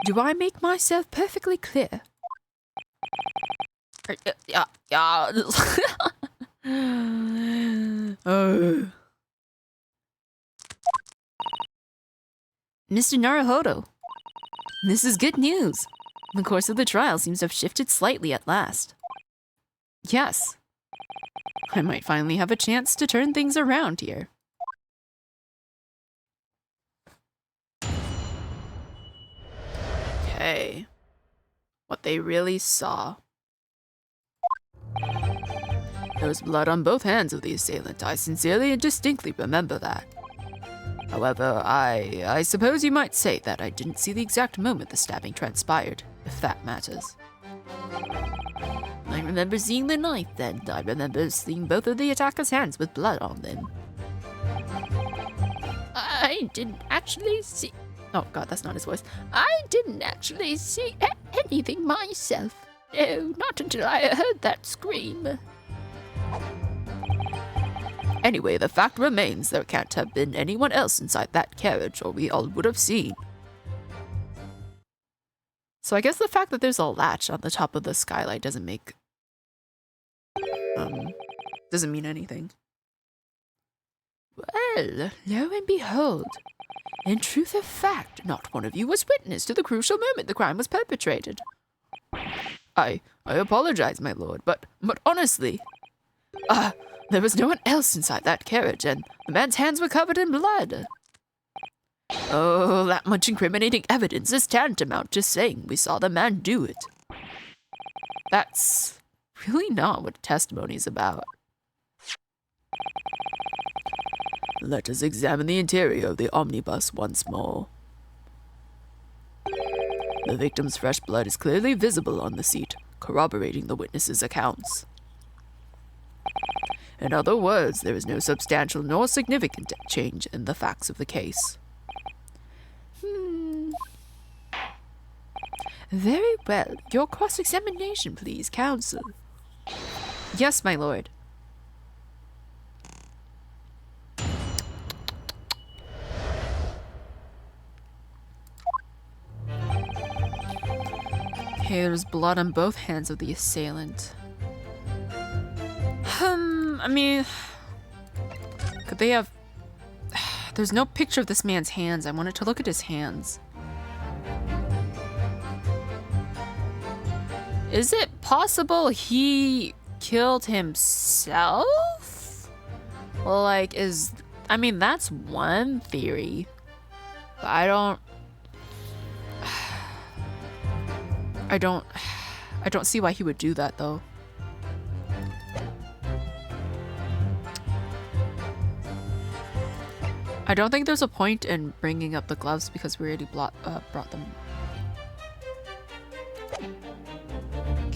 Do I make myself perfectly clear? Yeah. Oh. Mr. Naruhodo, this is good news. The course of the trial seems to have shifted slightly at last. Yes. I might finally have a chance to turn things around here. Okay. What they really saw. There was blood on both hands of the assailant. I sincerely and distinctly remember that. However, I suppose you might say that I didn't see the exact moment the stabbing transpired, if that matters. I remember seeing the knife then. I remember seeing both of the attacker's hands with blood on them. I didn't actually see... Oh god, that's not his voice. I didn't actually see anything myself. No, not until I heard that scream. Anyway, the fact remains there can't have been anyone else inside that carriage, or we all would have seen. So I guess the fact that there's a latch on the top of the skylight doesn't make... doesn't mean anything. Well, lo and behold, in truth of fact, not one of you was witness to the crucial moment the crime was perpetrated. I apologize, my lord, but honestly, there was no one else inside that carriage, and the man's hands were covered in blood. Oh, that much incriminating evidence is tantamount to saying we saw the man do it. That's really not what testimony is about. Let us examine the interior of the omnibus once more. The victim's fresh blood is clearly visible on the seat, corroborating the witnesses' accounts. In other words, there is no substantial nor significant change in the facts of the case. Very well. Your cross-examination, please, counsel. Yes, my lord. Okay, there's blood on both hands of the assailant. I mean... Could they have... There's no picture of this man's hands. I wanted to look at his hands. Is it possible he killed himself? Like, I mean, that's one theory. But I don't see why he would do that, though. I don't think there's a point in bringing up the gloves because we already brought them.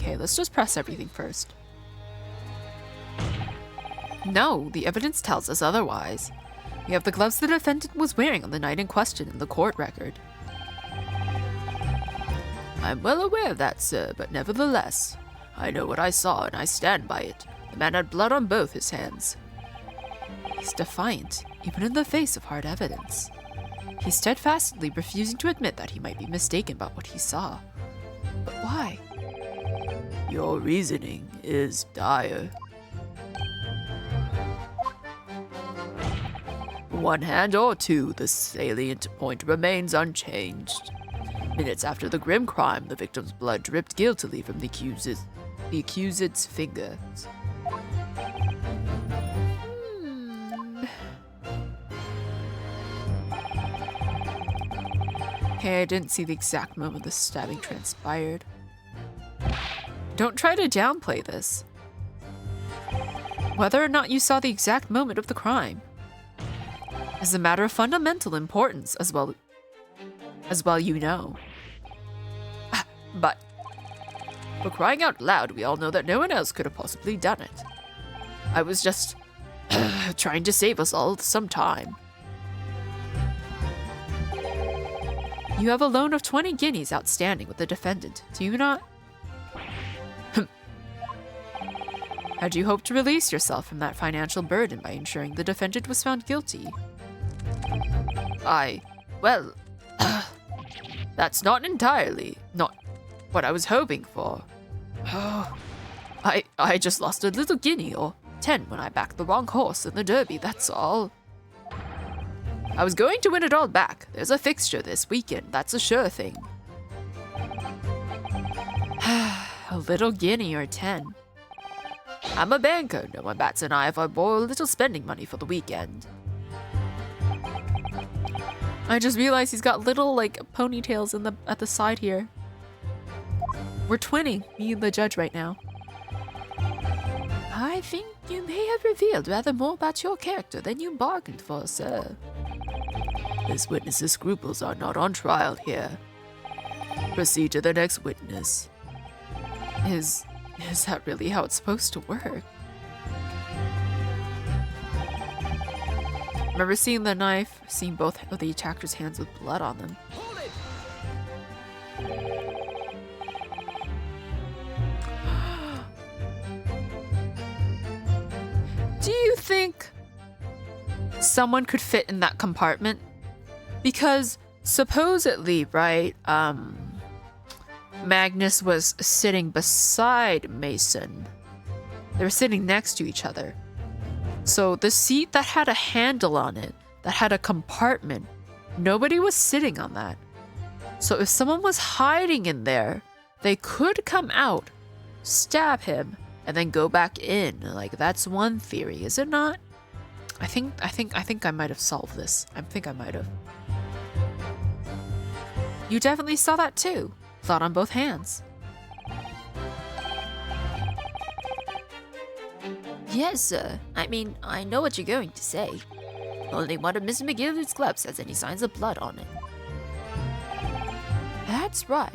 Okay, let's just press everything first. No, the evidence tells us otherwise. We have the gloves the defendant was wearing on the night in question in the court record. I'm well aware of that, sir, but nevertheless, I know what I saw and I stand by it. The man had blood on both his hands. He's defiant, even in the face of hard evidence. He's steadfastly refusing to admit that he might be mistaken about what he saw. But why? Your reasoning is dire. One hand or two, the salient point remains unchanged. Minutes after the grim crime, the victim's blood dripped guiltily from the accused's fingers. Okay, I didn't see the exact moment the stabbing transpired. Don't try to downplay this. Whether or not you saw the exact moment of the crime is a matter of fundamental importance as well, you know. But, for crying out loud, we all know that no one else could have possibly done it. I was just trying to save us all some time. You have a loan of 20 guineas outstanding with the defendant, do you not? How do you hope to release yourself from that financial burden by ensuring the defendant was found guilty? Well, that's not what I was hoping for. I just lost a little guinea or 10 when I backed the wrong horse in the derby, that's all. I was going to win it all back. There's a fixture this weekend, that's a sure thing. A little guinea or 10. I'm a banker, no one bats an eye if I borrow a little spending money for the weekend. I just realized he's got little, like, ponytails at the side here. We're twinning, me and the judge right now. I think you may have revealed rather more about your character than you bargained for, sir. This witness's scruples are not on trial here. Proceed to the next witness. Is that really how it's supposed to work? Remember seeing the knife, seeing both of the attackers' hands with blood on them. Do you think someone could fit in that compartment? Because supposedly, right, Magnus was sitting beside Mason. They were sitting next to each other. So the seat that had a handle on it, that had a compartment, nobody was sitting on that. So if someone was hiding in there, they could come out, stab him, and then go back in. Like, that's one theory, is it not? I think I might have solved this. I think I might have. You definitely saw that too. Blood on both hands. Yes, sir. I mean, I know what you're going to say. Only one of Mr. McGillicuddy's gloves has any signs of blood on it. That's right.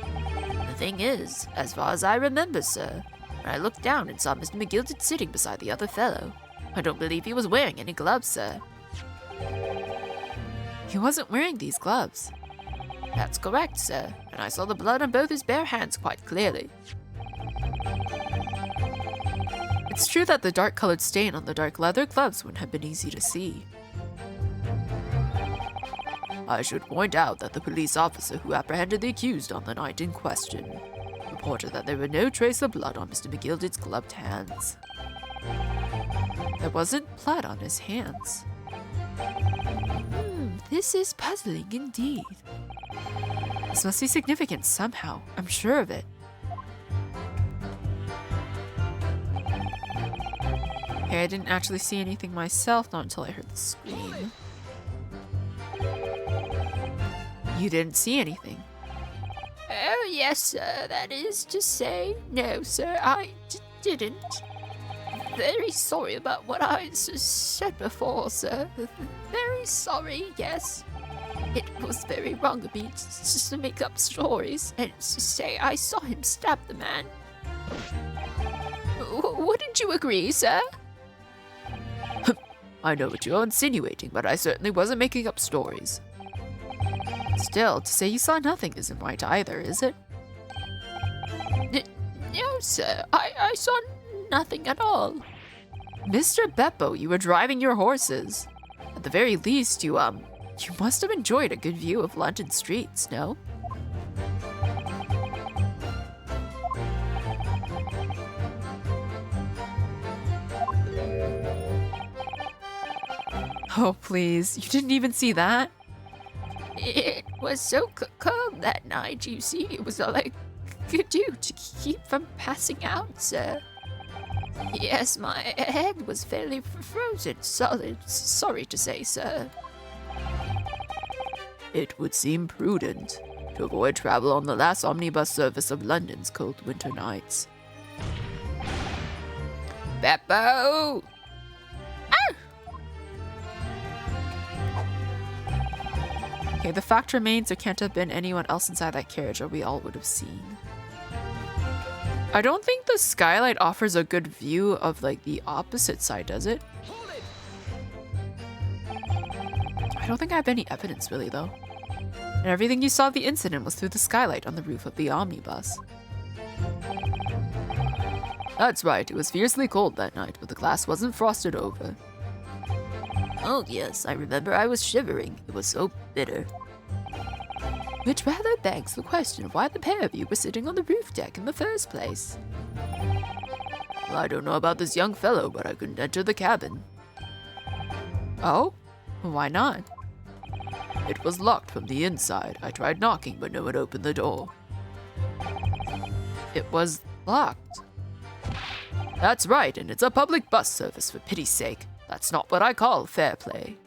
The thing is, as far as I remember, sir, when I looked down and saw Mr. McGillicuddy sitting beside the other fellow, I don't believe he was wearing any gloves, sir. He wasn't wearing these gloves. That's correct, sir, and I saw the blood on both his bare hands quite clearly. It's true that the dark-colored stain on the dark leather gloves wouldn't have been easy to see. I should point out that the police officer who apprehended the accused on the night in question reported that there were no trace of blood on Mr. McGillicuddy's gloved hands. There wasn't blood on his hands. This is puzzling indeed. This must be significant somehow. I'm sure of it. Okay, I didn't actually see anything myself, not until I heard the scream. You didn't see anything? Oh, yes, sir. That is to say, no, sir, I didn't. Very sorry about what I said before, sir. Very sorry, yes. It was very wrong of me just to make up stories and say I saw him stab the man. Wouldn't you agree, sir? I know what you're insinuating, but I certainly wasn't making up stories. Still, to say you saw nothing isn't right either, is it? No, sir. I saw nothing at all. Mr. Beppo, you were driving your horses. At the very least, you must have enjoyed a good view of London streets, no? Oh, please. You didn't even see that? It was so cold that night, you see. It was all I could do to keep from passing out, sir. Yes, my head was fairly frozen solid. Sorry to say, sir. It would seem prudent to avoid travel on the last omnibus service of London's cold winter nights. Beppo! Okay, the fact remains there can't have been anyone else inside that carriage or we all would have seen. I don't think the skylight offers a good view of, like, the opposite side, does it? I don't think I have any evidence, really, though. And everything you saw of the incident was through the skylight on the roof of the omnibus. That's right, it was fiercely cold that night, but the glass wasn't frosted over. Oh yes, I remember I was shivering. It was so bitter. Which rather begs the question of why the pair of you were sitting on the roof deck in the first place. Well, I don't know about this young fellow, but I couldn't enter the cabin. Oh? Why not? It was locked from the inside. I tried knocking, but no one opened the door. It was locked. That's right, and it's a public bus service, for pity's sake. That's not what I call fair play.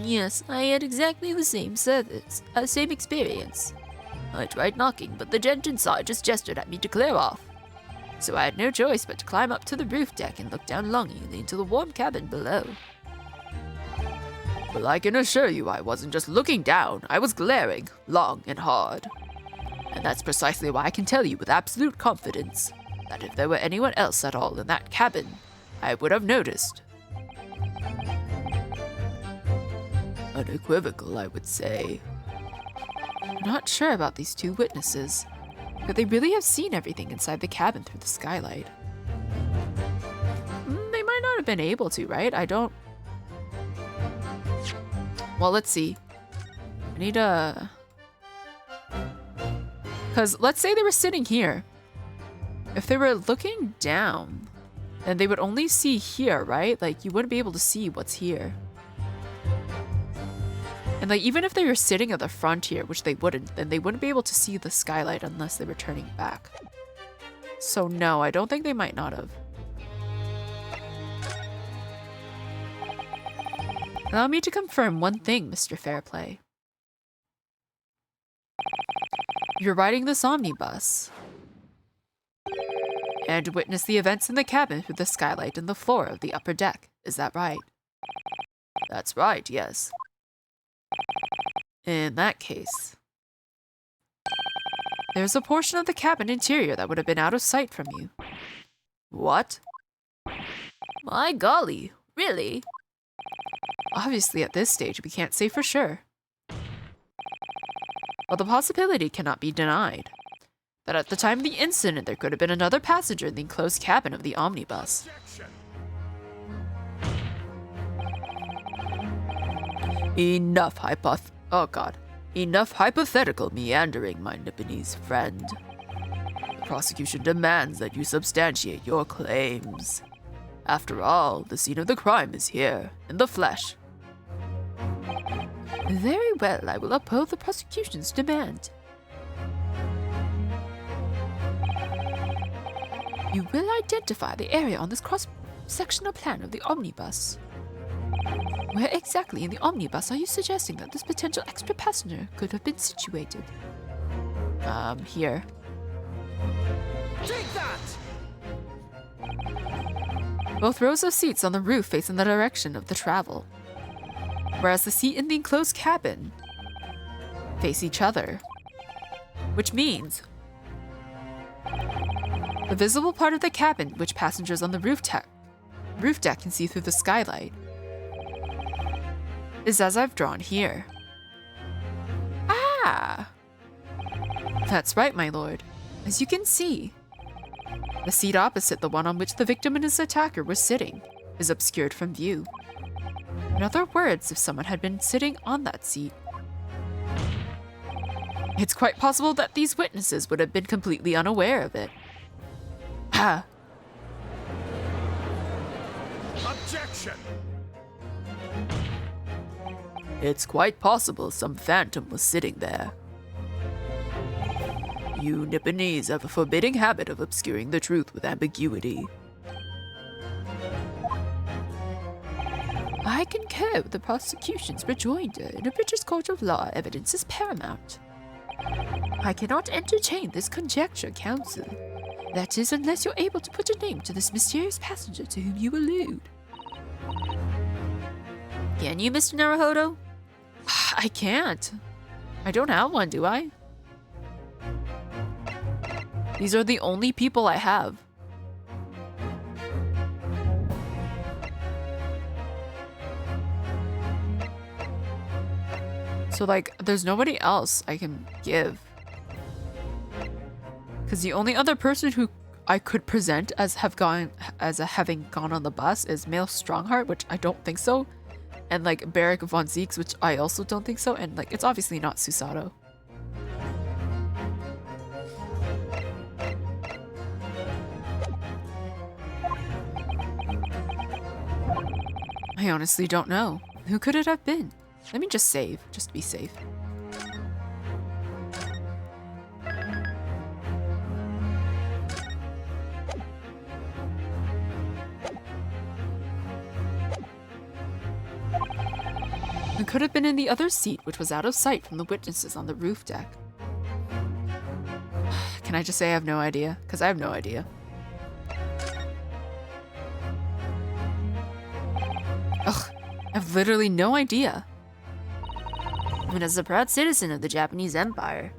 Yes, I had exactly the same same experience. I tried knocking, but the gent inside just gestured at me to clear off. So I had no choice but to climb up to the roof deck and look down longingly into the warm cabin below. Well, I can assure you I wasn't just looking down, I was glaring, long and hard. And that's precisely why I can tell you with absolute confidence that if there were anyone else at all in that cabin, I would have noticed. Unequivocal, I would say. I'm not sure about these two witnesses, but they really have seen everything inside the cabin through the skylight. They might not have been able to, right? I don't... Well, let's see. I need a... Because let's say they were sitting here. If they were looking down, then they would only see here, right? Like, you wouldn't be able to see what's here. And like, even if they were sitting at the front here, which they wouldn't, then they wouldn't be able to see the skylight unless they were turning back. So no, I don't think they might not have. Allow me to confirm one thing, Mr. Fairplay. You're riding this omnibus and witnessed the events in the cabin through the skylight and the floor of the upper deck. Is that right? That's right, yes. In that case, there's a portion of the cabin interior that would have been out of sight from you. What? My golly, really? Obviously, at this stage, we can't say for sure. But the possibility cannot be denied that at the time of the incident, there could have been another passenger in the enclosed cabin of the omnibus. Enough hypothetical meandering, my Nipponese friend. The prosecution demands that you substantiate your claims. After all, the scene of the crime is here, in the flesh. Very well, I will uphold the prosecution's demand. You will identify the area on this cross-sectional plan of the omnibus. Where exactly in the omnibus are you suggesting that this potential extra passenger could have been situated? Here. Take that! Both rows of seats on the roof face in the direction of the travel. whereas the seat in the enclosed cabin face each other. Which means the visible part of the cabin, which passengers on the roof deck can see through the skylight, is as I've drawn here. Ah! That's right, my lord. As you can see, the seat opposite the one on which the victim and his attacker were sitting is obscured from view. In other words, if someone had been sitting on that seat, it's quite possible that these witnesses would have been completely unaware of it. Ah. Objection! It's quite possible some phantom was sitting there. You Nipponese have a forbidding habit of obscuring the truth with ambiguity. I concur with the prosecution's rejoinder. In a British court of law, evidence is paramount. I cannot entertain this conjecture, counsel. That is, unless you're able to put a name to this mysterious passenger to whom you allude. Can you, Mr. Naruhodo? I can't. I don't have one, do I? These are the only people I have. So, like, there's nobody else I can give. Because the only other person who I could present as having gone on the bus is Male Strongheart, which I don't think so. And, like, Barrack von Zeeks, which I also don't think so. And, like, it's obviously not Susato. I honestly don't know. Who could it have been? Let me just save, just to be safe. It could have been in the other seat, which was out of sight from the witnesses on the roof deck. Can I just say I have no idea? Because I have no idea. Ugh, I have literally no idea. Even as a proud citizen of the Japanese Empire,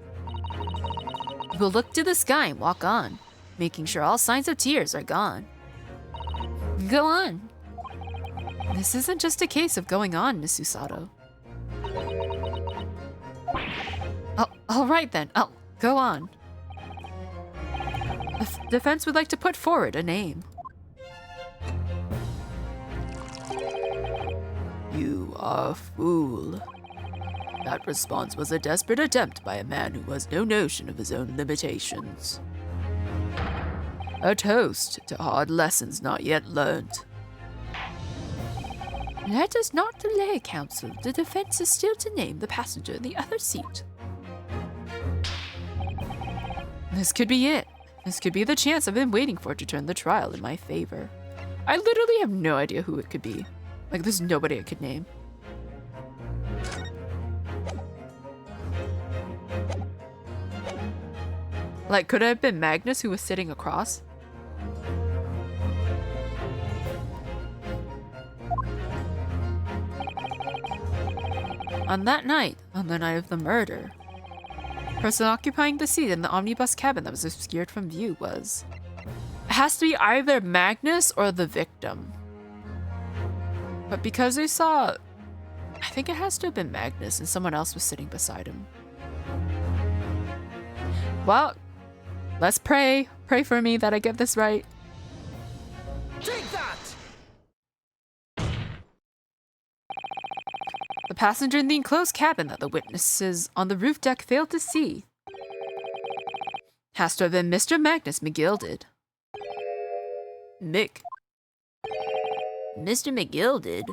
you will look to the sky and walk on, making sure all signs of tears are gone. Go on. This isn't just a case of going on, Miss Susato. All right then, I'll go on. The defense would like to put forward a name. You are a fool. That response was a desperate attempt by a man who has no notion of his own limitations. A toast to hard lessons not yet learned. Let us not delay, counsel. The defense is still to name the passenger in the other seat. This could be it. This could be the chance I've been waiting for to turn the trial in my favor. I literally have no idea who it could be. Like, there's nobody I could name. Like, could it have been Magnus who was sitting across? On that night, on the night of the murder, the person occupying the seat in the omnibus cabin that was obscured from view was... It has to be either Magnus or the victim. But because I saw... I think it has to have been Magnus and someone else was sitting beside him. Well, let's pray. Pray for me that I get this right. Take that! The passenger in the enclosed cabin that the witnesses on the roof deck failed to see has to have been Mr. Magnus McGilded. Mick. Mr. McGilded?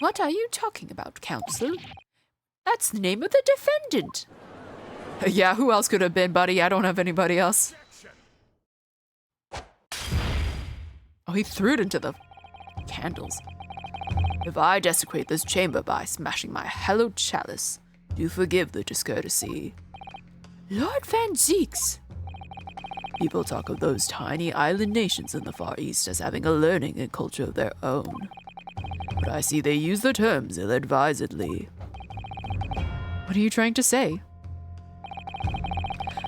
What are you talking about, counsel? That's the name of the defendant. Yeah, who else could have been, buddy? I don't have anybody else. Oh, he threw it into the candles. If I desecrate this chamber by smashing my hallowed chalice, do forgive the discourtesy. Lord Van Zeeks! People talk of those tiny island nations in the Far East as having a learning and culture of their own. but I see they use the terms ill-advisedly. What are you trying to say?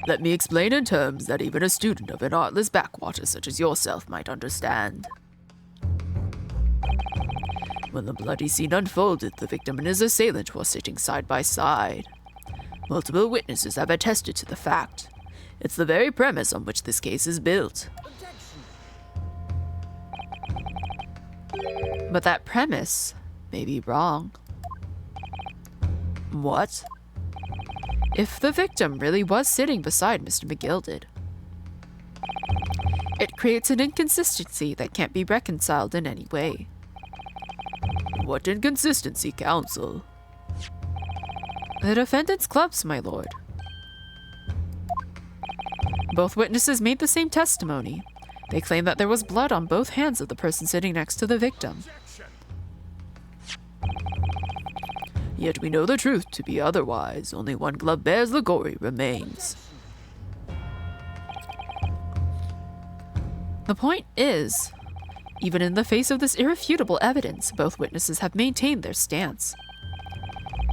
Let me explain in terms that even a student of an artless backwater such as yourself might understand. When the bloody scene unfolded, the victim and his assailant were sitting side by side. Multiple witnesses have attested to the fact. It's the very premise on which this case is built. But that premise may be wrong. What? If the victim really was sitting beside Mr. McGilded, it creates an inconsistency that can't be reconciled in any way. What inconsistency, counsel? The defendant's clubs, my lord. Both witnesses made the same testimony. They claim that there was blood on both hands of the person sitting next to the victim. Yet we know the truth to be otherwise. Only one glove bears the gory remains. The point is, even in the face of this irrefutable evidence, both witnesses have maintained their stance.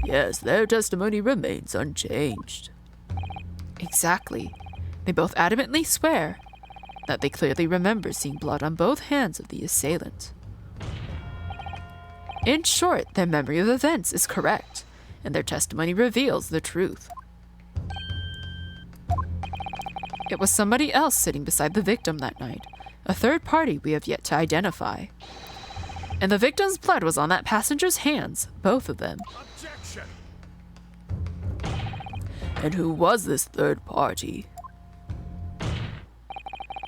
Yes, their testimony remains unchanged. Exactly. They both adamantly swear that they clearly remember seeing blood on both hands of the assailant. In short, their memory of events is correct, and their testimony reveals the truth. It was somebody else sitting beside the victim that night, a third party we have yet to identify. And the victim's blood was on that passenger's hands, both of them. Objection! And who was this third party?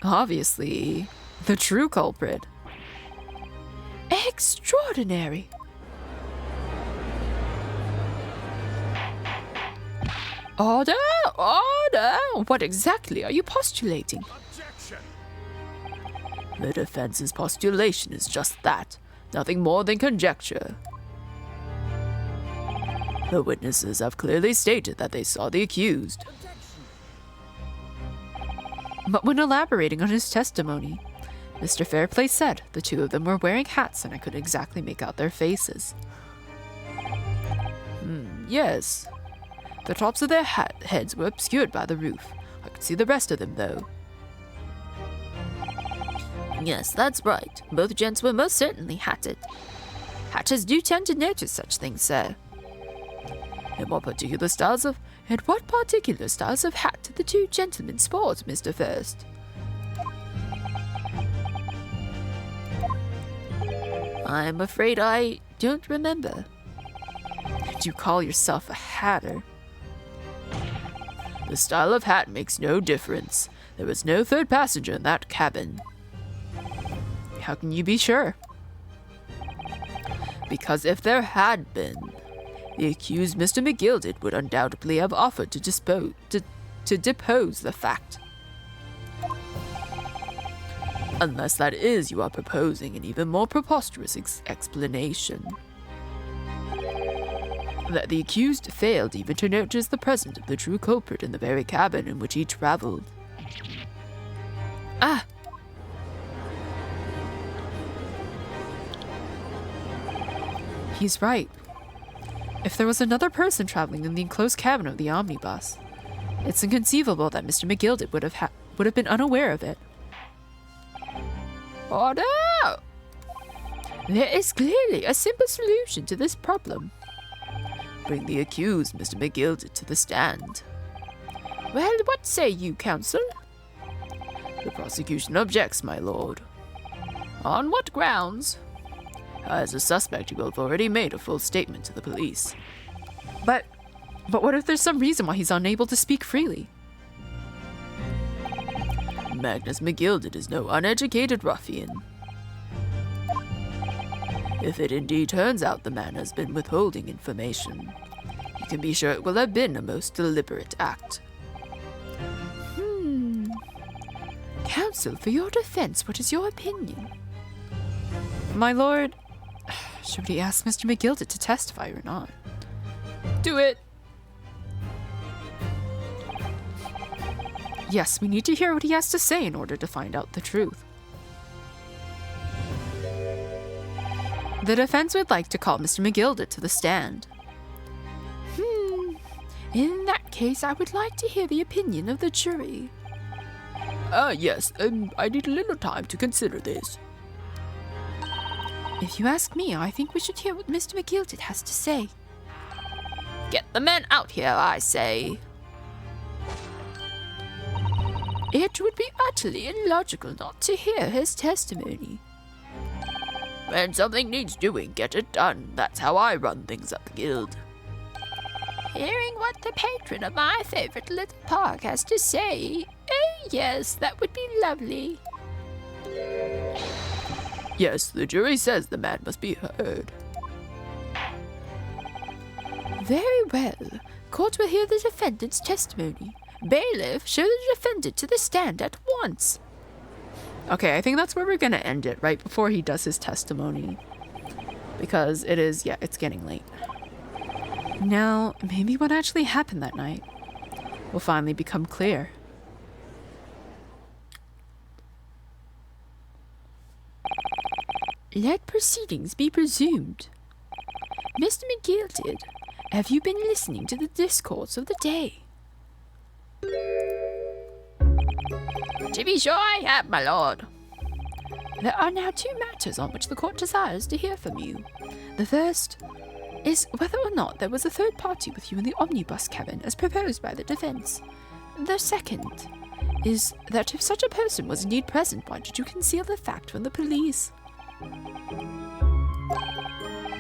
Obviously, the true culprit. Extraordinary. Order! Order! What exactly are you postulating? Objection! The defense's postulation is just that, nothing more than conjecture. The witnesses have clearly stated that they saw the accused. But when elaborating on his testimony, Mr. Fairplay said the two of them were wearing hats and I couldn't exactly make out their faces. Yes. The tops of their heads were obscured by the roof. I could see the rest of them, though. Yes, that's right. Both gents were most certainly hatted. Hatters do tend to notice such things, sir. And what particular styles of hat did the two gentlemen sport, Mr. First? I'm afraid I don't remember. Did you call yourself a hatter? The style of hat makes no difference. There was no third passenger in that cabin. How can you be sure? Because if there had been, the accused Mr. McGilded would undoubtedly have offered to depose the fact. Unless that is you are proposing an even more preposterous explanation. That the accused failed even to notice the presence of the true culprit in the very cabin in which he traveled. Ah! He's right. If there was another person traveling in the enclosed cabin of the omnibus, it's inconceivable that Mr. McGilded would have been unaware of it. Order! There is clearly a simple solution to this problem. Bring the accused, Mr. McGilded, to the stand. Well, what say you, counsel? The prosecution objects, my lord. On what grounds? As a suspect, you will have already made a full statement to the police. But what if there's some reason why he's unable to speak freely? Magnus McGilded is no uneducated ruffian. If it indeed turns out the man has been withholding information, you can be sure it will have been a most deliberate act. Counsel, for your defense, what is your opinion? My lord, should we ask Mr. McGilded to testify or not? Do it! Yes, we need to hear what he has to say in order to find out the truth. The defense would like to call Mr. McGilda to the stand. In that case, I would like to hear the opinion of the jury. Yes, I need a little time to consider this. If you ask me, I think we should hear what Mr. McGilda has to say. Get the men out here, I say. It would be utterly illogical not to hear his testimony. When something needs doing, get it done. That's how I run things at the guild. Hearing what the patron of my favorite little park has to say, yes, that would be lovely. Yes, the jury says the man must be heard. Very well. Court will hear the defendant's testimony. Bailiff, show the defendant to the stand at once. Okay, I think that's where we're gonna end it, right before he does his testimony. Because it's getting late. Now, maybe what actually happened that night will finally become clear. Let proceedings be resumed. Mr. McGilda, have you been listening to the discourse of the day? To be sure I have, my lord. There are now two matters on which the court desires to hear from you. The first is whether or not there was a third party with you in the omnibus cabin as proposed by the defense. The second is that if such a person was indeed present, why did you conceal the fact from the police?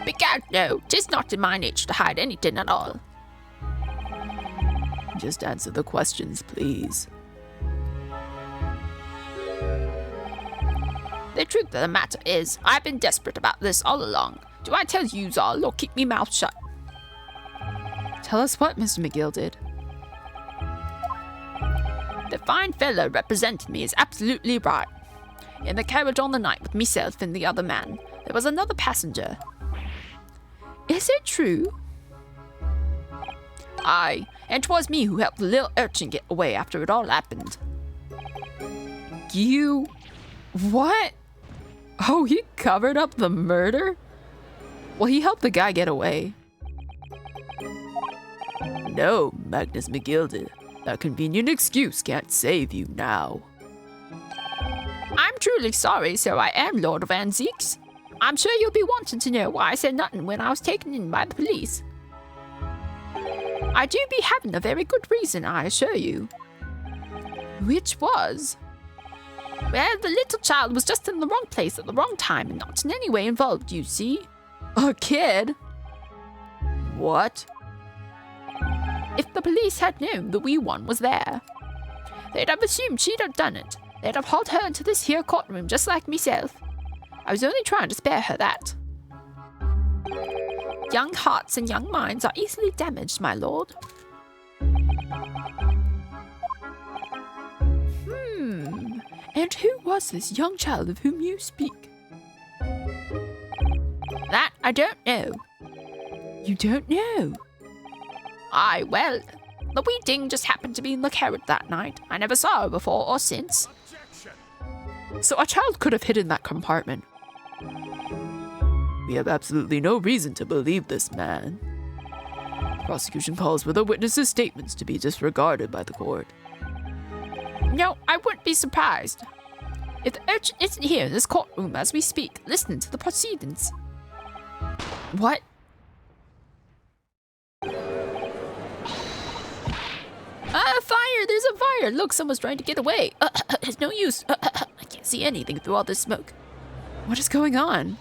Begad, no, 'tis not in my nature to hide anything at all. Just answer the questions, please. The truth of the matter is, I've been desperate about this all along. Do I tell yous all, or keep me mouth shut? Tell us what Mr. McGill did. The fine fellow representing me is absolutely right. In the carriage on the night with myself and the other man, there was another passenger. Is it true? Aye, and 'twas me who helped the little urchin get away after it all happened. You... What? Oh, he covered up the murder? Well, he helped the guy get away. No, Magnus McGilda. That convenient excuse can't save you now. I'm truly sorry, so I am, Lord of Anziques. I'm sure you'll be wanting to know why I said nothing when I was taken in by the police. I do be having a very good reason, I assure you. Which was... well, the little child was just in the wrong place at the wrong time and not in any way involved, you see. A kid? What? If the police had known the wee one was there, they'd have assumed she'd have done it. They'd have hauled her into this here courtroom just like myself. I was only trying to spare her that. Young hearts and young minds are easily damaged, my lord. And who was this young child of whom you speak? That I don't know. You don't know? Aye, well, the wee thing just happened to be in the carriage that night. I never saw her before or since. So a child could have hid in that compartment. We have absolutely no reason to believe this man. The prosecution calls for the witness's statements to be disregarded by the court. No, I wouldn't be surprised if the urchin isn't here in this courtroom as we speak, listening to the proceedings. What? Fire! There's a fire! Look, someone's trying to get away. It's no use. I can't see anything through all this smoke. What is going on?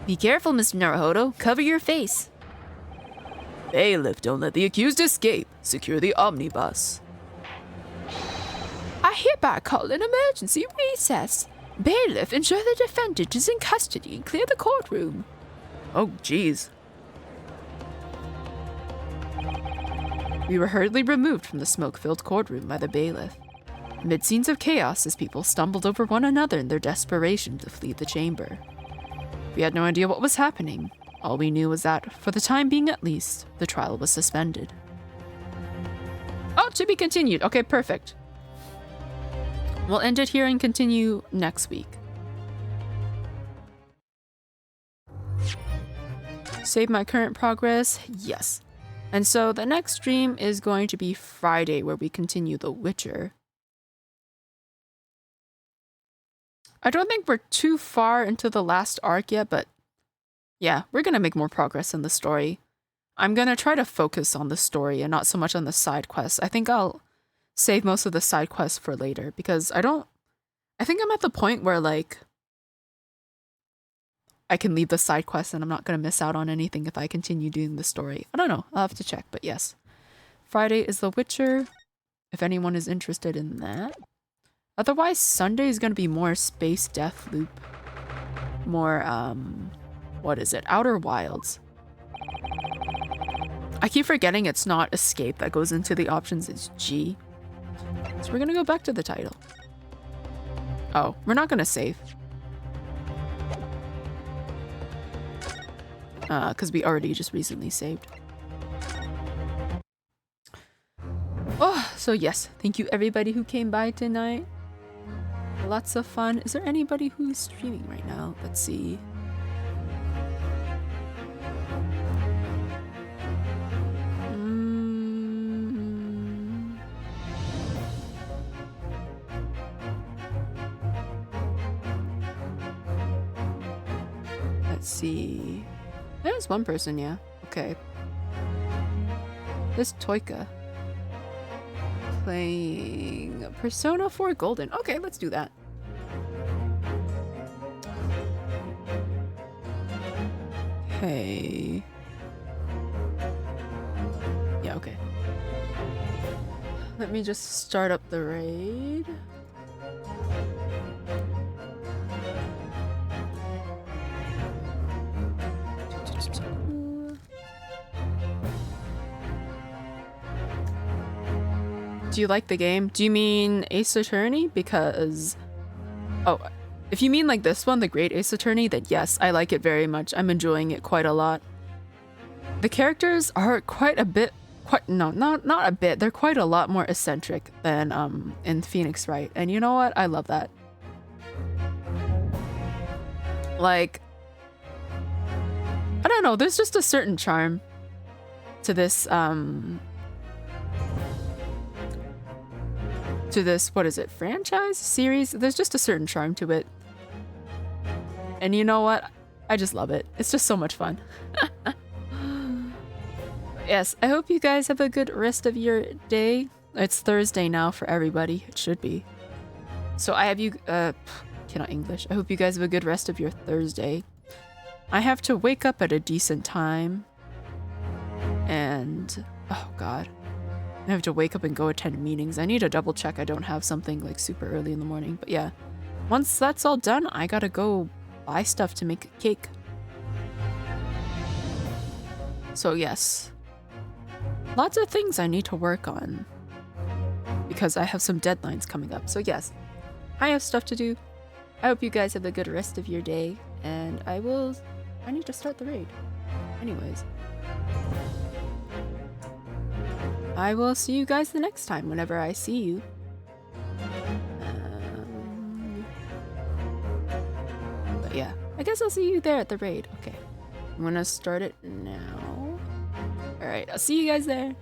Be careful, Mr. Naruhodo. Cover your face. Bailiff, don't let the accused escape. Secure the omnibus. I hereby call an emergency recess. Bailiff, ensure the defendant is in custody and clear the courtroom. Oh, jeez. We were hurriedly removed from the smoke-filled courtroom by the bailiff, amid scenes of chaos as people stumbled over one another in their desperation to flee the chamber. We had no idea what was happening. All we knew was that, for the time being at least, the trial was suspended. Oh, to be continued. Okay, perfect. We'll end it here and continue next week. save my current progress? Yes. And so the next stream is going to be Friday, where we continue The Witcher. I don't think we're too far into the last arc yet, but yeah, we're gonna make more progress in the story. I'm gonna try to focus on the story and not so much on the side quests. I think I'll save most of the side quests for later because I think I'm at the point where like I can leave the side quests and I'm not gonna miss out on anything if I continue doing the story. I don't know, I'll have to check, but yes. Friday is The Witcher, if anyone is interested in that. Otherwise, Sunday is gonna be more Space Death Loop. More, what is it? Outer Wilds. I keep forgetting it's not escape that goes into the options, it's G. So we're gonna go back to the title. Oh, we're not gonna save. Because we already just recently saved. Oh, so yes, thank you everybody who came by tonight. Lots of fun. Is there anybody who's streaming right now? Let's see. Let's see. There's one person, yeah. Okay. This Toika. Playing Persona 4 Golden. Okay, let's do that. Okay. Yeah, okay. Let me just start up the raid. Do you like the game? Do you mean Ace Attorney? Because... Oh, if you mean like this one, The Great Ace Attorney, then yes, I like it very much. I'm enjoying it quite a lot. The characters are quite a bit... not a bit. They're quite a lot more eccentric than in Phoenix Wright. And you know what? I love that. Like... I don't know, there's just a certain charm to this, what is it, franchise? Series? There's just a certain charm to it. And you know what? I just love it. It's just so much fun. Yes, I hope you guys have a good rest of your day. It's Thursday now for everybody. It should be. So I have you, cannot English. I hope you guys have a good rest of your Thursday. I have to wake up at a decent time. And, oh god. I have to wake up and go attend meetings. I need to double check I don't have something like super early in the morning. But yeah, once that's all done, I gotta go buy stuff to make a cake. So yes, lots of things I need to work on because I have some deadlines coming up. So yes, I have stuff to do. I hope you guys have a good rest of your day, and I need to start the raid. Anyways. I will see you guys the next time, whenever I see you. But yeah, I guess I'll see you there at the raid. Okay, I'm gonna start it now. Alright, I'll see you guys there.